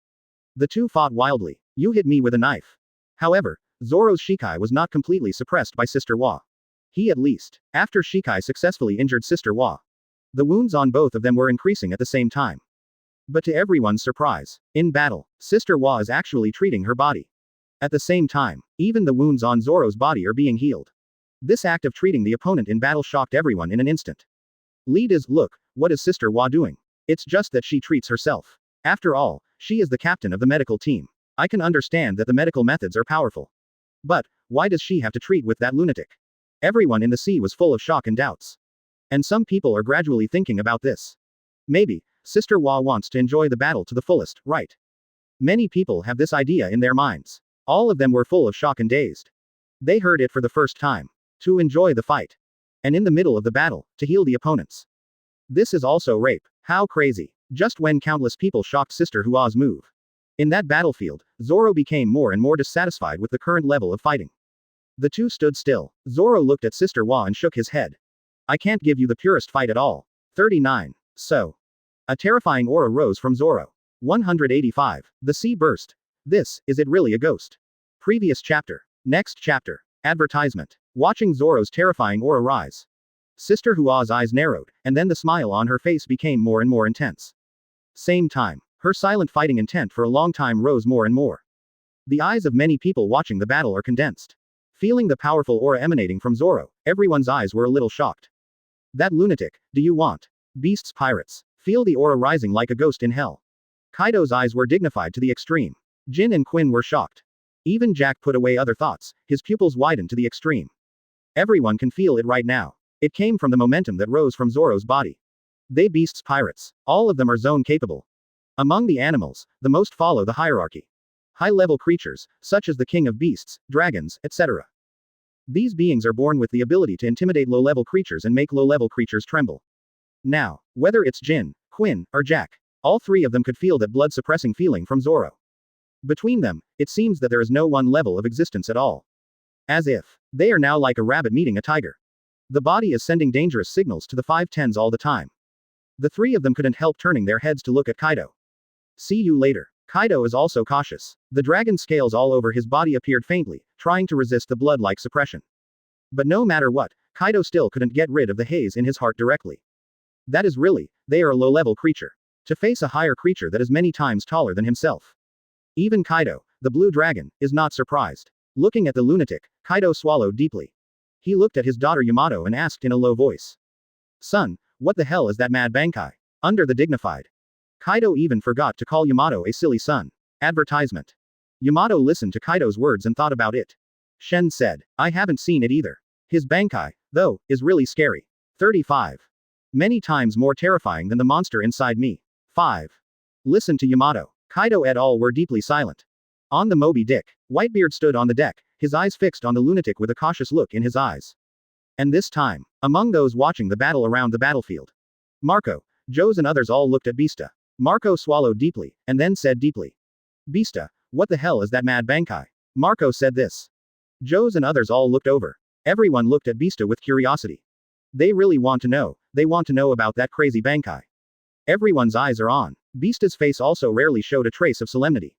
The two fought wildly. You hit me with a knife. However, Zoro's Shikai was not completely suppressed by Sister Hua. He at least, after Shikai successfully injured Sister Hua. The wounds on both of them were increasing at the same time. But to everyone's surprise, in battle, Sister Hua is actually treating her body. At the same time, even the wounds on Zoro's body are being healed. This act of treating the opponent in battle shocked everyone in an instant. Lead is, look, what is Sister Wa doing? It's just that she treats herself. After all, she is the captain of the medical team. I can understand that the medical methods are powerful. But, why does she have to treat with that lunatic? Everyone in the sea was full of shock and doubts. And some people are gradually thinking about this. Maybe, Sister Wa wants to enjoy the battle to the fullest, right? Many people have this idea in their minds. All of them were full of shock and dazed. They heard it for the first time. To enjoy the fight. And in the middle of the battle, to heal the opponents. This is also rape. How crazy. Just when countless people shocked Sister Hua's move. In that battlefield, Zoro became more and more dissatisfied with the current level of fighting. The two stood still. Zoro looked at Sister Hua and shook his head. I can't give you the purest fight at all. 39. So. A terrifying aura rose from Zoro. 185. The sea burst. Is it really a ghost? Previous chapter. Next chapter. Advertisement. Watching Zoro's terrifying aura rise. Sister Hua's eyes narrowed, and then the smile on her face became more and more intense. Same time, her silent fighting intent for a long time rose more and more. The eyes of many people watching the battle are condensed. Feeling the powerful aura emanating from Zoro, everyone's eyes were a little shocked. That lunatic, do you want? Beasts pirates. Feel the aura rising like a ghost in hell. Kaido's eyes were dignified to the extreme. Jin and Quinn were shocked. Even Jack put away other thoughts, his pupils widened to the extreme. Everyone can feel it right now. It came from the momentum that rose from Zoro's body. They beasts pirates. All of them are zone capable. Among the animals, the most follow the hierarchy. High-level creatures, such as the king of beasts, dragons, etc. These beings are born with the ability to intimidate low-level creatures and make low-level creatures tremble. Now, whether it's Jin, Quinn, or Jack, all three of them could feel that blood-suppressing feeling from Zoro. Between them, it seems that there is no one level of existence at all. As if they are now like a rabbit meeting a tiger. The body is sending dangerous signals to the 510s all the time. The three of them couldn't help turning their heads to look at Kaido. See you later. Kaido is also cautious. The dragon scales all over his body appeared faintly, trying to resist the blood-like suppression. But no matter what, Kaido still couldn't get rid of the haze in his heart directly. That is really, they are a low-level creature. To face a higher creature that is many times taller than himself. Even Kaido, the blue dragon, is not surprised. Looking at the lunatic, Kaido swallowed deeply. He looked at his daughter Yamato and asked in a low voice. Son, what the hell is that mad Bankai? Under the dignified. Kaido even forgot to call Yamato a silly son. Advertisement. Yamato listened to Kaido's words and thought about it. Shen said, I haven't seen it either. His Bankai, though, is really scary. 35. Many times more terrifying than the monster inside me. 5. Listen to Yamato. Kaido et al. Were deeply silent. On the Moby Dick, Whitebeard stood on the deck, his eyes fixed on the lunatic with a cautious look in his eyes. And this time, among those watching the battle around the battlefield, Marco, Joes and others all looked at Bista. Marco swallowed deeply, and then said deeply. Bista, what the hell is that mad Bankai? Marco said this. Joes and others all looked over. Everyone looked at Bista with curiosity. They really want to know, they want to know about that crazy Bankai. Everyone's eyes are on. Bista's face also rarely showed a trace of solemnity.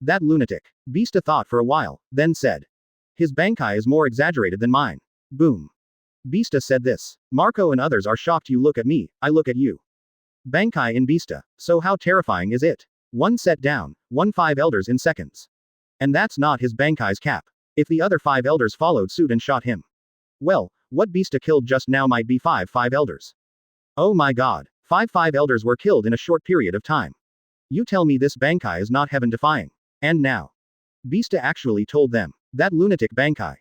That lunatic. Bista thought for a while, then said. His Bankai is more exaggerated than mine. Boom. Bista said this. Marco and others are shocked. You look at me, I look at you. Bankai in Bista. So how terrifying is it? One set down, 5 elders in seconds. And that's not his Bankai's cap. If the other 5 elders followed suit and shot him. Well, what Bista killed just now might be 5 elders. Oh my god. 5 elders were killed in a short period of time. You tell me this Bankai is not heaven-defying. And now. Bista actually told them. That lunatic Bankai.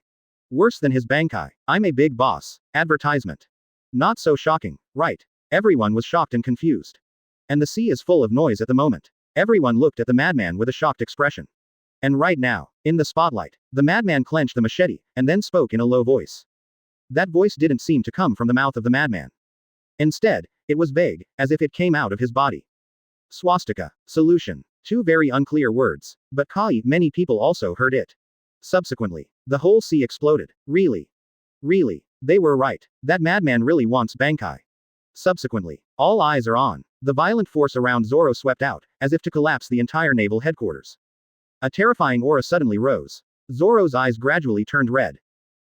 Worse than his Bankai. I'm a big boss. Advertisement. Not so shocking, right? Everyone was shocked and confused. And the sea is full of noise at the moment. Everyone looked at the madman with a shocked expression. And right now, in the spotlight, the madman clenched the machete, and then spoke in a low voice. That voice didn't seem to come from the mouth of the madman. Instead, it was vague, as if it came out of his body. Swastika. Solution. 2 very unclear words, but many people also heard it. Subsequently, the whole sea exploded. Really? Really? They were right. That madman really wants Bankai. Subsequently, all eyes are on. The violent force around Zoro swept out, as if to collapse the entire naval headquarters. A terrifying aura suddenly rose. Zoro's eyes gradually turned red.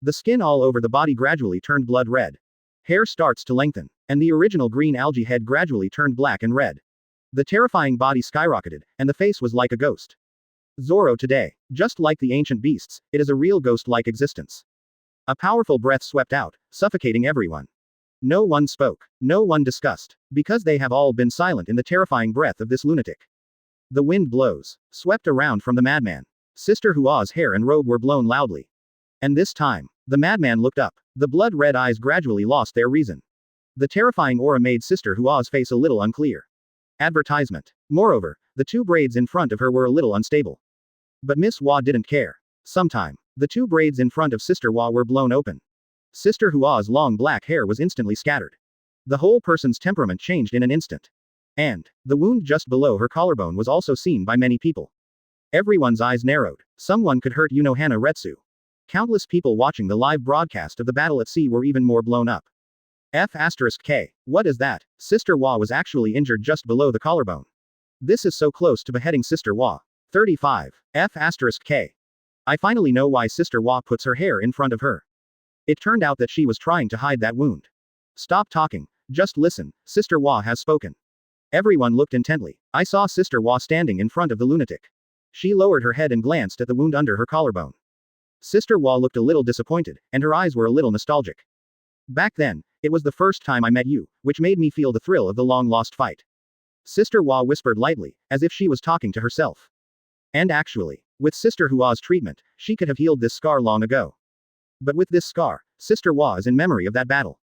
The skin all over the body gradually turned blood red. Hair starts to lengthen, and the original green algae head gradually turned black and red. The terrifying body skyrocketed, and the face was like a ghost. Zoro today. Just like the ancient beasts, it is a real ghost-like existence. A powerful breath swept out, suffocating everyone. No one spoke. No one discussed. Because they have all been silent in the terrifying breath of this lunatic. The wind blows. Swept around from the madman. Sister Hua's hair and robe were blown loudly. And this time, the madman looked up. The blood-red eyes gradually lost their reason. The terrifying aura made Sister Hua's face a little unclear. Advertisement. Moreover, the two braids in front of her were a little unstable. But Miss Hua didn't care. Sometime, the two braids in front of Sister Hua were blown open. Sister Hua's long black hair was instantly scattered. The whole person's temperament changed in an instant. And, the wound just below her collarbone was also seen by many people. Everyone's eyes narrowed. Someone could hurt Unohana Retsu. Countless people watching the live broadcast of the battle at sea were even more blown up. F*K. What is that? Sister Hua was actually injured just below the collarbone. This is so close to beheading Sister Hua. 35. F*K. I finally know why Sister Hua puts her hair in front of her. It turned out that she was trying to hide that wound. Stop talking. Just listen. Sister Hua has spoken. Everyone looked intently. I saw Sister Hua standing in front of the lunatic. She lowered her head and glanced at the wound under her collarbone. Sister Hua looked a little disappointed, and her eyes were a little nostalgic. Back then, it was the first time I met you, which made me feel the thrill of the long-lost fight. Sister Hua whispered lightly, as if she was talking to herself. And actually, with Sister Hua's treatment, she could have healed this scar long ago. But with this scar, Sister Hua is in memory of that battle.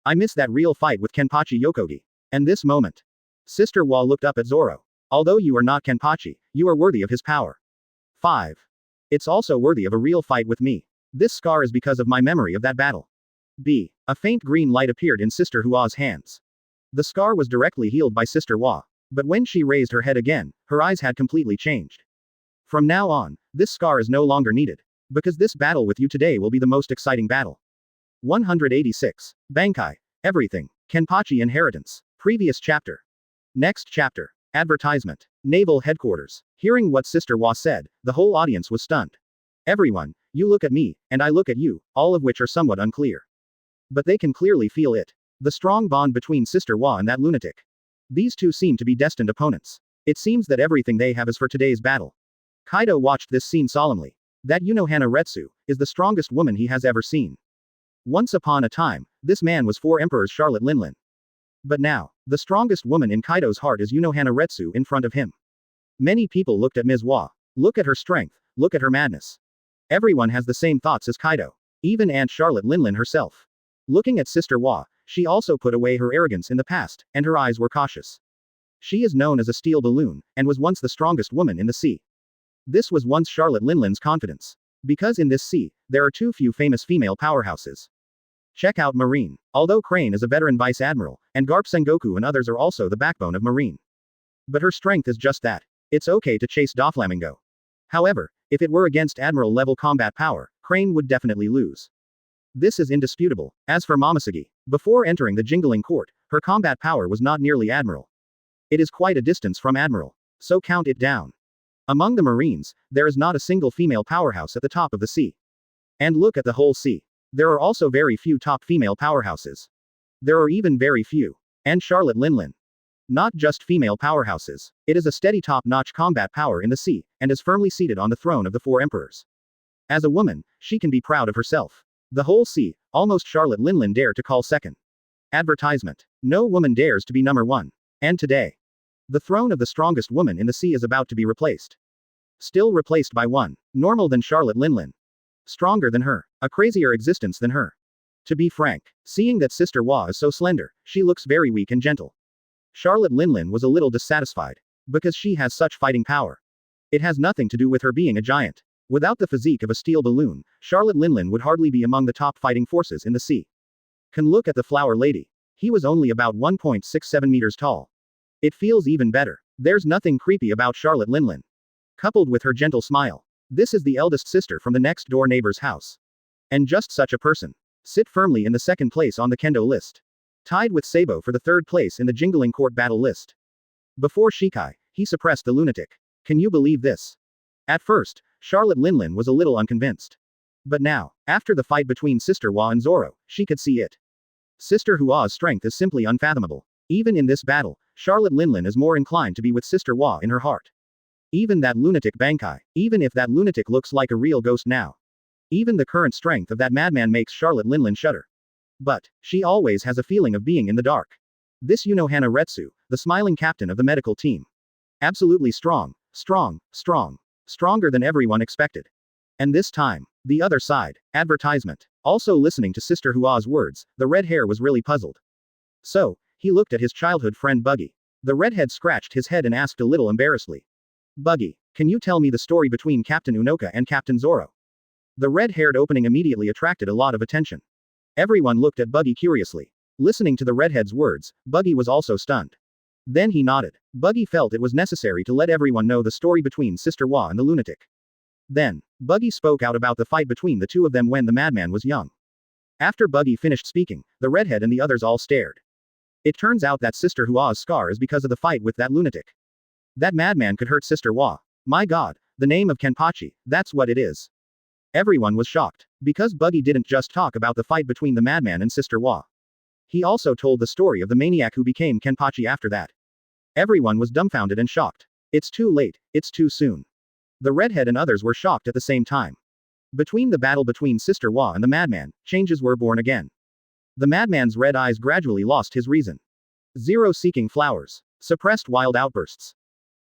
I miss that real fight with Kenpachi Yokogi. And this moment. Sister Hua looked up at Zoro. Although you are not Kenpachi, you are worthy of his power. 5. It's also worthy of a real fight with me. This scar is because of my memory of that battle. B. A faint green light appeared in Sister Hua's hands. The scar was directly healed by Sister Hua. But when she raised her head again, her eyes had completely changed. From now on, this scar is no longer needed. Because this battle with you today will be the most exciting battle. 186. Bankai. Everything. Kenpachi Inheritance. Previous chapter. Next chapter. Advertisement. Naval Headquarters. Hearing what Sister Hua said, the whole audience was stunned. Everyone, you look at me, and I look at you, all of which are somewhat unclear. But they can clearly feel it. The strong bond between Sister Hua and that lunatic. These two seem to be destined opponents. It seems that everything they have is for today's battle. Kaido watched this scene solemnly. That Unohana Retsu is the strongest woman he has ever seen. Once upon a time, this man was 4 Emperors Charlotte Linlin. But now, the strongest woman in Kaido's heart is Unohana Retsu in front of him. Many people looked at Ms. Hua. Look at her strength, look at her madness. Everyone has the same thoughts as Kaido. Even Aunt Charlotte Linlin herself. Looking at Sister Hua, she also put away her arrogance in the past, and her eyes were cautious. She is known as a steel balloon, and was once the strongest woman in the sea. This was once Charlotte Linlin's confidence. Because in this sea, there are too few famous female powerhouses. Check out Marine. Although Crane is a veteran vice admiral, and Garp Sengoku and others are also the backbone of Marine. But her strength is just that. It's okay to chase Doflamingo. However, if it were against admiral-level combat power, Crane would definitely lose. This is indisputable. As for Momoshiki, before entering the Jingling Court, her combat power was not nearly admiral. It is quite a distance from admiral. So count it down. Among the Marines, there is not a single female powerhouse at the top of the sea. And look at the whole sea. There are also very few top female powerhouses. There are even very few. And Charlotte Linlin. Not just female powerhouses. It is a steady top-notch combat power in the sea, and is firmly seated on the throne of the 4 emperors. As a woman, she can be proud of herself. The whole sea, almost Charlotte Linlin dare to call second. Advertisement. No woman dares to be number 1. And today, the throne of the strongest woman in the sea is about to be replaced. Still replaced by one. Normal than Charlotte Linlin. Stronger than her. A crazier existence than her. To be frank, seeing that Sister Hua is so slender, she looks very weak and gentle. Charlotte Linlin was a little dissatisfied. Because she has such fighting power. It has nothing to do with her being a giant. Without the physique of a steel balloon, Charlotte Linlin would hardly be among the top fighting forces in the sea. Can look at the Flower Lady. He was only about 1.67 meters tall. It feels even better. There's nothing creepy about Charlotte Linlin. Coupled with her gentle smile. This is the eldest sister from the next door neighbor's house. And just such a person. Sit firmly in the second place on the kendo list. Tied with Sabo for the third place in the Jingling Court battle list. Before Shikai, he suppressed the lunatic. Can you believe this? At first, Charlotte Linlin was a little unconvinced. But now, after the fight between Sister Hua and Zoro, she could see it. Sister Hua's strength is simply unfathomable. Even in this battle, Charlotte Linlin is more inclined to be with Sister Hua in her heart. Even that lunatic Bankai. Even if that lunatic looks like a real ghost now. Even the current strength of that madman makes Charlotte Linlin shudder. But, she always has a feeling of being in the dark. This Unohana Retsu, the smiling captain of the medical team. Absolutely strong, strong, strong. Stronger than everyone expected. And this time, the other side, advertisement. Also listening to Sister Hua's words, the red hair was really puzzled. So, he looked at his childhood friend Buggy. The redhead scratched his head and asked a little embarrassedly. Buggy, can you tell me the story between Captain Unoka and Captain Zoro? The red-haired opening immediately attracted a lot of attention. Everyone looked at Buggy curiously. Listening to the redhead's words, Buggy was also stunned. Then he nodded. Buggy felt it was necessary to let everyone know the story between Sister Hua and the lunatic. Then, Buggy spoke out about the fight between the two of them when the madman was young. After Buggy finished speaking, the redhead and the others all stared. It turns out that Sister Hua's scar is because of the fight with that lunatic. That madman could hurt Sister Hua. My god, the name of Kenpachi, that's what it is. Everyone was shocked. Because Buggy didn't just talk about the fight between the madman and Sister Hua. He also told the story of the maniac who became Kenpachi after that. Everyone was dumbfounded and shocked. It's too late, it's too soon. The redhead and others were shocked at the same time. Between the battle between Sister Hua and the madman, changes were born again. The madman's red eyes gradually lost his reason. Zero seeking flowers. Suppressed wild outbursts.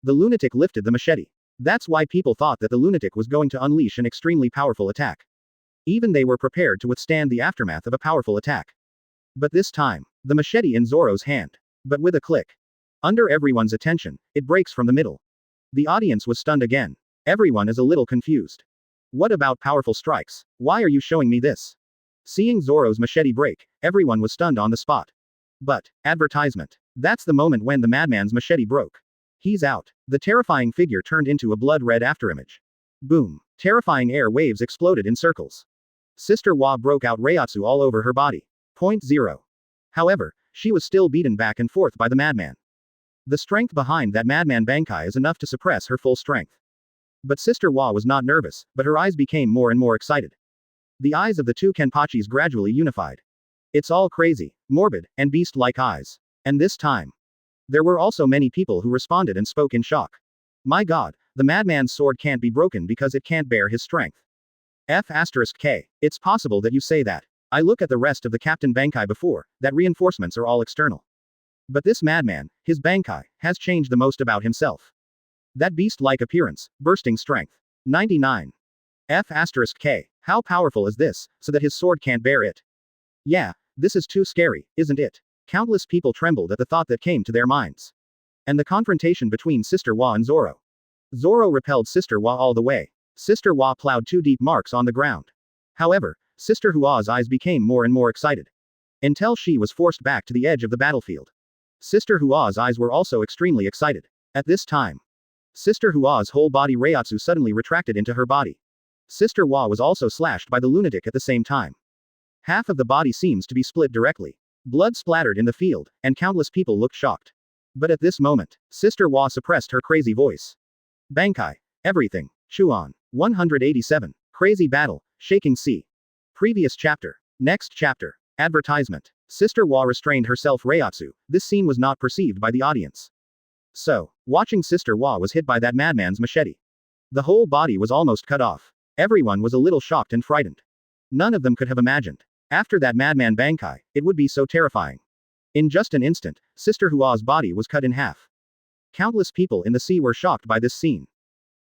The lunatic lifted the machete. That's why people thought that the lunatic was going to unleash an extremely powerful attack. Even they were prepared to withstand the aftermath of a powerful attack. But this time, the machete in Zoro's hand. But with a click. Under everyone's attention, it breaks from the middle. The audience was stunned again. Everyone is a little confused. What about powerful strikes? Why are you showing me this? Seeing Zoro's machete break, everyone was stunned on the spot. But, advertisement. That's the moment when the madman's machete broke. He's out. The terrifying figure turned into a blood-red afterimage. Boom. Terrifying air waves exploded in circles. Sister Hua broke out Reiatsu all over her body. Point 0. However, she was still beaten back and forth by the madman. The strength behind that madman Bankai is enough to suppress her full strength. But Sister Hua was not nervous, but her eyes became more and more excited. The eyes of the two Kenpachis gradually unified. It's all crazy, morbid, and beast-like eyes. And this time, there were also many people who responded and spoke in shock. My god, the madman's sword can't be broken because it can't bear his strength. F*K. It's possible that you say that. I look at the rest of the Captain Bankai before, that reinforcements are all external. But this madman, his Bankai, has changed the most about himself. That beast-like appearance, bursting strength. 99. F*K. How powerful is this, so that his sword can't bear it? Yeah, this is too scary, isn't it? Countless people trembled at the thought that came to their minds. And the confrontation between Sister Hua and Zoro. Zoro repelled Sister Hua all the way. Sister Hua plowed 2 deep marks on the ground. However, Sister Hua's eyes became more and more excited. Until she was forced back to the edge of the battlefield. Sister Hua's eyes were also extremely excited. At this time, Sister Hua's whole body Reiatsu suddenly retracted into her body. Sister Hua was also slashed by the lunatic at the same time. Half of the body seems to be split directly. Blood splattered in the field, and countless people looked shocked. But at this moment, Sister Hua suppressed her crazy voice. Bankai. Everything. Chuan. 187. Crazy battle. Shaking sea. Previous chapter. Next chapter. Advertisement. Sister Hua restrained herself Reiatsu. This scene was not perceived by the audience. So, watching Sister Hua was hit by that madman's machete. The whole body was almost cut off. Everyone was a little shocked and frightened. None of them could have imagined. After that madman Bankai, it would be so terrifying. In just an instant, Sister Hua's body was cut in half. Countless people in the sea were shocked by this scene.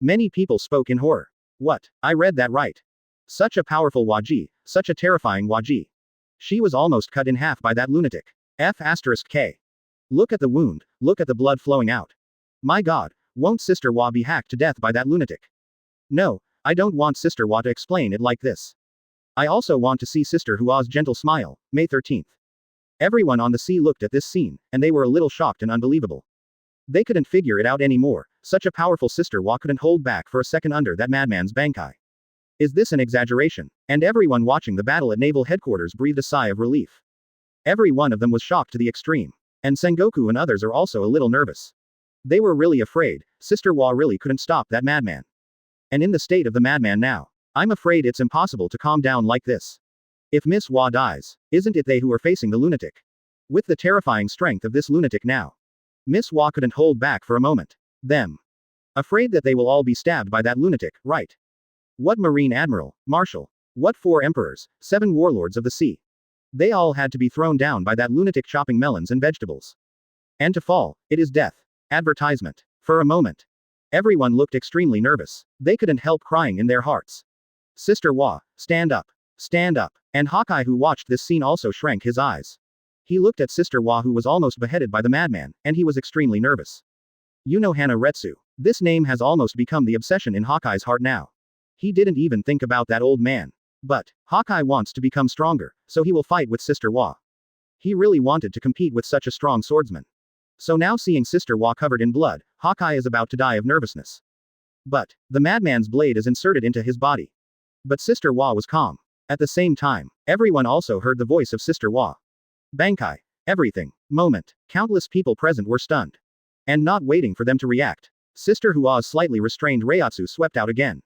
Many people spoke in horror. What? I read that right. Such a powerful Waji, such a terrifying Waji. She was almost cut in half by that lunatic. F*K. Look at the wound, look at the blood flowing out. My god, won't Sister Hua be hacked to death by that lunatic? No, I don't want Sister Hua to explain it like this. I also want to see Sister Hua's gentle smile. May 13th. Everyone on the sea looked at this scene, and they were a little shocked and unbelievable. They couldn't figure it out anymore. Such a powerful Sister Hua couldn't hold back for a second under that madman's Bankai. Is this an exaggeration? And everyone watching the battle at Naval Headquarters breathed a sigh of relief. Every one of them was shocked to the extreme. And Sengoku and others are also a little nervous. They were really afraid. Sister Hua really couldn't stop that madman. And in the state of the madman now, I'm afraid it's impossible to calm down like this. If Miss Hua dies, isn't it they who are facing the lunatic? With the terrifying strength of this lunatic now, Miss Hua couldn't hold back for a moment. Them. Afraid that they will all be stabbed by that lunatic, right? What Marine Admiral, Marshal? What 4 emperors, 7 warlords of the sea? They all had to be thrown down by that lunatic chopping melons and vegetables. And to fall, it is death. Advertisement. For a moment. Everyone looked extremely nervous. They couldn't help crying in their hearts. Sister Wa, stand up. Stand up. And Hawkeye, who watched this scene, also shrank his eyes. He looked at Sister Wa, who was almost beheaded by the madman, and he was extremely nervous. Hana Retsu. This name has almost become the obsession in Hawkeye's heart now. He didn't even think about that old man. But Hawkeye wants to become stronger, so he will fight with Sister Wa. He really wanted to compete with such a strong swordsman. So now, seeing Sister Wa covered in blood, Hawkeye is about to die of nervousness. But the madman's blade is inserted into his body. But Sister Wa was calm. At the same time, everyone also heard the voice of Sister Wa. Bankai. Everything. Moment. Countless people present were stunned. And not waiting for them to react, Sister Hua's slightly restrained Reiatsu swept out again.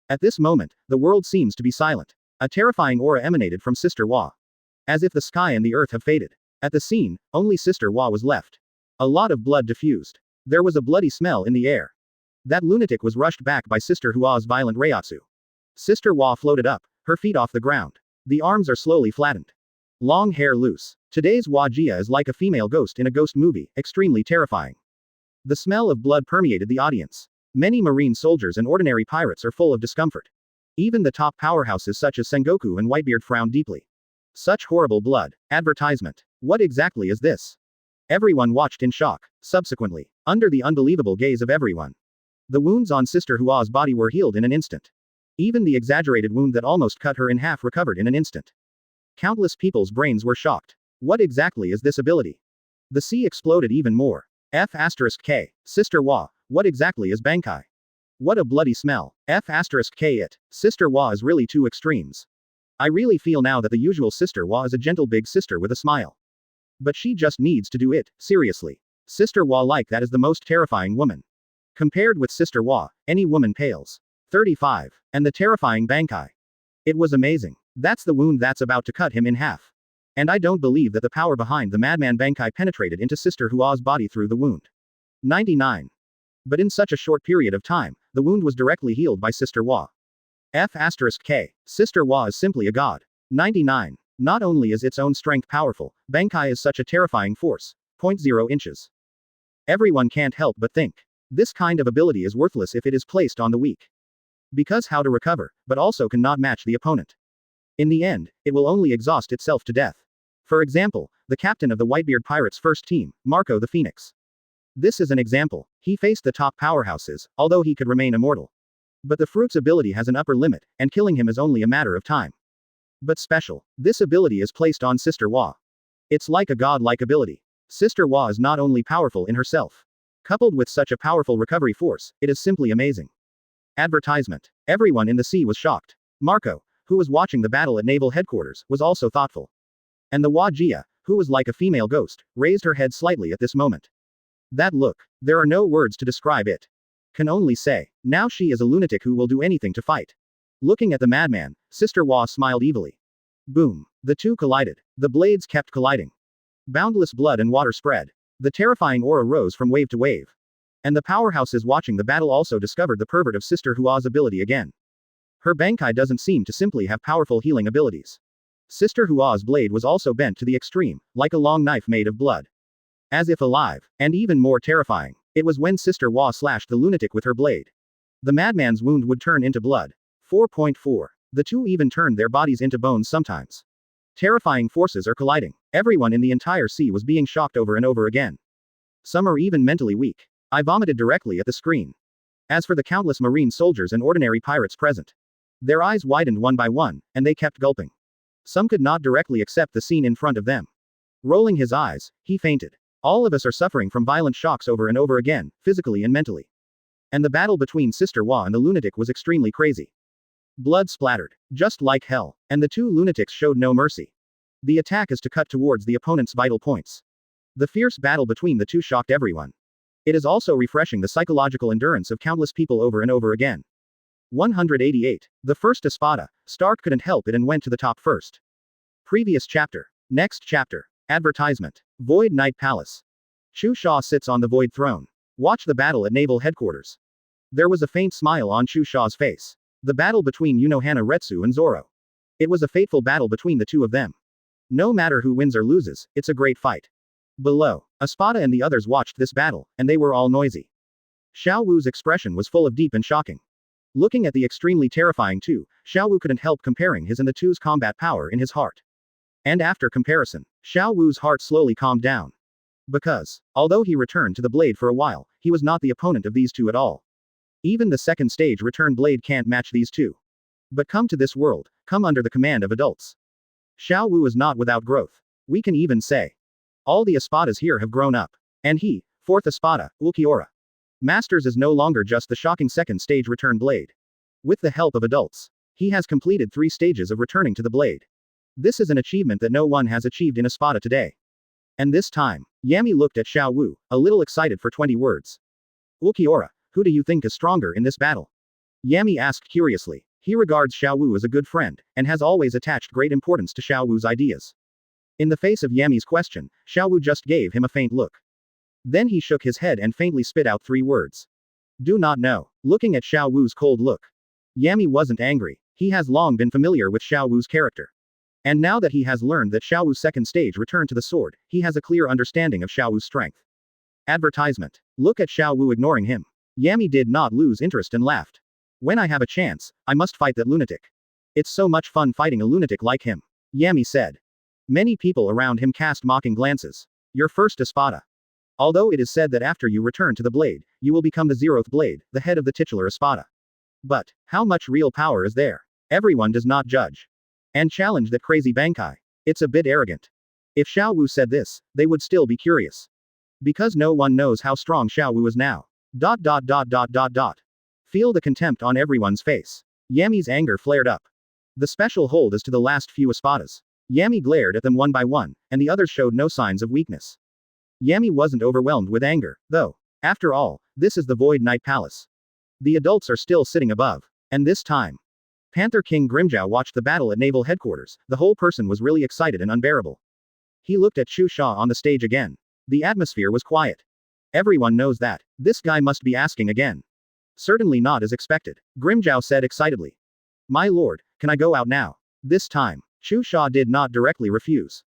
At this moment, the world seems to be silent. A terrifying aura emanated from Sister Wa. As if the sky and the earth have faded. At the scene, only Sister Wa was left. A lot of blood diffused. There was a bloody smell in the air. That lunatic was rushed back by Sister Hua's violent Reiatsu. Sister Wa floated up, her feet off the ground. The arms are slowly flattened. Long hair loose. Today's Wa Jia is like a female ghost in a ghost movie, extremely terrifying. The smell of blood permeated the audience. Many marine soldiers and ordinary pirates are full of discomfort. Even the top powerhouses such as Sengoku and Whitebeard frowned deeply. Such horrible blood. Advertisement. What exactly is this? Everyone watched in shock. Subsequently, under the unbelievable gaze of everyone, the wounds on Sister Hua's body were healed in an instant. Even the exaggerated wound that almost cut her in half recovered in an instant. Countless people's brains were shocked. What exactly is this ability? The sea exploded even more. F*K. Sister Wa, what exactly is Bankai? What a bloody smell. F*K it. Sister Wa is really two extremes. I really feel now that the usual Sister Wa is a gentle big sister with a smile. But she just needs to do it, seriously. Sister Wa like that is the most terrifying woman. Compared with Sister Wa, any woman pales. 35. And the terrifying Bankai. It was amazing. That's the wound that's about to cut him in half. And I don't believe that the power behind the madman Bankai penetrated into Sister Hua's body through the wound. 99. But in such a short period of time, the wound was directly healed by Sister Wa. F*K. Sister Wa is simply a god. 99. Not only is its own strength powerful, Bankai is such a terrifying force. 0.0 inches. Everyone can't help but think. This kind of ability is worthless if it is placed on the weak. Because how to recover, but also cannot match the opponent. In the end, it will only exhaust itself to death. For example, the captain of the Whitebeard Pirates' first team, Marco the Phoenix. This is an example. He faced the top powerhouses, although he could remain immortal. But the fruit's ability has an upper limit, and killing him is only a matter of time. But special. This ability is placed on Sister Wa. It's like a god-like ability. Sister Wa is not only powerful in herself. Coupled with such a powerful recovery force, it is simply amazing. Advertisement. Everyone in the sea was shocked. Marco, who was watching the battle at naval headquarters, was also thoughtful. And the Wa Jia, who was like a female ghost, raised her head slightly at this moment. That look. There are no words to describe it. Can only say, now she is a lunatic who will do anything to fight. Looking at the madman, Sister Wa smiled evilly. Boom. The two collided. The blades kept colliding. Boundless blood and water spread. The terrifying aura rose from wave to wave. And the powerhouses watching the battle also discovered the pervert of Sister Hua's ability again. Her Bankai doesn't seem to simply have powerful healing abilities. Sister Hua's blade was also bent to the extreme, like a long knife made of blood. As if alive. And even more terrifying, it was when Sister Wa slashed the lunatic with her blade. The madman's wound would turn into blood. 4.4. The two even turned their bodies into bones sometimes. Terrifying forces are colliding. Everyone in the entire sea was being shocked over and over again. Some are even mentally weak. I vomited directly at the screen. As for the countless marine soldiers and ordinary pirates present, their eyes widened one by one, and they kept gulping. Some could not directly accept the scene in front of them. Rolling his eyes, he fainted. All of us are suffering from violent shocks over and over again, physically and mentally. And the battle between Sister Wa and the lunatic was extremely crazy. Blood splattered. Just like hell. And the two lunatics showed no mercy. The attack is to cut towards the opponent's vital points. The fierce battle between the two shocked everyone. It is also refreshing the psychological endurance of countless people over and over again. 188. The first Espada. Stark couldn't help it and went to the top first. Previous chapter. Next chapter. Advertisement. Void Night Palace. Chu Xia sits on the Void Throne. Watch the battle at naval headquarters. There was a faint smile on Chu Xia's face. The battle between Unohana Retsu and Zoro. It was a fateful battle between the two of them. No matter who wins or loses, it's a great fight. Below, Espada and the others watched this battle, and they were all noisy. Xiao Wu's expression was full of deep and shocking. Looking at the extremely terrifying two, Xiao Wu couldn't help comparing his and the two's combat power in his heart. And after comparison, Xiao Wu's heart slowly calmed down. Because, although he returned to the blade for a while, he was not the opponent of these two at all. Even the second stage return blade can't match these two. But come to this world, come under the command of adults. Xiao Wu is not without growth. We can even say. All the Espadas here have grown up. And he, fourth Espada, Ulquiorra Masters is no longer just the shocking second stage return blade. With the help of adults, he has completed 3 stages of returning to the blade. This is an achievement that no one has achieved in Espada today. And this time, Yami looked at Xiao Wu, a little excited for 20 words. Ulquiorra, who do you think is stronger in this battle? Yami asked curiously. He regards Xiao Wu as a good friend, and has always attached great importance to Xiao Wu's ideas. In the face of Yami's question, Xiao Wu just gave him a faint look. Then he shook his head and faintly spit out 3 words. Do not know. Looking at Xiao Wu's cold look. Yami wasn't angry. He has long been familiar with Xiao Wu's character. And now that he has learned that Xiao Wu's second stage return to the sword, he has a clear understanding of Xiao Wu's strength. Advertisement. Look at Xiao Wu ignoring him. Yami did not lose interest and laughed. When I have a chance, I must fight that lunatic. It's so much fun fighting a lunatic like him. Yami said. Many people around him cast mocking glances. Your first Espada. Although it is said that after you return to the blade, you will become the 0th blade, the head of the titular Espada. But, how much real power is there? Everyone does not judge. And challenge that crazy Bankai. It's a bit arrogant. If Xiao Wu said this, they would still be curious. Because no one knows how strong Xiao Wu is now. ... Feel the contempt on everyone's face. Yami's anger flared up. The special hold is to the last few Espadas. Yami glared at them one by one, and the others showed no signs of weakness. Yami wasn't overwhelmed with anger, though. After all, this is the Void Night Palace. The adults are still sitting above. And this time, Panther King Grimjow watched the battle at Naval Headquarters. The whole person was really excited and unbearable. He looked at Chu Xia on the stage again. The atmosphere was quiet. Everyone knows that. This guy must be asking again. Certainly not as expected. Grimjow said excitedly. My lord, can I go out now? This time, Chu Xia did not directly refuse.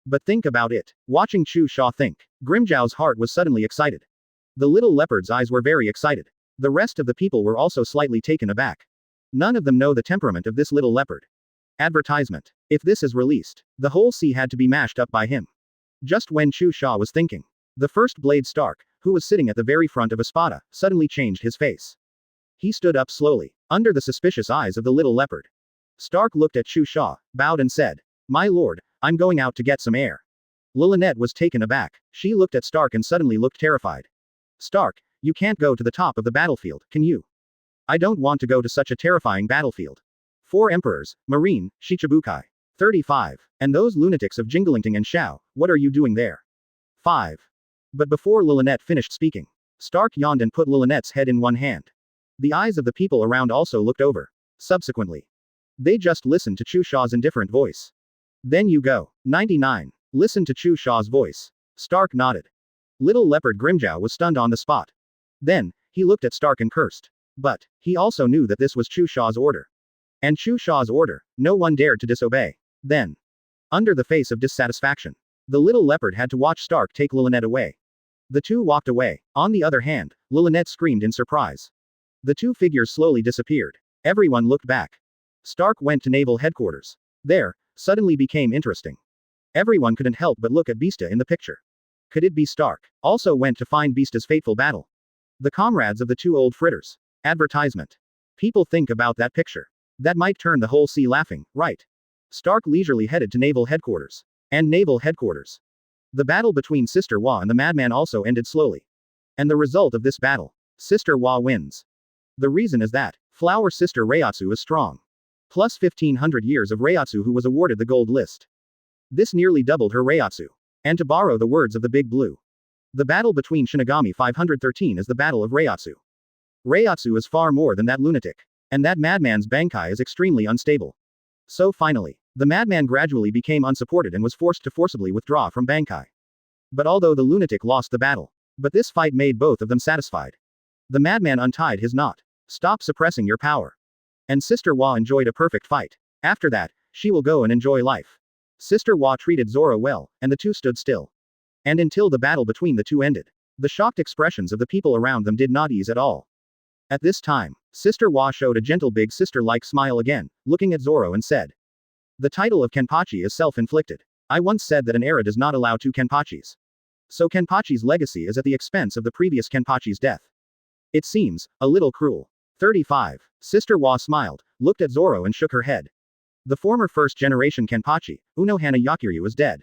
But think about it. Watching Chu Xia think, Grimjow's heart was suddenly excited. The little leopard's eyes were very excited. The rest of the people were also slightly taken aback. None of them know the temperament of this little leopard. Advertisement. If this is released, the whole sea had to be mashed up by him. Just when Chu Xia was thinking, the first blade Stark, who was sitting at the very front of Espada, suddenly changed his face. He stood up slowly, under the suspicious eyes of the little leopard. Stark looked at Chu Xia, bowed and said, My lord, I'm going out to get some air. Lilynette was taken aback. She looked at Stark and suddenly looked terrified. Stark, you can't go to the top of the battlefield, can you? I don't want to go to such a terrifying battlefield. 4 emperors, Marine, Shichibukai. 35. And those lunatics of Jinglingting and Xiao, what are you doing there? 5. But before Lilynette finished speaking, Stark yawned and put Lilynette's head in one hand. The eyes of the people around also looked over. Subsequently, they just listened to Chu Xia's indifferent voice. Then you go. 99. Listen to Chu Xia's voice. Stark nodded. Little leopard Grimjow was stunned on the spot. Then, he looked at Stark and cursed. But, he also knew that this was Chu Xia's order. And Chu Xia's order, no one dared to disobey. Then, under the face of dissatisfaction, the little leopard had to watch Stark take Lilynette away. The two walked away. On the other hand, Lilynette screamed in surprise. The 2 figures slowly disappeared. Everyone looked back. Stark went to Naval Headquarters. There, suddenly became interesting. Everyone couldn't help but look at Bista in the picture. Could it be Stark? Also went to find Bista's fateful battle. The comrades of the 2 old fritters. Advertisement. People think about that picture. That might turn the whole sea laughing, right? Stark leisurely headed to Naval Headquarters. And Naval Headquarters. The battle between Sister Wa and the madman also ended slowly. And the result of this battle. Sister Wa wins. The reason is that, Flower Sister Reiatsu is strong. Plus 1500 years of Reiatsu who was awarded the gold list. This nearly doubled her Reiatsu. And to borrow the words of the Big Blue. The battle between Shinigami 513 is the battle of Reiatsu. Reiatsu is far more than that lunatic. And that madman's Bankai is extremely unstable. So finally, the madman gradually became unsupported and was forced to forcibly withdraw from Bankai. But although the lunatic lost the battle, but this fight made both of them satisfied. The madman untied his knot. Stop suppressing your power. And Sister Wa enjoyed a perfect fight. After that, she will go and enjoy life. Sister Wa treated Zoro well, and the two stood still. And until the battle between the two ended. The shocked expressions of the people around them did not ease at all. At this time, Sister Wa showed a gentle big sister-like smile again, looking at Zoro and said. The title of Kenpachi is self-inflicted. I once said that an era does not allow two Kenpachis. So Kenpachi's legacy is at the expense of the previous Kenpachi's death. It seems a little cruel. 35. Sister Wa smiled, looked at Zoro and shook her head. The former first-generation Kenpachi, Unohana Yakiryu, is dead.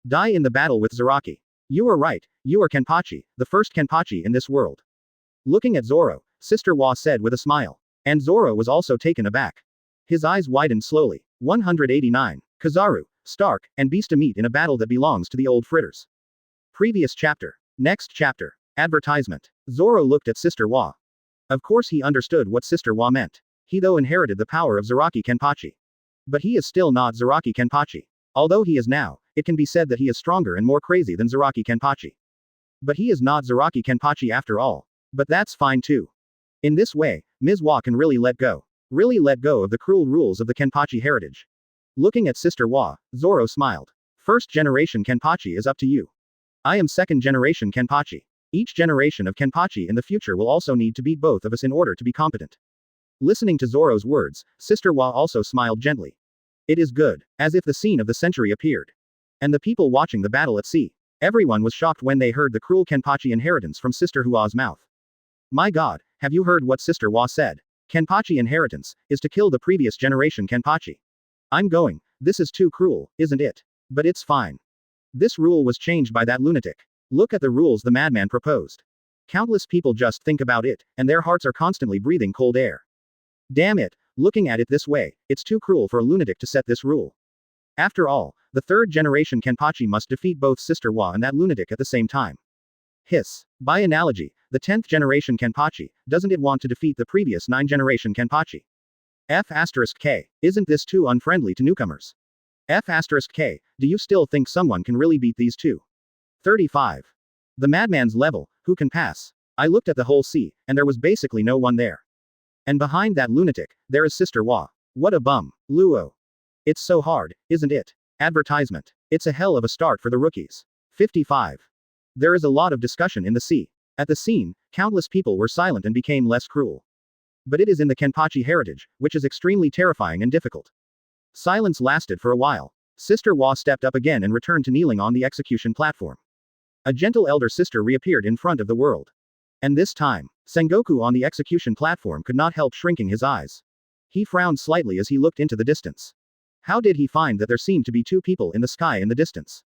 Die in the battle with Zaraki. You are right, you are Kenpachi, the first Kenpachi in this world. Looking at Zoro, Sister Wa said with a smile. And Zoro was also taken aback. His eyes widened slowly. 189. Kizaru, Stark, and Bista meet in a battle that belongs to the old fritters. Previous chapter. Next chapter. Advertisement. Zoro looked at Sister Wa. Of course he understood what Sister Wa meant. He though inherited the power of Zaraki Kenpachi. But he is still not Zaraki Kenpachi. Although he is now, it can be said that he is stronger and more crazy than Zaraki Kenpachi. But he is not Zaraki Kenpachi after all. But that's fine too. In this way, Ms. Wa can really let go. Really let go of the cruel rules of the Kenpachi heritage. Looking at Sister Wa, Zoro smiled. First generation Kenpachi is up to you. I am second generation Kenpachi. Each generation of Kenpachi in the future will also need to beat both of us in order to be competent. Listening to Zoro's words, Sister Wa also smiled gently. It is good, as if the scene of the century appeared. And the people watching the battle at sea. Everyone was shocked when they heard the cruel Kenpachi inheritance from Sister Hua's mouth. My god, have you heard what Sister Wa said? Kenpachi inheritance is to kill the previous generation Kenpachi. I'm going, this is too cruel, isn't it? But it's fine. This rule was changed by that lunatic. Look at the rules the madman proposed. Countless people just think about it, and their hearts are constantly breathing cold air. Damn it, looking at it this way, it's too cruel for a lunatic to set this rule. After all, the third generation Kenpachi must defeat both Sister Wa and that lunatic at the same time. Hiss. By analogy, the 10th generation Kenpachi, doesn't it want to defeat the previous 9th generation Kenpachi? F*K. Isn't this too unfriendly to newcomers? F*K. Do you still think someone can really beat these two? 35. The madman's level, who can pass? I looked at the whole sea, and there was basically no one there. And behind that lunatic, there is Sister Wa. What a bum. Luo. It's so hard, isn't it? Advertisement. It's a hell of a start for the rookies. 55. There is a lot of discussion in the sea. At the scene, countless people were silent and became less cruel. But it is in the Kenpachi heritage, which is extremely terrifying and difficult. Silence lasted for a while. Sister Wa stepped up again and returned to kneeling on the execution platform. A gentle elder sister reappeared in front of the world. And this time, Sengoku on the execution platform could not help shrinking his eyes. He frowned slightly as he looked into the distance. How did he find that there seemed to be two people in the sky in the distance?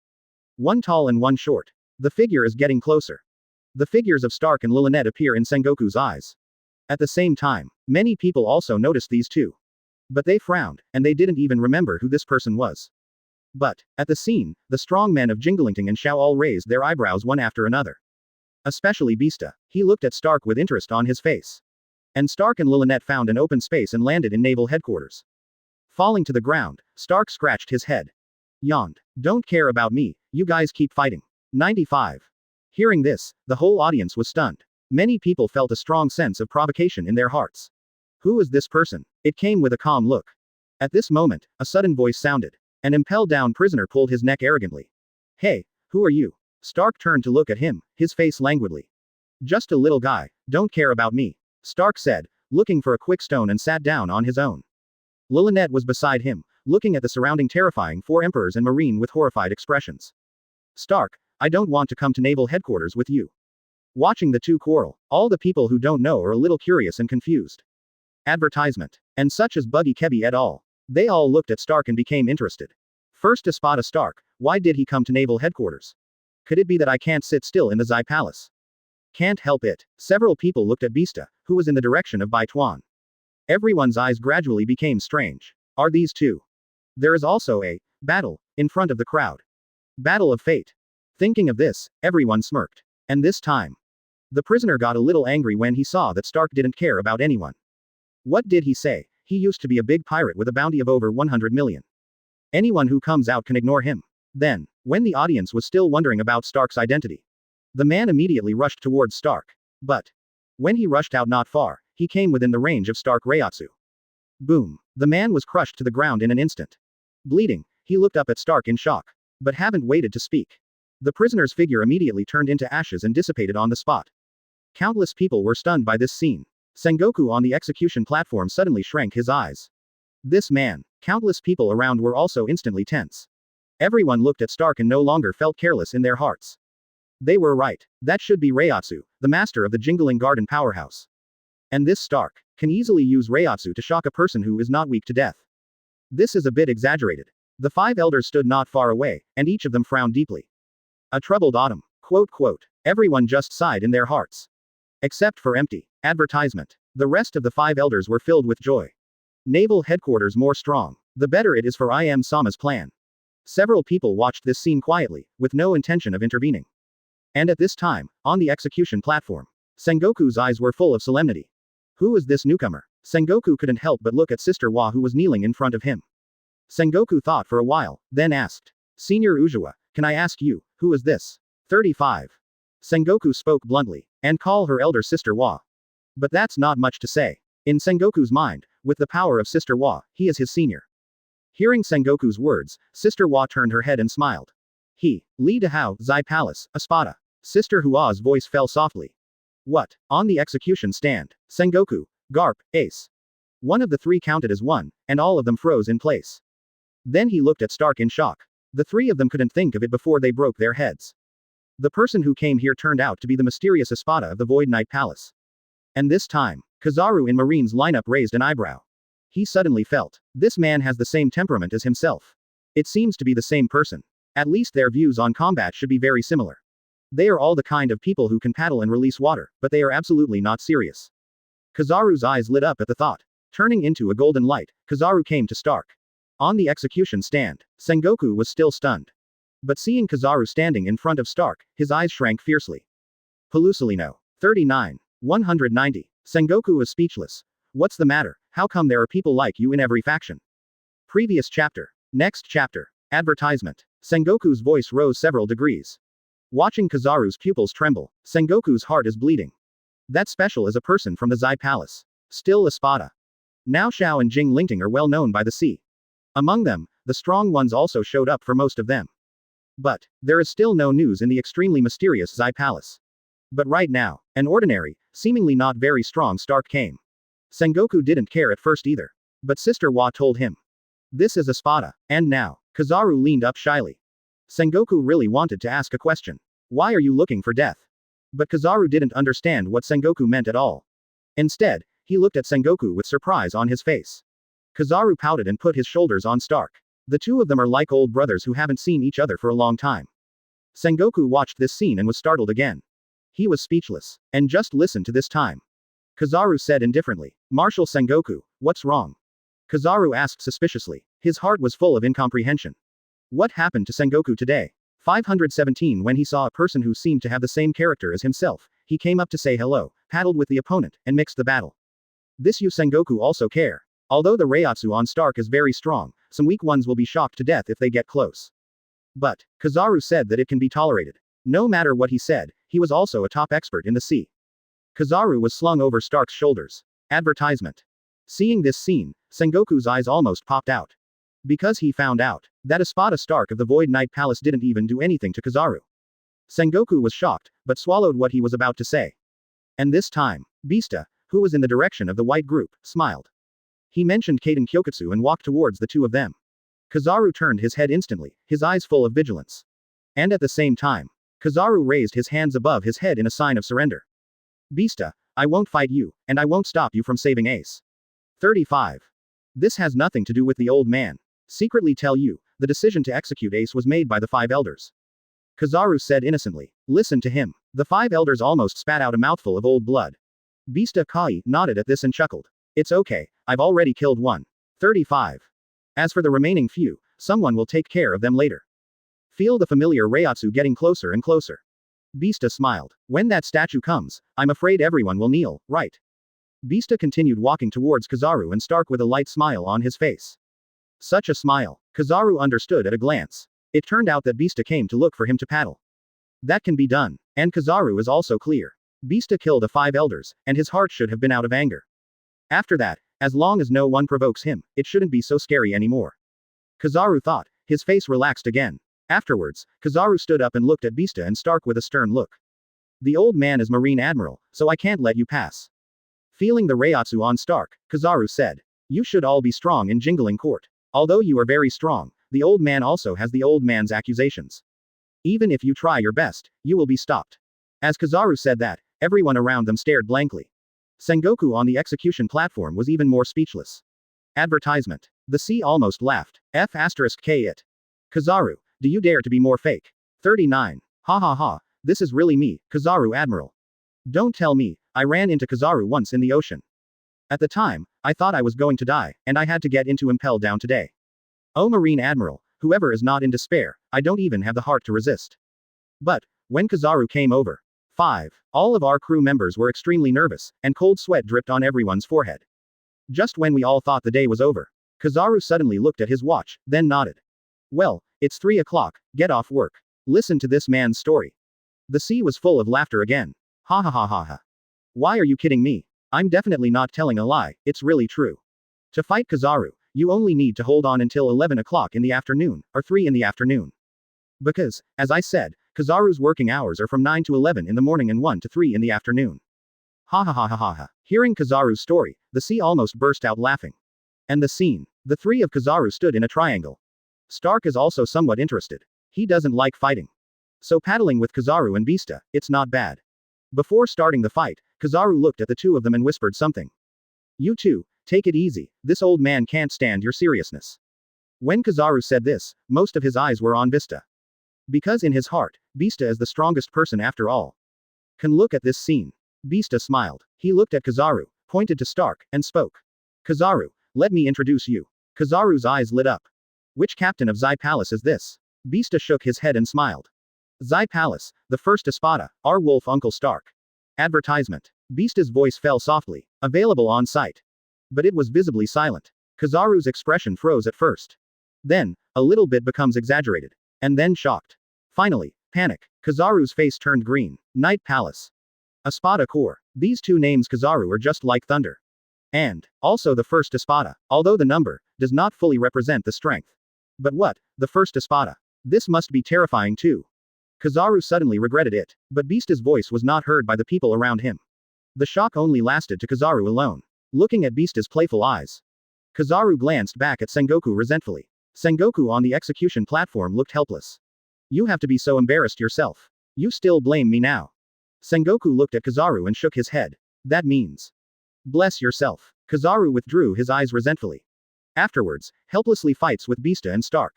One tall and one short. The figure is getting closer. The figures of Stark and Lilith appear in Sengoku's eyes. At the same time, many people also noticed these two. But they frowned, and they didn't even remember who this person was. But, at the scene, the strong men of Jingling and Xiao all raised their eyebrows one after another. Especially Bista. He looked at Stark with interest on his face. And Stark and Lilith found an open space and landed in naval headquarters. Falling to the ground, Stark scratched his head. Yawned. Don't care about me, you guys keep fighting. 95. Hearing this, the whole audience was stunned. Many people felt a strong sense of provocation in their hearts. Who is this person? It came with a calm look. At this moment, a sudden voice sounded. An impelled-down prisoner pulled his neck arrogantly. Hey, who are you? Stark turned to look at him, his face languidly. Just a little guy, don't care about me. Stark said, looking for a quick stone and sat down on his own. Lilith was beside him, looking at the surrounding terrifying four emperors and marine with horrified expressions. Stark, I don't want to come to naval headquarters with you. Watching the two quarrel, all the people who don't know are a little curious and confused. Advertisement. And such as Buggy Kebi et al. They all looked at Stark and became interested. First Espada Stark, why did he come to naval headquarters? Could it be that I can't sit still in the Xuye Palace? Can't help it. Several people looked at Bista, who was in the direction of Bai Tuan. Everyone's eyes gradually became strange. Are these two? There is also a battle in front of the crowd. Battle of fate. Thinking of this, everyone smirked. And this time, the prisoner got a little angry when he saw that Stark didn't care about anyone. What did he say? He used to be a big pirate with a bounty of over 100 million. Anyone who comes out can ignore him. Then, when the audience was still wondering about Stark's identity, the man immediately rushed towards Stark. But When he rushed out not far, he came within the range of Stark Reiatsu. Boom. The man was crushed to the ground in an instant. Bleeding, he looked up at Stark in shock. But haven't waited to speak. The prisoner's figure immediately turned into ashes and dissipated on the spot. Countless people were stunned by this scene. Sengoku on the execution platform suddenly shrank his eyes. This man. Countless people around were also instantly tense. Everyone looked at Stark and no longer felt careless in their hearts. They were right. That should be Reiatsu, the master of the Jingling Garden powerhouse. And this Stark can easily use Reiatsu to shock a person who is not weak to death. This is a bit exaggerated. The 5 elders stood not far away, and each of them frowned deeply. A troubled autumn. Quote. Everyone just sighed in their hearts. Except for empty. Advertisement. The rest of the 5 elders were filled with joy. Naval headquarters more strong. The better it is for I am Sama's plan. Several people watched this scene quietly, with no intention of intervening. And at this time, on the execution platform, Sengoku's eyes were full of solemnity. Who is this newcomer? Sengoku couldn't help but look at Sister Wa, who was kneeling in front of him. Sengoku thought for a while, then asked, Senior Ujiwa, can I ask you, who is this? 35. Sengoku spoke bluntly, and call her elder sister Wa. But that's not much to say. In Sengoku's mind, with the power of Sister Wa, he is his senior. Hearing Sengoku's words, Sister Wa turned her head and smiled. He, Li Dahao, Xuye Palace, Espada. Sister Hua's voice fell softly. What? On the execution stand, Sengoku, Garp, Ace. One of the 3 counted as one, and all of them froze in place. Then he looked at Stark in shock. The 3 of them couldn't think of it before they broke their heads. The person who came here turned out to be the mysterious Espada of the Void Knight Palace. And this time, Kizaru in Marine's lineup raised an eyebrow. He suddenly felt, this man has the same temperament as himself. It seems to be the same person. At least their views on combat should be very similar. They are all the kind of people who can paddle and release water, but they are absolutely not serious. Kizaru's eyes lit up at the thought. Turning into a golden light, Kizaru came to Stark. On the execution stand, Sengoku was still stunned. But seeing Kizaru standing in front of Stark, his eyes shrank fiercely. Pelusilino. 39. 190. Sengoku was speechless. What's the matter? How come there are people like you in every faction? Previous chapter. Next chapter. Advertisement. Sengoku's voice rose several degrees. Watching Kizaru's pupils tremble, Sengoku's heart is bleeding. That special is a person from the Xuye Palace. Still Espada. Now Xiao and Jingling are well known by the sea. Among them, the strong ones also showed up for most of them. But, there is still no news in the extremely mysterious Xuye Palace. But right now, an ordinary, seemingly not very strong Stark came. Sengoku didn't care at first either. But Sister Wa told him. This is Espada. And now, Kizaru leaned up shyly. Sengoku really wanted to ask a question. Why are you looking for death? But Kizaru didn't understand what Sengoku meant at all. Instead, he looked at Sengoku with surprise on his face. Kizaru pouted and put his shoulders on Stark. The 2 of them are like old brothers who haven't seen each other for a long time. Sengoku watched this scene and was startled again. He was speechless. And just listen to this time. Kizaru said indifferently. Marshal Sengoku, what's wrong? Kizaru asked suspiciously. His heart was full of incomprehension. What happened to Sengoku today? 517. When he saw a person who seemed to have the same character as himself, he came up to say hello, paddled with the opponent, and mixed the battle. This you Sengoku also care. Although the Reiatsu on Stark is very strong, some weak ones will be shocked to death if they get close. But, Kizaru said that it can be tolerated. No matter what he said, he was also a top expert in the sea. Kizaru was slung over Stark's shoulders. Advertisement. Seeing this scene, Sengoku's eyes almost popped out. Because he found out that Espada Stark of the Void Knight Palace didn't even do anything to Kizaru. Sengoku was shocked, but swallowed what he was about to say. And this time, Bista, who was in the direction of the white group, smiled. He mentioned Kaden Kyokutsu and walked towards the 2 of them. Kizaru turned his head instantly, his eyes full of vigilance. And at the same time, Kizaru raised his hands above his head in a sign of surrender. Bista, I won't fight you, and I won't stop you from saving Ace. 35. This has nothing to do with the old man. Secretly tell you, the decision to execute Ace was made by the 5 elders. Kizaru said innocently. Listen to him. The 5 elders almost spat out a mouthful of old blood. Bista Kai nodded at this and chuckled. It's okay, I've already killed one. 35. As for the remaining few, someone will take care of them later. Feel the familiar Reiatsu getting closer and closer. Bista smiled. When that statue comes, I'm afraid everyone will kneel, right? Bista continued walking towards Kizaru and Stark with a light smile on his face. Such a smile. Kizaru understood at a glance. It turned out that Bista came to look for him to paddle. That can be done. And Kizaru is also clear. Bista killed the 5 elders, and his heart should have been out of anger. After that, as long as no one provokes him, it shouldn't be so scary anymore. Kizaru thought. His face relaxed again. Afterwards, Kizaru stood up and looked at Bista and Stark with a stern look. The old man is Marine Admiral, so I can't let you pass. Feeling the Reiatsu on Stark, Kizaru said. You should all be strong in Jingling Court. Although you are very strong, the old man also has the old man's accusations. Even if you try your best, you will be stopped. As Kizaru said that, everyone around them stared blankly. Sengoku on the execution platform was even more speechless. Advertisement. The sea almost laughed. F*K it. Kizaru, do you dare to be more fake? 39. Ha ha ha, this is really me, Kizaru Admiral. Don't tell me, I ran into Kizaru once in the ocean. At the time, I thought I was going to die, and I had to get into impel down today. Oh Marine Admiral, whoever is not in despair, I don't even have the heart to resist. But, when Kizaru came over. 5. All of our crew members were extremely nervous, and cold sweat dripped on everyone's forehead. Just when we all thought the day was over. Kizaru suddenly looked at his watch, then nodded. Well, it's 3 o'clock, get off work. Listen to this man's story. The sea was full of laughter again. Ha ha ha ha ha. Why are you kidding me? I'm definitely not telling a lie, it's really true. To fight Kizaru, you only need to hold on until 11 o'clock in the afternoon, or 3 in the afternoon. Because, as I said, Kizaru's working hours are from 9 to 11 in the morning and 1 to 3 in the afternoon. Ha ha ha ha ha ha. Hearing Kizaru's story, the sea almost burst out laughing. And the scene. The 3 of Kizaru stood in a triangle. Stark is also somewhat interested. He doesn't like fighting. So paddling with Kizaru and Bista, it's not bad. Before starting the fight, Kizaru looked at the 2 of them and whispered something. You two, take it easy, this old man can't stand your seriousness. When Kizaru said this, most of his eyes were on Bista. Because in his heart, Bista is the strongest person after all. Can look at this scene. Bista smiled. He looked at Kizaru, pointed to Stark, and spoke. Kizaru, let me introduce you. Kizaru's eyes lit up. Which captain of Xuye Palace is this? Bista shook his head and smiled. Xuye Palace, the first Espada, our wolf Uncle Stark. Advertisement. Bista's voice fell softly. Available on site. But it was visibly silent. Kizaru's expression froze at first. Then, a little bit becomes exaggerated. And then shocked. Finally, panic. Kizaru's face turned green. Night Palace. Espada Corps. These 2 names Kizaru are just like thunder. And, also the first Espada, although the number, does not fully represent the strength. But what, the first Espada? This must be terrifying too. Kizaru suddenly regretted it, but Bista's voice was not heard by the people around him. The shock only lasted to Kizaru alone. Looking at Bista's playful eyes. Kizaru glanced back at Sengoku resentfully. Sengoku on the execution platform looked helpless. You have to be so embarrassed yourself. You still blame me now. Sengoku looked at Kizaru and shook his head. That means. Bless yourself. Kizaru withdrew his eyes resentfully. Afterwards, helplessly fights with Bista and Stark.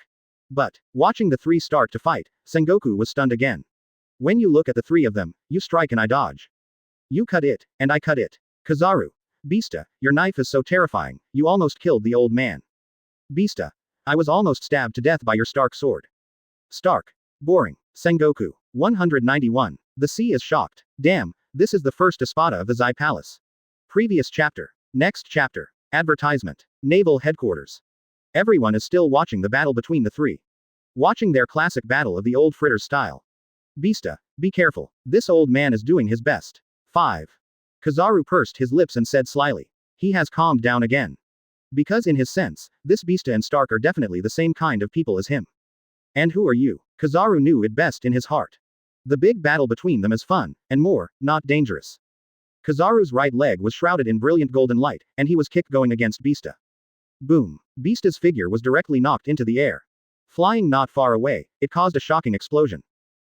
But, watching the 3 start to fight, Sengoku was stunned again. When you look at the 3 of them, you strike and I dodge. You cut it, and I cut it. Kizaru. Bista, your knife is so terrifying, you almost killed the old man. Bista. I was almost stabbed to death by your Stark sword. Stark. Boring. Sengoku. 191. The sea is shocked. Damn, this is the first Espada of the Xuye Palace. Previous chapter. Next chapter. Advertisement. Naval Headquarters. Everyone is still watching the battle between the 3. Watching their classic battle of the old fritters style. Bista, be careful, this old man is doing his best. 5. Kizaru pursed his lips and said slyly. He has calmed down again. Because in his sense, this Bista and Stark are definitely the same kind of people as him. And who are you? Kizaru knew it best in his heart. The big battle between them is fun, and more, not dangerous. Kizaru's right leg was shrouded in brilliant golden light, and he was kicked going against Bista. Boom. Bista's figure was directly knocked into the air. Flying not far away, it caused a shocking explosion.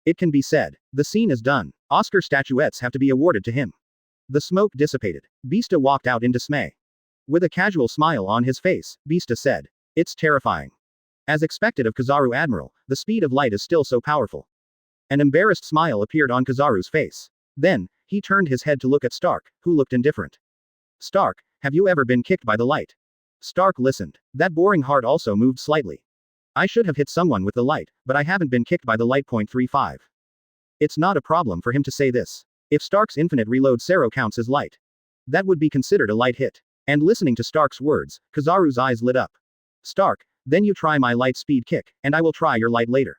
It can be said, the scene is done. Oscar statuettes have to be awarded to him. The smoke dissipated. Bista walked out in dismay. With a casual smile on his face, Bista said, it's terrifying. As expected of Kizaru Admiral, the speed of light is still so powerful. An embarrassed smile appeared on Kizaru's face. Then, he turned his head to look at Stark, who looked indifferent. Stark, have you ever been kicked by the light? Stark listened. That boring heart also moved slightly. I should have hit someone with the light, but I haven't been kicked by the light. 35. It's not a problem for him to say this. If Stark's infinite reload Zoro counts as light, that would be considered a light hit. And listening to Stark's words, Kizaru's eyes lit up. Stark, then you try my light speed kick, and I will try your light later.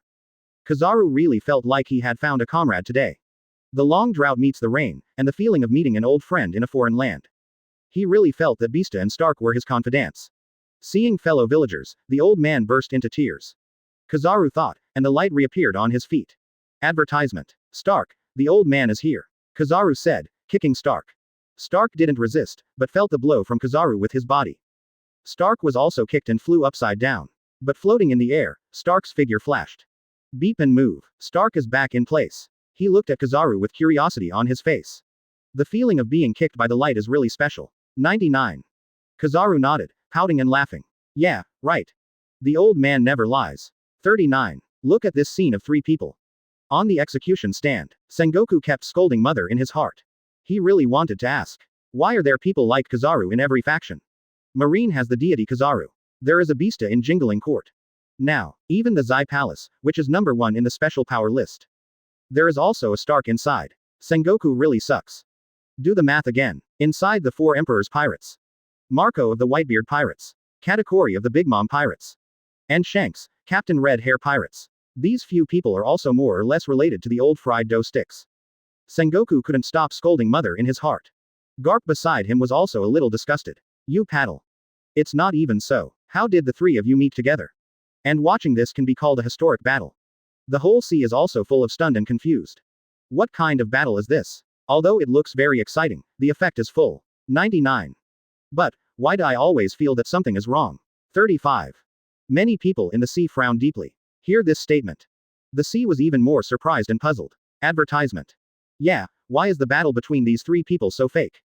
Kizaru really felt like he had found a comrade today. The long drought meets the rain, and the feeling of meeting an old friend in a foreign land. He really felt that Bista and Stark were his confidants. Seeing fellow villagers, the old man burst into tears. Kizaru thought, and the light reappeared on his feet. Advertisement. Stark, the old man is here. Kizaru said, kicking Stark. Stark didn't resist, but felt the blow from Kizaru with his body. Stark was also kicked and flew upside down. But floating in the air, Stark's figure flashed. Beep and move. Stark is back in place. He looked at Kizaru with curiosity on his face. The feeling of being kicked by the light is really special. 99. Kizaru nodded, pouting and laughing. Yeah, right. The old man never lies. 39. Look at this scene of 3 people. On the execution stand, Sengoku kept scolding Mother in his heart. He really wanted to ask. Why are there people like Kizaru in every faction? Marine has the deity Kizaru. There is a Bista in Jingling Court. Now, even the Xuye Palace, which is number 1 in the special power list. There is also a Stark inside. Sengoku really sucks. Do the math again. Inside the 4 Emperors Pirates. Marco of the Whitebeard Pirates. Katakuri of the Big Mom Pirates. And Shanks, Captain Red Hair Pirates. These few people are also more or less related to the old fried dough sticks. Sengoku couldn't stop scolding Mother in his heart. Garp beside him was also a little disgusted. You paddle. It's not even so. How did the 3 of you meet together? And watching this can be called a historic battle. The whole sea is also full of stunned and confused. What kind of battle is this? Although it looks very exciting, the effect is full. 99. But, why do I always feel that something is wrong? 35. Many people in the sea frowned deeply. Hear this statement. The sea was even more surprised and puzzled. Advertisement. Yeah, why is the battle between these 3 people so fake?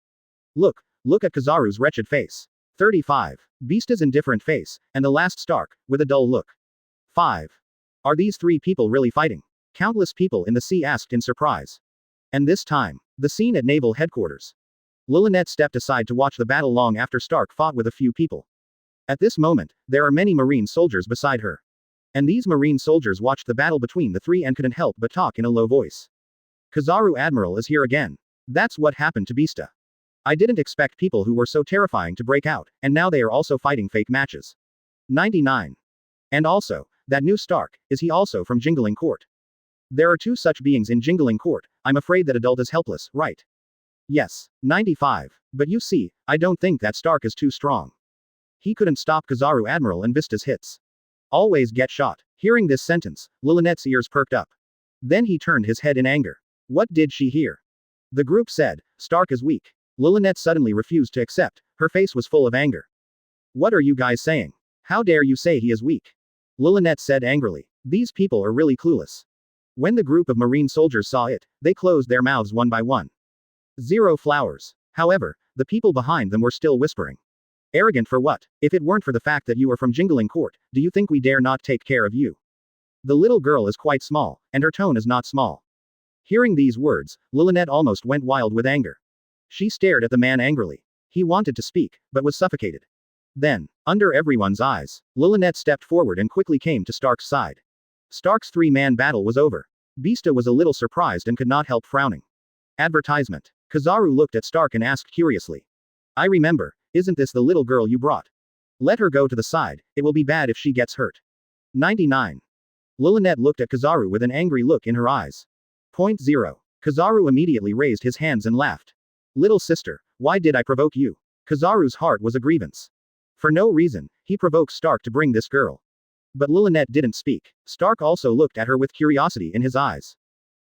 Look at Kizaru's wretched face. 35. Bista's indifferent face, and the last Stark, with a dull look. 5. Are these 3 people really fighting? Countless people in the sea asked in surprise. And this time, the scene at Naval Headquarters. Lilynette stepped aside to watch the battle long after Stark fought with a few people. At this moment, there are many Marine soldiers beside her. And these Marine soldiers watched the battle between the 3 and couldn't help but talk in a low voice. Kizaru Admiral is here again. That's what happened to Bista. I didn't expect people who were so terrifying to break out, and now they are also fighting fake matches. 99. And also, that new Stark, is he also from Jingling Court? There are 2 such beings in Jingling Court. I'm afraid that adult is helpless, right? Yes. 95. But you see, I don't think that Stark is too strong. He couldn't stop Kizaru Admiral and Bista's hits. Always get shot. Hearing this sentence, Lilynette's ears perked up. Then he turned his head in anger. What did she hear? The group said, Stark is weak. Lilynette suddenly refused to accept. Her face was full of anger. What are you guys saying? How dare you say he is weak? Lilynette said angrily. These people are really clueless. When the group of Marine soldiers saw it, they closed their mouths one by one. 0 flowers. However, the people behind them were still whispering. Arrogant for what? If it weren't for the fact that you are from Jingling Court, do you think we dare not take care of you? The little girl is quite small, and her tone is not small. Hearing these words, Lilynette almost went wild with anger. She stared at the man angrily. He wanted to speak, but was suffocated. Then, under everyone's eyes, Lilynette stepped forward and quickly came to Stark's side. Stark's 3-man battle was over. Bista was a little surprised and could not help frowning. Advertisement. Kizaru looked at Stark and asked curiously. I remember, isn't this the little girl you brought? Let her go to the side, it will be bad if she gets hurt. 99. Lilynette looked at Kizaru with an angry look in her eyes. Point 0. Kizaru immediately raised his hands and laughed. Little sister, why did I provoke you? Kizaru's heart was a grievance. For no reason, he provoked Stark to bring this girl. But Lilynette didn't speak. Stark also looked at her with curiosity in his eyes.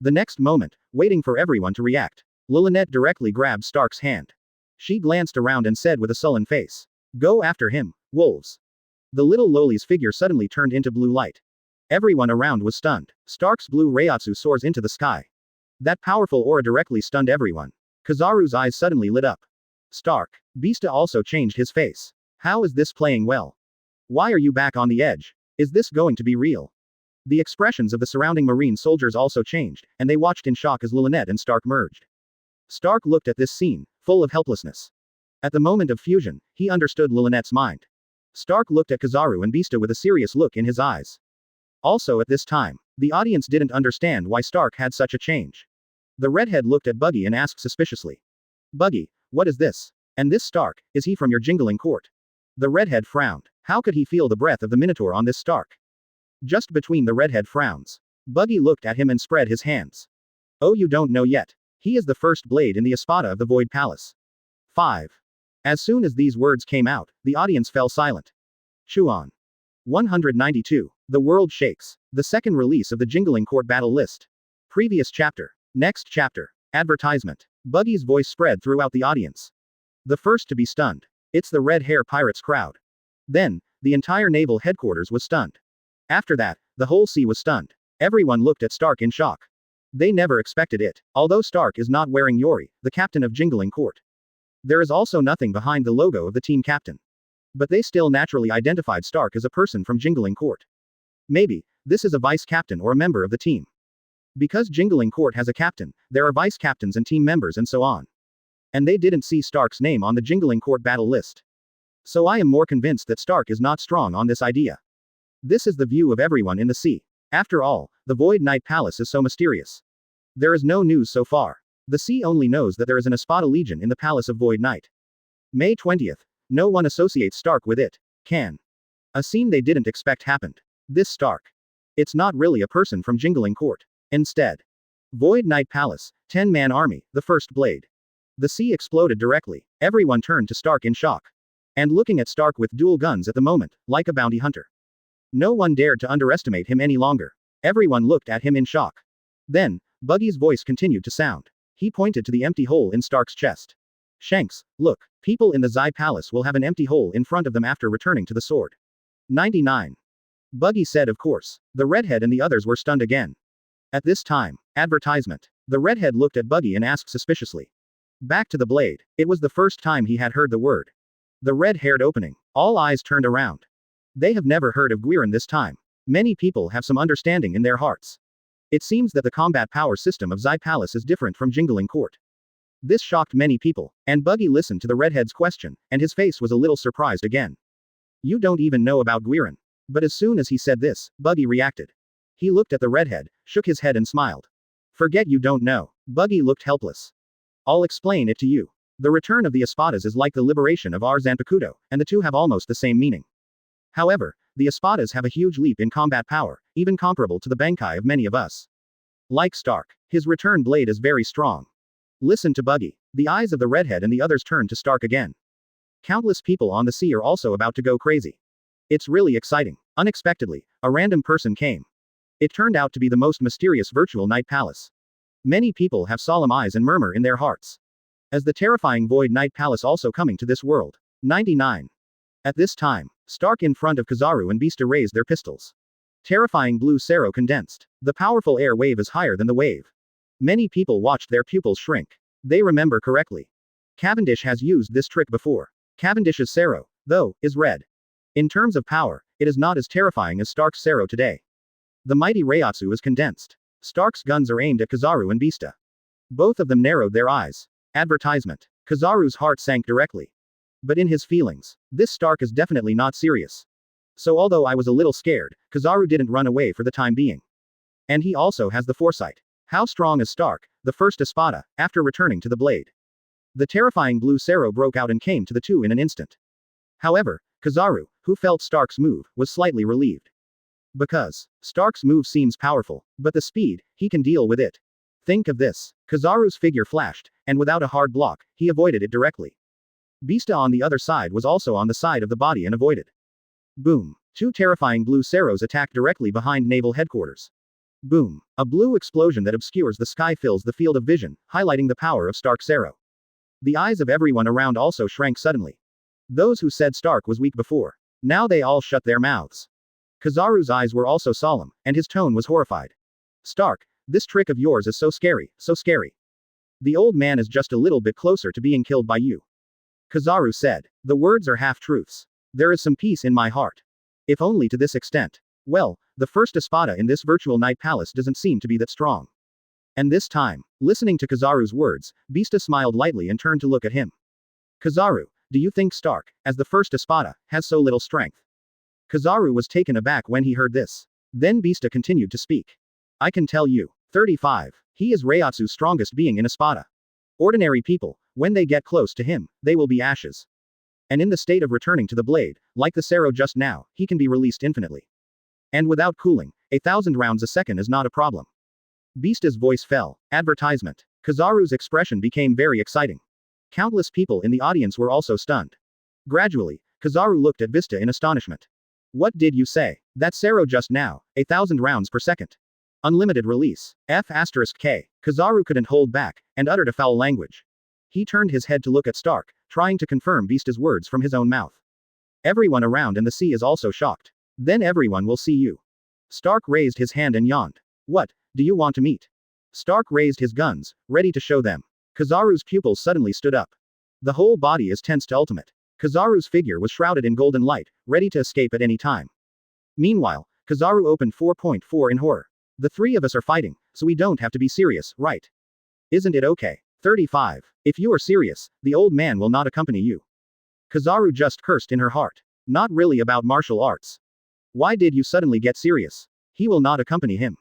The next moment, waiting for everyone to react, Lilynette directly grabbed Stark's hand. She glanced around and said with a sullen face. Go after him, wolves. The little loli's figure suddenly turned into blue light. Everyone around was stunned. Stark's blue Reiatsu soars into the sky. That powerful aura directly stunned everyone. Kizaru's eyes suddenly lit up. Stark. Bista also changed his face. How is this playing well? Why are you back on the edge? Is this going to be real? The expressions of the surrounding Marine soldiers also changed, and they watched in shock as Lilynette and Stark merged. Stark looked at this scene, full of helplessness. At the moment of fusion, he understood Lilynette's mind. Stark looked at Kizaru and Bista with a serious look in his eyes. Also at this time, the audience didn't understand why Stark had such a change. The redhead looked at Buggy and asked suspiciously. Buggy, what is this? And this Stark, is he from your Jingling Court? The redhead frowned. How could he feel the breath of the Minotaur on this Stark? Just between the redhead frowns, Buggy looked at him and spread his hands. Oh, you don't know yet. He is the first blade in the Espada of the Void Palace. 5. As soon as these words came out, the audience fell silent. Chuan. 192. The World Shakes. The second release of the Jingling Court battle list. Previous chapter. Next chapter. Advertisement. Buggy's voice spread throughout the audience. The first to be stunned. It's the Red Hair Pirates crowd. Then, the entire naval headquarters was stunned. After that, the whole sea was stunned. Everyone looked at Stark in shock. They never expected it, although Stark is not wearing Yori, the captain of Jingling Court. There is also nothing behind the logo of the team captain. But they still naturally identified Stark as a person from Jingling Court. Maybe, this is a vice captain or a member of the team. Because Jingling Court has a captain, there are vice captains and team members and so on. And they didn't see Stark's name on the Jingling Court battle list. So I am more convinced that Stark is not strong on this idea. This is the view of everyone in the sea. After all, the Void Knight Palace is so mysterious. There is no news so far. The sea only knows that there is an Espada Legion in the Palace of Void Knight. May 20th. No one associates Stark with it. A scene they didn't expect happened. This Stark. It's not really a person from Jingling Court. Instead. Void Knight Palace, 10-man army, the first blade. The sea exploded directly. Everyone turned to Stark in shock. And looking at Stark with dual guns at the moment, like a bounty hunter. No one dared to underestimate him any longer. Everyone looked at him in shock. Then, Buggy's voice continued to sound. He pointed to the empty hole in Stark's chest. Shanks, look, people in the Xi Palace will have an empty hole in front of them after returning to the sword. 99. Buggy said, of course. The redhead and the others were stunned again. At this time, advertisement. The redhead looked at Buggy and asked suspiciously. Back to the blade. It was the first time he had heard the word. The red-haired opening. All eyes turned around. They have never heard of Guiron this time. Many people have some understanding in their hearts. It seems that the combat power system of Xi Palace is different from Jingling Court. This shocked many people, and Buggy listened to the redhead's question, and his face was a little surprised again. You don't even know about Guiron. But as soon as he said this, Buggy reacted. He looked at the redhead, shook his head and smiled. Forget you don't know. Buggy looked helpless. I'll explain it to you. The return of the Espadas is like the liberation of Ars Zanpakuto, and the two have almost the same meaning. However, the Espadas have a huge leap in combat power, even comparable to the Bankai of many of us. Like Stark, his return blade is very strong. Listen to Buggy. The eyes of the redhead and the others turned to Stark again. Countless people on the sea are also about to go crazy. It's really exciting. Unexpectedly, a random person came. It turned out to be the most mysterious virtual Knight Palace. Many people have solemn eyes and murmur in their hearts. As the terrifying Void Knight Palace also coming to this world. 99. At this time, Stark in front of Kizaru and Bista raised their pistols. Terrifying blue Zoro condensed. The powerful air wave is higher than the wave. Many people watched their pupils shrink. They remember correctly. Cavendish has used this trick before. Cavendish's Zoro, though, is red. In terms of power, it is not as terrifying as Stark's Zoro today. The mighty Reiatsu is condensed. Stark's guns are aimed at Kizaru and Bista. Both of them narrowed their eyes. Advertisement. Kizaru's heart sank directly. But in his feelings, this Stark is definitely not serious. So although I was a little scared, Kizaru didn't run away for the time being. And he also has the foresight. How strong is Stark, the first Espada, after returning to the blade? The terrifying blue Zoro broke out and came to the two in an instant. However, Kizaru, who felt Stark's move, was slightly relieved. Because Stark's move seems powerful, but the speed, he can deal with it. Think of this. Kizaru's figure flashed, and without a hard block, he avoided it directly. Bista on the other side was also on the side of the body and avoided. Boom. Two terrifying blue Zeros attacked directly behind naval headquarters. Boom. A blue explosion that obscures the sky fills the field of vision, highlighting the power of Stark Zero. The eyes of everyone around also shrank suddenly. Those who said Stark was weak before. Now they all shut their mouths. Kizaru's eyes were also solemn, and his tone was horrified. Stark, this trick of yours is so scary, so scary. The old man is just a little bit closer to being killed by you. Kizaru said. The words are half-truths. There is some peace in my heart. If only to this extent. Well, the first Espada in this virtual Knight Palace doesn't seem to be that strong. And this time, listening to Kizaru's words, Bista smiled lightly and turned to look at him. Kizaru, do you think Stark, as the first Espada, has so little strength? Kizaru was taken aback when he heard this. Then Bista continued to speak. I can tell you. 35. He is Reiatsu's strongest being in Espada. Ordinary people, when they get close to him, they will be ashes. And in the state of returning to the blade, like the Zero just now, he can be released infinitely. And without cooling, 1,000 rounds a second is not a problem. Bista's voice fell. Advertisement. Kizaru's expression became very exciting. Countless people in the audience were also stunned. Gradually, Kizaru looked at Bista in astonishment. What did you say? That Zoro just now, 1,000 rounds per second. Unlimited release. F*K. Kizaru couldn't hold back, and uttered a foul language. He turned his head to look at Stark, trying to confirm Bista's words from his own mouth. Everyone around in the sea is also shocked. Then everyone will see you. Stark raised his hand and yawned. What, do you want to meet? Stark raised his guns, ready to show them. Kizaru's pupils suddenly stood up. The whole body is tense to ultimate. Kizaru's figure was shrouded in golden light, ready to escape at any time. Meanwhile, Kizaru opened 4.4 in horror. The three of us are fighting, so we don't have to be serious, right? Isn't it okay? 35. If you are serious, the old man will not accompany you. Kizaru just cursed in her heart. Not really about martial arts. Why did you suddenly get serious? He will not accompany him.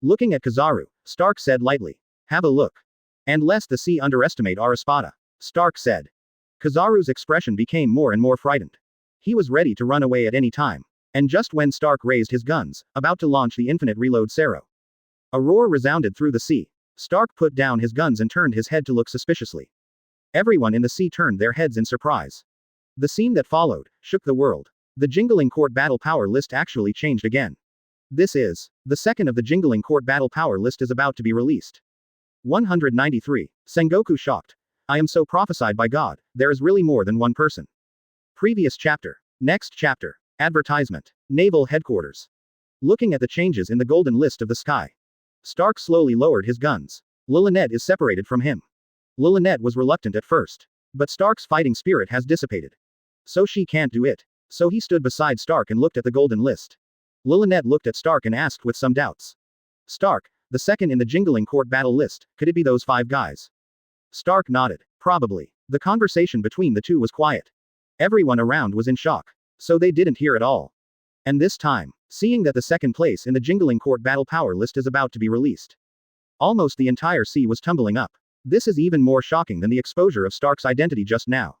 Looking at Kizaru, Stark said lightly. Have a look. And lest the sea underestimate our espada. Stark said. Kizaru's expression became more and more frightened. He was ready to run away at any time. And just when Stark raised his guns, about to launch the infinite reload Zoro. A roar resounded through the sea. Stark put down his guns and turned his head to look suspiciously. Everyone in the sea turned their heads in surprise. The scene that followed shook the world. The Jingling Court battle power list actually changed again. This is the second of the Jingling Court battle power list is about to be released. 193. Sengoku shocked. I am so prophesied by God, there is really more than one person. Previous chapter. Next chapter. Advertisement. Naval Headquarters. Looking at the changes in the golden list of the sky. Stark slowly lowered his guns. Lilynette is separated from him. Lilynette was reluctant at first. But Stark's fighting spirit has dissipated. So she can't do it. So he stood beside Stark and looked at the golden list. Lilynette looked at Stark and asked with some doubts. Stark, the second in the Jingling Court battle list, could it be those 5 guys? Stark nodded. Probably. The conversation between the two was quiet. Everyone around was in shock. So they didn't hear at all. And this time, seeing that the second place in the Jingling Court battle power list is about to be released. Almost the entire sea was tumbling up. This is even more shocking than the exposure of Stark's identity just now.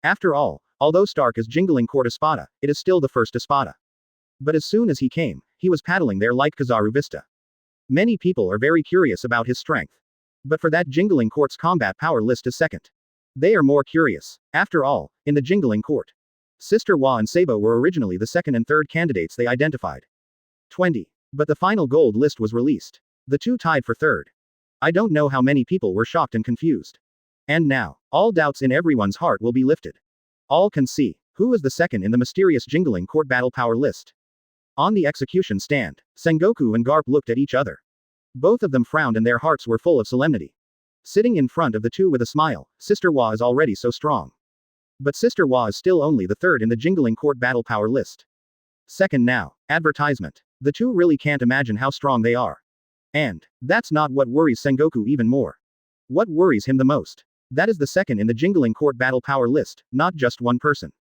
After all, although Stark is Jingling Court Espada, it is still the first Espada. But as soon as he came, he was paddling there like Kizaru Vista. Many people are very curious about his strength. But for that Jingling Court's combat power list is second. They are more curious. After all, in the Jingling Court, Sister Wa and Sabo were originally the second and third candidates they identified. 20. But the final gold list was released. The two tied for third. I don't know how many people were shocked and confused. And now, all doubts in everyone's heart will be lifted. All can see who is the second in the mysterious Jingling Court battle power list. On the execution stand, Sengoku and Garp looked at each other. Both of them frowned and their hearts were full of solemnity. Sitting in front of the two with a smile, Sister Wa is already so strong. But Sister Wa is still only the third in the Jingling Court battle power list. Second now. Advertisement. The two really can't imagine how strong they are. And that's not what worries Sengoku even more. What worries him the most? That is the second in the Jingling Court battle power list, not just one person.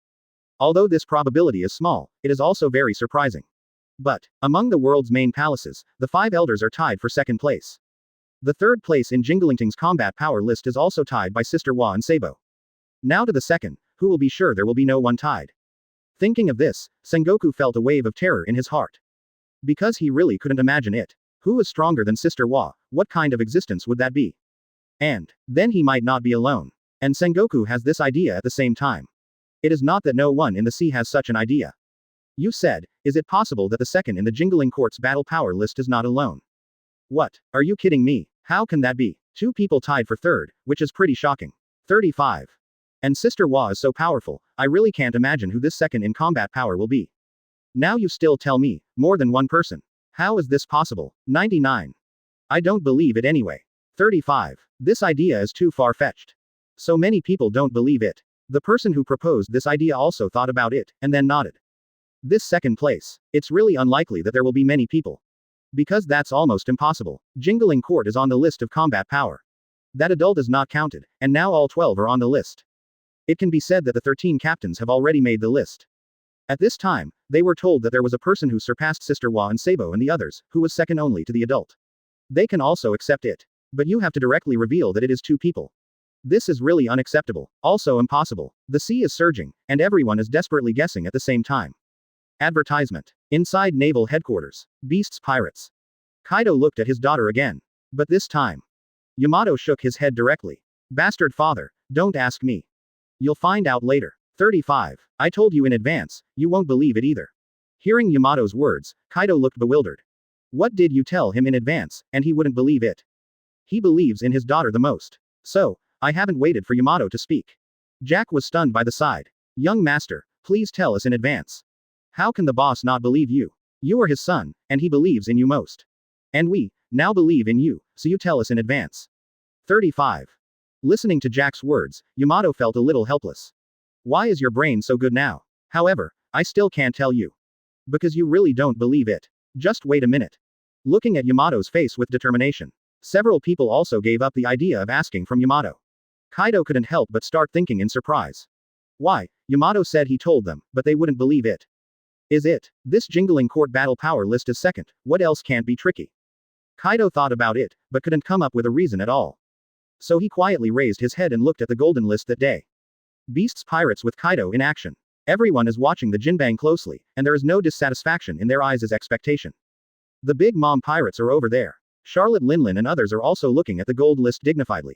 Although this probability is small, it is also very surprising. But among the world's main palaces, the 5 elders are tied for second place. The third place in Jinglingting's combat power list is also tied by Sister Wa and Sabo. Now to the second, who will be sure there will be no one tied. Thinking of this, Sengoku felt a wave of terror in his heart. Because he really couldn't imagine it. Who is stronger than Sister Wa? What kind of existence would that be? And then he might not be alone. And Sengoku has this idea at the same time. It is not that no one in the sea has such an idea. You said, is it possible that the second in the Jingling Court's battle power list is not alone? What? Are you kidding me? How can that be? 2 people tied for third, which is pretty shocking. 35. And Sister Wa is so powerful, I really can't imagine who this second in combat power will be. Now you still tell me, more than one person. How is this possible? 99. I don't believe it anyway. 35. This idea is too far-fetched. So many people don't believe it. The person who proposed this idea also thought about it, and then nodded. This second place. It's really unlikely that there will be many people. Because that's almost impossible. Jingling Court is on the list of combat power. That adult is not counted, and now all 12 are on the list. It can be said that the 13 captains have already made the list. At this time, they were told that there was a person who surpassed Sister Wa and Sabo and the others, who was second only to the adult. They can also accept it. But you have to directly reveal that it is 2 people. This is really unacceptable. Also impossible. The sea is surging, and everyone is desperately guessing at the same time. Advertisement. Inside Naval Headquarters. Beast's Pirates. Kaido looked at his daughter again. But this time, Yamato shook his head directly. Bastard father, don't ask me. You'll find out later. 35. I told you in advance, you won't believe it either. Hearing Yamato's words, Kaido looked bewildered. What did you tell him in advance, and he wouldn't believe it? He believes in his daughter the most. So, I haven't waited for Yamato to speak. Jack was stunned by the side. Young master, please tell us in advance. How can the boss not believe you? You are his son, and he believes in you most. And we, now believe in you, so you tell us in advance. 35. Listening to Jack's words, Yamato felt a little helpless. Why is your brain so good now? However, I still can't tell you. Because you really don't believe it. Just wait a minute. Looking at Yamato's face with determination. Several people also gave up the idea of asking from Yamato. Kaido couldn't help but start thinking in surprise. Why, Yamato said he told them, but they wouldn't believe it. Is it? This Jingling Court battle power list is second, what else can't be tricky? Kaido thought about it, but couldn't come up with a reason at all. So he quietly raised his head and looked at the golden list that day. Beasts pirates with Kaido in action. Everyone is watching the Jinbang closely, and there is no dissatisfaction in their eyes as expectation. The Big Mom pirates are over there. Charlotte Linlin and others are also looking at the gold list dignifiedly.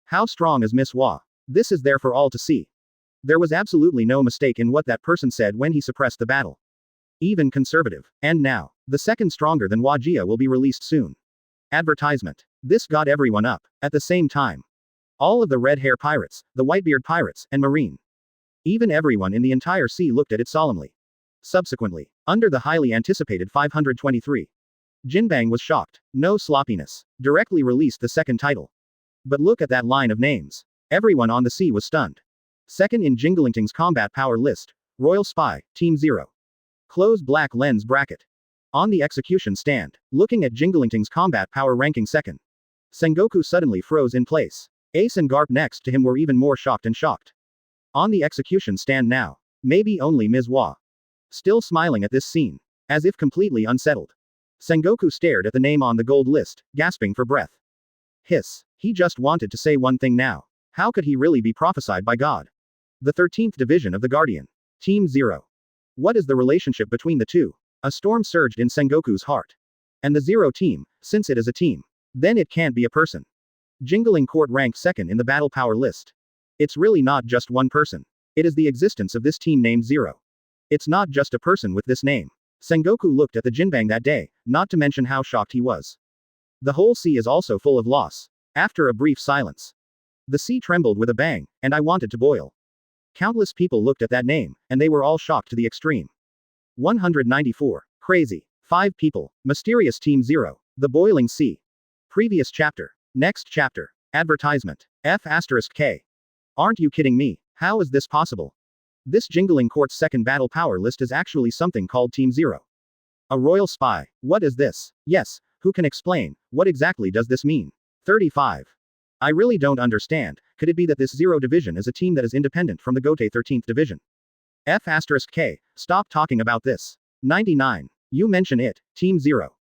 How strong is Miss Hua? This is there for all to see. There was absolutely no mistake in what that person said when he suppressed the battle. Even conservative. And now, the second stronger than Wajia will be released soon. Advertisement. This got everyone up. At the same time. All of the red hair pirates, the Whitebeard pirates, and Marine. Even everyone in the entire sea looked at it solemnly. Subsequently, under the highly anticipated 523. Jinbang was shocked. No sloppiness. Directly released the second title. But look at that line of names. Everyone on the sea was stunned. Second in Jingling's combat power list. Royal Spy, Team 0. Close black lens bracket. On the execution stand, looking at Jingling's combat power ranking second. Sengoku suddenly froze in place. Ace and Garp next to him were even more shocked and shocked. On the execution stand now. Maybe only Ms. Hua. Still smiling at this scene. As if completely unsettled. Sengoku stared at the name on the gold list, gasping for breath. Hiss. He just wanted to say one thing now. How could he really be prophesied by God? The 13th Division of the Guardian. Team 0. What is the relationship between the two? A storm surged in Sengoku's heart. And the 0 team, since it is a team. Then it can't be a person. Jingling Court ranked second in the battle power list. It's really not just one person. It is the existence of this team named 0. It's not just a person with this name. Sengoku looked at the Jinbang that day, not to mention how shocked he was. The whole sea is also full of loss. After a brief silence. The sea trembled with a bang, and I wanted to boil. Countless people looked at that name, and they were all shocked to the extreme. 194. Crazy. 5 people. Mysterious Team 0. The Boiling Sea. Previous chapter. Next chapter. Advertisement. F*K. Aren't you kidding me? How is this possible? This Jingling Court's second battle power list is actually something called Team 0. A royal spy. What is this? Yes, who can explain? What exactly does this mean? 35. I really don't understand. Could it be that this 0 division is a team that is independent from the Gote 13th division? F*K. Stop talking about this. 99. You mention it, Team 0.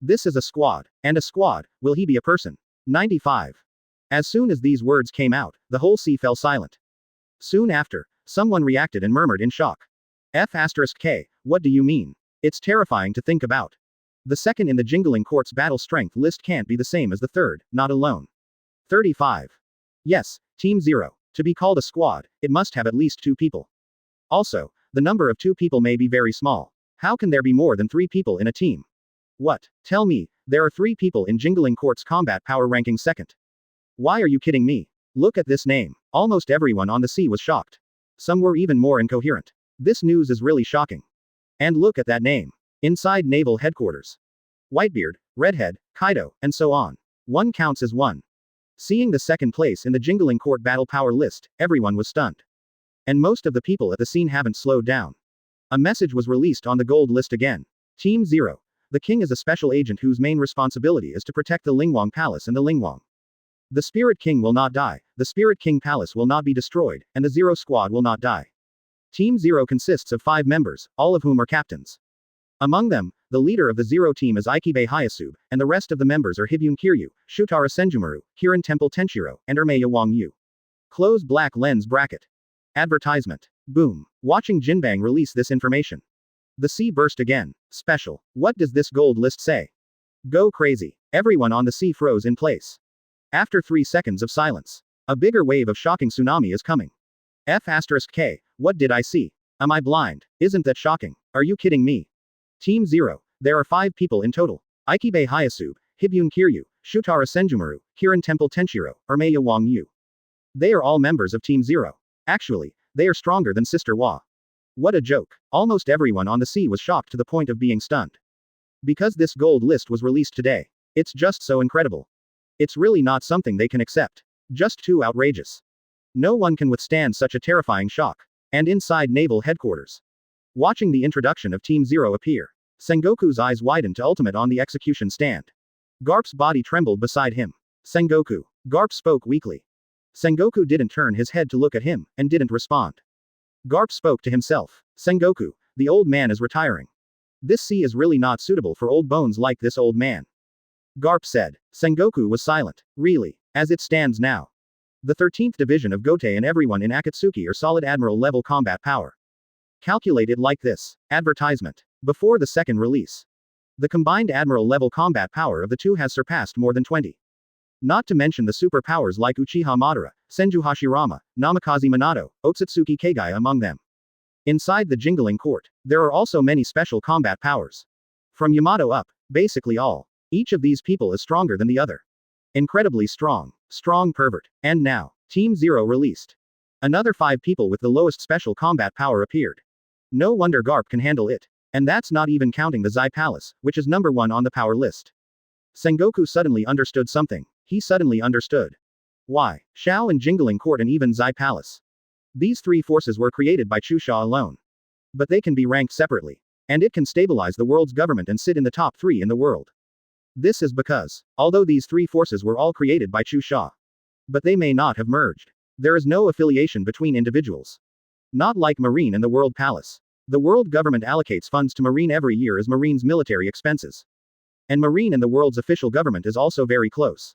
This is a squad. And a squad, will he be a person? 95. As soon as these words came out, the whole sea fell silent. Soon after, someone reacted and murmured in shock. F*K. What do you mean? It's terrifying to think about. The second in the Jingling Court's battle strength list can't be the same as the third, not alone. 35. Yes, Team 0. To be called a squad, it must have at least 2 people. Also, the number of 2 people may be very small. How can there be more than 3 people in a team? What? Tell me, there are 3 people in Jingling Court's combat power ranking second. Why are you kidding me? Look at this name. Almost everyone on the sea was shocked. Some were even more incoherent. This news is really shocking. And look at that name. Inside Naval Headquarters. Whitebeard, Redhead, Kaido, and so on. One counts as one. Seeing the second place in the Jingling Court battle power list, everyone was stunned. And most of the people at the scene haven't slowed down. A message was released on the gold list again. Team 0. The king is a special agent whose main responsibility is to protect the Lingwang Palace and the Lingwang. The Spirit King will not die, the Spirit King Palace will not be destroyed, and the 0 squad will not die. Team 0 consists of 5 members, all of whom are captains. Among them, the leader of the 0 team is Ikibe Hayasube, and the rest of the members are Hibyun Kiryu, Shutara Senjumaru, Kirin Temple Tenshiro, and Ermeya Wang Yu. Close black lens bracket. Advertisement. Boom. Watching Jinbang release this information. The sea burst again. Special. What does this gold list say? Go crazy. Everyone on the sea froze in place. After 3 seconds of silence, a bigger wave of shocking tsunami is coming. F*K, what did I see? Am I blind? Isn't that shocking? Are you kidding me? Team 0. There are 5 people in total. Ikibe Hyasube, Hibyun Kiryu, Shutara Senjumaru, Kirin Temple Tenshiro, Ermaya Wang Yu. They are all members of Team 0. Actually, they are stronger than Sister Wa. What a joke. Almost everyone on the sea was shocked to the point of being stunned. Because this gold list was released today. It's just so incredible. It's really not something they can accept. Just too outrageous. No one can withstand such a terrifying shock. And inside naval headquarters. Watching the introduction of Team 0 appear. Sengoku's eyes widened to ultimate on the execution stand. Garp's body trembled beside him. Sengoku. Garp spoke weakly. Sengoku didn't turn his head to look at him, and didn't respond. Garp spoke to himself. Sengoku, the old man is retiring. This sea is really not suitable for old bones like this old man. Garp said. Sengoku was silent. Really, as it stands now. The 13th Division of Gotei and everyone in Akatsuki are solid admiral level combat power. Calculate it like this. Advertisement. Before the second release. The combined admiral level combat power of the two has surpassed more than 20. Not to mention the superpowers like Uchiha Madara, Senju Hashirama, Namikaze Minato, Otsutsuki Kagaya among them. Inside the Jingling Court, there are also many special combat powers. From Yamato up, basically all. Each of these people is stronger than the other. Incredibly strong. Strong pervert. And now, Team 0 released. Another 5 people with the lowest special combat power appeared. No wonder Garp can handle it. And that's not even counting the Xuye Palace, which is number 1 on the power list. Sengoku suddenly understood something. He suddenly understood. Why? Xiao and Jingling Court and even Xuye Palace. These 3 forces were created by Chu Xia alone. But they can be ranked separately. And it can stabilize the world's government and sit in the top 3 in the world. This is because, although these 3 forces were all created by Chu Xia, but they may not have merged. There is no affiliation between individuals. Not like Marine and the World Palace. The world government allocates funds to Marine every year as Marine's military expenses. And Marine and the world's official government is also very close.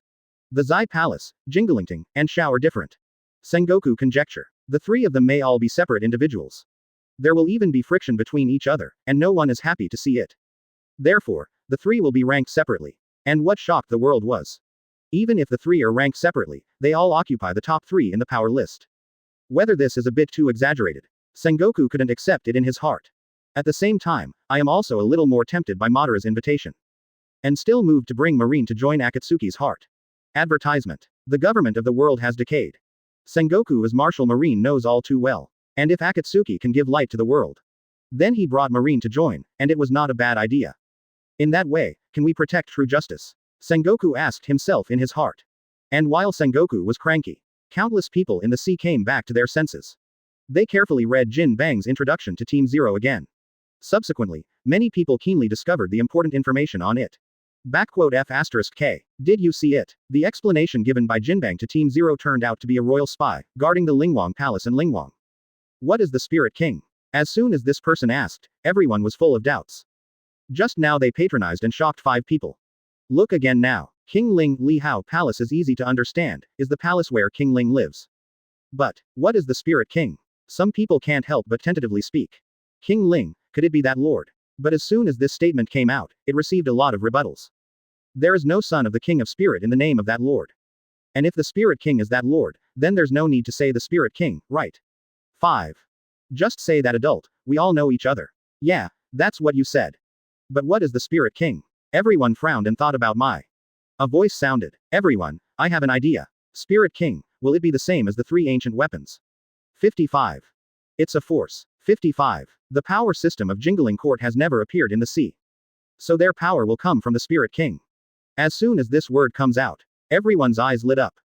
The Xuye Palace, Jingling, and Xiao are different. Sengoku conjecture. The 3 of them may all be separate individuals. There will even be friction between each other, and no one is happy to see it. Therefore, the 3 will be ranked separately. And what shocked the world was. Even if the 3 are ranked separately, they all occupy the top 3 in the power list. Whether this is a bit too exaggerated, Sengoku couldn't accept it in his heart. At the same time, I am also a little more tempted by Madara's invitation. And still moved to bring Marine to join Akatsuki's heart. Advertisement. The government of the world has decayed. Sengoku as Marshal Marine knows all too well. And if Akatsuki can give light to the world, then he brought Marine to join, and it was not a bad idea. In that way, can we protect true justice? Sengoku asked himself in his heart. And while Sengoku was cranky, countless people in the sea came back to their senses. They carefully read Jin Bang's introduction to Team 0 again. Subsequently, many people keenly discovered the important information on it. F*K. Did you see it? The explanation given by Jinbang to Team 0 turned out to be a royal spy, guarding the Lingwang Palace and Lingwang. What is the Spirit King? As soon as this person asked, everyone was full of doubts. Just now they patronized and shocked 5 people. Look again now. King Ling Li Hao Palace is easy to understand, is the palace where King Ling lives. But, what is the Spirit King? Some people can't help but tentatively speak. King Ling, could it be that lord? But as soon as this statement came out, it received a lot of rebuttals. There is no son of the King of Spirit in the name of that lord. And if the Spirit King is that lord, then there's no need to say the Spirit King, right? 5. Just say that adult, we all know each other. Yeah, that's what you said. But what is the Spirit King? Everyone frowned and thought about A voice sounded. Everyone, I have an idea. Spirit King, will it be the same as the 3 ancient weapons? 55. It's a force. 55. The power system of Jingling Court has never appeared in the sea. So their power will come from the Spirit King. As soon as this word comes out, everyone's eyes lit up.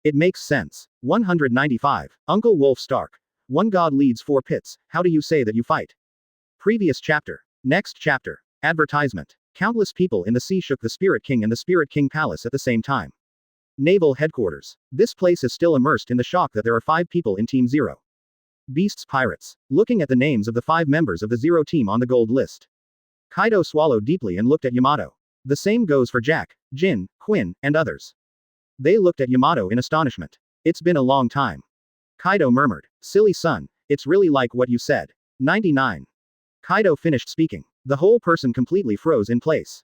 It makes sense. 195. Uncle Wolf Stark. One god leads 4 pits, how do you say that you fight? Previous chapter. Next chapter. Advertisement. Countless people in the sea shook the Spirit King and the Spirit King Palace at the same time. Naval headquarters. This place is still immersed in the shock that there are 5 people in Team 0. Beasts Pirates. Looking at the names of the 5 members of the 0 team on the gold list. Kaido swallowed deeply and looked at Yamato. The same goes for Jack, Jin, Quinn, and others. They looked at Yamato in astonishment. It's been a long time. Kaido murmured. Silly son, it's really like what you said. 99. Kaido finished speaking. The whole person completely froze in place.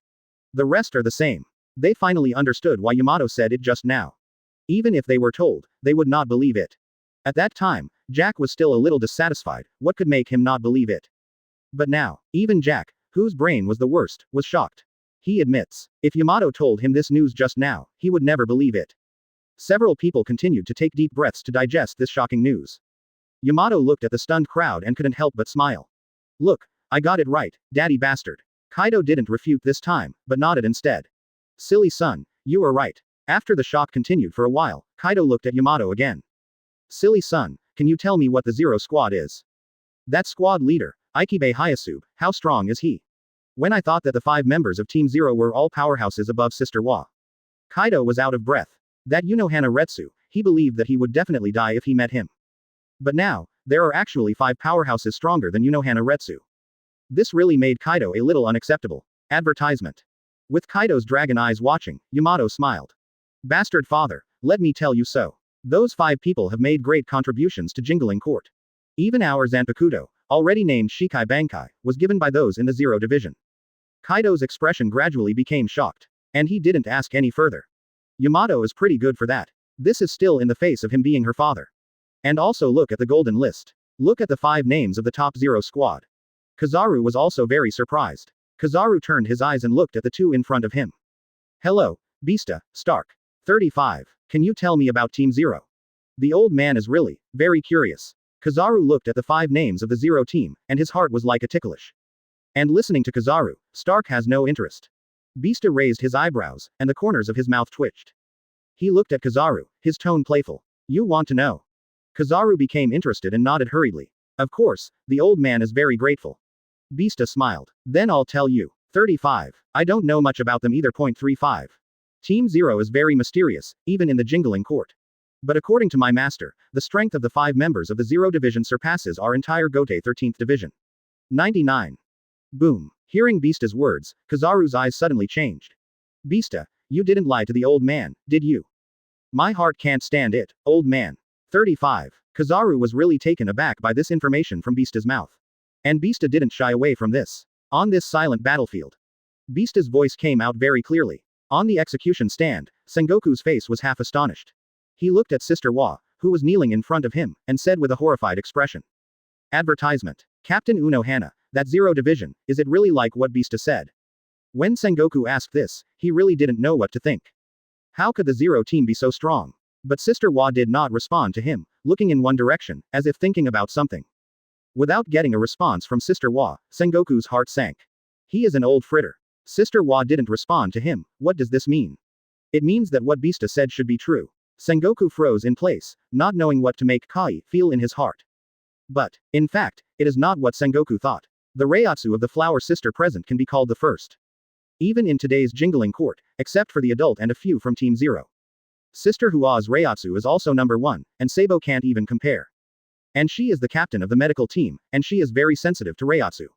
The rest are the same. They finally understood why Yamato said it just now. Even if they were told, they would not believe it. At that time, Jack was still a little dissatisfied. What could make him not believe it? But now, even Jack, whose brain was the worst, was shocked. He admits, if Yamato told him this news just now, he would never believe it. Several people continued to take deep breaths to digest this shocking news. Yamato looked at the stunned crowd and couldn't help but smile. Look, I got it right, daddy bastard. Kaido didn't refute this time, but nodded instead. Silly son, you are right. After the shock continued for a while, Kaido looked at Yamato again. Silly son, can you tell me what the Zero Squad is? That squad leader, Ikibe Hyasube, how strong is he? When I thought that the 5 members of Team Zero were all powerhouses above Sister Wa. Kaido was out of breath. That Unohana Retsu, he believed that he would definitely die if he met him. But now, there are actually 5 powerhouses stronger than Unohana Retsu. This really made Kaido a little unacceptable. Advertisement. With Kaido's dragon eyes watching, Yamato smiled. Bastard father, let me tell you so. Those 5 people have made great contributions to Jingling Court. Even our Zanpakuto, already named Shikai Bankai, was given by those in the Zero Division. Kaido's expression gradually became shocked. And he didn't ask any further. Yamato is pretty good for that. This is still in the face of him being her father. And also look at the golden list. Look at the 5 names of the top Zero squad. Kizaru was also very surprised. Kizaru turned his eyes and looked at the 2 in front of him. Hello, Bista, Stark. 35. Can you tell me about Team Zero? The old man is really, very curious. Kizaru looked at the 5 names of the Zero team, and his heart was like a ticklish. And listening to Kizaru, Stark has no interest. Bista raised his eyebrows, and the corners of his mouth twitched. He looked at Kizaru, his tone playful. You want to know? Kizaru became interested and nodded hurriedly. Of course, the old man is very grateful. Bista smiled. Then I'll tell you. 35. I don't know much about them either. 35. Team Zero is very mysterious, even in the Jingling Court. But according to my master, the strength of the 5 members of the Zero Division surpasses our entire Gote 13th Division. 99. Boom. Hearing Bista's words, Kizaru's eyes suddenly changed. Bista, you didn't lie to the old man, did you? My heart can't stand it, old man. 35. Kizaru was really taken aback by this information from Bista's mouth. And Bista didn't shy away from this. On this silent battlefield. Bista's voice came out very clearly. On the execution stand, Sengoku's face was half astonished. He looked at Sister Wa, who was kneeling in front of him, and said with a horrified expression. Advertisement. Captain Unohana, that Zero Division, is it really like what Bista said? When Sengoku asked this, he really didn't know what to think. How could the Zero team be so strong? But Sister Wa did not respond to him, looking in one direction, as if thinking about something. Without getting a response from Sister Wa, Sengoku's heart sank. He is an old fritter. Sister Wa didn't respond to him. What does this mean? It means that what Bista said should be true. Sengoku froze in place, not knowing what to make Kai feel in his heart. But, in fact, it is not what Sengoku thought. The Reiatsu of the Flower Sister present can be called the first. Even in today's Jingling Court, except for the adult and a few from Team Zero. Sister Hua's Reiatsu is also number 1, and Sabo can't even compare. And she is the captain of the medical team, and she is very sensitive to Reiatsu.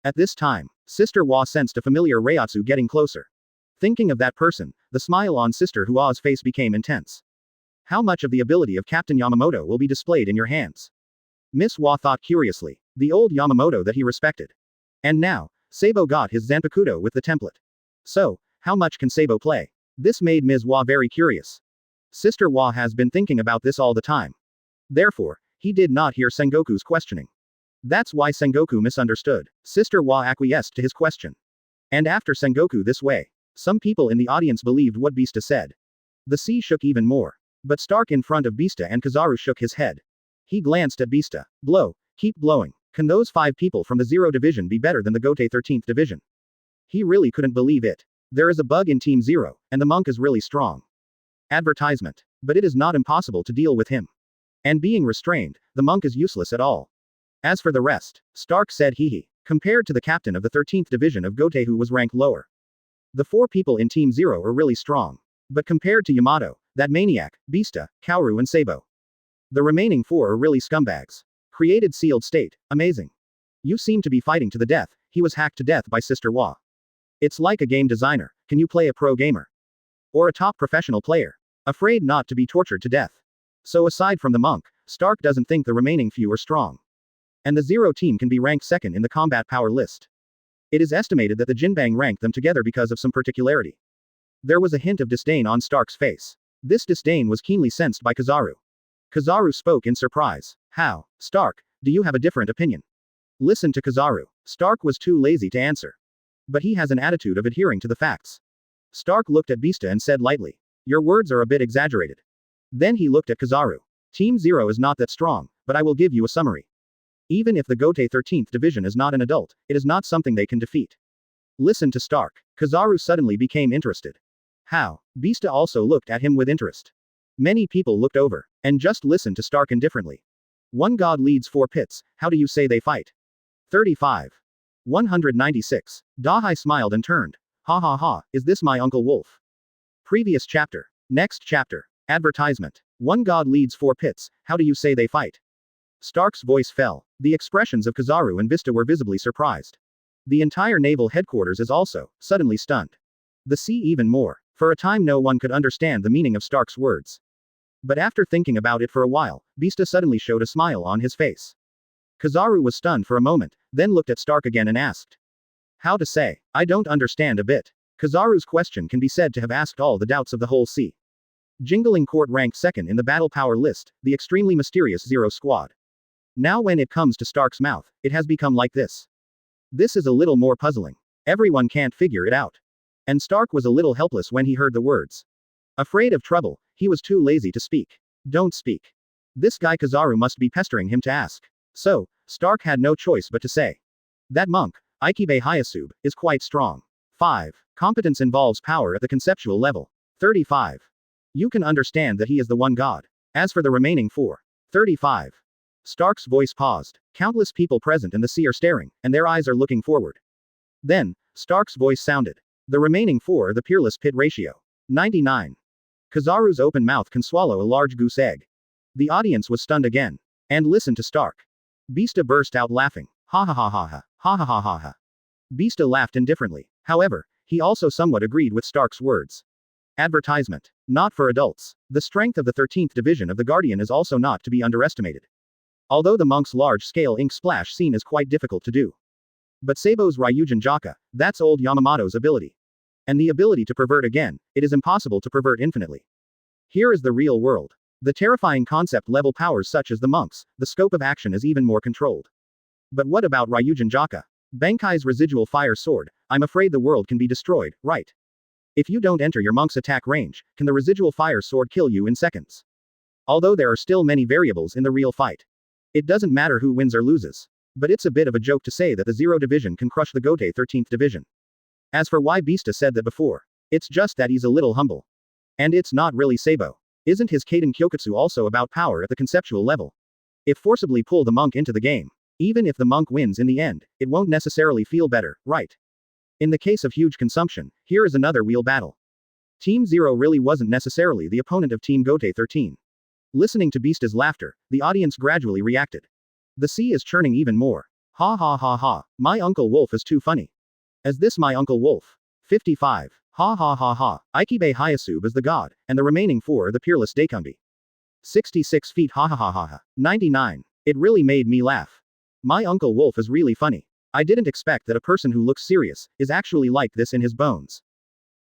At this time, Sister Hua sensed a familiar Reiatsu getting closer. Thinking of that person, the smile on Sister Hua's face became intense. How much of the ability of Captain Yamamoto will be displayed in your hands? Miss Hua thought curiously. The old Yamamoto that he respected. And now, Sabo got his Zanpakuto with the template. So, how much can Sabo play? This made Ms. Hua very curious. Sister Hua has been thinking about this all the time. Therefore, he did not hear Sengoku's questioning. That's why Sengoku misunderstood. Sister Hua acquiesced to his question. And after Sengoku this way, some people in the audience believed what Bista said. The sea shook even more. But Stark in front of Bista and Kizaru shook his head. He glanced at Bista. Blow. Keep blowing. Can those 5 people from the Zero Division be better than the Gote 13th Division? He really couldn't believe it. There is a bug in Team Zero, and the monk is really strong. Advertisement. But it is not impossible to deal with him. And being restrained, the monk is useless at all. As for the rest, Stark said he. Compared to the captain of the 13th Division of Gote who was ranked lower. The 4 people in Team Zero are really strong. But compared to Yamato, that maniac, Bista, Kaoru and Sabo. The remaining 4 are really scumbags. Created sealed state, amazing. You seem to be fighting to the death, he was hacked to death by Sister Hua. It's like a game designer, can you play a pro gamer? Or a top professional player? Afraid not to be tortured to death. So aside from the monk, Stark doesn't think the remaining few are strong. And the Zero team can be ranked second in the combat power list. It is estimated that the Jinbang ranked them together because of some particularity. There was a hint of disdain on Stark's face. This disdain was keenly sensed by Kizaru. Kizaru spoke in surprise. How? Stark, do you have a different opinion? Listen to Kizaru. Stark was too lazy to answer. But he has an attitude of adhering to the facts. Stark looked at Bista and said lightly. Your words are a bit exaggerated. Then he looked at Kizaru. Team Zero is not that strong, but I will give you a summary. Even if the Gote 13th Division is not an adult, it is not something they can defeat. Listen to Stark. Kizaru suddenly became interested. How? Bista also looked at him with interest. Many people looked over, and just listened to Stark indifferently. One god leads 4 pits, how do you say they fight? 35. 196. Dahai smiled and turned. Ha ha ha, is this my Uncle Wolf? Previous chapter. Next chapter. Advertisement. One god leads 4 pits, how do you say they fight? Stark's voice fell. The expressions of Kizaru and Bista were visibly surprised. The entire naval headquarters is also, suddenly stunned. The sea even more. For a time no one could understand the meaning of Stark's words. But after thinking about it for a while, Bista suddenly showed a smile on his face. Kizaru was stunned for a moment, then looked at Stark again and asked. How to say? I don't understand a bit. Kizaru's question can be said to have asked all the doubts of the whole sea. Jingling Court ranked second in the battle power list, the extremely mysterious Zero Squad. Now when it comes to Stark's mouth, it has become like this. This is a little more puzzling. Everyone can't figure it out. And Stark was a little helpless when he heard the words. Afraid of trouble, he was too lazy to speak. Don't speak. This guy Kizaru must be pestering him to ask. So, Stark had no choice but to say. That monk, Ikibe Hyasube, is quite strong. 5. Competence involves power at the conceptual level. 35. You can understand that he is the one god. As for the remaining 4. 35. Stark's voice paused. Countless people present in the sea are staring, and their eyes are looking forward. Then, Stark's voice sounded. The remaining 4 are the peerless pit ratio. 99. Kizaru's open mouth can swallow a large goose egg. The audience was stunned again. And listened to Stark. Bista burst out laughing. Ha ha ha ha ha, ha ha ha ha ha. Bista laughed indifferently. However, he also somewhat agreed with Stark's words. Advertisement. Not for adults. The strength of the 13th Division of the Guardian is also not to be underestimated. Although the monk's large-scale ink splash scene is quite difficult to do. But Sabo's Ryujin Jaka, that's old Yamamoto's ability. And the ability to pervert again, it is impossible to pervert infinitely. Here is the real world. The terrifying concept level powers such as the monks, the scope of action is even more controlled. But what about Ryujin Jaka? Bankai's residual fire sword, I'm afraid the world can be destroyed, right? If you don't enter your monk's attack range, can the residual fire sword kill you in seconds? Although there are still many variables in the real fight. It doesn't matter who wins or loses. But it's a bit of a joke to say that the Zero Division can crush the Gote 13th Division. As for why Bista said that before, it's just that he's a little humble. And it's not really Sabo. Isn't his Kaden Kyokutsu also about power at the conceptual level? If forcibly pull the monk into the game, even if the monk wins in the end, it won't necessarily feel better, right? In the case of huge consumption, here is another wheel battle. Team Zero really wasn't necessarily the opponent of Team Gote 13. Listening to Bista's laughter, the audience gradually reacted. The sea is churning even more. Ha ha ha ha, my Uncle Wolf is too funny. Is this my Uncle Wolf? 55. Ha ha ha ha, Ikibe Hyasube is the god, and the remaining 4 are the peerless Daikunbi. 66 feet ha ha ha ha ha. 99. It really made me laugh. My Uncle Wolf is really funny. I didn't expect that a person who looks serious, is actually like this in his bones.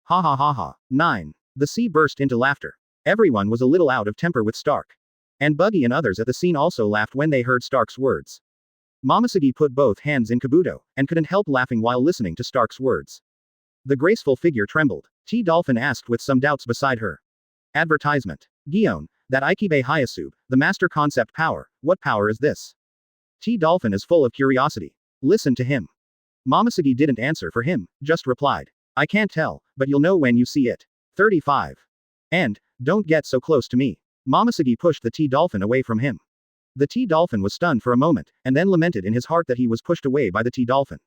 Ha ha ha ha. 9. The sea burst into laughter. Everyone was a little out of temper with Stark. And Buggy and others at the scene also laughed when they heard Stark's words. Momosugi put both hands in kabuto, and couldn't help laughing while listening to Stark's words. The graceful figure trembled. T. Dolphin asked with some doubts beside her. Advertisement. Gion, that Ikibe Hyasube, the master concept power, what power is this? T. Dolphin is full of curiosity. Listen to him. Momosugi didn't answer for him, just replied. I can't tell, but you'll know when you see it. 35. And, don't get so close to me. Momosugi pushed the T. Dolphin away from him. The T. Dolphin was stunned for a moment, and then lamented in his heart that he was pushed away by the T. Dolphin.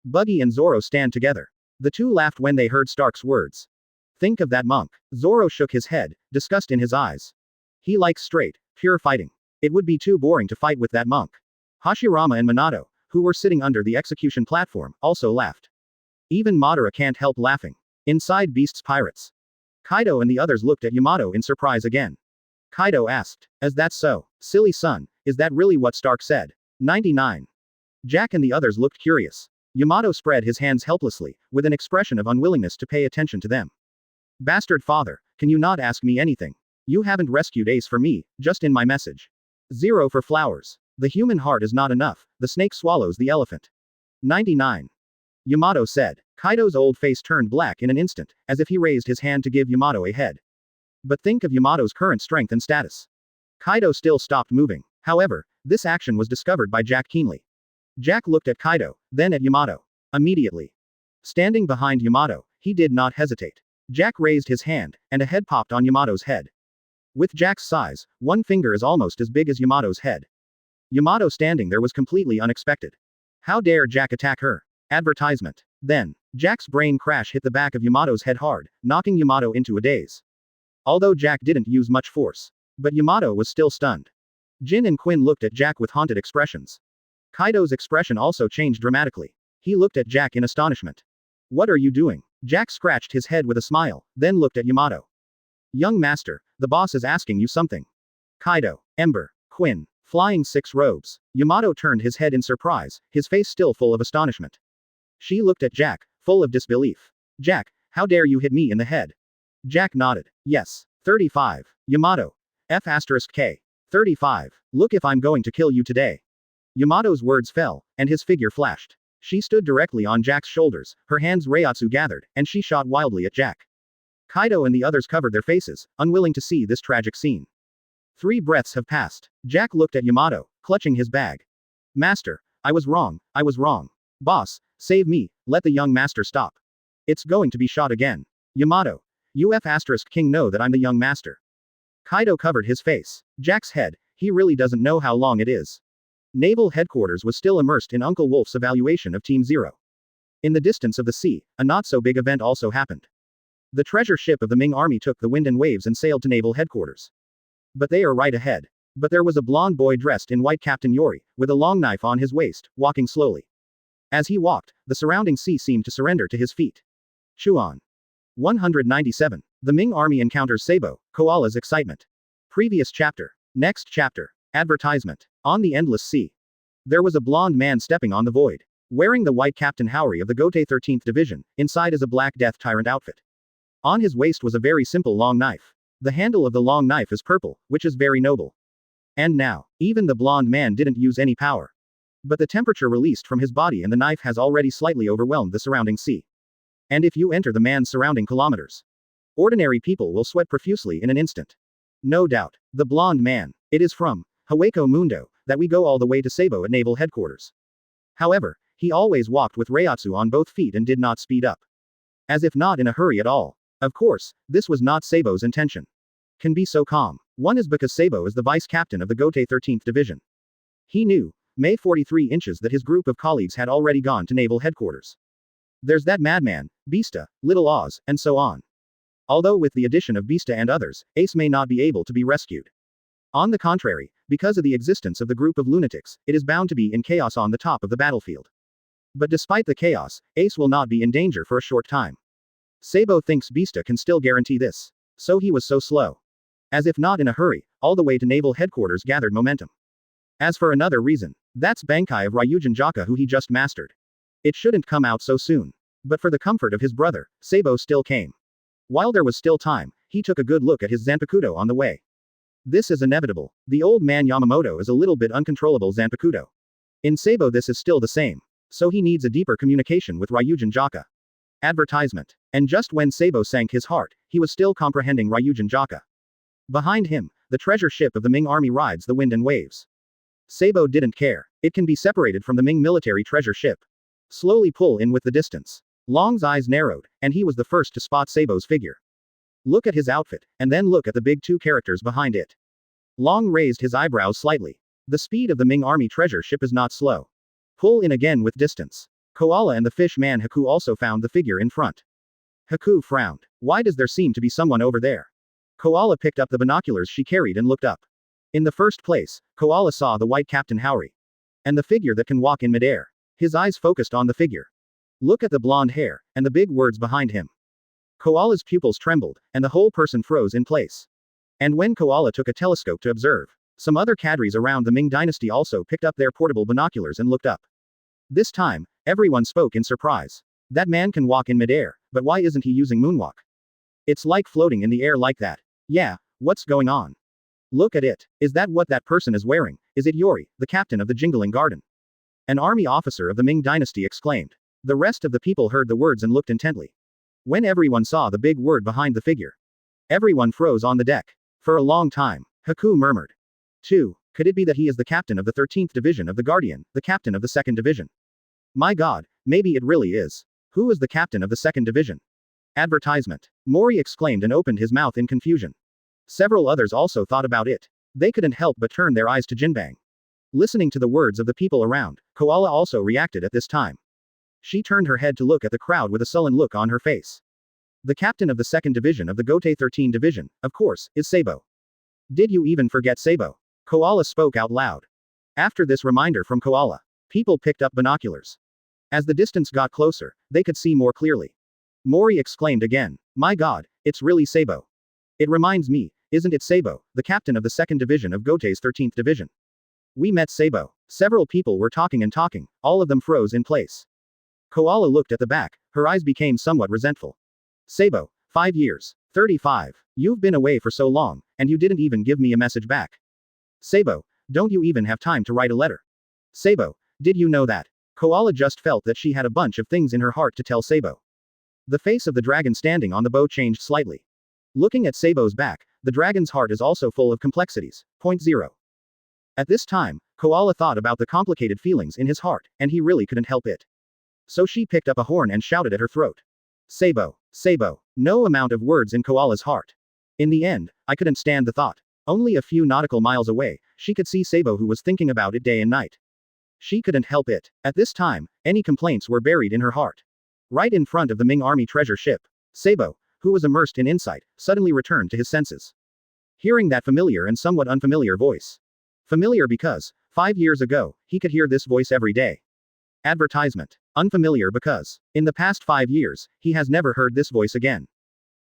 Buggy and Zoro stand together. The two laughed when they heard Stark's words. Think of that monk. Zoro shook his head, disgust in his eyes. He likes straight, pure fighting. It would be too boring to fight with that monk. Hashirama and Minato, who were sitting under the execution platform, also laughed. Even Madara can't help laughing. Inside Beast's pirates. Kaido and the others looked at Yamato in surprise again. Kaido asked, is that so? Silly son, is that really what Stark said? 99. Jack and the others looked curious. Yamato spread his hands helplessly, with an expression of unwillingness to pay attention to them. Bastard father, can you not ask me anything? You haven't rescued Ace for me, just in my message. 0 for flowers. The human heart is not enough, the snake swallows the elephant. 99. Yamato said. Kaido's old face turned black in an instant, as if he raised his hand to give Yamato a head. But think of Yamato's current strength and status. Kaido still stopped moving. However, this action was discovered by Jack keenly. Jack looked at Kaido, then at Yamato. Immediately. Standing behind Yamato, he did not hesitate. Jack raised his hand, and a head popped on Yamato's head. With Jack's size, one finger is almost as big as Yamato's head. Yamato standing there was completely unexpected. How dare Jack attack her? Advertisement. Then, Jack's brain crash hit the back of Yamato's head hard, knocking Yamato into a daze. Although Jack didn't use much force. But Yamato was still stunned. Jin and Quinn looked at Jack with haunted expressions. Kaido's expression also changed dramatically. He looked at Jack in astonishment. What are you doing? Jack scratched his head with a smile, then looked at Yamato. Young master, the boss is asking you something. Kaido, Ember, Quinn, Flying Six Robes. Yamato turned his head in surprise, his face still full of astonishment. She looked at Jack, full of disbelief. Jack, how dare you hit me in the head? Jack nodded. Yes. 35. Yamato. F*K. 35. Look if I'm going to kill you today. Yamato's words fell, and his figure flashed. She stood directly on Jack's shoulders, her hands Reiatsu gathered, and she shot wildly at Jack. Kaido and the others covered their faces, unwilling to see this tragic scene. 3 breaths have passed. Jack looked at Yamato, clutching his bag. Master, I was wrong, I was wrong. Boss, save me, let the young master stop. It's going to be shot again. Yamato. You F*King know that I'm the young master. Kaido covered his face. Jack's head, he really doesn't know how long it is. Naval headquarters was still immersed in Uncle Wolf's evaluation of Team Zero. In the distance of the sea, a not-so-big event also happened. The treasure ship of the Ming army took the wind and waves and sailed to naval headquarters. But they are right ahead. But there was a blond boy dressed in white Captain Yori, with a long knife on his waist, walking slowly. As he walked, the surrounding sea seemed to surrender to his feet. Chuan. 197. The Ming army encounters Sabo, Koala's excitement. Previous chapter. Next chapter. Advertisement. On the endless sea. There was a blond man stepping on the void. Wearing the white Captain Howery of the Gote 13th Division, inside is a black Death Tyrant outfit. On his waist was a very simple long knife. The handle of the long knife is purple, which is very noble. And now, even the blond man didn't use any power. But the temperature released from his body and the knife has already slightly overwhelmed the surrounding sea. And if you enter the man's surrounding kilometers, ordinary people will sweat profusely in an instant. No doubt. The blond man. It is from Hueco Mundo that we go all the way to Sabo at naval headquarters. However, he always walked with Reiatsu on both feet and did not speed up. As if not in a hurry at all. Of course, this was not Sabo's intention. Can be so calm. One is because Sabo is the vice captain of the Gote 13th Division. He knew, May 43 inches that his group of colleagues had already gone to naval headquarters. There's that madman, Bista, Little Oz, and so on. Although with the addition of Bista and others, Ace may not be able to be rescued. On the contrary, because of the existence of the group of lunatics, it is bound to be in chaos on the top of the battlefield. But despite the chaos, Ace will not be in danger for a short time. Sabo thinks Bista can still guarantee this. So he was so slow. As if not in a hurry, all the way to naval headquarters gathered momentum. As for another reason, that's Bankai of Ryujin Jaka who he just mastered. It shouldn't come out so soon. But for the comfort of his brother, Sabo still came. While there was still time, he took a good look at his Zanpakuto on the way. This is inevitable. The old man Yamamoto is a little bit uncontrollable Zanpakuto. In Sabo this is still the same. So he needs a deeper communication with Ryujin Jaka. Advertisement. And just when Sabo sank his heart, he was still comprehending Ryujin Jaka. Behind him, the treasure ship of the Ming army rides the wind and waves. Sabo didn't care. It can be separated from the Ming military treasure ship. Slowly pull in with the distance. Long's eyes narrowed, and he was the first to spot Sabo's figure. Look at his outfit, and then look at the big 2 characters behind it. Long raised his eyebrows slightly. The speed of the Ming army treasure ship is not slow. Pull in again with distance. Koala and the fish man Haku also found the figure in front. Haku frowned. Why does there seem to be someone over there? Koala picked up the binoculars she carried and looked up. In the first place, Koala saw the white Captain Howery. And the figure that can walk in midair. His eyes focused on the figure. Look at the blonde hair, and the big words behind him. Koala's pupils trembled, and the whole person froze in place. And when Koala took a telescope to observe, some other cadres around the Ming dynasty also picked up their portable binoculars and looked up. This time, Everyone spoke in surprise. That man can walk in midair, but why isn't he using moonwalk? It's like floating in the air like that. Yeah, what's going on? Look at it. Is that what that person is wearing? Is it Yori, the captain of the Jingling Garden? An army officer of the Ming dynasty exclaimed. The rest of the people heard the words and looked intently. When everyone saw the big word behind the figure, everyone froze on the deck. For a long time, Haku murmured. 2. Could it be that he is the captain of the 13th division of the Guardian, the captain of the 2nd division? My god, maybe it really is. Who is the captain of the 2nd division? Advertisement. Mori exclaimed and opened his mouth in confusion. Several others also thought about it. They couldn't help but turn their eyes to Jinbang. Listening to the words of the people around, Koala also reacted at this time. She turned her head to look at the crowd with a sullen look on her face. The captain of the 2nd division of the Gote 13 division, of course, is Sabo. Did you even forget Sabo? Koala spoke out loud. After this reminder from Koala, people picked up binoculars. As the distance got closer, they could see more clearly. Mori exclaimed again. My god, it's really Sabo. It reminds me, isn't it Sabo, the captain of the 2nd division of Gote's 13th division? We met Sabo. Several people were talking and talking, all of them froze in place. Koala looked at the back, her eyes became somewhat resentful. Sabo, 5 years. 35. You've been away for so long, and you didn't even give me a message back. Sabo, don't you even have time to write a letter? Sabo, did you know that? Koala just felt that she had a bunch of things in her heart to tell Sabo. The face of the dragon standing on the bow changed slightly. Looking at Sabo's back, the dragon's heart is also full of complexities. 0. At this time, Koala thought about the complicated feelings in his heart, and he really couldn't help it. So she picked up a horn and shouted at her throat. Sabo, Sabo. No amount of words in Koala's heart. In the end, I couldn't stand the thought. Only a few nautical miles away, she could see Sabo who was thinking about it day and night. She couldn't help it. At this time, any complaints were buried in her heart. Right in front of the Ming army treasure ship, Sabo, who was immersed in insight, suddenly returned to his senses. Hearing that familiar and somewhat unfamiliar voice. Familiar because, 5 years ago, he could hear this voice every day. Advertisement. Unfamiliar because, in the past 5 years, he has never heard this voice again.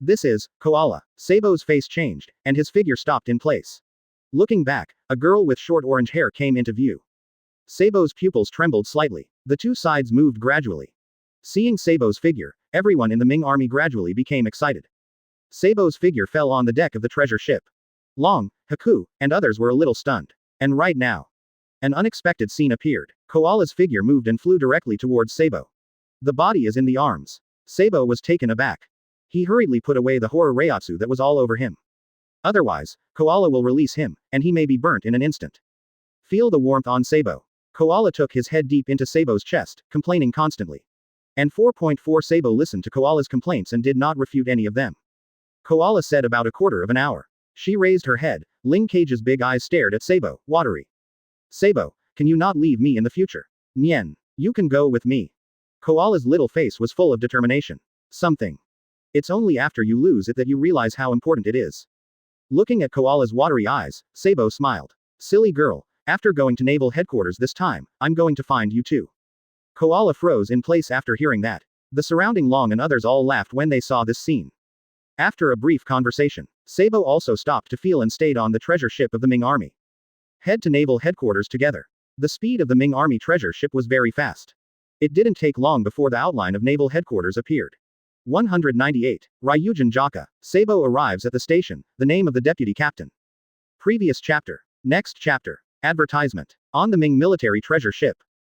This is, Koala. Sabo's face changed, and his figure stopped in place. Looking back, a girl with short orange hair came into view. Sabo's pupils trembled slightly. The two sides moved gradually. Seeing Sabo's figure, everyone in the Ming army gradually became excited. Sabo's figure fell on the deck of the treasure ship. Long, Haku, and others were a little stunned. And right now, an unexpected scene appeared. Koala's figure moved and flew directly towards Sabo. The body is in the arms. Sabo was taken aback. He hurriedly put away the horror reiatsu that was all over him. Otherwise, Koala will release him, and he may be burnt in an instant. Feel the warmth on Sabo. Koala took his head deep into Sabo's chest, complaining constantly. And 4.4 Sabo listened to Koala's complaints and did not refute any of them. Koala said about a quarter of an hour. She raised her head. Ling Cage's big eyes stared at Sabo, watery. Sabo, can you not leave me in the future? Nyen, you can go with me. Koala's little face was full of determination. Something. It's only after you lose it that you realize how important it is. Looking at Koala's watery eyes, Sabo smiled. Silly girl, after going to naval headquarters this time, I'm going to find you too. Koala froze in place after hearing that. The surrounding Long and others all laughed when they saw this scene. After a brief conversation, Sabo also stopped to feel and stayed on the treasure ship of the Ming army. Head to naval headquarters together. The speed of the Ming army treasure ship was very fast. It didn't take long before the outline of naval headquarters appeared. 198. Ryujin Jaka. Sabo arrives at the station, the name of the deputy captain. Previous chapter. Next chapter. Advertisement. On the Ming military treasure ship.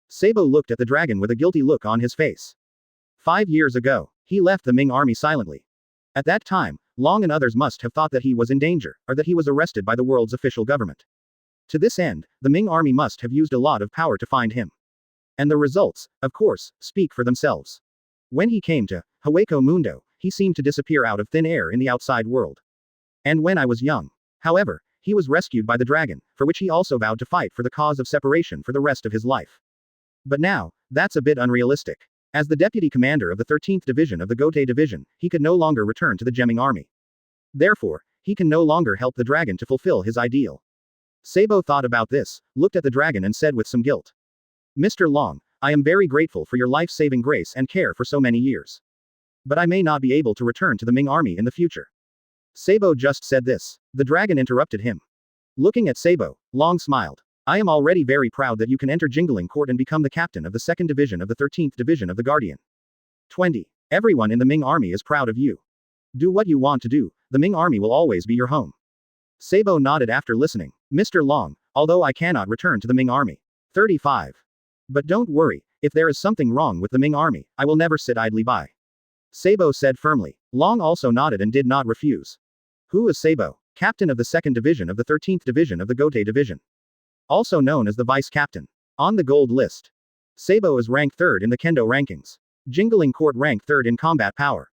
Sabo looked at the dragon with a guilty look on his face. 5 years ago, he left the Ming army silently. At that time, Long and others must have thought that he was in danger, or that he was arrested by the world's official government. To this end, the Ming army must have used a lot of power to find him. And the results, of course, speak for themselves. When he came to Hueco Mundo, he seemed to disappear out of thin air in the outside world. And when I was young. However, he was rescued by the dragon, for which he also vowed to fight for the cause of separation for the rest of his life. But now, that's a bit unrealistic. As the deputy commander of the 13th division of the Gote division, he could no longer return to the Gemming army. Therefore, he can no longer help the dragon to fulfill his ideal. Sabo thought about this, looked at the dragon and said with some guilt. Mr. Long, I am very grateful for your life-saving grace and care for so many years. But I may not be able to return to the Ming army in the future. Sabo just said this. The dragon interrupted him. Looking at Sabo, Long smiled. I am already very proud that you can enter Jingling Court and become the captain of the 2nd Division of the 13th Division of the Guardian. 20. Everyone in the Ming Army is proud of you. Do what you want to do, the Ming Army will always be your home. Sabo nodded after listening. Mr. Long, although I cannot return to the Ming Army. 35. But don't worry, if there is something wrong with the Ming Army, I will never sit idly by. Sabo said firmly. Long also nodded and did not refuse. Who is Sabo? Captain of the 2nd Division of the 13th Division of the Gote Division. Also known as the Vice Captain. On the gold list. Sabo is ranked 3rd in the Kendo rankings. Jingling Court ranked 3rd in combat power.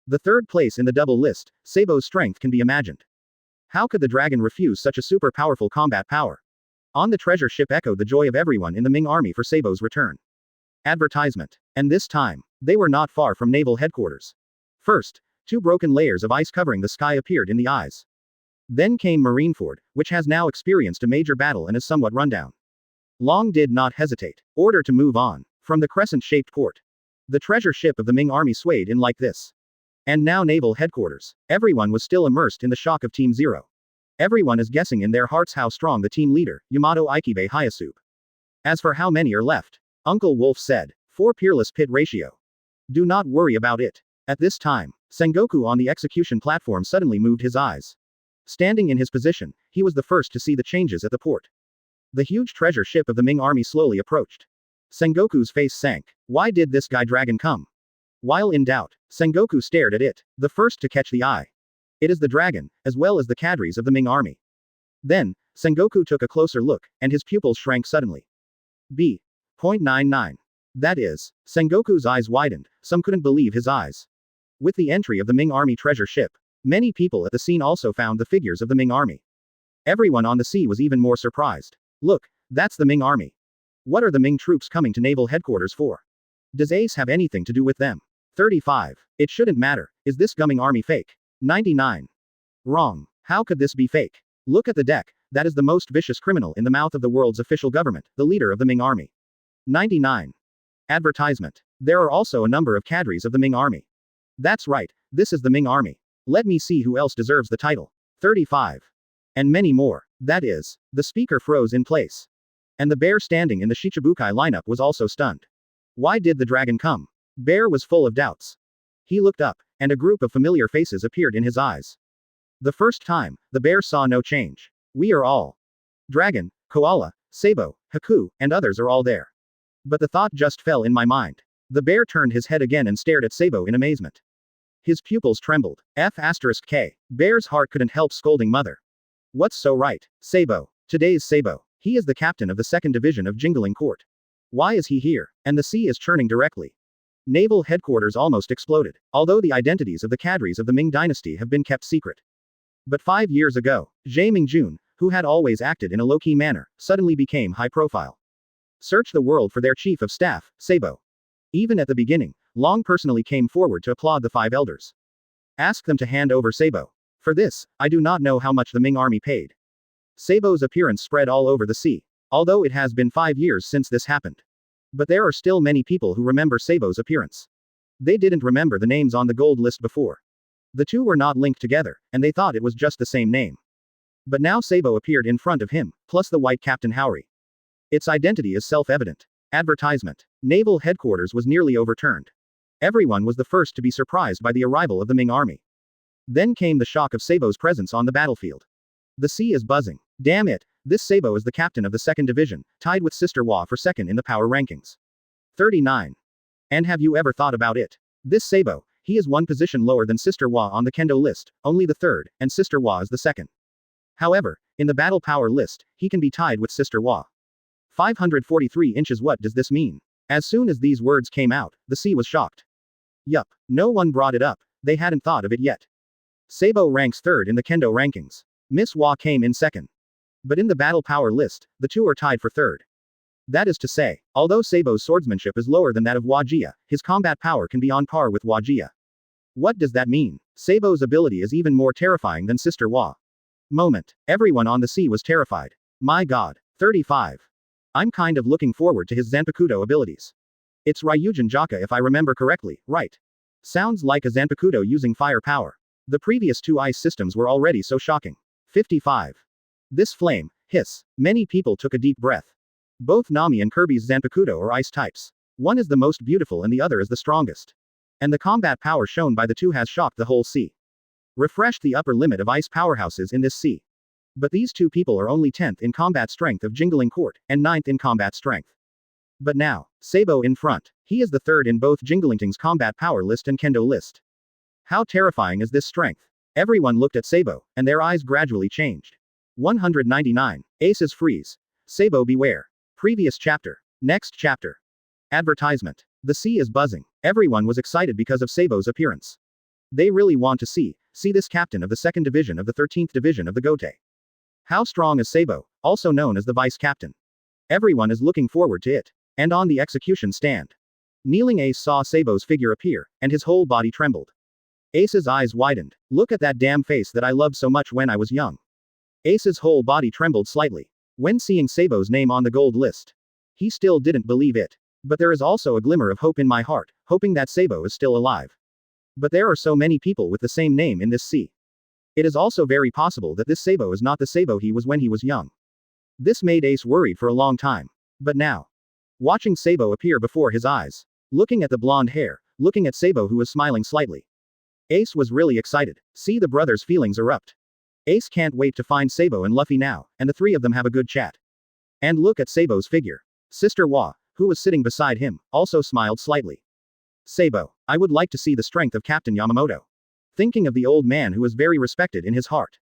The 3rd place in the double list, Sabo's strength can be imagined. How could the dragon refuse such a super powerful combat power? On the treasure ship echoed the joy of everyone in the Ming Army for Sabo's return. Advertisement. And this time, they were not far from naval headquarters. First, 2 broken layers of ice covering the sky appeared in the eyes. Then came Marineford, which has now experienced a major battle and is somewhat rundown. Long did not hesitate. Order to move on. From the crescent-shaped port. The treasure ship of the Ming Army swayed in like this. And now naval headquarters. Everyone was still immersed in the shock of Team Zero. Everyone is guessing in their hearts how strong the team leader, Yamato Ikibe Hayasup. As for how many are left, Uncle Wolf said, 4 peerless pit ratio. Do not worry about it. At this time, Sengoku on the execution platform suddenly moved his eyes. Standing in his position, he was the first to see the changes at the port. The huge treasure ship of the Ming Army slowly approached. Sengoku's face sank. Why did this guy dragon come? While in doubt, Sengoku stared at it, the first to catch the eye. It is the dragon, as well as the cadres of the Ming Army. Then, Sengoku took a closer look, and his pupils shrank suddenly. B.99. That is, Sengoku's eyes widened, some couldn't believe his eyes. With the entry of the Ming Army treasure ship, many people at the scene also found the figures of the Ming Army. Everyone on the sea was even more surprised. Look, that's the Ming Army. What are the Ming troops coming to naval headquarters for? Does Ace have anything to do with them? 35. It shouldn't matter. Is this Gumming Army fake? 99. Wrong. How could this be fake? Look at the deck, that is the most vicious criminal in the mouth of the world's official government, the leader of the Ming Army. 99. Advertisement. There are also a number of cadres of the Ming Army. That's right, this is the Ming Army. Let me see who else deserves the title. 35. And many more. That is, the speaker froze in place. And the bear standing in the Shichibukai lineup was also stunned. Why did the dragon come? Bear was full of doubts. He looked up, and a group of familiar faces appeared in his eyes. The first time, the bear saw no change. We are all. Dragon, Koala, Sabo, Haku, and others are all there. But the thought just fell in my mind. The bear turned his head again and stared at Sabo in amazement. His pupils trembled. F***K. Bear's heart couldn't help scolding mother. What's so right? Sabo. Today's Sabo. He is the captain of the 2nd Division of Jingling Court. Why is he here? And the sea is churning directly. Naval headquarters almost exploded, although the identities of the cadres of the Ming dynasty have been kept secret. But 5 years ago, Zhe Mingjun, who had always acted in a low-key manner, suddenly became high-profile. Search the world for their chief of staff, Sabo. Even at the beginning, Long personally came forward to applaud the 5 elders. Ask them to hand over Sabo. For this, I do not know how much the Ming Army paid. Sabo's appearance spread all over the sea, although it has been 5 years since this happened. But there are still many people who remember Sabo's appearance. They didn't remember the names on the gold list before. The two were not linked together, and they thought it was just the same name. But now Sabo appeared in front of him, plus the white Captain Howry. Its identity is self-evident. Advertisement. Naval headquarters was nearly overturned. Everyone was the first to be surprised by the arrival of the Ming Army. Then came the shock of Sabo's presence on the battlefield. The sea is buzzing. Damn it, this Sabo is the captain of the 2nd Division, tied with Sister Wa for 2nd in the power rankings. 39. And have you ever thought about it? This Sabo, he is 1 position lower than Sister Wa on the Kendo list, only the 3rd, and Sister Wa is the 2nd. However, in the battle power list, he can be tied with Sister Wa. 543 inches. What does this mean? As soon as these words came out, the sea was shocked. Yup, no one brought it up, they hadn't thought of it yet. Sabo ranks 3rd in the Kendo rankings. Miss Wa came in 2nd. But in the battle power list, the two are tied for 3rd. That is to say, although Sabo's swordsmanship is lower than that of Hua Jia, his combat power can be on par with Hua Jia. What does that mean? Sabo's ability is even more terrifying than Sister Hua. Moment. Everyone on the sea was terrified. My god. 35. I'm kind of looking forward to his Zanpakuto abilities. It's Ryujin Jaka if I remember correctly, right? Sounds like a Zanpakuto using fire power. The previous 2 ice systems were already so shocking. 55. This flame, Hiss. Many people took a deep breath. Both Nami and Kirby's Zanpakuto are ice types. One is the most beautiful and the other is the strongest. And the combat power shown by the two has shocked the whole sea. Refreshed the upper limit of ice powerhouses in this sea. But these two people are only 10th in combat strength of Jingling Court, and 9th in combat strength. But now, Sabo in front. He is the third in both Jinglingting's combat power list and Kendo list. How terrifying is this strength? Everyone looked at Sabo, and their eyes gradually changed. 199. Aces freeze. Sabo beware. Previous chapter. Next chapter. Advertisement. The sea is buzzing. Everyone was excited because of Sabo's appearance. They really want to see this captain of the 2nd division of the 13th division of the Gote. How strong is Sabo, also known as the vice captain? Everyone is looking forward to it. And on the execution stand. Kneeling Ace saw Sabo's figure appear, and his whole body trembled. Ace's eyes widened. Look at that damn face that I loved so much when I was young. Ace's whole body trembled slightly. When seeing Sabo's name on the gold list. He still didn't believe it. But there is also a glimmer of hope in my heart, hoping that Sabo is still alive. But there are so many people with the same name in this sea. It is also very possible that this Sabo is not the Sabo he was when he was young. This made Ace worried for a long time. But now. Watching Sabo appear before his eyes. Looking at the blonde hair, looking at Sabo who was smiling slightly. Ace was really excited. See the brothers' feelings erupt. Ace can't wait to find Sabo and Luffy now, and the three of them have a good chat. And look at Sabo's figure. Sister Wa, who was sitting beside him, also smiled slightly. Sabo, I would like to see the strength of Captain Yamato. Thinking of the old man who was very respected in his heart.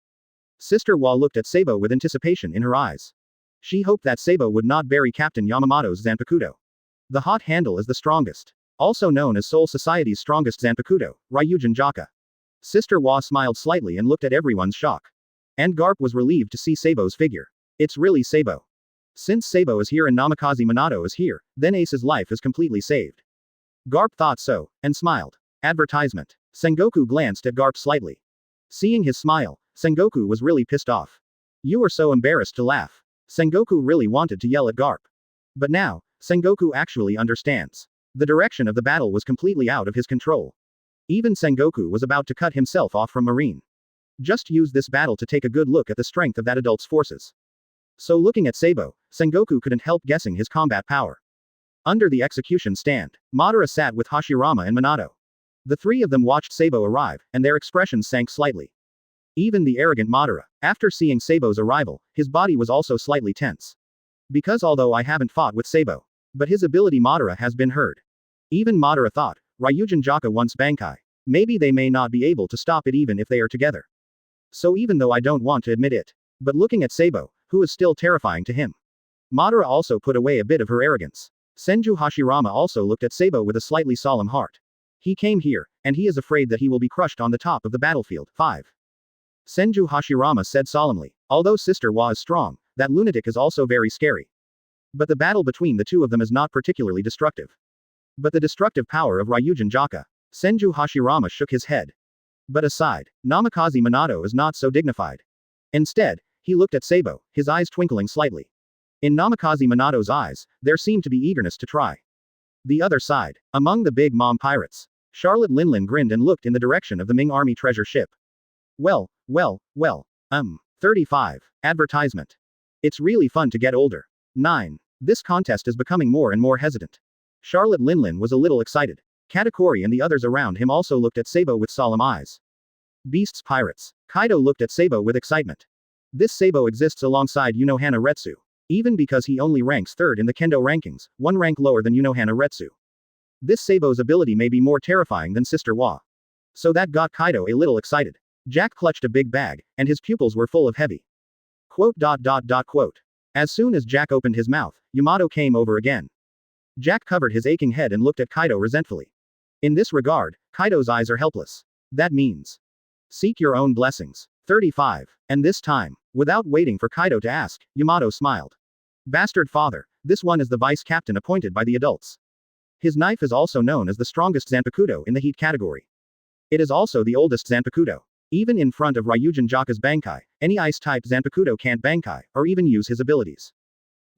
Sister Wa looked at Sabo with anticipation in her eyes. She hoped that Sabo would not bury Captain Yamamoto's Zanpakuto. The hot handle is the strongest. Also known as Soul Society's strongest Zanpakuto, Ryujin Jaka. Sister Wa smiled slightly and looked at everyone's shock. And Garp was relieved to see Sabo's figure. It's really Sabo. Since Sabo is here and Namikaze Minato is here, then Ace's life is completely saved. Garp thought so, and smiled. Advertisement. Sengoku glanced at Garp slightly. Seeing his smile, Sengoku was really pissed off. You were so embarrassed to laugh. Sengoku really wanted to yell at Garp. But now, Sengoku actually understands. The direction of the battle was completely out of his control. Even Sengoku was about to cut himself off from Marine. Just use this battle to take a good look at the strength of that adult's forces. So looking at Sabo, Sengoku couldn't help guessing his combat power. Under the execution stand, Madara sat with Hashirama and Minato. The three of them watched Sabo arrive, and their expressions sank slightly. Even the arrogant Madara, after seeing Sabo's arrival, his body was also slightly tense. Because although I haven't fought with Sabo, but his ability Madara has been heard. Even Madara thought, Ryujin Jaka wants Bankai. Maybe they may not be able to stop it even if they are together. So even though I don't want to admit it. But looking at Sabo, who is still terrifying to him. Madara also put away a bit of her arrogance. Senju Hashirama also looked at Sabo with a slightly solemn heart. He came here, and he is afraid that he will be crushed on the top of the battlefield. 5. Senju Hashirama said solemnly, although Sister Wa is strong, that lunatic is also very scary. But the battle between the two of them is not particularly destructive. But the destructive power of Ryujin Jaka. Senju Hashirama shook his head. But aside, Namikaze Minato is not so dignified. Instead, he looked at Sabo, his eyes twinkling slightly. In Namikaze Minato's eyes, there seemed to be eagerness to try. The other side, among the Big Mom pirates, Charlotte Linlin grinned and looked in the direction of the Ming Army treasure ship. Well. 35. Advertisement. It's really fun to get older. 9. This contest is becoming more and more hesitant. Charlotte Linlin was a little excited. Katakuri and the others around him also looked at Sabo with solemn eyes. Beasts Pirates. Kaido looked at Sabo with excitement. This Sabo exists alongside Unohana Retsu. Even because he only ranks 3rd in the Kendo rankings, 1 rank lower than Unohana Retsu. This Sabo's ability may be more terrifying than Sister Wa. So that got Kaido a little excited. Jack clutched a big bag, and his pupils were full of heavy. Quote. As soon as Jack opened his mouth, Yamato came over again. Jack covered his aching head and looked at Kaido resentfully. In this regard, Kaido's eyes are helpless. That means. Seek your own blessings. 35. And this time, without waiting for Kaido to ask, Yamato smiled. Bastard father, this one is the vice captain appointed by the adults. His knife is also known as the strongest Zanpakuto in the heat category. It is also the oldest Zanpakuto. Even in front of Ryujin Jaka's Bankai, any ice-type Zanpakuto can't Bankai, or even use his abilities.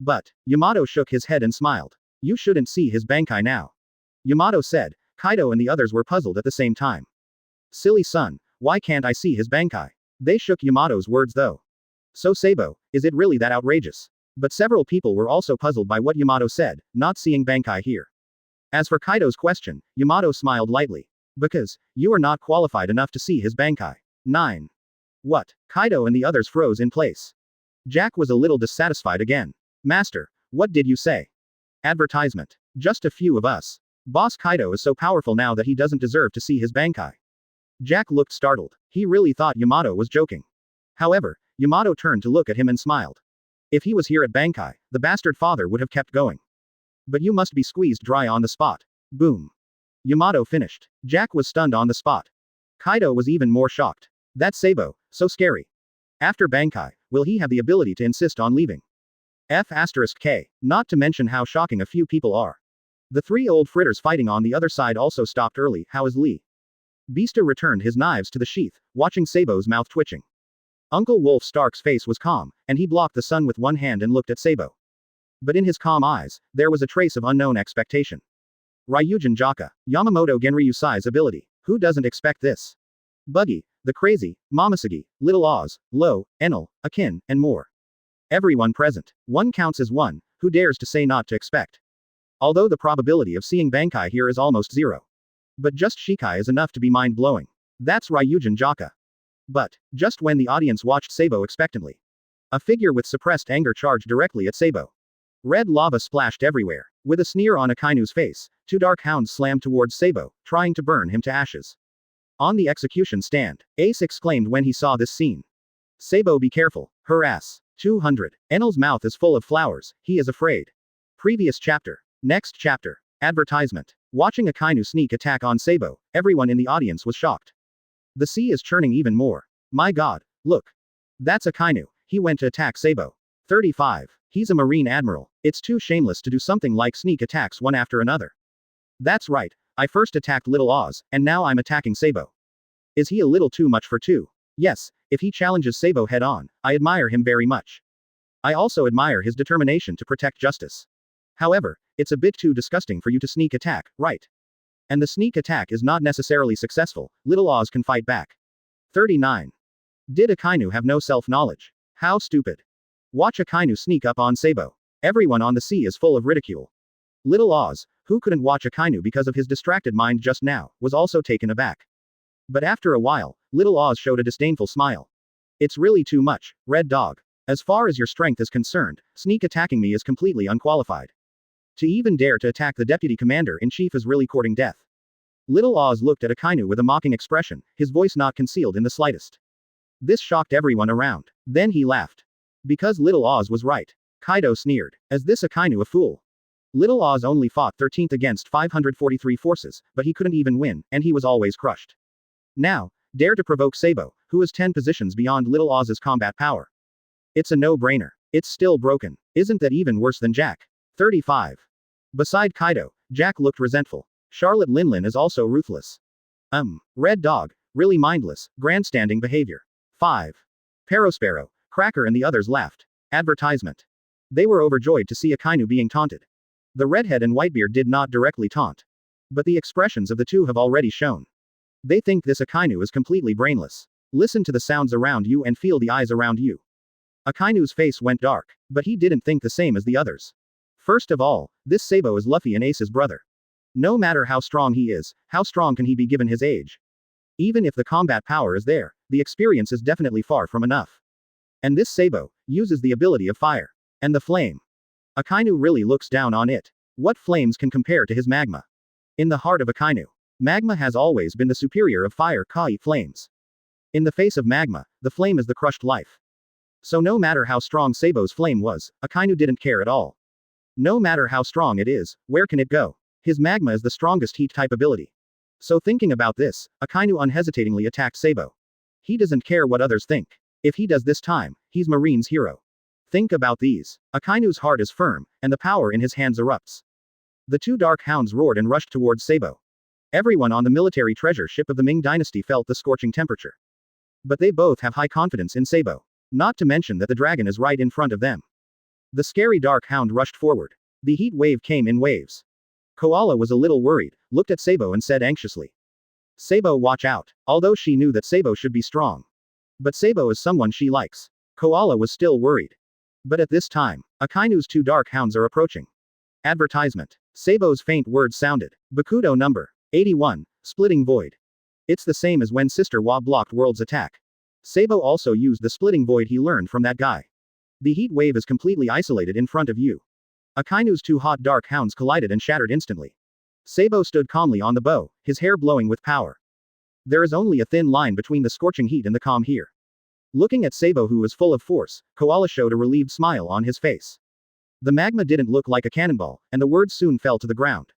But, Yamato shook his head and smiled. You shouldn't see his Bankai now. Yamato said. Kaido and the others were puzzled at the same time. Silly son, why can't I see his Bankai? They shook Yamato's words though. So Sabo, is it really that outrageous? But several people were also puzzled by what Yamato said, not seeing Bankai here. As for Kaido's question, Yamato smiled lightly. Because, you are not qualified enough to see his Bankai. 9. What? Kaido and the others froze in place. Jack was a little dissatisfied again. Master, what did you say? Advertisement. Just a few of us. Boss Kaido is so powerful now that he doesn't deserve to see his Bankai. Jack looked startled. He really thought Yamato was joking. However, Yamato turned to look at him and smiled. If he was here at Bankai, the bastard father would have kept going. But you must be squeezed dry on the spot. Boom. Yamato finished. Jack was stunned on the spot. Kaido was even more shocked. That's Sabo, so scary. After Bankai, will he have the ability to insist on leaving? F*K. Not to mention how shocking a few people are. The three old fritters fighting on the other side also stopped early. How is Lee? Bista returned his knives to the sheath, watching Sabo's mouth twitching. Uncle Wolf Stark's face was calm, and he blocked the sun with one hand and looked at Sabo. But in his calm eyes, there was a trace of unknown expectation. Ryujin Jaka, Yamamoto Genryusai's ability. Who doesn't expect this? Buggy, the Crazy, Momosuke, Little Oz, Lo, Enel, Akin, and more. Everyone present. One counts as one, who dares to say not to expect. Although the probability of seeing Bankai here is almost zero. But just Shikai is enough to be mind-blowing. That's Ryujin Jaka. But, just when the audience watched Sabo expectantly, a figure with suppressed anger charged directly at Sabo. Red lava splashed everywhere. With a sneer on Akainu's face, two dark hounds slammed towards Sabo, trying to burn him to ashes. On the execution stand, Ace exclaimed when he saw this scene. Sabo, be careful, her ass. 200. Enel's mouth is full of flowers, he is afraid. Previous chapter. Next chapter. Advertisement. Watching Akainu sneak attack on Sabo, everyone in the audience was shocked. The sea is churning even more. My god, look. That's Akainu, he went to attack Sabo. 35. He's a marine admiral, it's too shameless to do something like sneak attacks one after another. That's right, I first attacked Little Oz, and now I'm attacking Sabo. Is he a little too much for two? Yes, if he challenges Sabo head on, I admire him very much. I also admire his determination to protect justice. However, it's a bit too disgusting for you to sneak attack, right? And the sneak attack is not necessarily successful, Little Oz can fight back. 39. Did Akainu have no self-knowledge? How stupid. Watch Akainu sneak up on Sabo. Everyone on the sea is full of ridicule. Little Oz, who couldn't watch Akainu because of his distracted mind just now, was also taken aback. But after a while, Little Oz showed a disdainful smile. It's really too much, Red Dog. As far as your strength is concerned, sneak attacking me is completely unqualified. To even dare to attack the deputy commander-in-chief is really courting death. Little Oz looked at Akainu with a mocking expression, his voice not concealed in the slightest. This shocked everyone around. Then he laughed. Because Little Oz was right. Kaido sneered. Is this Akainu a fool? Little Oz only fought 13th against 543 forces, but he couldn't even win, and he was always crushed. Now, dare to provoke Sabo, who is 10 positions beyond Little Oz's combat power. It's a no-brainer. It's still broken. Isn't that even worse than Jack? 35. Beside Kaido, Jack looked resentful. Charlotte Linlin is also ruthless. Red Dog, really mindless, grandstanding behavior. 5. Perospero, Cracker and the others laughed. Advertisement. They were overjoyed to see Akainu being taunted. The redhead and Whitebeard did not directly taunt. But the expressions of the two have already shown. They think this Akainu is completely brainless. Listen to the sounds around you and feel the eyes around you. Akainu's face went dark, but he didn't think the same as the others. First of all, this Sabo is Luffy and Ace's brother. No matter how strong he is, how strong can he be given his age? Even if the combat power is there, the experience is definitely far from enough. And this Sabo uses the ability of fire. And the flame. Akainu really looks down on it. What flames can compare to his magma? In the heart of Akainu, magma has always been the superior of fire kai flames. In the face of magma, the flame is the crushed life. So no matter how strong Sabo's flame was, Akainu didn't care at all. No matter how strong it is, where can it go? His magma is the strongest heat type ability. So thinking about this, Akainu unhesitatingly attacked Sabo. He doesn't care what others think. If he does this time, he's Marine's hero. Think about these. Akainu's heart is firm, and the power in his hands erupts. The two dark hounds roared and rushed towards Sabo. Everyone on the military treasure ship of the Ming dynasty felt the scorching temperature. But they both have high confidence in Sabo. Not to mention that the dragon is right in front of them. The scary dark hound rushed forward. The heat wave came in waves. Koala was a little worried, looked at Sabo and said anxiously. Sabo, watch out. Although she knew that Sabo should be strong. But Sabo is someone she likes. Koala was still worried. But at this time, Akainu's 2 dark hounds are approaching. Advertisement. Sabo's faint words sounded. Bakudo number 81, Splitting Void. It's the same as when Sister Wa blocked World's attack. Sabo also used the Splitting Void he learned from that guy. The heat wave is completely isolated in front of you. Akainu's 2 hot dark hounds collided and shattered instantly. Sabo stood calmly on the bow, his hair blowing with power. There is only a thin line between the scorching heat and the calm here. Looking at Sabo, who was full of force, Koala showed a relieved smile on his face. The magma didn't look like a cannonball, and the words soon fell to the ground.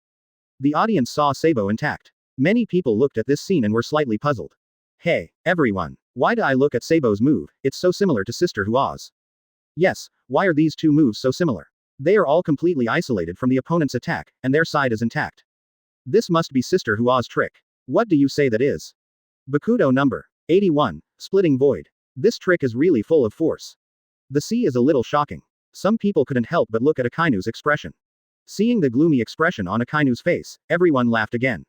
The audience saw Sabo intact. Many people looked at this scene and were slightly puzzled. Hey, everyone. Why do I look at Sabo's move? It's so similar to Sister Hua's. Yes, why are these 2 moves so similar? They are all completely isolated from the opponent's attack, and their side is intact. This must be Sister Hua's trick. What do you say that is? Bakudo number 81, Splitting Void. This trick is really full of force. The sea is a little shocking. Some people couldn't help but look at Akainu's expression. Seeing the gloomy expression on Akainu's face, everyone laughed again.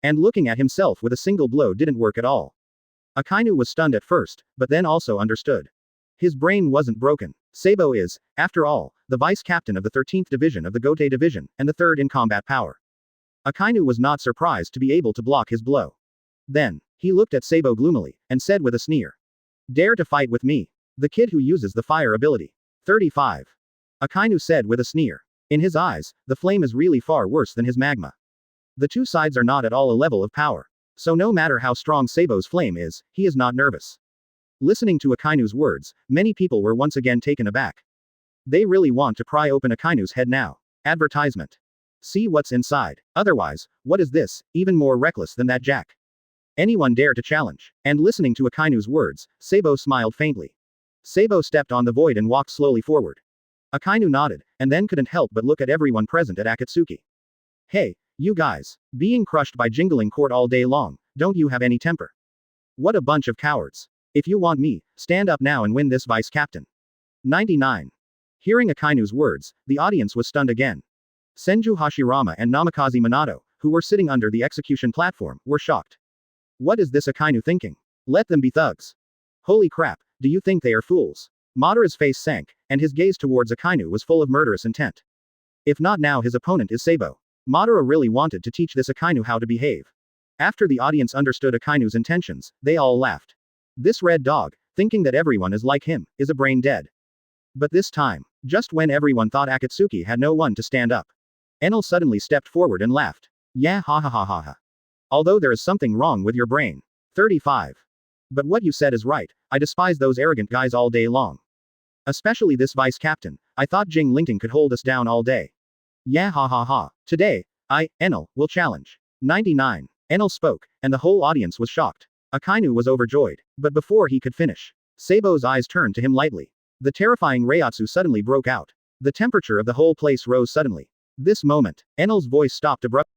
And looking at himself with a single blow didn't work at all. Akainu was stunned at first, but then also understood. His brain wasn't broken. Sabo is, after all, the vice captain of the 13th division of the Gote division, and the 3rd in combat power. Akainu was not surprised to be able to block his blow. Then, he looked at Sabo gloomily, and said with a sneer. Dare to fight with me? The kid who uses the fire ability. 35. Akainu said with a sneer. In his eyes, the flame is really far worse than his magma. The 2 sides are not at all a level of power. So no matter how strong Sabo's flame is, he is not nervous. Listening to Akainu's words, many people were once again taken aback. They really want to pry open Akainu's head now. Advertisement. See what's inside. Otherwise, what is this, even more reckless than that jack? Anyone dare to challenge? And listening to Akainu's words, Sabo smiled faintly. Sabo stepped on the void and walked slowly forward. Akainu nodded, and then couldn't help but look at everyone present at Akatsuki. Hey, you guys. Being crushed by Jingling Court all day long, don't you have any temper? What a bunch of cowards. If you want me, stand up now and win this vice captain. 99. Hearing Akainu's words, the audience was stunned again. Senju Hashirama and Namikaze Minato, who were sitting under the execution platform, were shocked. What is this Akainu thinking? Let them be thugs. Holy crap, do you think they are fools? Madara's face sank, and his gaze towards Akainu was full of murderous intent. If not now, his opponent is Sabo. Madara really wanted to teach this Akainu how to behave. After the audience understood Akainu's intentions, they all laughed. This red dog, thinking that everyone is like him, is a brain dead. But this time, just when everyone thought Akatsuki had no one to stand up, Enel suddenly stepped forward and laughed. Yeah, ha ha ha ha ha. Although there is something wrong with your brain. 35. But what you said is right, I despise those arrogant guys all day long. Especially this vice captain, I thought Jingling could hold us down all day. Yeah ha ha ha. Today, Enel, will challenge. 99. Enel spoke, and the whole audience was shocked. Akainu was overjoyed. But before he could finish, Sabo's eyes turned to him lightly. The terrifying Reiatsu suddenly broke out. The temperature of the whole place rose suddenly. This moment, Enel's voice stopped abruptly.